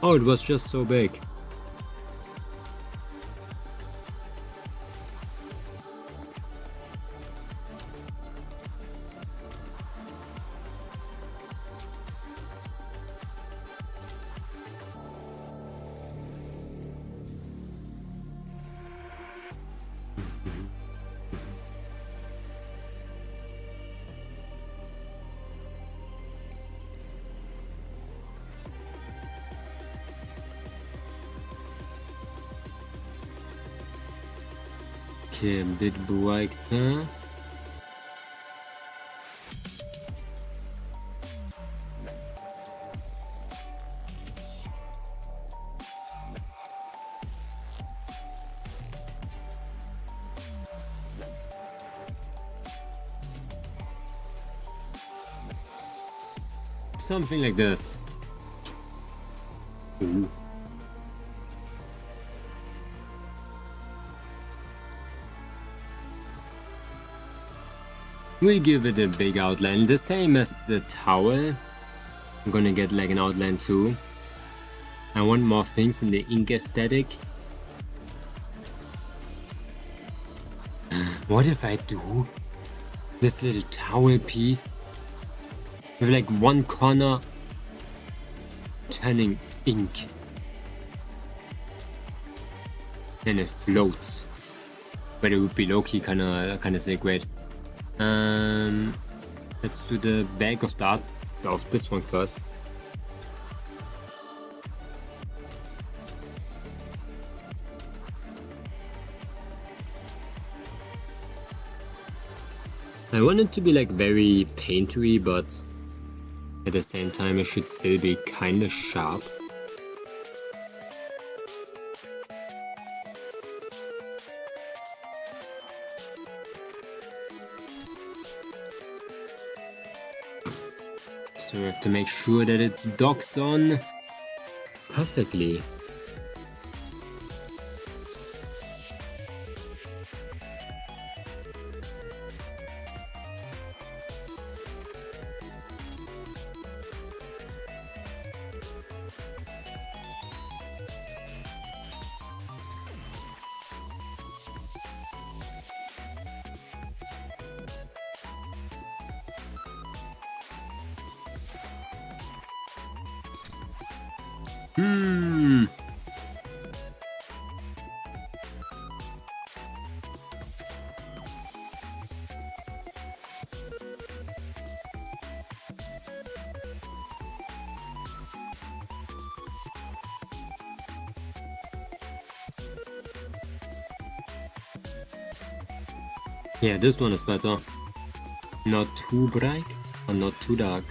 A: Oh, it was just so big. Okay, a bit brighter. Something like this. Ooh. We give it a big outline, the same as the towel. I'm gonna get like an outline too. I want more things in the ink aesthetic. What if I do this little towel piece with like one corner turning ink and it floats, but it would be low-key kinda sick. Wait, let's do the back of this one first. I want it to be like very paintery, but at the same time it should still be kinda sharp. So we have to make sure that it docks on perfectly. Yeah, this one is better. Not too bright or not too dark.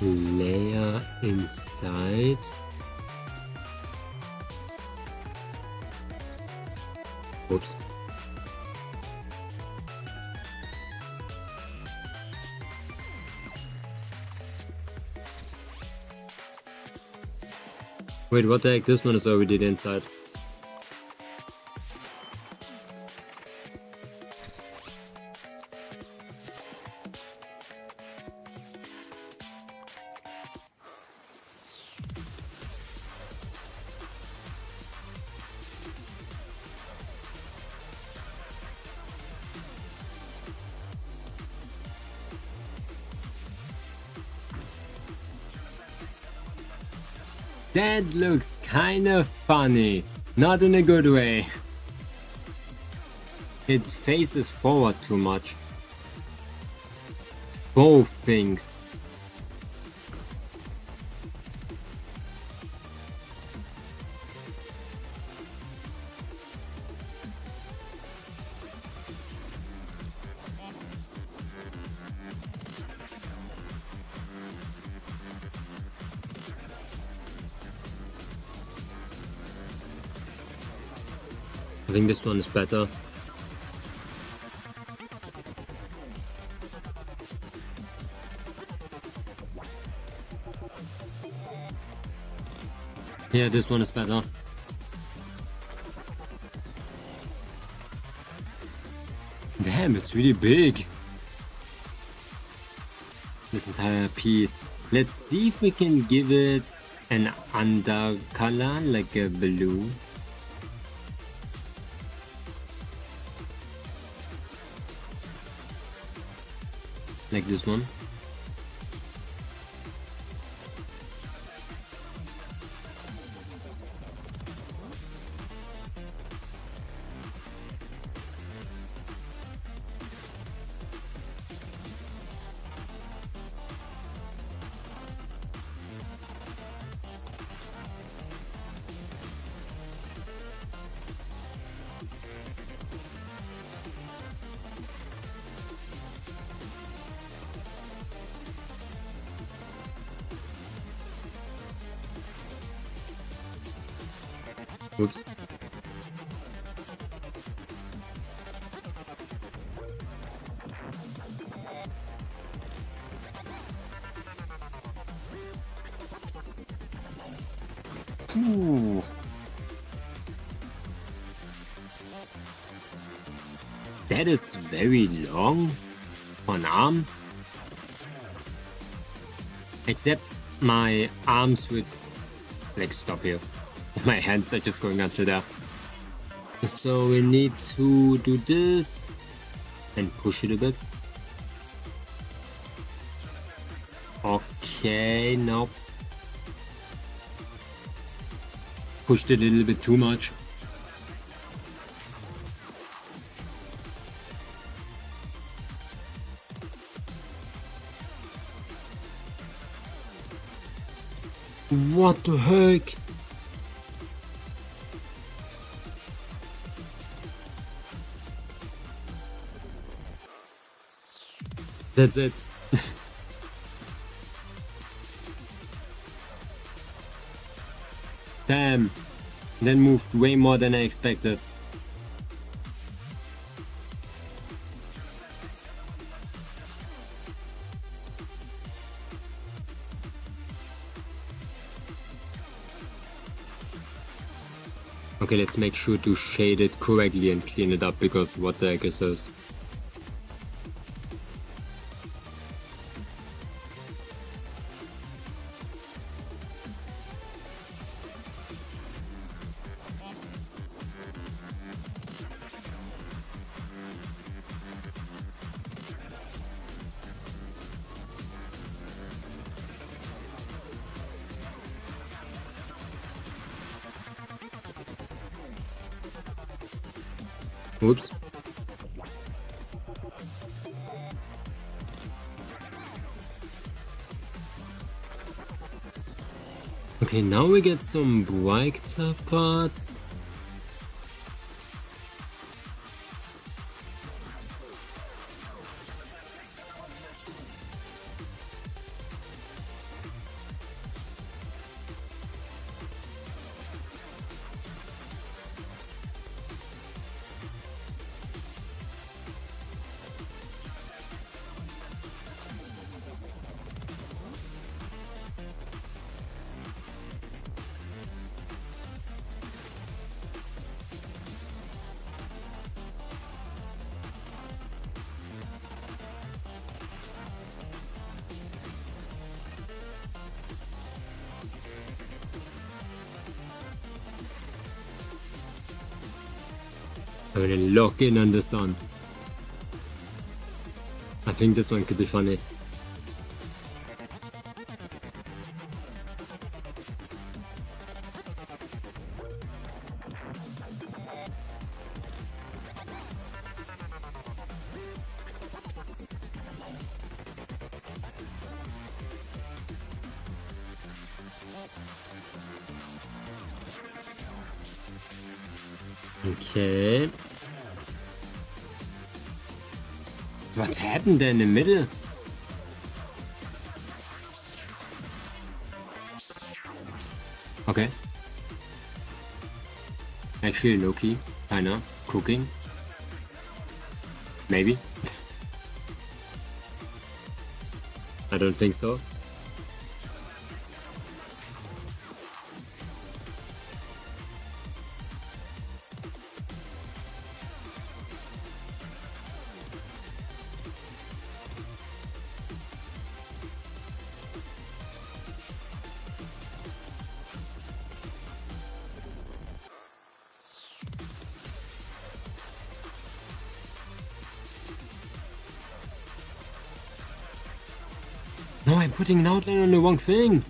A: Layer inside. Oops. Wait, what the heck? This one is already the inside. That looks kind of funny, not in a good way. It faces forward too much. Both things. I think this one is better. Yeah, this one is better. Damn, it's really big. This entire piece. Let's see if we can give it an undercolor, like a blue. Like this one. Oops. Ooh. That is very long for an arm. Except my arms would like stop here. My hands are just going until there. So we need to do this and push it a bit. Okay, now pushed it a little bit too much. What the heck? That's it. Damn. That moved way more than I expected. Okay, let's make sure to shade it correctly and clean it up, because what the heck is this? Oops. Okay, now we get some brighter parts. I'm gonna lock in on the sun. I think this one could be funny. Okay. What happened there in the middle? Okay. Actually, low-key, kinda cooking. Maybe. I don't think so. No, I'm putting an outline on the wrong thing.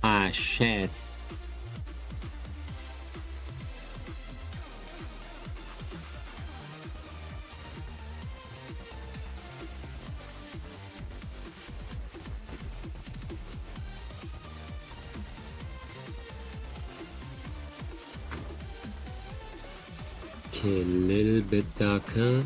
A: Ah, shit. Okay, a little bit darker.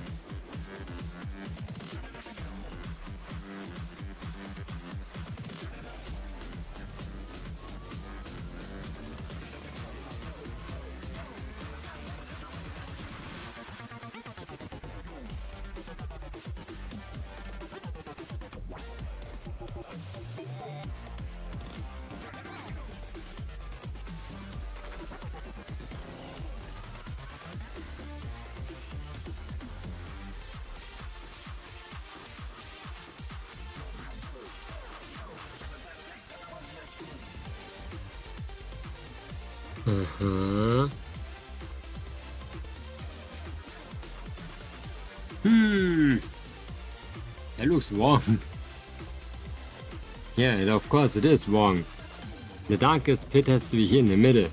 A: That looks wrong. Yeah, and of course it is wrong. The darkest pit has to be here in the middle.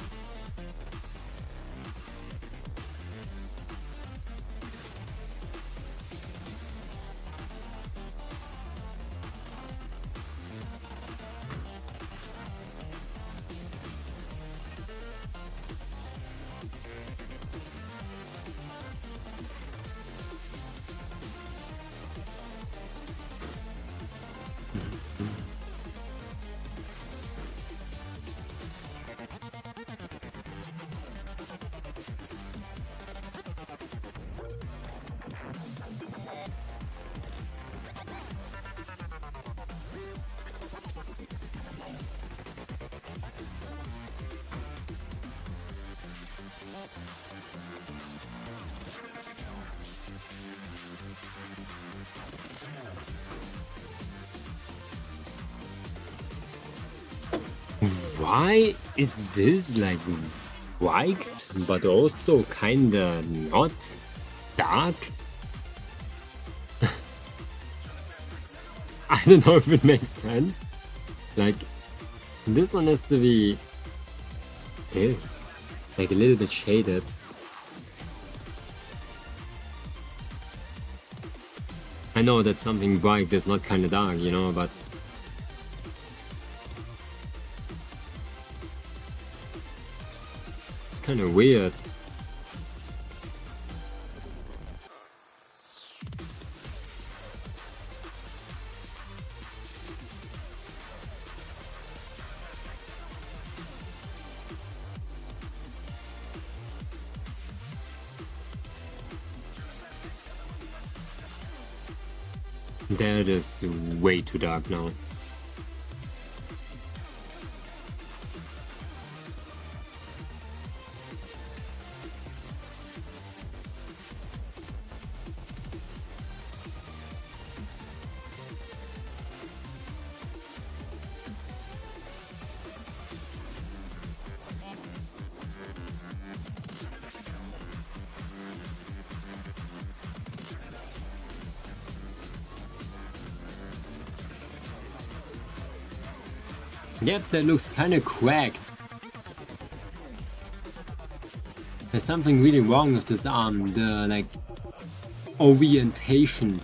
A: Why is this like white but also kinda not dark? I don't know if it makes sense. Like, this one has to be this, like a little bit shaded. I know that something bright is not kinda dark, you know, but kind of weird. That is way too dark now. Yep, that looks kinda cracked. There's something really wrong with this arm, the like orientation.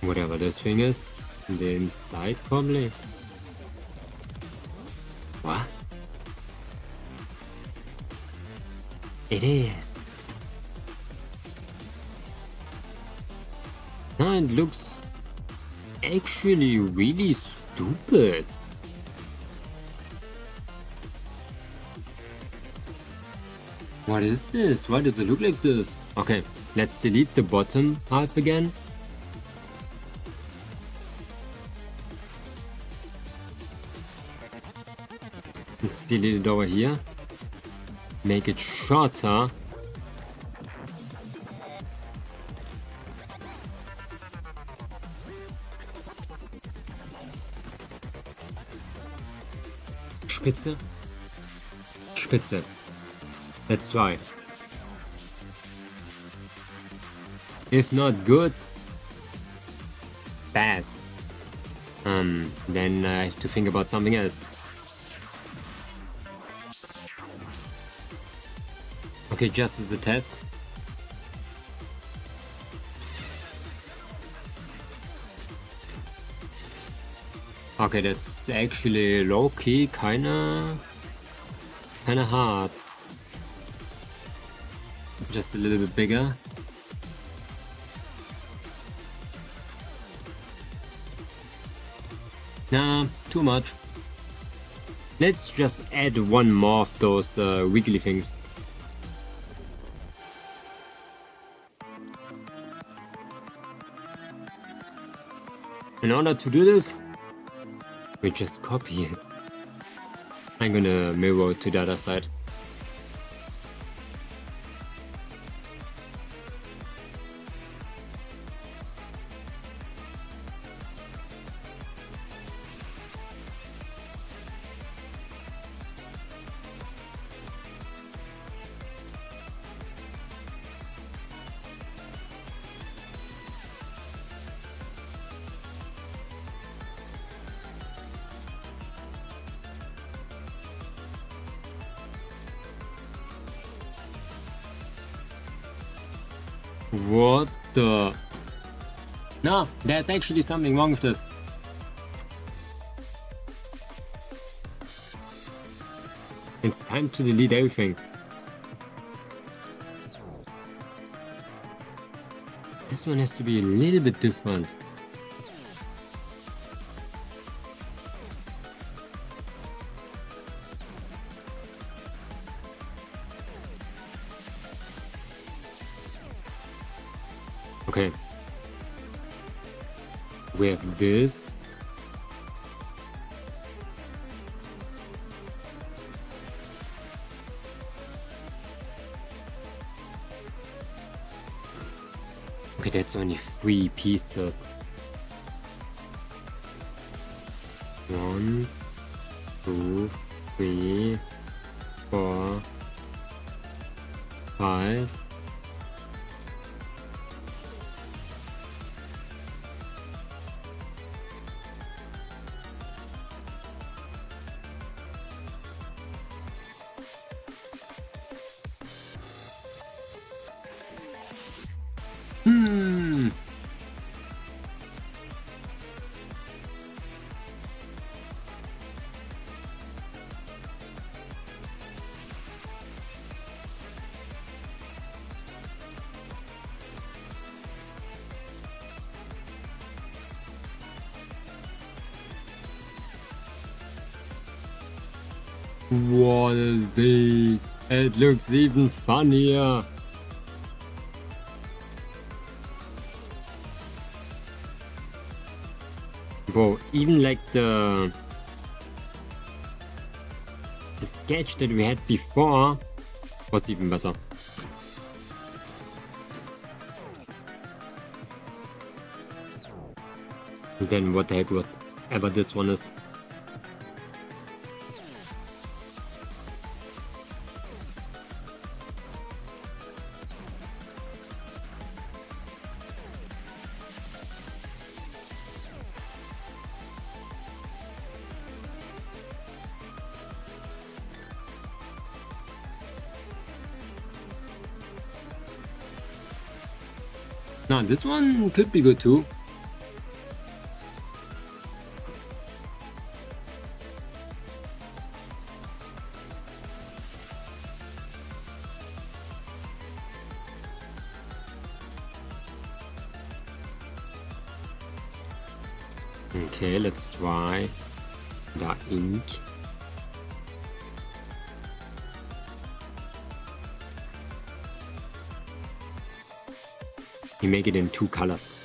A: Whatever this thing is, the inside probably. What? It is. No, it looks actually really stupid. What is this? Why does it look like this? Okay, let's delete the bottom half again. Let's delete it over here. Make it shorter. Spitze. Spitze. Let's try. If not good, bad. Then I have to think about something else. Okay, just as a test. Okay, that's actually low-key, kinda hard. Just a little bit bigger. Nah, too much. Let's just add one more of those wiggly things. In order to do this, we just copy it. I'm gonna mirror to the other side. What the? No, there's actually something wrong with this. It's time to delete everything. This one has to be a little bit different. Okay. We have this. Okay, that's only 3 pieces. 1, 2, 3, 4, 5. What is this? It looks even funnier. Bro, even like the sketch that we had before was even better. Then what the heck, whatever this one is. Now this one could be good too. Okay, let's try the ink. We make it in 2 colors.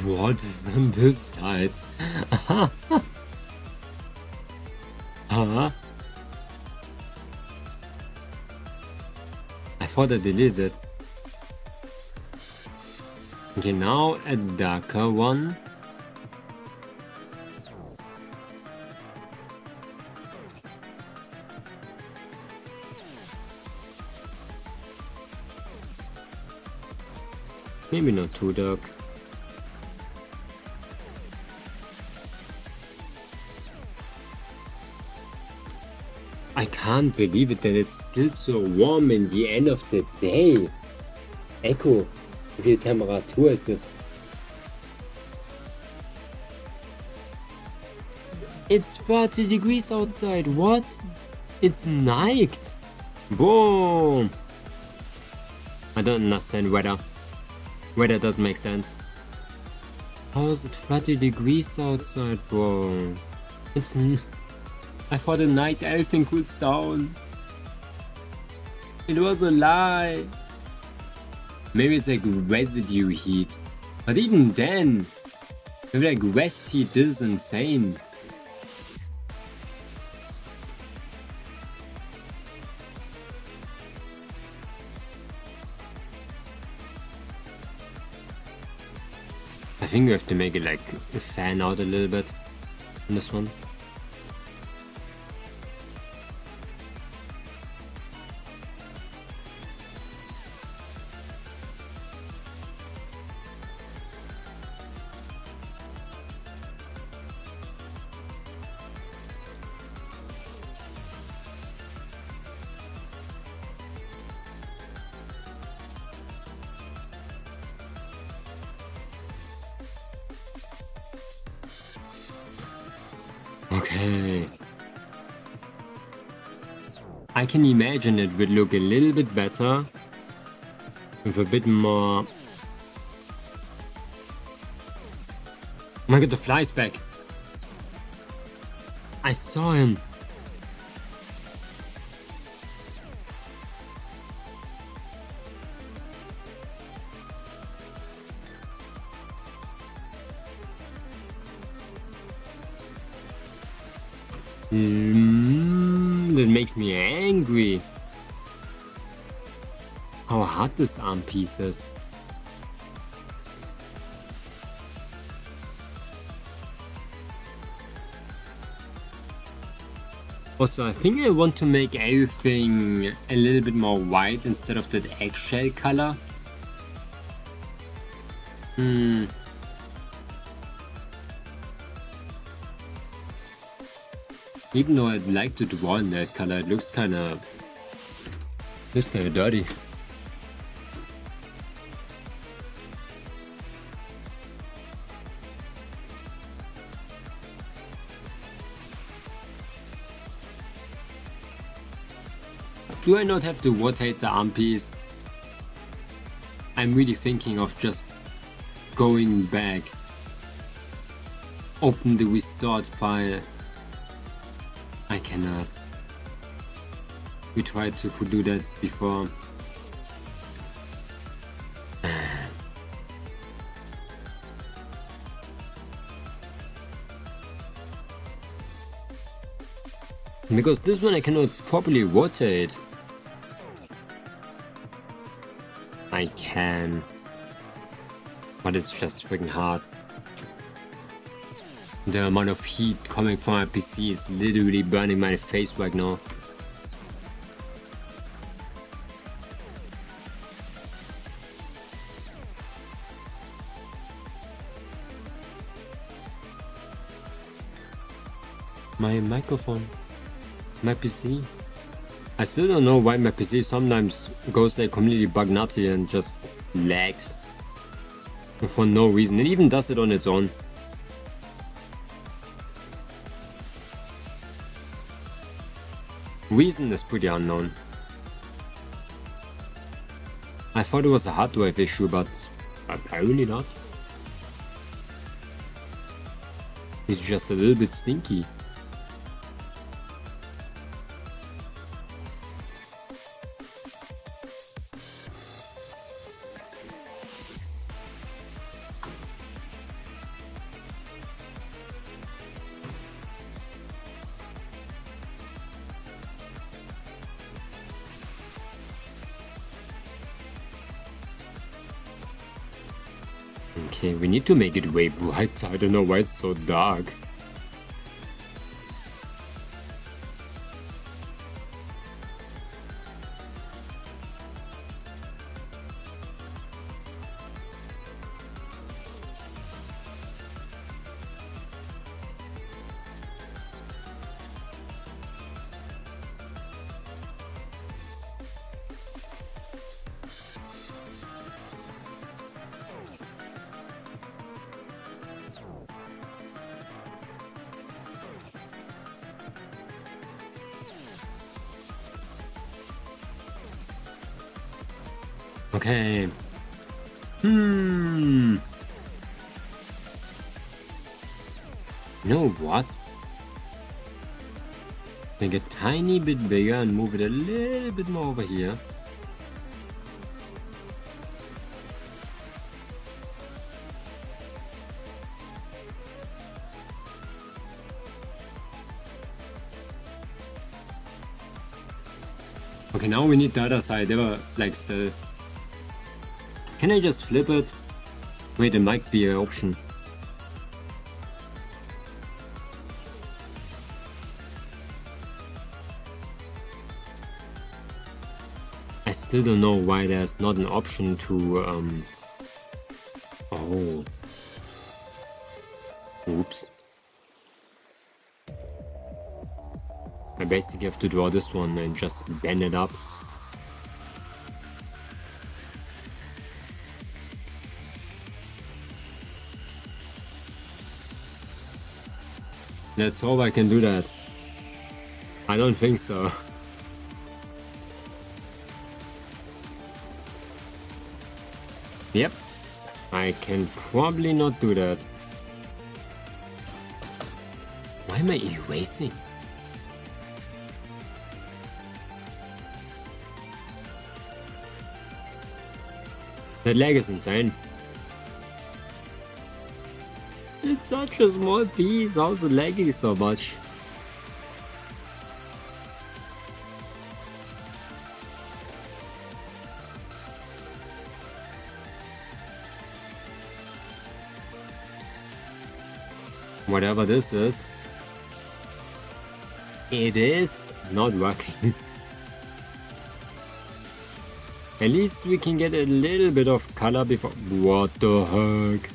A: What is on this side? Huh? I thought I deleted it. Okay, now a darker one. Maybe not too dark. I can't believe it that it's still so warm in the end of the day. Echo, wie viel Temperatur ist es? It's 30 degrees outside. What? It's night. Boom. I don't understand weather. Weather doesn't make sense. How is it 30 degrees outside, bro? I thought at night everything cools down. It was a lie. Maybe it's like residue heat. But even then, maybe like west heat, this is insane. I think we have to make it like fan out a little bit on this one. Okay. I can imagine it would look a little bit better with a bit more. Oh my god, the fly's back. I saw him. That makes me angry. How hard this arm piece is. Also, I think I want to make everything a little bit more white instead of that eggshell color. Even though I'd like to draw in that color, it looks kinda dirty. Do I not have to rotate the arm piece? I'm really thinking of just going back. Open the restored file. I cannot. We tried to do that before. Because this one I cannot properly rotate. I can. But it's just freaking hard. The amount of heat coming from my PC is literally burning my face right now. My microphone. My PC. I still don't know why my PC sometimes goes like completely bug nutty and just lags. For no reason. It even does it on its own. Reason is pretty unknown. I thought it was a hard drive issue, but apparently not. It's just a little bit stinky. Okay, we need to make it way brighter. I don't know why it's so dark. Okay. You know what? Make a tiny bit bigger and move it a little bit more over here. Okay, now we need the other side. They were like still. Can I just flip it? Wait, it might be an option. I still don't know why there's not an option to oh. Oops. I basically have to draw this one and just bend it up. That's all I can do that. I don't think so. Yep. I can probably not do that. Why am I erasing? That leg is insane. It's such a small piece, how's the lagging so much? Whatever this is, it is not working. At least we can get a little bit of color before. What the heck?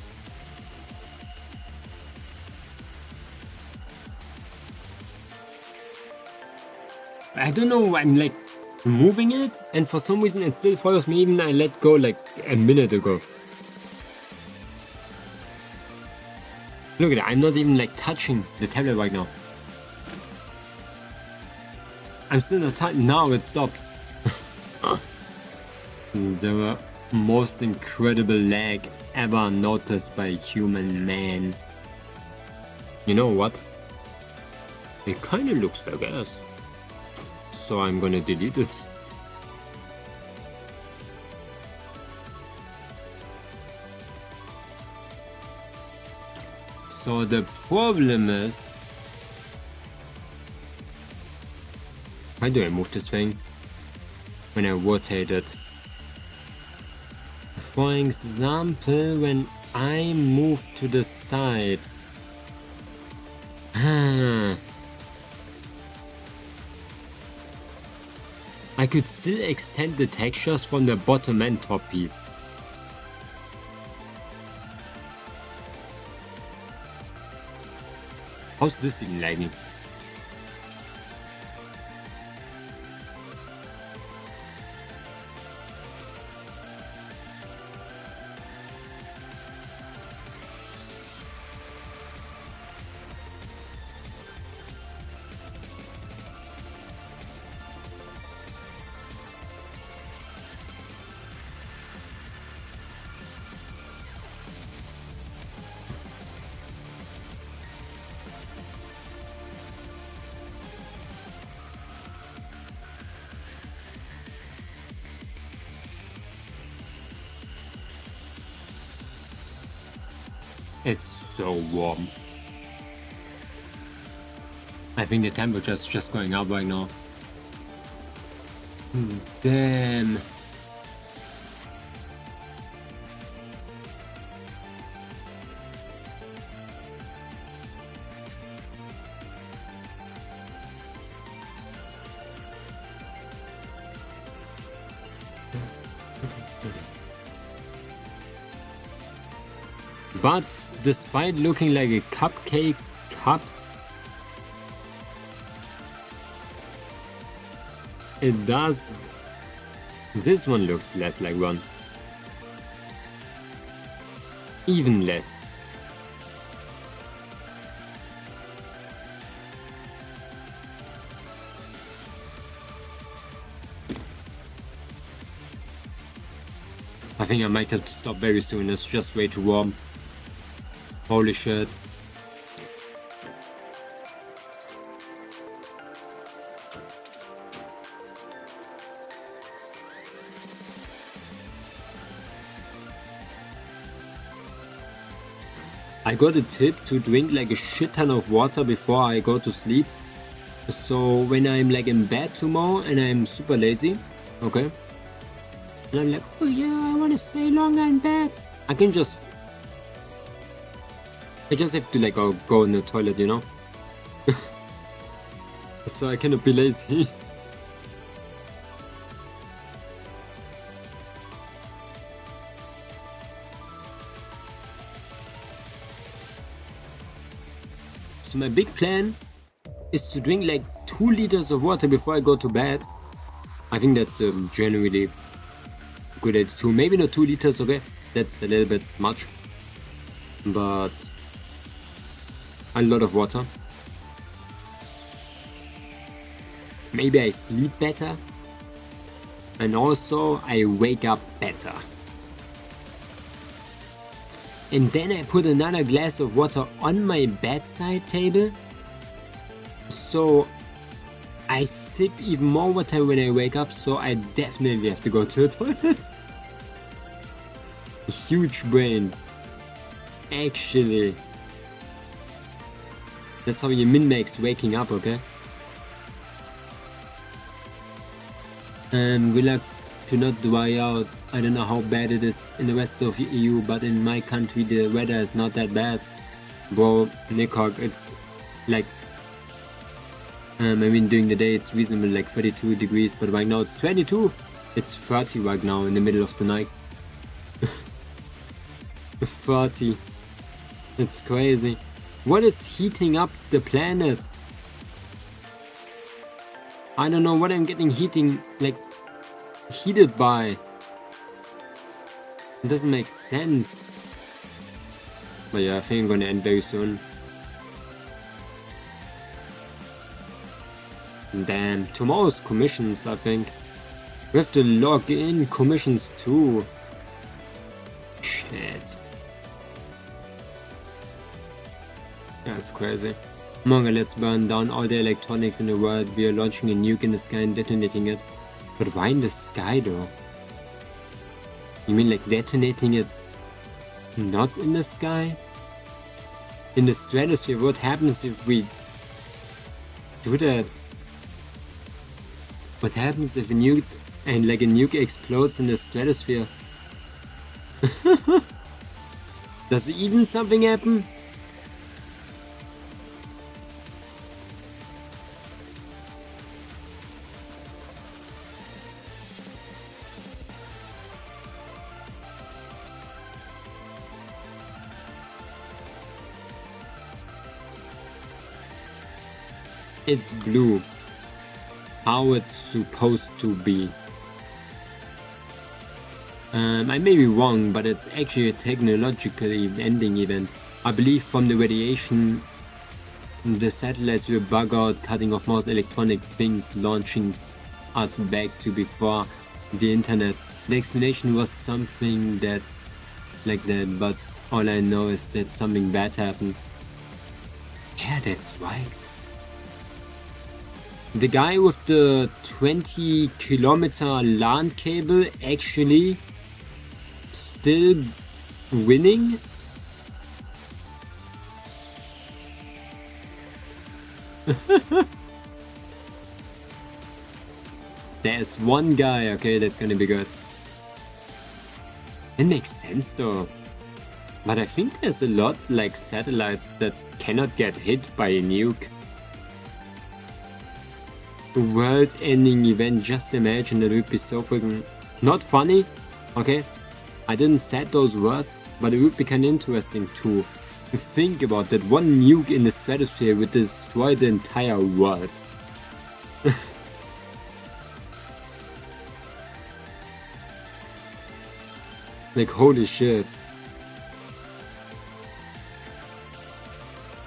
A: I don't know, I'm like moving it and for some reason it still follows me even I let go like a minute ago. Look at that, I'm not even like touching the tablet right now. I'm still not touching. Now it stopped. The most incredible lag ever noticed by a human man. You know what? It kinda looks like ass. So I'm gonna delete it. So the problem is... Why do I move this thing? When I rotate it. For example, when I move to the side. I could still extend the textures from the bottom and top piece. How's this even lagging? It's so warm. I think the temperature is just going up right now. Damn. But despite looking like a cupcake cup, it does. This one looks less like one. Even less. I think I might have to stop very soon, it's just way too warm. Holy shit. I got a tip to drink like a shit ton of water before I go to sleep. So when I'm like in bed tomorrow and I'm super lazy, okay, and I'm like, oh yeah, I want to stay longer in bed, I just have to like go in the toilet, you know. So I cannot be lazy. So my big plan is to drink like 2 liters of water before I go to bed. I think that's generally good idea too. Maybe not 2 liters, okay? That's a little bit much. But a lot of water. Maybe I sleep better. And also I wake up better. And then I put another glass of water on my bedside table. So I sip even more water when I wake up, so I definitely have to go to the toilet. A huge brain. Actually. That's how you min-max waking up, okay? Good luck to not dry out. I don't know how bad it is in the rest of the EU, but in my country the weather is not that bad. Bro, Nickhawk, it's like, I mean during the day it's reasonable, like 32 degrees, but right now it's 22. It's 30 right now in the middle of the night. 30. It's crazy. What is heating up the planet? I don't know what I'm getting heated by. It doesn't make sense. But yeah, I think I'm gonna end very soon. Damn, tomorrow's commissions, I think. We have to log in commissions too. Shit. Yeah, it's crazy. Momonga, let's burn down all the electronics in the world. We are launching a nuke in the sky and detonating it. But why in the sky though? You mean like detonating it not in the sky? In the stratosphere? What happens if we do that? What happens if a nuke explodes in the stratosphere? Does even something happen? It's blue. How it's supposed to be. I may be wrong, but it's actually a technologically ending event. I believe from the radiation, the satellites will bug out, cutting off most electronic things, launching us back to before the internet. The explanation was something like that, but all I know is that something bad happened. Yeah, that's right. The guy with the 20-kilometer LAN cable actually still winning? There's one guy, okay, that's gonna be good. It makes sense though. But I think there's a lot like satellites that cannot get hit by a nuke. World-ending event, just imagine, that would be so freaking not funny, okay? I didn't say those words, but it would be kind of interesting to think about that one nuke in the stratosphere would destroy the entire world. Like holy shit.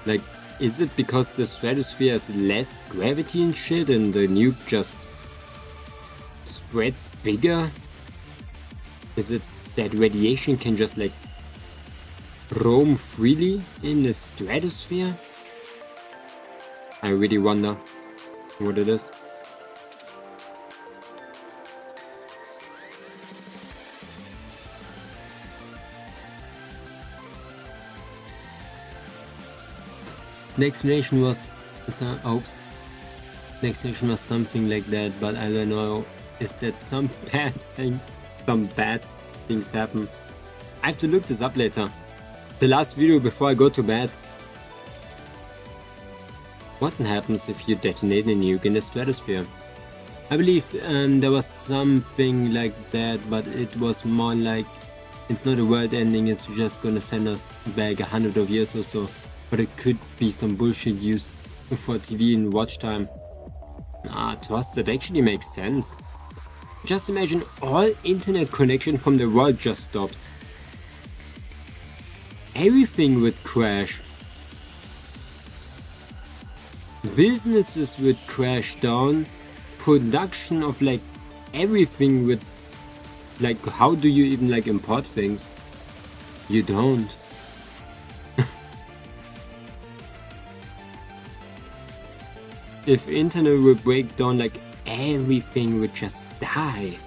A: Like, is it because the stratosphere has less gravity and shit and the nuke just spreads bigger? Is it that radiation can just like roam freely in the stratosphere? I really wonder what it is. The explanation was the explanation was something like that, but I don't know. Is that some bad things happen? I have to look this up later. The last video before I go to bed. What happens if you detonate a nuke in the stratosphere? I believe there was something like that, but it was more like it's not a world ending, it's just gonna send us back 100 of years or so. But it could be some bullshit used for TV and watch time. Trust, that actually makes sense. Just imagine all internet connection from the world just stops. Everything would crash. Businesses would crash down. Production of like everything would, like, how do you even like import things? You don't. If internet would break down, like everything would just die.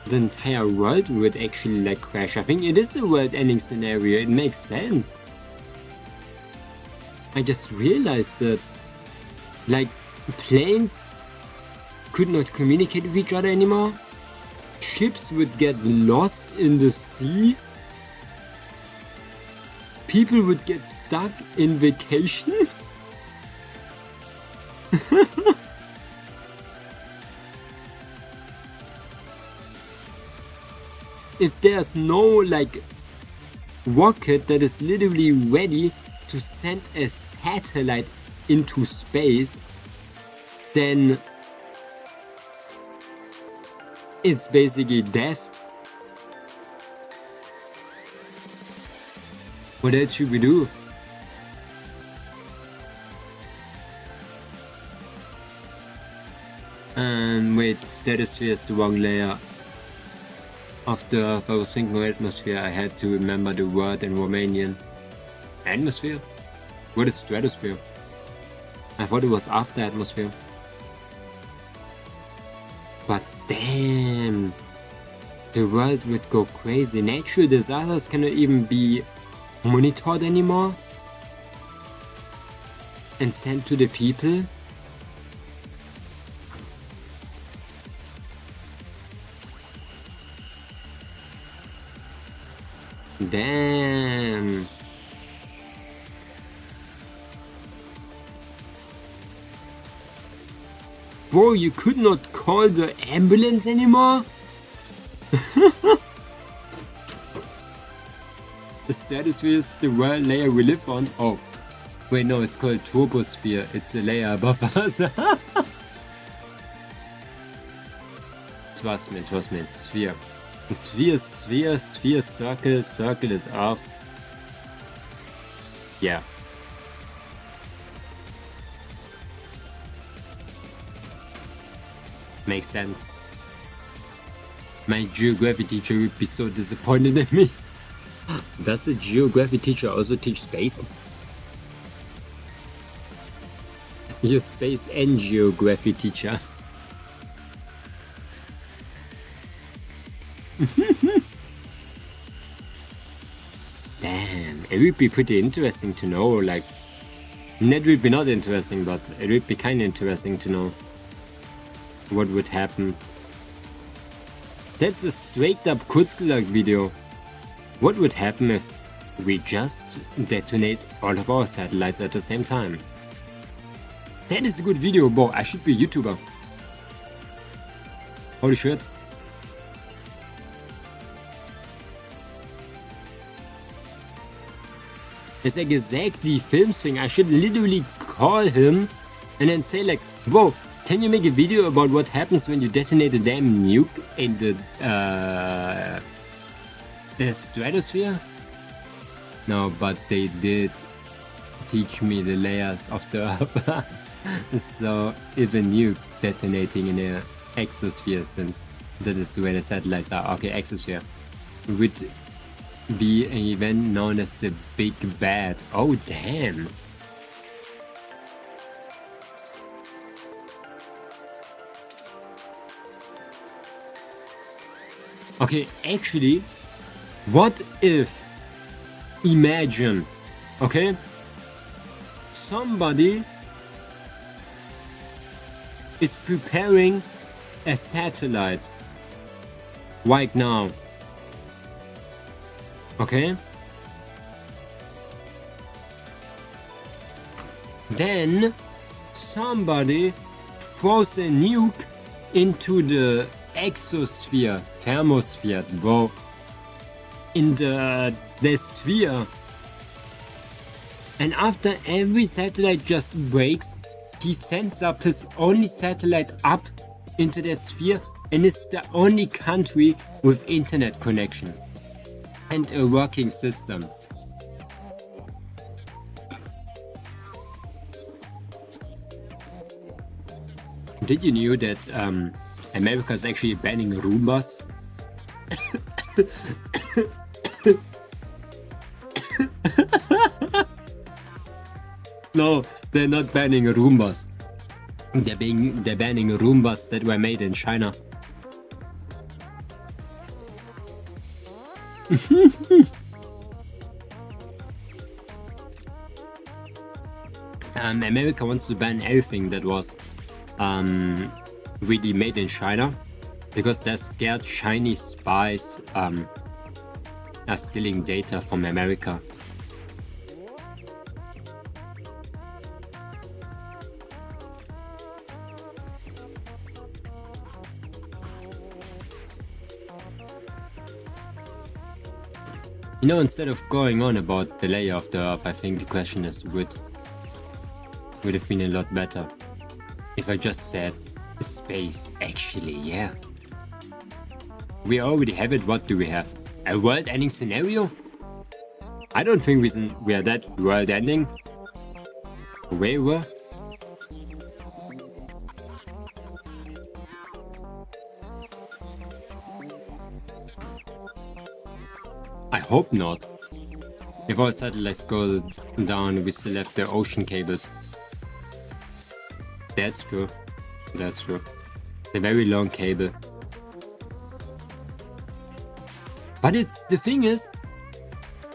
A: The entire world would actually like crash. I think it is a world-ending scenario. It makes sense. I just realized that, like, planes could not communicate with each other anymore. Ships would get lost in the sea. People would get stuck in vacation. If there's no like rocket that is literally ready to send a satellite into space, then it's basically death. What else should we do? Wait, stratosphere is the wrong layer of the Earth. I was thinking atmosphere. I had to remember the word in Romanian. Atmosphere? What is stratosphere? I thought it was after atmosphere. But damn, the world would go crazy. Natural disasters cannot even be monitored anymore and sent to the people. Damn. Bro, you could not call the ambulance anymore? The stratosphere is the world layer we live on. Oh, wait, no, it's called troposphere. It's the layer above us. Trust me, it's sphere. Sphere, circle is Earth. Yeah. Makes sense. My geography teacher would be so disappointed in me. Does a geography teacher also teach space? Your space and geography teacher. Damn, it would be pretty interesting to know, like, that would be not interesting, but it would be kind of interesting to know what would happen. That's a straight up Kurzgesagt video. What would happen if we just detonate all of our satellites at the same time? That is a good video, bro. I should be a YouTuber. Holy shit. It's like exactly Films thing. I should literally call him and then say like, bro, can you make a video about what happens when you detonate a damn nuke in the stratosphere? No, but they did teach me the layers of the Earth. So if a nuke detonating in a exosphere, since that is the way the satellites are. Okay, exosphere. would be an event known as the Big Bad. Oh, damn. Okay, actually, what if, imagine, okay, somebody is preparing a satellite right now, okay? Then somebody throws a nuke into the exosphere, thermosphere, bro, in the sphere. And after every satellite just breaks, he sends up his only satellite up into that sphere and is the only country with internet connection and a working system. Did you know that America is actually banning Roombas? No, they're not banning Roombas. They're banning Roombas that were made in China. America wants to ban everything that was really made in China because they're scared Chinese spies are stealing data from America. You know, instead of going on about the layer of the Earth, I think the question is would have been a lot better if I just said space. Actually, yeah. We already have it. What do we have? A world-ending scenario? I don't think we are that world-ending. We were. I hope not. If our satellites go down, we still have the ocean cables. That's true. That's true. The very long cable. But the thing is,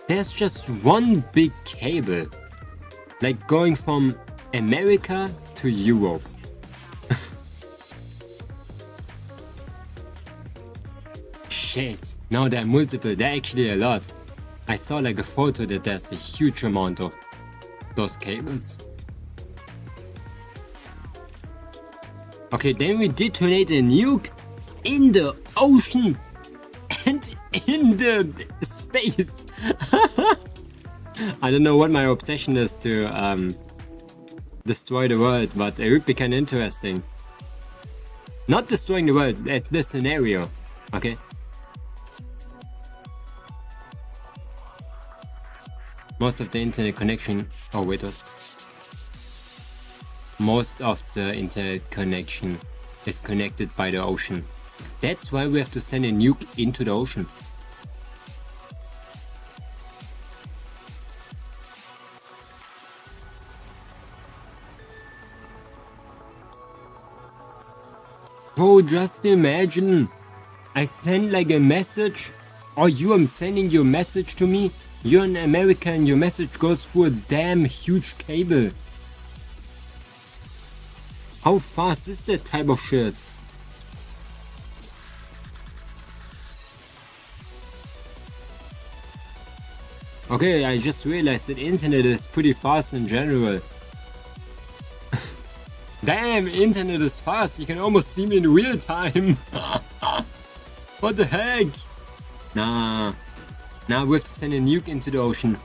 A: there's just one big cable. Like going from America to Europe. Shit. No, there are multiple. There are actually a lot. I saw like a photo that there's a huge amount of those cables. Okay, then we detonate a nuke in the ocean and in the space. I don't know what my obsession is to destroy the world, but it would be kind of interesting. Not destroying the world, it's the scenario, okay? Most of the internet connection... Oh, wait, what? Most of the internet connection is connected by the ocean. That's why we have to send a nuke into the ocean. Bro, just imagine. I send like a message, or you are sending your message to me. You're in America and your message goes through a damn huge cable. How fast is that type of shit? Okay, I just realized that internet is pretty fast in general. Damn, internet is fast. You can almost see me in real time. What the heck? Nah. Now we have to send a nuke into the ocean.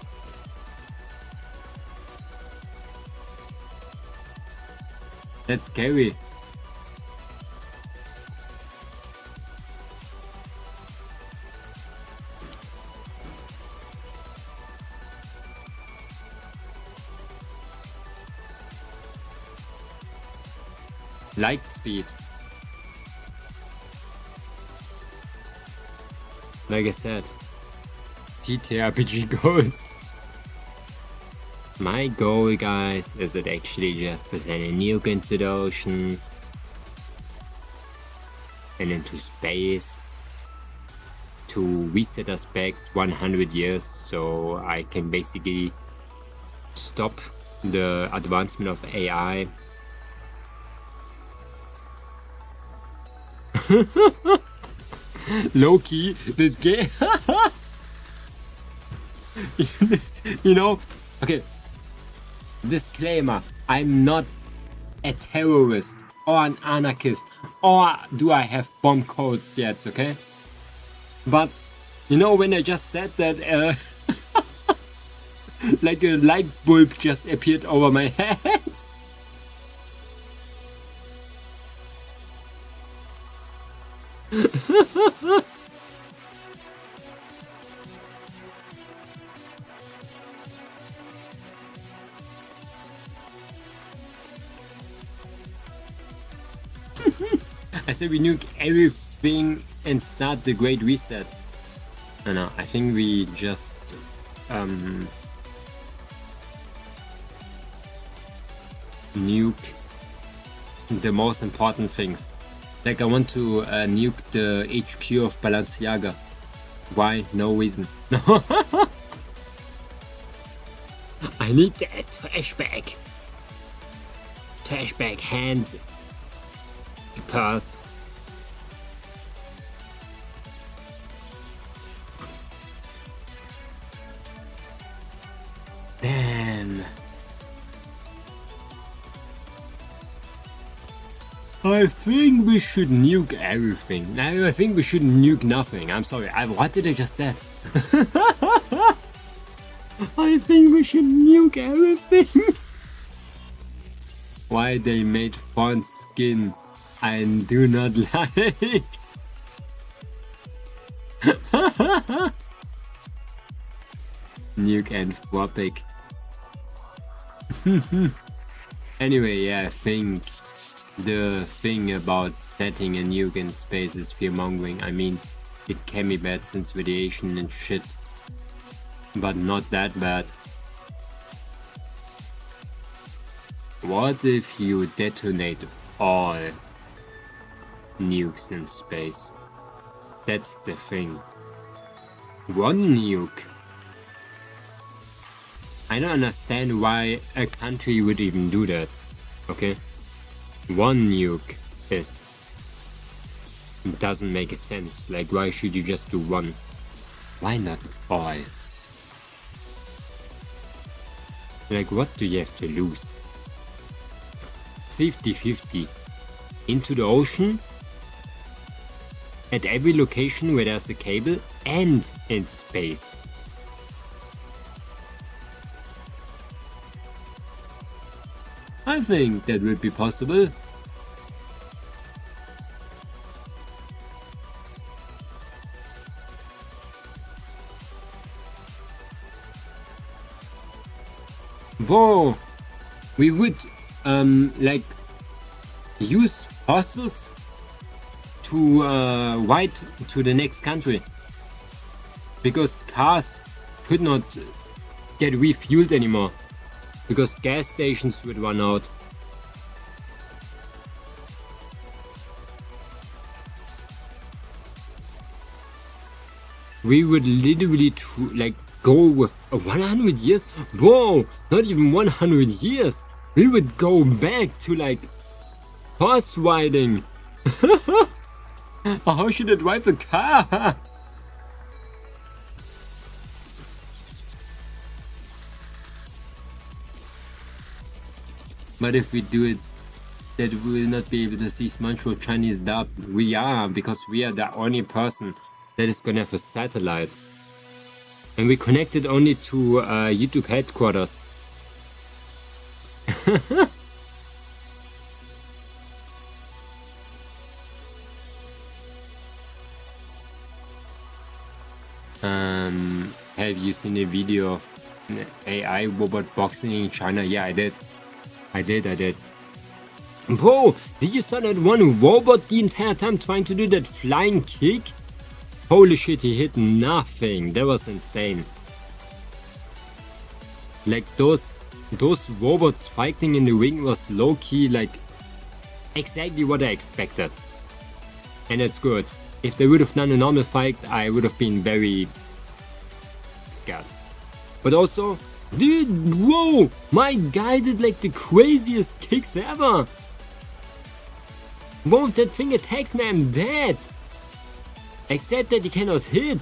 A: That's scary. Light speed. like I said, TTRPG goals. My goal, guys, is it actually just to send a nuke into the ocean and into space to reset us back 100 years, so I can basically stop the advancement of AI. Low-key, the game. You know, okay, disclaimer, I'm not a terrorist or an anarchist, or do I have bomb codes yet, okay? But, you know, when I just said that, like a light bulb just appeared over my head. I said we nuke everything and start the Great Reset. No, I think we just nuke the most important things. Like I want to nuke the HQ of Balenciaga. Why? No reason. I need that trash bag. Trash bag hand. Purse. Damn. I think we should nuke everything. No, I think we should nuke nothing. I'm sorry. What did I just say? I think we should nuke everything. Why they made font skin I do not like. Nuke Anthropic. Anyway, yeah, I think the thing about setting a nuke in space is fear-mongering. I mean, it can be bad since radiation and shit, but not that bad. What if you detonate all nukes in space? That's the thing. One nuke. I don't understand why a country would even do that. Okay? One nuke doesn't make sense. Like, why should you just do one? Why not all? Like, what do you have to lose? 50-50. Into the ocean, at every location where there's a cable, and in space. I think that would be possible. Whoa! We would like use horses to ride to the next country, because cars could not get refueled anymore, because gas stations would run out. We would literally go with 100 years. Whoa, not even 100 years. We would go back to like horse riding. How should I drive a car? But if we do it, that we will not be able to see SpongeBob Chinese dub. We are, because we are the only person that is gonna have a satellite. And we connected only to YouTube headquarters. Have you seen a video of AI robot boxing in China? Yeah, I did. Bro, did you saw that one robot the entire time trying to do that flying kick? Holy shit, he hit nothing. That was insane. Like those robots fighting in the ring was low-key like exactly what I expected. And it's good. If they would have done a normal fight, I would have been very scared. But also, dude, whoa! My guy did like the craziest kicks ever! Whoa, that thing attacks me, I'm dead! Except that he cannot hit.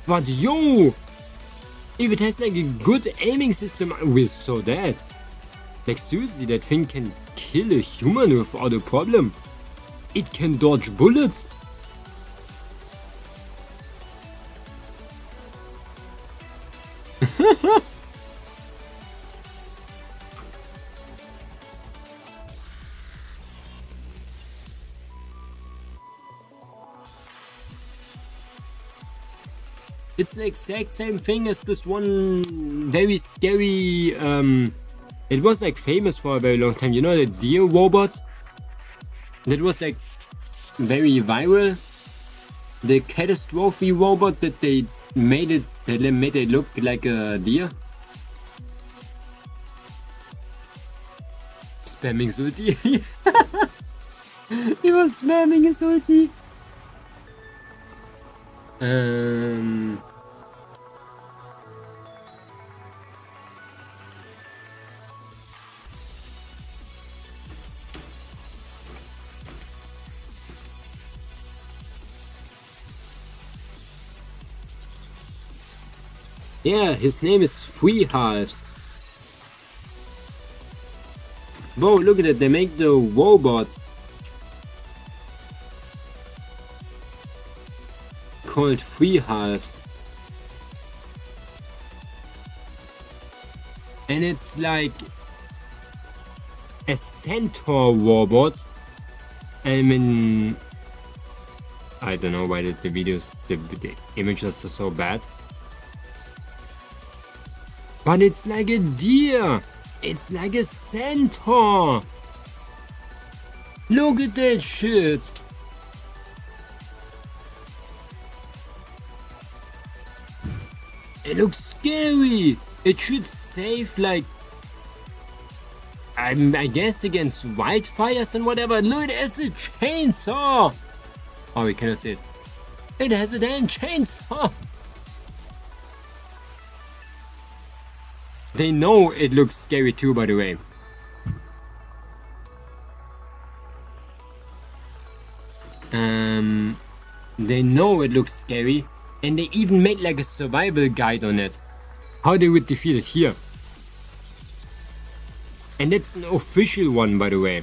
A: But yo! If it has like a good aiming system, we're so dead. Like seriously, that thing can kill a human without a problem. It can dodge bullets. It's the exact same thing as this one very scary, it was like famous for a very long time, you know, the deer robot? That was like very viral. The catastrophe robot that they made it look like a deer. Spamming his ulti. He was spamming his ulti. Yeah, his name is Three Halves. Whoa, look at it, they make the robot called Three Halves. And it's like a centaur robot. I mean, I don't know why the videos, the images are so bad. But it's like a deer. It's like a centaur. Look at that shit. It looks scary. It should save like, I guess against wildfires and whatever. Look, it has a chainsaw. Oh, we cannot see it. It has a damn chainsaw. They know it looks scary too, by the way. They know it looks scary, and they even made like a survival guide on it. How they would defeat it here. And that's an official one, by the way.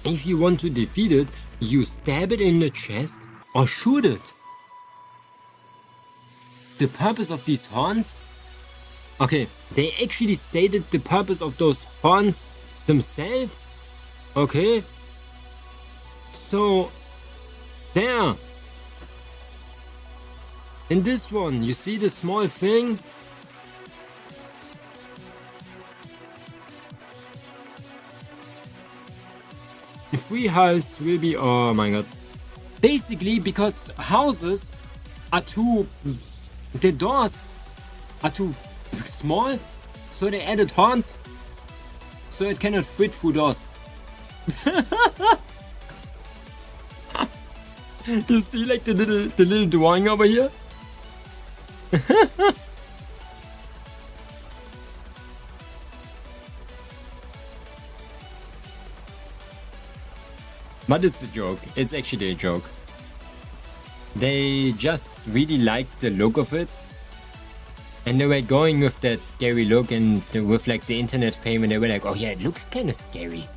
A: If you want to defeat it, you stab it in the chest or shoot it. The purpose of these horns? Okay, they actually stated the purpose of those horns themselves. Okay. So, there. In this one, you see the small thing? The Three Halves will be, oh my god. Basically, because houses are too, the doors are too small, so they added horns, so it cannot fit through doors. You see like the little drawing over here? But it's a joke. It's actually a joke. They just really liked the look of it. And they were going with that scary look and with like the internet fame, and they were like, oh yeah, it looks kind of scary.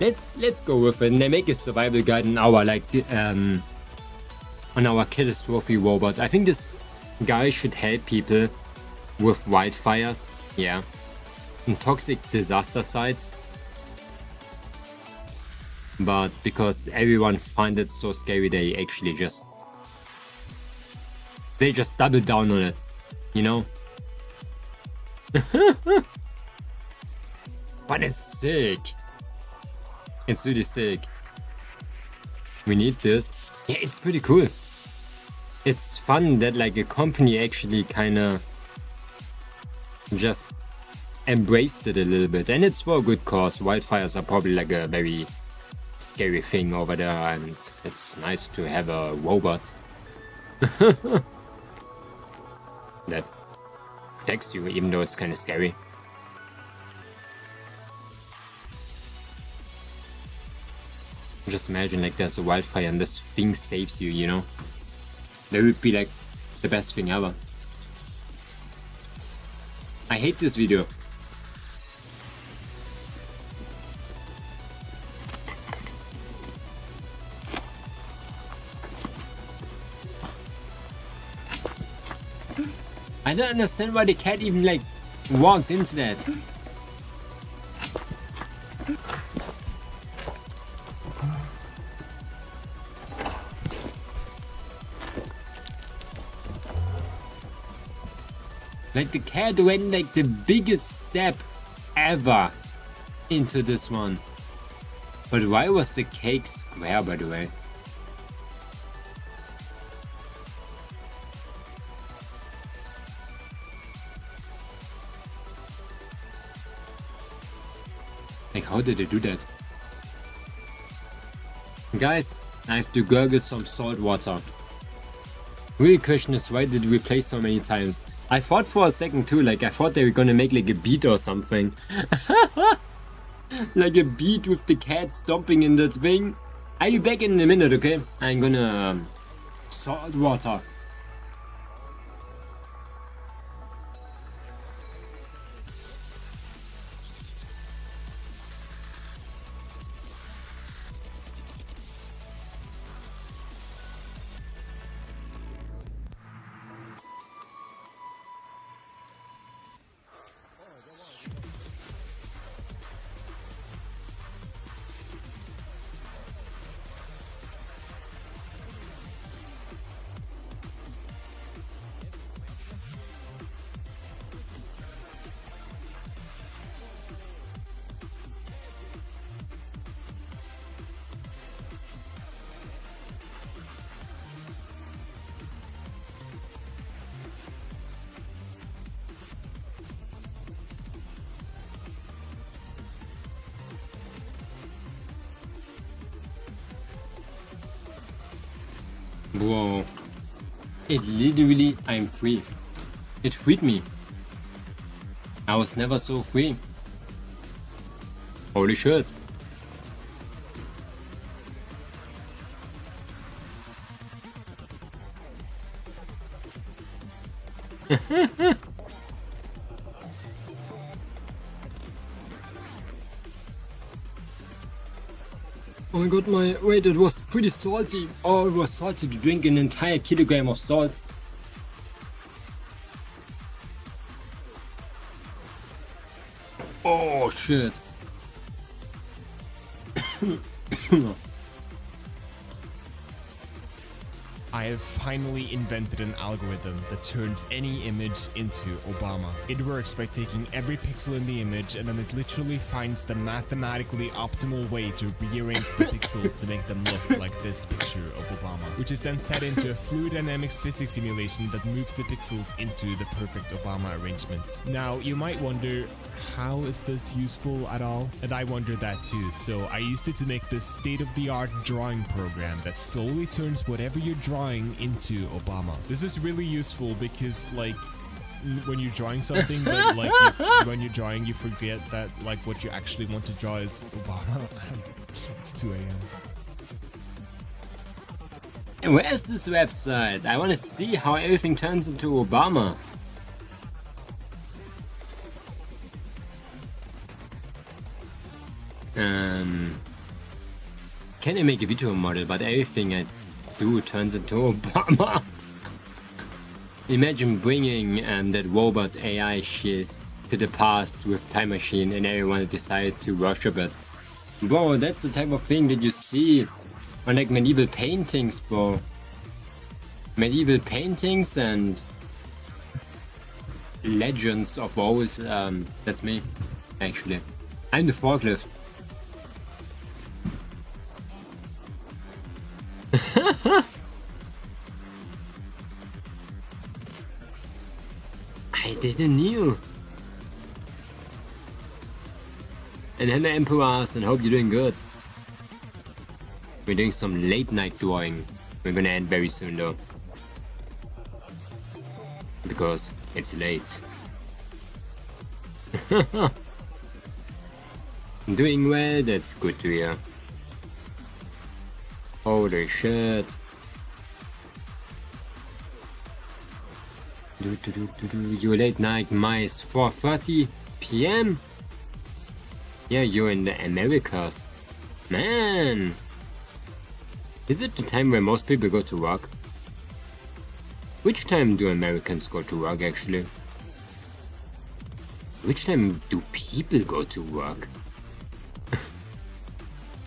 A: Let's go with it. And they make a survival guide on our like on our catastrophe robot. I think this guy should help people with wildfires, yeah, and toxic disaster sites. But because everyone find it so scary, they actually just double down on it, you know. But it's sick. It's really sick. We need this. Yeah, it's pretty cool. It's fun that like a company actually kinda just embraced it a little bit, and it's for a good cause. Wildfires are probably like a very scary thing over there, and it's nice to have a robot that protects you, even though it's kind of scary. Just imagine like there's a wildfire and this thing saves you, you know? That would be like the best thing ever. I hate this video. I don't understand why the cat even like walked into that. Like the cat went like the biggest step ever into this one. But why was the cake square, by the way? Like, how did they do that? Guys, I have to gurgle some salt water. Real question is, why did we play so many times? I thought for a second too, like I thought they were gonna make like a beat or something. Like a beat with the cat stomping in that thing. I'll be back in a minute, okay? I'm gonna salt water. Whoa. It literally, I'm free. It freed me. I was never so free. Holy shit. Oh my god, wait, it was pretty salty. Oh, it was salty to drink an entire kilogram of salt. Oh shit.
C: I have finally invented an algorithm that turns any image into Obama. It works by taking every pixel in the image and then it literally finds the mathematically optimal way to rearrange the pixels to make them look like this picture of Obama, which is then fed into a fluid dynamics physics simulation that moves the pixels into the perfect Obama arrangement. Now, you might wonder, how is this useful at all? And I wonder that too, so I used it to make this state-of-the-art drawing program that slowly turns whatever you're drawing into Obama. This is really useful because, like, when you're drawing something, but like when you're drawing, you forget that like what you actually want to draw is Obama. It's 2 a.m.
A: And where's this website? I want to see how everything turns into Obama. Can I make a Vtuber model, but everything I do turns into Obama? Imagine bringing that robot AI shit to the past with Time Machine and everyone decide to worship it. Bro, that's the type of thing that you see on like medieval paintings, bro. Medieval paintings and legends of old. That's me, actually. I'm the forklift. didn't knew. And hello Emperors, and hope you're doing good. We're doing some late night drawing. We're gonna end very soon though. Because it's late. Doing well, that's good to hear. Holy shit. Your late night mice 4:30 p.m. Yeah, you're in the Americas. Man! Is it the time where most people go to work? Which time do Americans go to work actually? Which time do people go to work?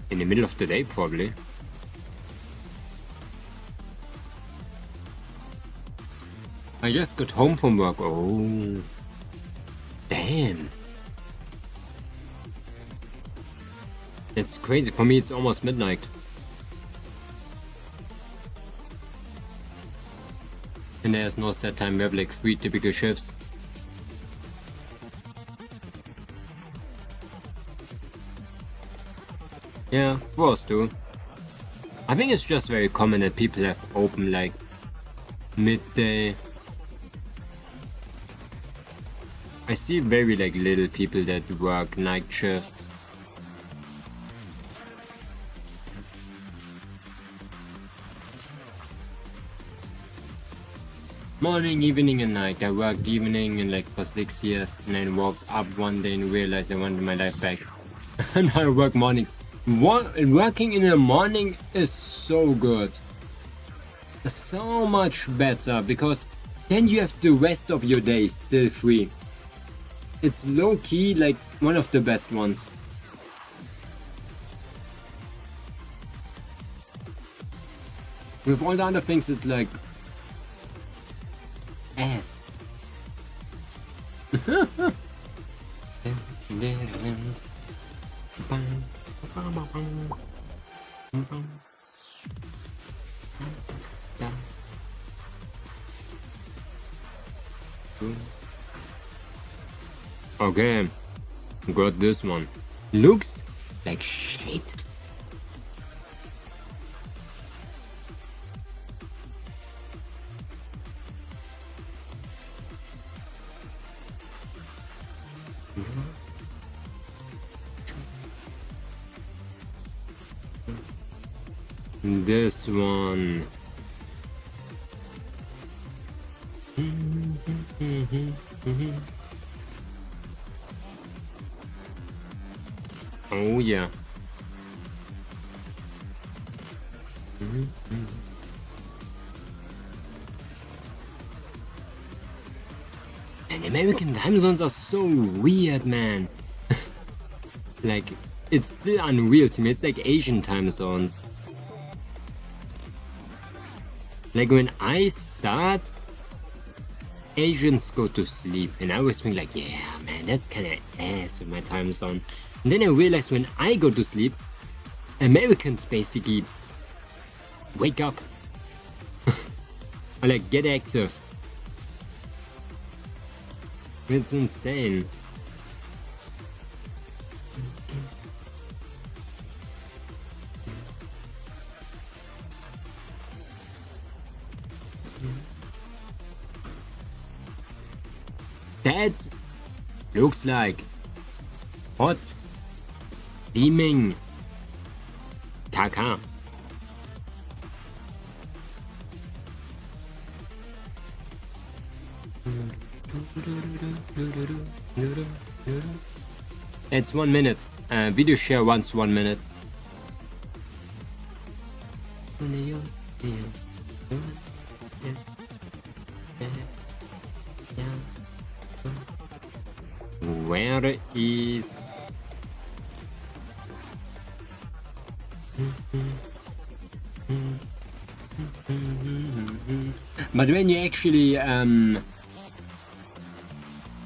A: In the middle of the day probably. I just got home from work. Oh. Damn. It's crazy. For me it's almost midnight. And there's no set time. We have like 3 typical shifts. Yeah, for us too. I think it's just very common that people have open like midday. I see very like little people that work night shifts. Morning, evening and night. I worked evening and like for 6 years and then woke up one day and realized I wanted my life back. And I work mornings. Working in the morning is so good. So much better because then you have the rest of your day still free. It's low key like one of the best ones. With all the other things it's like ass. Okay, got this one. Looks like shit. This one. Oh yeah. And American time zones are so weird, man. Like, it's still unreal to me. It's like Asian time zones. Like when I start, Asians go to sleep, and I always think like, yeah, man, that's kind of ass with my time zone. And then I realized when I go to sleep, Americans basically wake up or like get active. It's insane. That looks like hot steaming caca. It's 1 minute. Video share once 1 minute. Where is but when you actually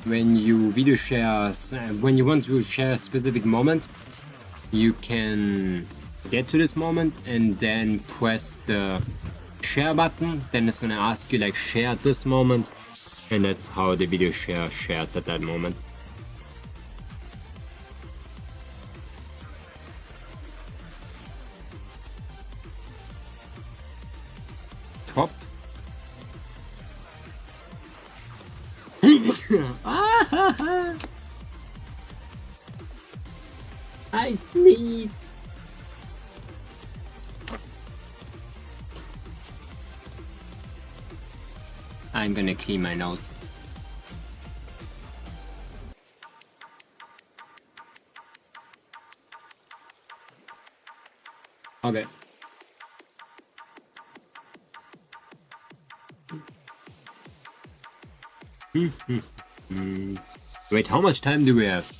A: when you video share, when you want to share a specific moment, you can get to this moment and then press the share button. Then it's gonna ask you like share this moment, And that's how the video shares at that moment. Top. I sneeze. I'm gonna clean my nose. Okay. Wait, how much time do we have?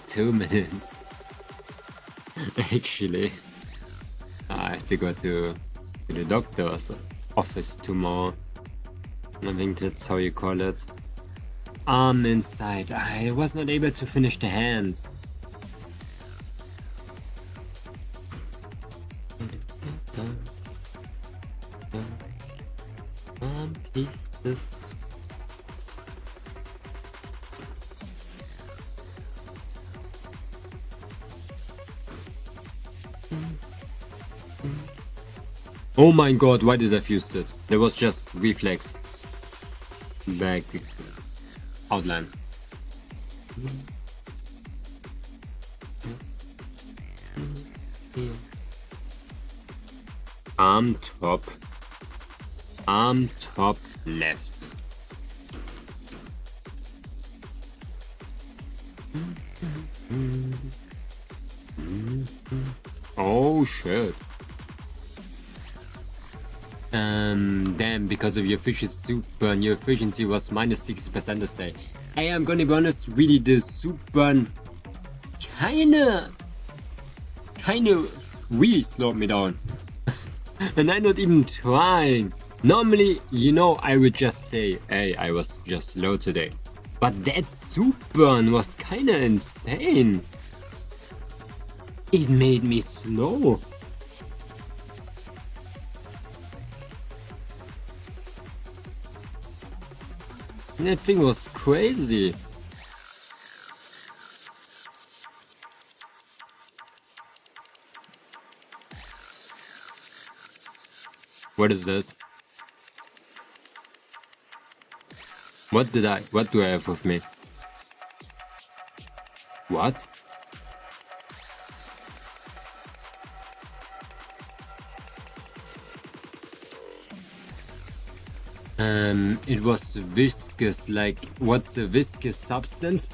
A: 2 minutes. Actually, I have to go to the doctor's office tomorrow. I think that's how you call it. Arm inside. I was not able to finish the hands. Please, this. Oh my god, why did I fuse it? There was just reflex. Back outline. Arm top left. Oh shit. Damn, because of your fish's soup burn, your efficiency was minus 60% this day. Hey, I'm gonna be honest, really the soup burn kinda really slowed me down. And I'm not even trying. Normally, you know, I would just say, hey, I was just slow today. But that soup burn was kinda insane. It made me slow. That thing was crazy. What is this? What do I have with me? What? It was viscous, like, what's a viscous substance?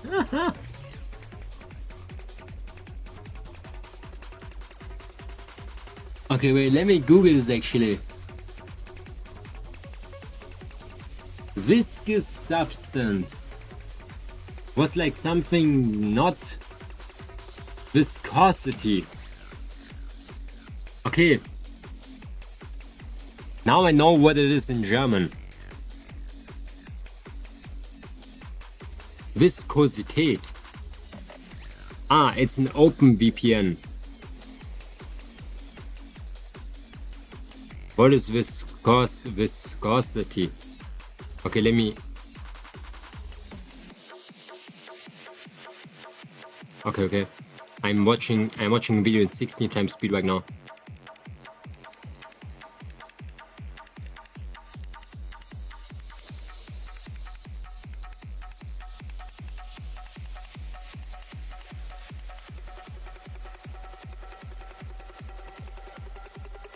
A: Okay, wait, let me Google this actually. Viscous substance was like something not viscosity. Okay. Now I know what it is in German. Viskosität. Ah, it's an open VPN. What is viscosity? Okay, let me. Okay. I'm watching a video in 16 times speed right now.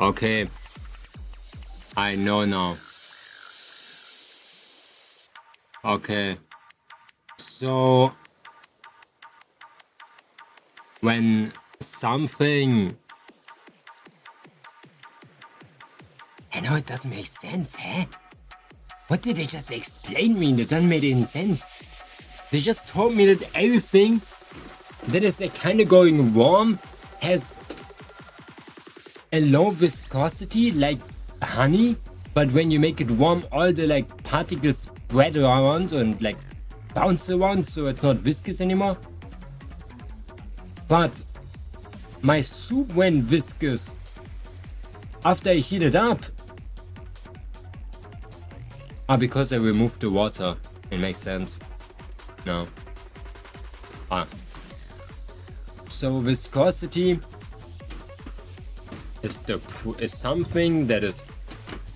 A: Okay, I know now. Okay, so when something, I know it doesn't make sense, huh? What did they just explain me? That doesn't make any sense. They just told me that everything that is like kind of going warm has a low viscosity like honey, but when you make it warm, all the like particles spread around and like bounce around, so it's not viscous anymore. But my soup went viscous After I heat it up. Ah, because I removed the water. It makes sense. No. Ah. So viscosity is something that is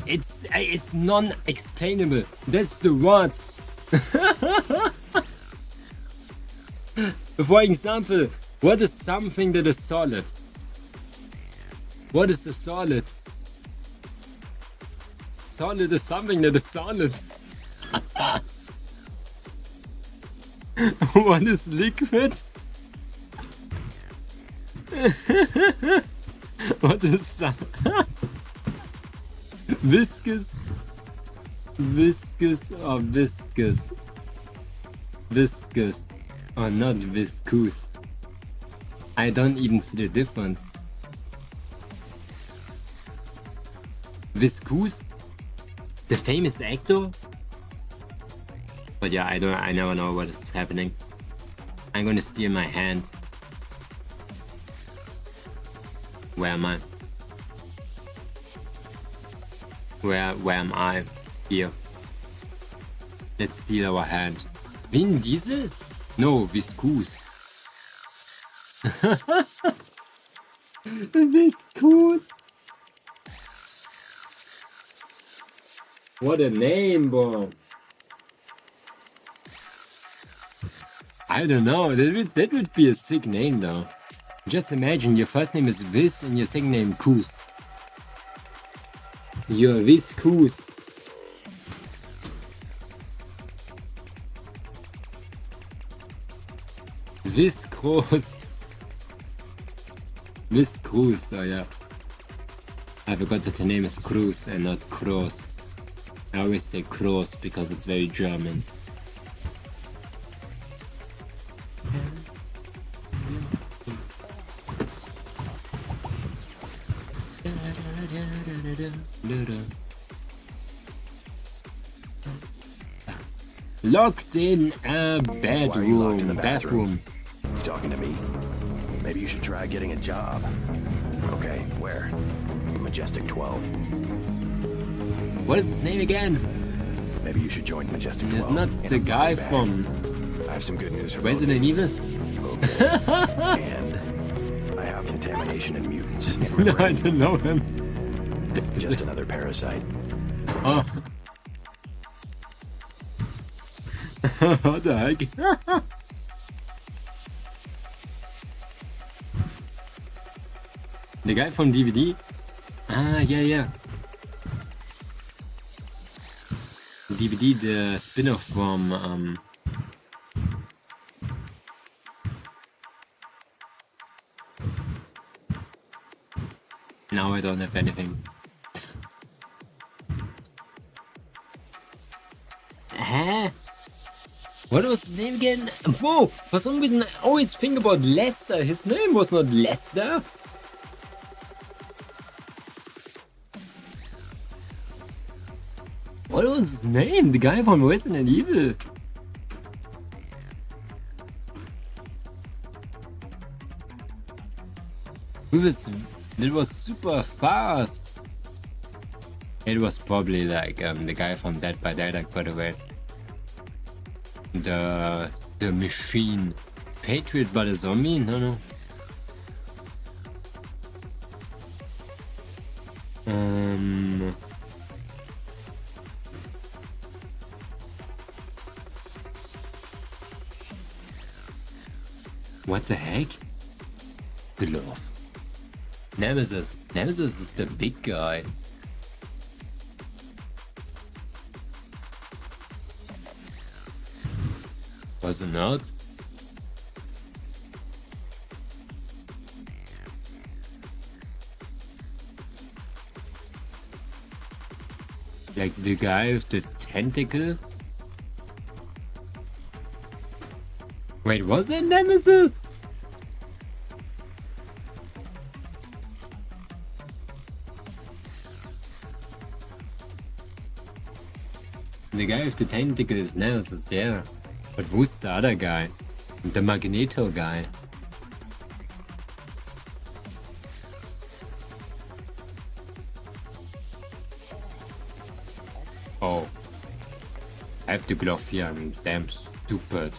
A: it's non-explainable. That's the word. For example, what is something that is solid? What is a solid? Solid is something that is solid. What is liquid? What is viscous? Viscous or viscous? Viscous or not viscous? I don't even see the difference. Viscous? The famous actor? But yeah, I never know what is happening. I'm gonna steal my hand. Where am I? Where am I? Here. Let's steal our hand. Vin Diesel? No, viscous. Viscous. What a name, bro. I don't know, that would be a sick name though. Just imagine your first name is Viz and your second name Coos. You're Viz Coos. Viz Groß. Viz Cruz, oh yeah. I forgot that the name is Cruz and not Kroos. I always say Kroos because it's very German. Locked in a bedroom. Bathroom.
D: You talking to me? Maybe you should try getting a job. Okay, where? Majestic 12.
A: What is his name again?
D: Maybe you should join Majestic 12.
A: It's not the guy from
D: I have some good news for
A: Resident Evil?
D: Okay. And I have contamination and mutants.
A: No, I don't know him.
D: Just another parasite.
A: Oh. What the heck? The guy from DVD? Ah, yeah. DVD, the spin-off from Now I don't have anything. Huh? What was his name again? Whoa! For some reason I always think about Lester. His name was not Lester. What was his name? The guy from Resident Evil. It was super fast. It was probably like the guy from Dead by Daylight, by the way. The machine. Patriot but a zombie? No. What the heck? Glove. Nemesis. Nemesis is the big guy. Was it not? Like the guy with the tentacle? Wait, was that Nemesis? The guy with the tentacle is Nemesis, yeah. But who's the other guy? The Magneto guy. Oh. I have the glove here, I'm damn stupid.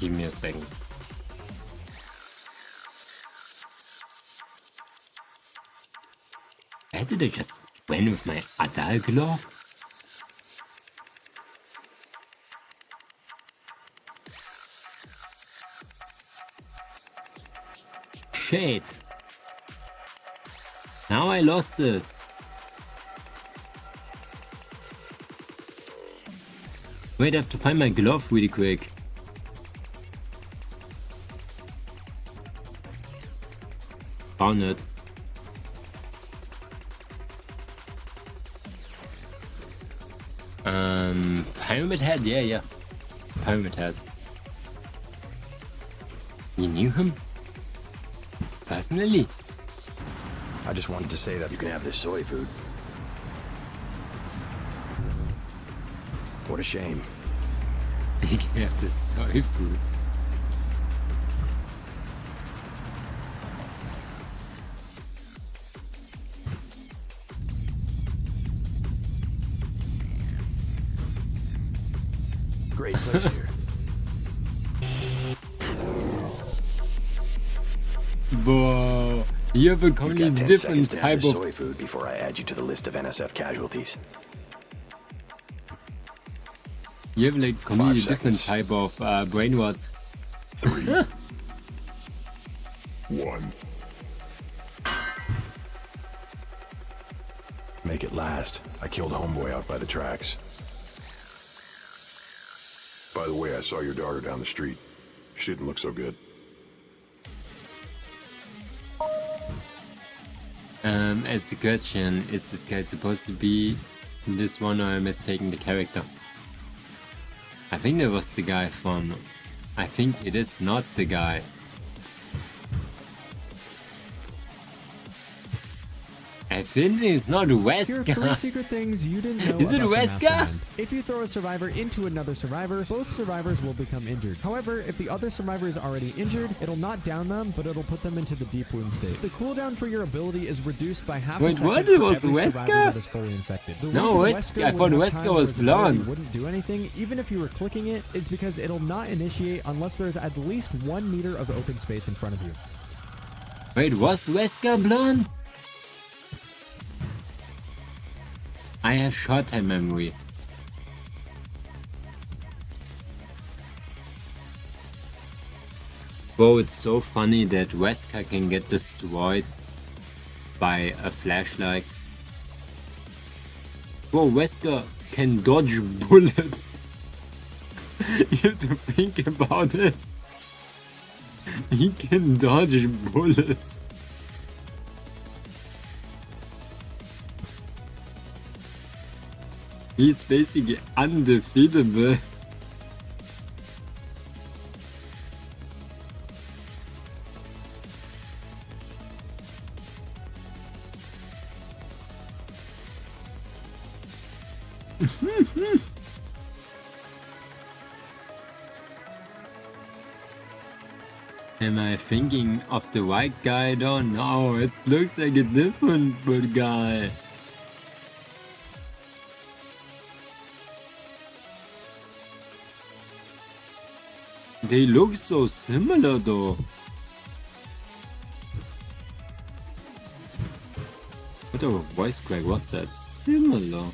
A: Give me a second. Where did I just win with my other glove? Shit. Now I lost it. Wait, I have to find my glove really quick. Found it. Pyramid Head? Yeah. Pyramid Head. You knew him? Personally?
D: I just wanted to say that you can have this soy food. What a shame.
A: You can have the soy food.
D: Great place here.
A: Whoa, you have a
D: You've
A: completely
D: got 10
A: different
D: seconds to have
A: type
D: this
A: of.
D: soy food before I add you to the list of NSF casualties.
A: You have like completely
D: 5
A: different
D: seconds.
A: type of brain rot.
E: 3, 1.
D: Make it last. I killed homeboy out by the tracks.
E: By the way, I saw your daughter down the street. She didn't look so good.
A: As the question, is this guy supposed to be this one or am I mistaking the character? I think that was the guy from... I think it is not the guy. I think it's not
F: Here are 3
A: Wesker.
F: secret things you didn't know
A: Is it
F: about the
A: Wesker?
F: mastermind. If you throw a survivor into another survivor, both survivors will become injured. However, if the other survivor is already injured, it'll not down them, but it'll put them into the deep wound state. The cooldown for your ability is reduced by half a
A: Wait,
F: second
A: what?
F: for
A: It was
F: every survivor
A: Wesker?
F: that is fully infected. The
A: No,
F: reason
A: I thought
F: would have
A: Wesker
F: times
A: was
F: where his ability
A: blonde.
F: wouldn't do anything, even if you were clicking it, is because it'll not initiate unless there's at least 1 meter of open space in front of you.
A: Wait, was Wesker blonde? I have short-term memory. Bro, it's so funny that Wesker can get destroyed by a flashlight. Bro, Wesker can dodge bullets. You have to think about it. He can dodge bullets. He's basically undefeatable. Am I thinking of the white guy? I don't know. It looks like a different guy. They look so similar though. What type of voice crack was that? Similar.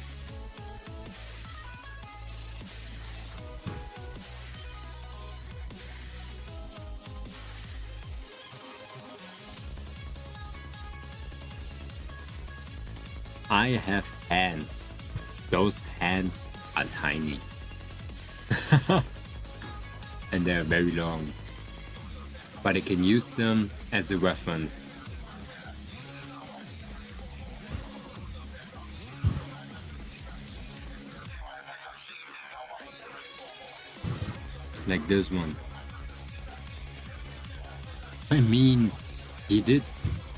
A: I have hands. Those hands are tiny. And they're very long. But I can use them as a reference. Like this one. I mean, he did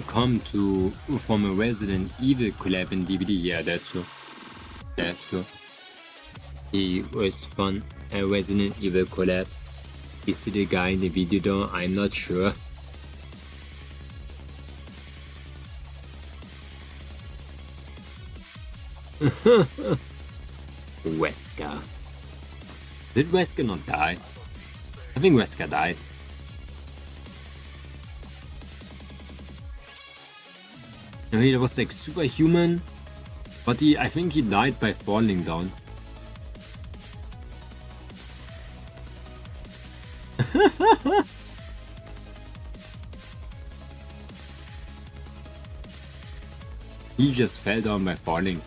A: come from a Resident Evil collab in DVD. Yeah, that's true. That's true. He was from a Resident Evil collab. Is it a guy in the video though? I'm not sure. Wesker. Did Wesker not die? I think Wesker died. I mean, it was like superhuman, but I think he died by falling down. He just fell down by falling.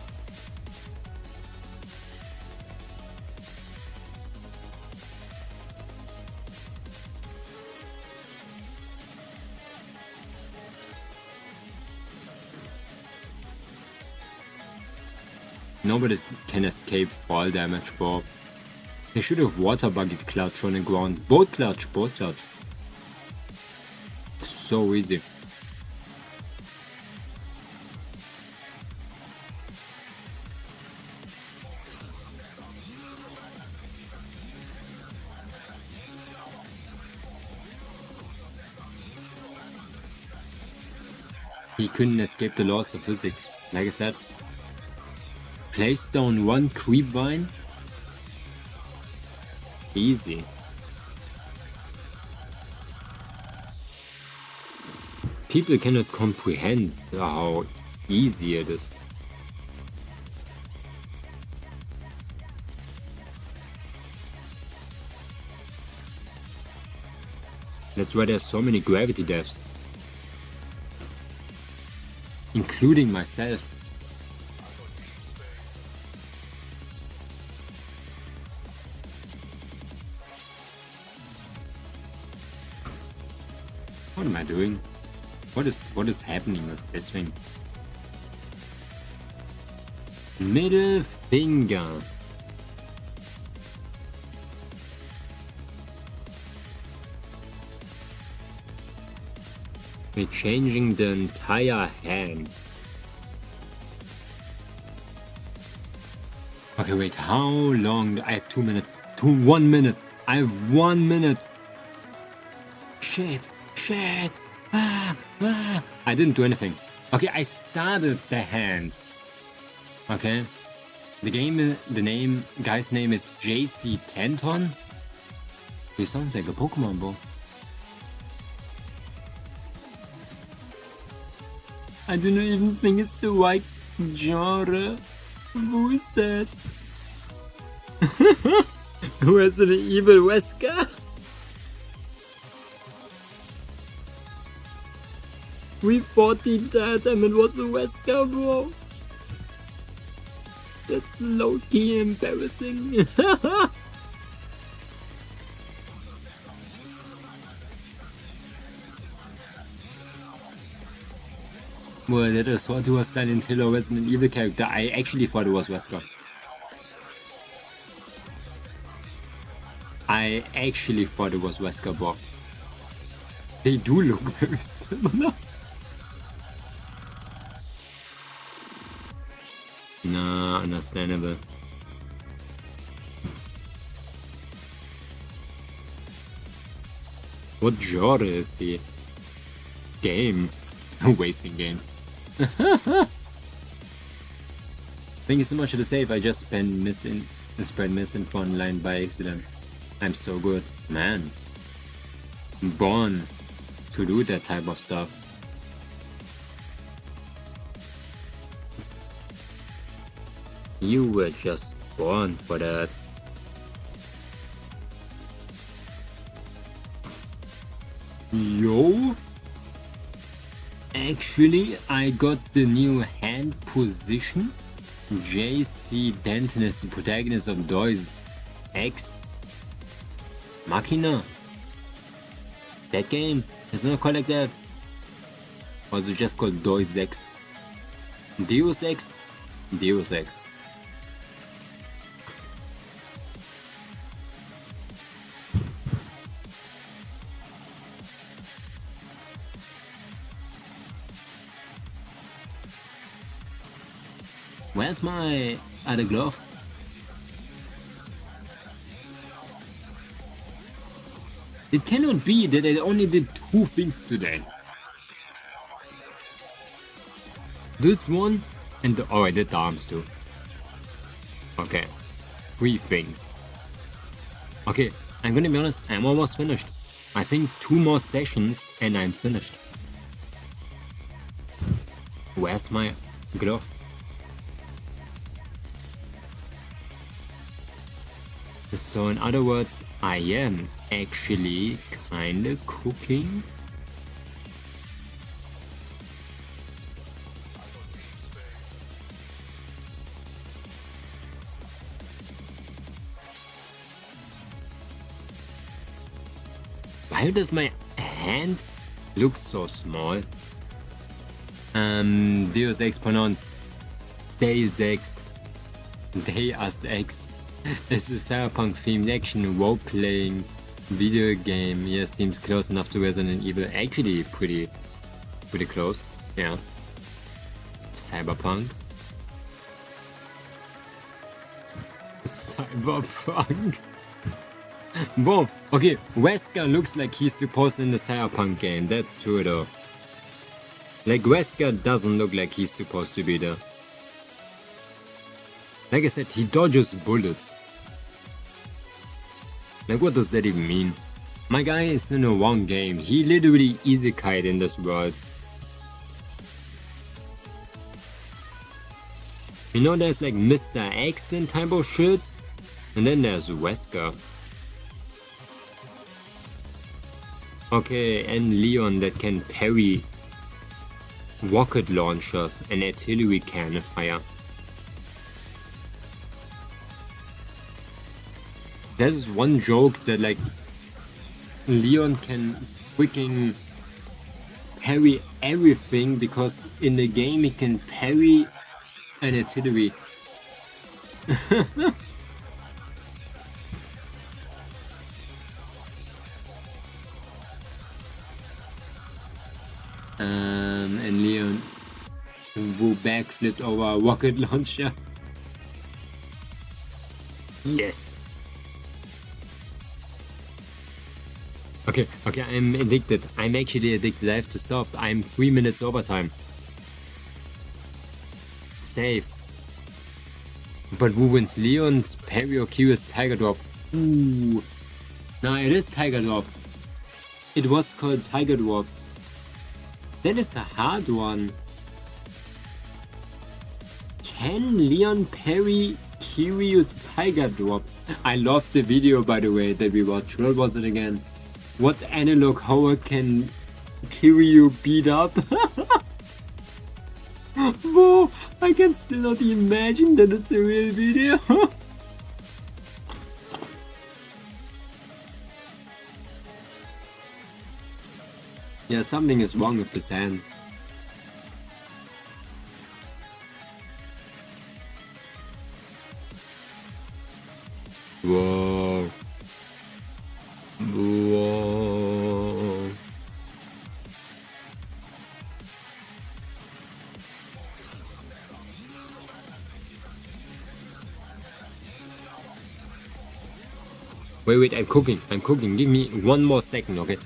A: Nobody can escape fall damage, Bob. They should have water bucket clutch on the ground. Boat clutch, boat clutch. So easy. He couldn't escape the laws of physics, like I said. Place down one creep vine. Easy. People cannot comprehend how easy it is. That's why there's so many gravity deaths. Including myself. What am I doing? What is happening with this thing? Middle finger. We're changing the entire hand. Okay, wait, how long? I have 2 minutes. 1 minute. I have 1 minute. Shit. Shit. I didn't do anything. Okay, I started the hand. Okay. The guy's name is JC Tenton. He sounds like a Pokemon ball. I do not even think it's the right genre. Who is that? Who is an evil Wesker? We fought the entire time it was a Wesker, bro. That's low-key embarrassing. Well, that is thought he was Silent Hill or Resident Evil character. I actually thought it was Wesker. I actually thought it was Wesker, bro. They do look very similar. Nah, understandable. What genre is he? Game. Wasting game. Thank you so much for the save. I just spread misinfo online by accident. I'm so good. Man. Born to do that type of stuff. You were just born for that. Yo? Actually, I got the new hand position. JC Denton is the protagonist of Deus Ex Machina. That game is not called like that. Or is it just called Deus Ex? Deus Ex? Deus Ex. Where's my other glove? It cannot be that I only did 2 things today. This one and oh, I did the arms too. Okay. 3 things. Okay, I'm gonna be honest, I'm almost finished. I think 2 more sessions and I'm finished. Where's my glove? So in other words, I am actually kinda cooking. Why does my hand look so small? Deus Ex pronounced Deus Ex. Deus Ex. It's a cyberpunk themed action role-playing video game. Yeah, seems close enough to Resident Evil. Actually, pretty close. Yeah. Cyberpunk. Cyberpunk. Whoa. Okay, Wesker looks like he's supposed in the cyberpunk game. That's true though. Like Wesker doesn't look like he's supposed to be there. Like I said, he dodges bullets. Like what does that even mean? My guy is in the wrong game. He literally isekai'd in this world. You know there's like Mr. X and type of shit? And then there's Wesker. Okay, and Leon that can parry rocket launchers and artillery cannon fire. There's one joke that like Leon can freaking parry everything because in the game he can parry an artillery. And Leon who backflipped over a rocket launcher. Yes. Okay, I'm addicted. I'm actually addicted. I have to stop. I'm 3 minutes overtime. Save. But who wins? Leon's parry or Kira's Tiger Drop? Ooh. No, it is Tiger Drop. It was called Tiger Drop. That is a hard one. Can Leon parry Kiryu's Tiger Drop? I loved the video, by the way, that we watched. What was it again? What analog horror can Kiryu beat up? Whoa, I can still not imagine that it's a real video. Yeah, something is wrong with the sand. Whoa. Whoa. Wait, I'm cooking. Give me 1 more second, okay?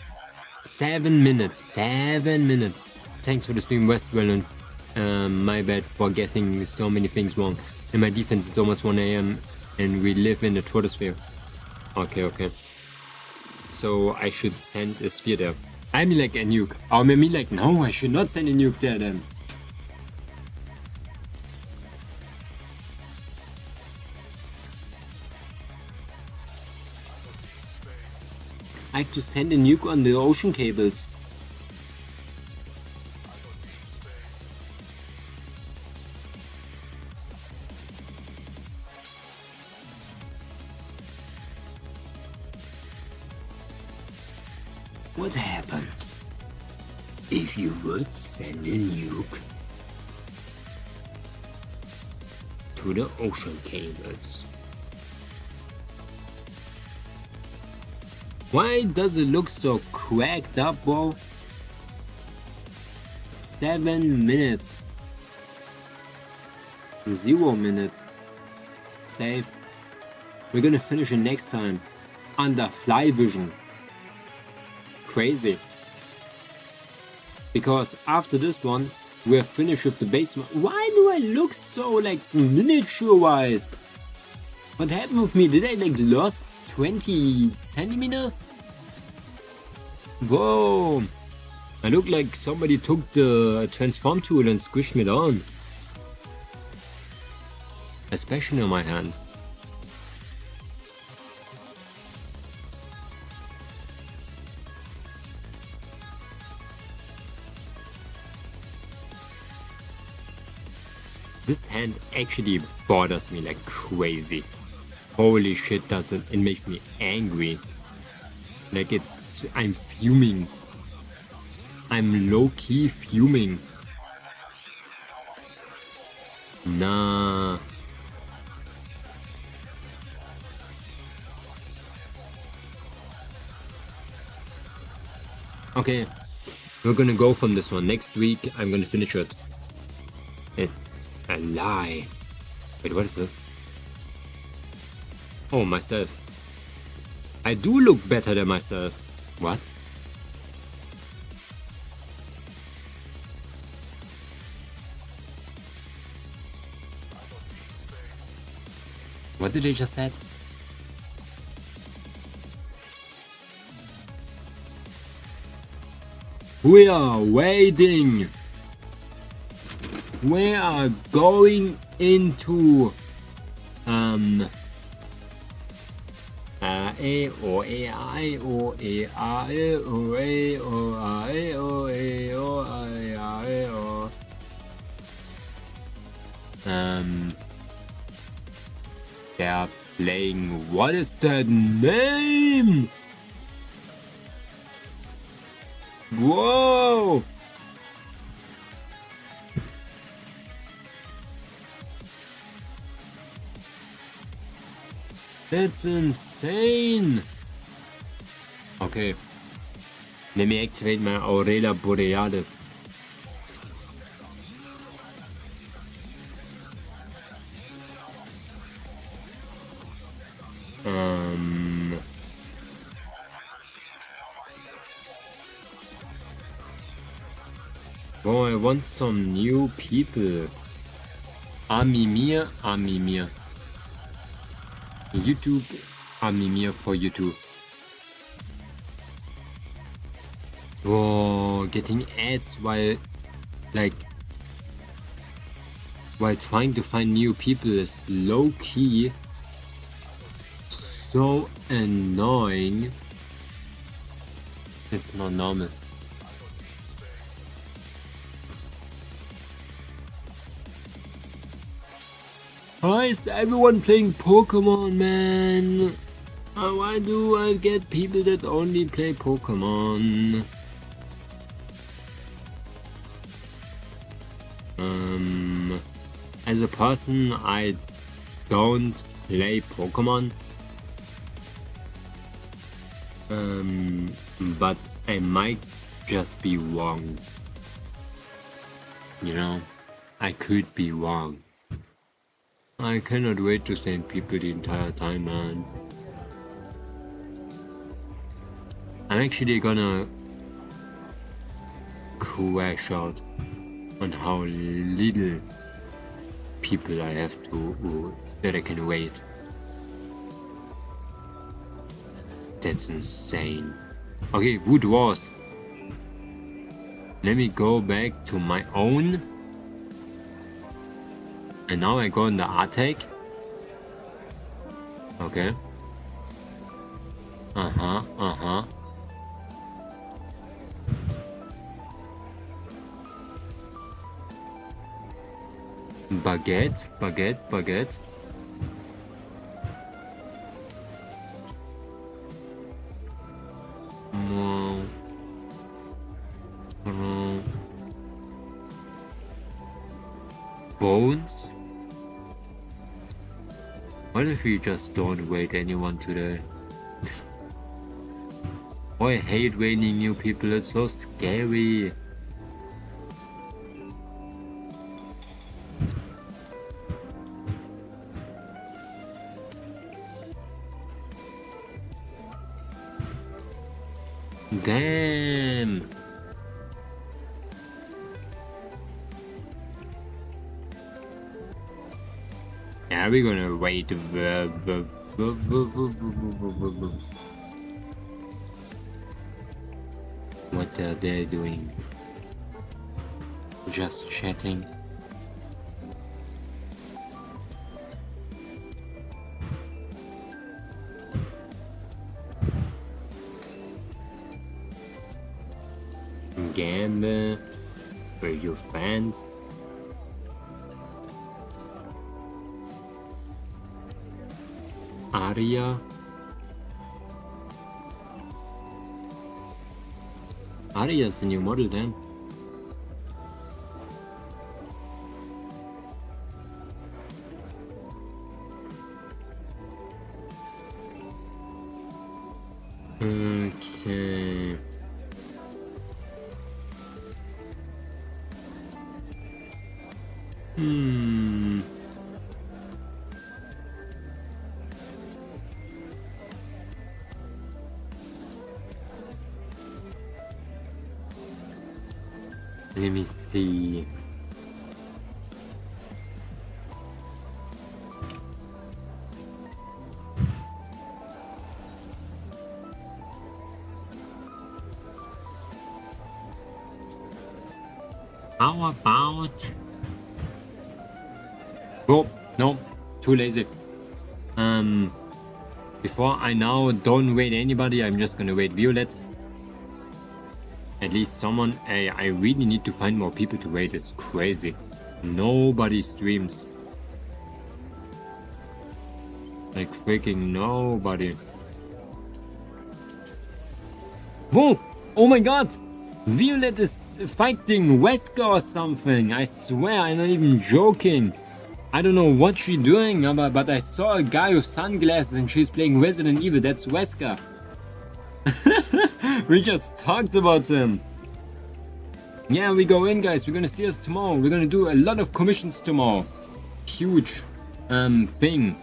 A: 7 minutes. 7 minutes. Thanks for the stream, Westwell, and my bad for getting so many things wrong. In my defense, it's almost 1 AM and we live in the troposphere. Okay. So I should send a sphere there. I mean like a nuke. Or maybe like, no, I should not send a nuke there then. I have to send a nuke on the ocean cables. What happens if you would send a nuke to the ocean cables? Why does it look so cracked up, bro? 7 minutes. 0 minutes. Save. We're gonna finish it next time. Under fly vision. Crazy. Because after this one, we're finished with the basement. Why do I look so like miniaturized? What happened with me? Did I like lost 20 centimeters? Whoa! I look like somebody took the transform tool and squished me down. Especially on my hand. This hand actually bothers me like crazy. Holy shit, it makes me angry. Like I'm fuming. I'm low-key fuming. Nah. Okay, we're gonna go from this one. Next week, I'm gonna finish it. It's a lie. Wait, what is this? Oh, myself. I do look better than myself. What? What did they just said? We are waiting. We are going into they are playing, what is that name? Whoa! That's insane! Okay. Let me activate my Aurela Borealis. Oh, I want some new people. Amimir. YouTube, Amimir for YouTube. Whoa, getting ads while trying to find new people is low-key so annoying. It's not normal. Why is everyone playing Pokemon, man? Why do I get people that only play Pokemon? As a person, I don't play Pokemon. But I might just be wrong. You know, I could be wrong. I cannot wait to send people the entire time, man. I'm actually gonna crash out on how little people I have to that I can wait. That's insane. Okay, Wood Wars. Let me go back to my own. And now I go in the attack. Okay. Baguette. Bones? What if we just don't wait anyone today? Oh, I hate waiting new people, it's so scary. Damn. Yeah, we're gonna wait. What are they doing? Just chatting. Gamble, where your fans? Aria. Aria is the new model then. Okay. Let me see. How about... Oh, no, too lazy. Before I now don't wait anybody, I'm just gonna wait Violet. At least someone. I really need to find more people to wait. It's crazy. Nobody streams. Like freaking nobody. Whoa! Oh my god! Violet is fighting Wesker or something. I swear, I'm not even joking. I don't know what she's doing, but I saw a guy with sunglasses and she's playing Resident Evil. That's Wesker. We just talked about him. Yeah, we go in, guys. We're gonna see us tomorrow. We're gonna do a lot of commissions tomorrow. Huge thing.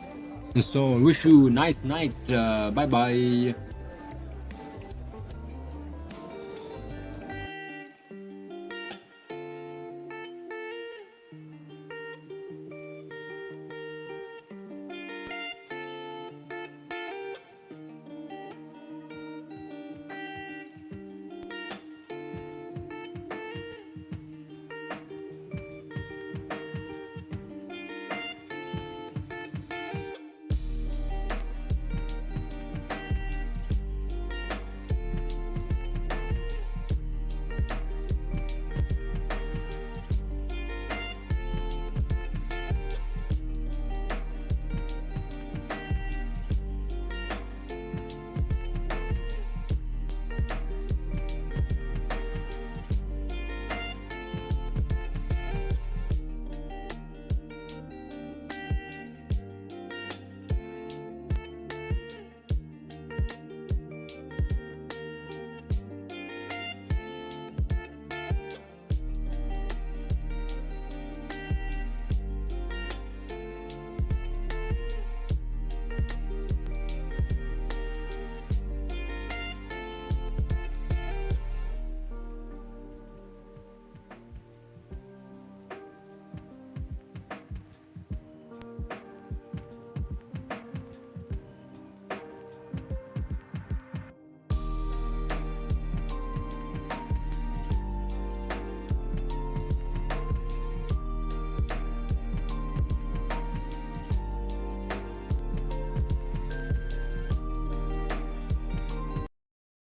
A: So wish you a nice night. Bye bye.